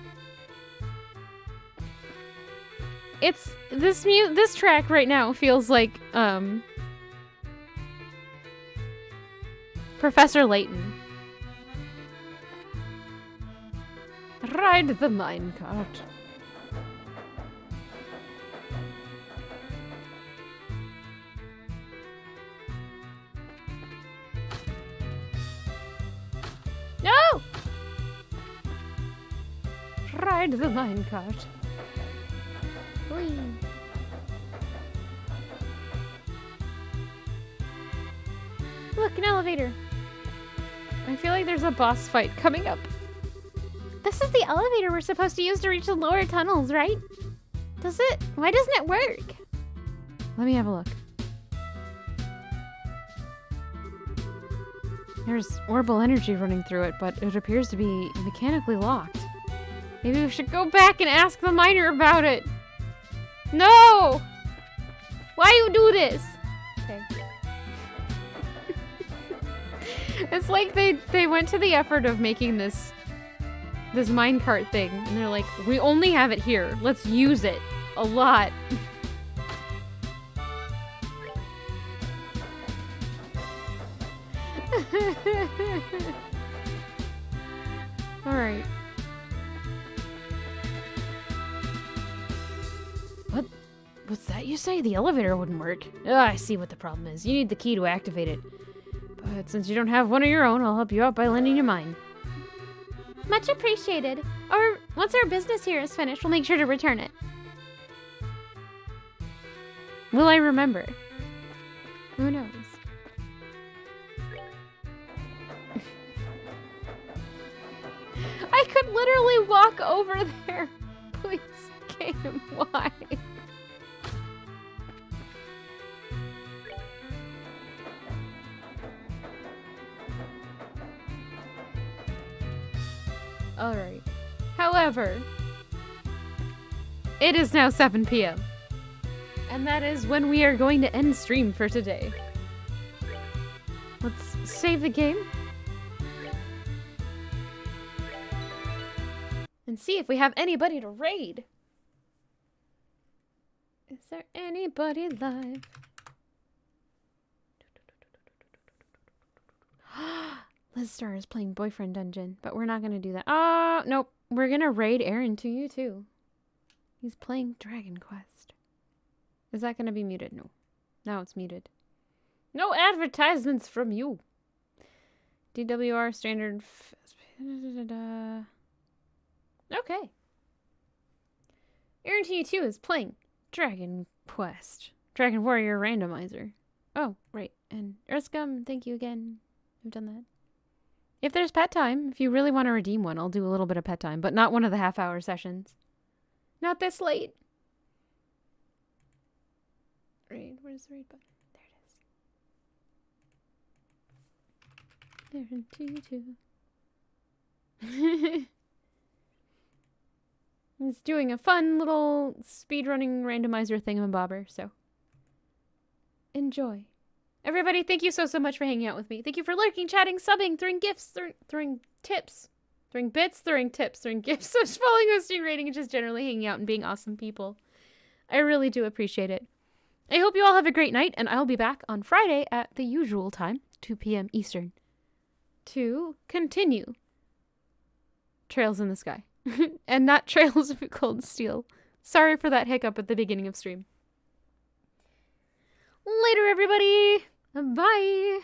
[SPEAKER 2] It's this track right now feels like Professor Layton.
[SPEAKER 3] Ride the minecart.
[SPEAKER 2] No!
[SPEAKER 3] Ride the minecart.
[SPEAKER 2] Whee. Look, an elevator.
[SPEAKER 3] I feel like there's a boss fight coming up.
[SPEAKER 2] This is the elevator we're supposed to use to reach the lower tunnels, right? Does it? Why doesn't it work?
[SPEAKER 3] Let me have a look. There's orbital energy running through it, but it appears to be mechanically locked. Maybe we should go back and ask the miner about it.
[SPEAKER 2] No! Why you do this?
[SPEAKER 3] Okay. It's like they went to the effort of making this minecart thing, and they're like, we only have it here. Let's use it a lot. All right. What's that you say? The elevator wouldn't work. I see what the problem is. You need the key to activate it. But since you don't have one of your own, I'll help you out by lending you mine.
[SPEAKER 2] Much appreciated. Or once our business here is finished, we'll make sure to return it.
[SPEAKER 3] Will I remember? Who knows? I could literally walk over there. Please, game, why? Alright. However, it is now 7 p.m. And that is when we are going to end stream for today. Let's save the game. And see if we have anybody to raid. Is there anybody live? Liz Star is playing Boyfriend Dungeon, but we're not going to do that. Oh, nope. We're going to raid Aaron to you too. He's playing Dragon Quest. Is that going to be muted? No. Now it's muted. No advertisements from you. DWR standard. Okay. Aaron to you too is playing Dragon Quest. Dragon Warrior Randomizer. Oh, right. And Earthscum, thank you again. I've done that. If there's pet time, if you really want to redeem one, I'll do a little bit of pet time, but not one of the half-hour sessions. Not this late. Raid, where's the raid button? There it is. There in 2-2. He's doing a fun little speedrunning randomizer thingamabobber, so enjoy. Everybody, thank you so much for hanging out with me. Thank you for lurking, chatting, subbing, throwing gifts, throwing tips, throwing bits, throwing tips, throwing gifts, just following, hosting, rating, and just generally hanging out and being awesome people. I really do appreciate it. I hope you all have a great night, and I'll be back on Friday at the usual time, 2 p.m. Eastern, to continue Trails in the Sky. And not Trails of Cold Steel. Sorry for that hiccup at the beginning of stream. Later, everybody! Bye!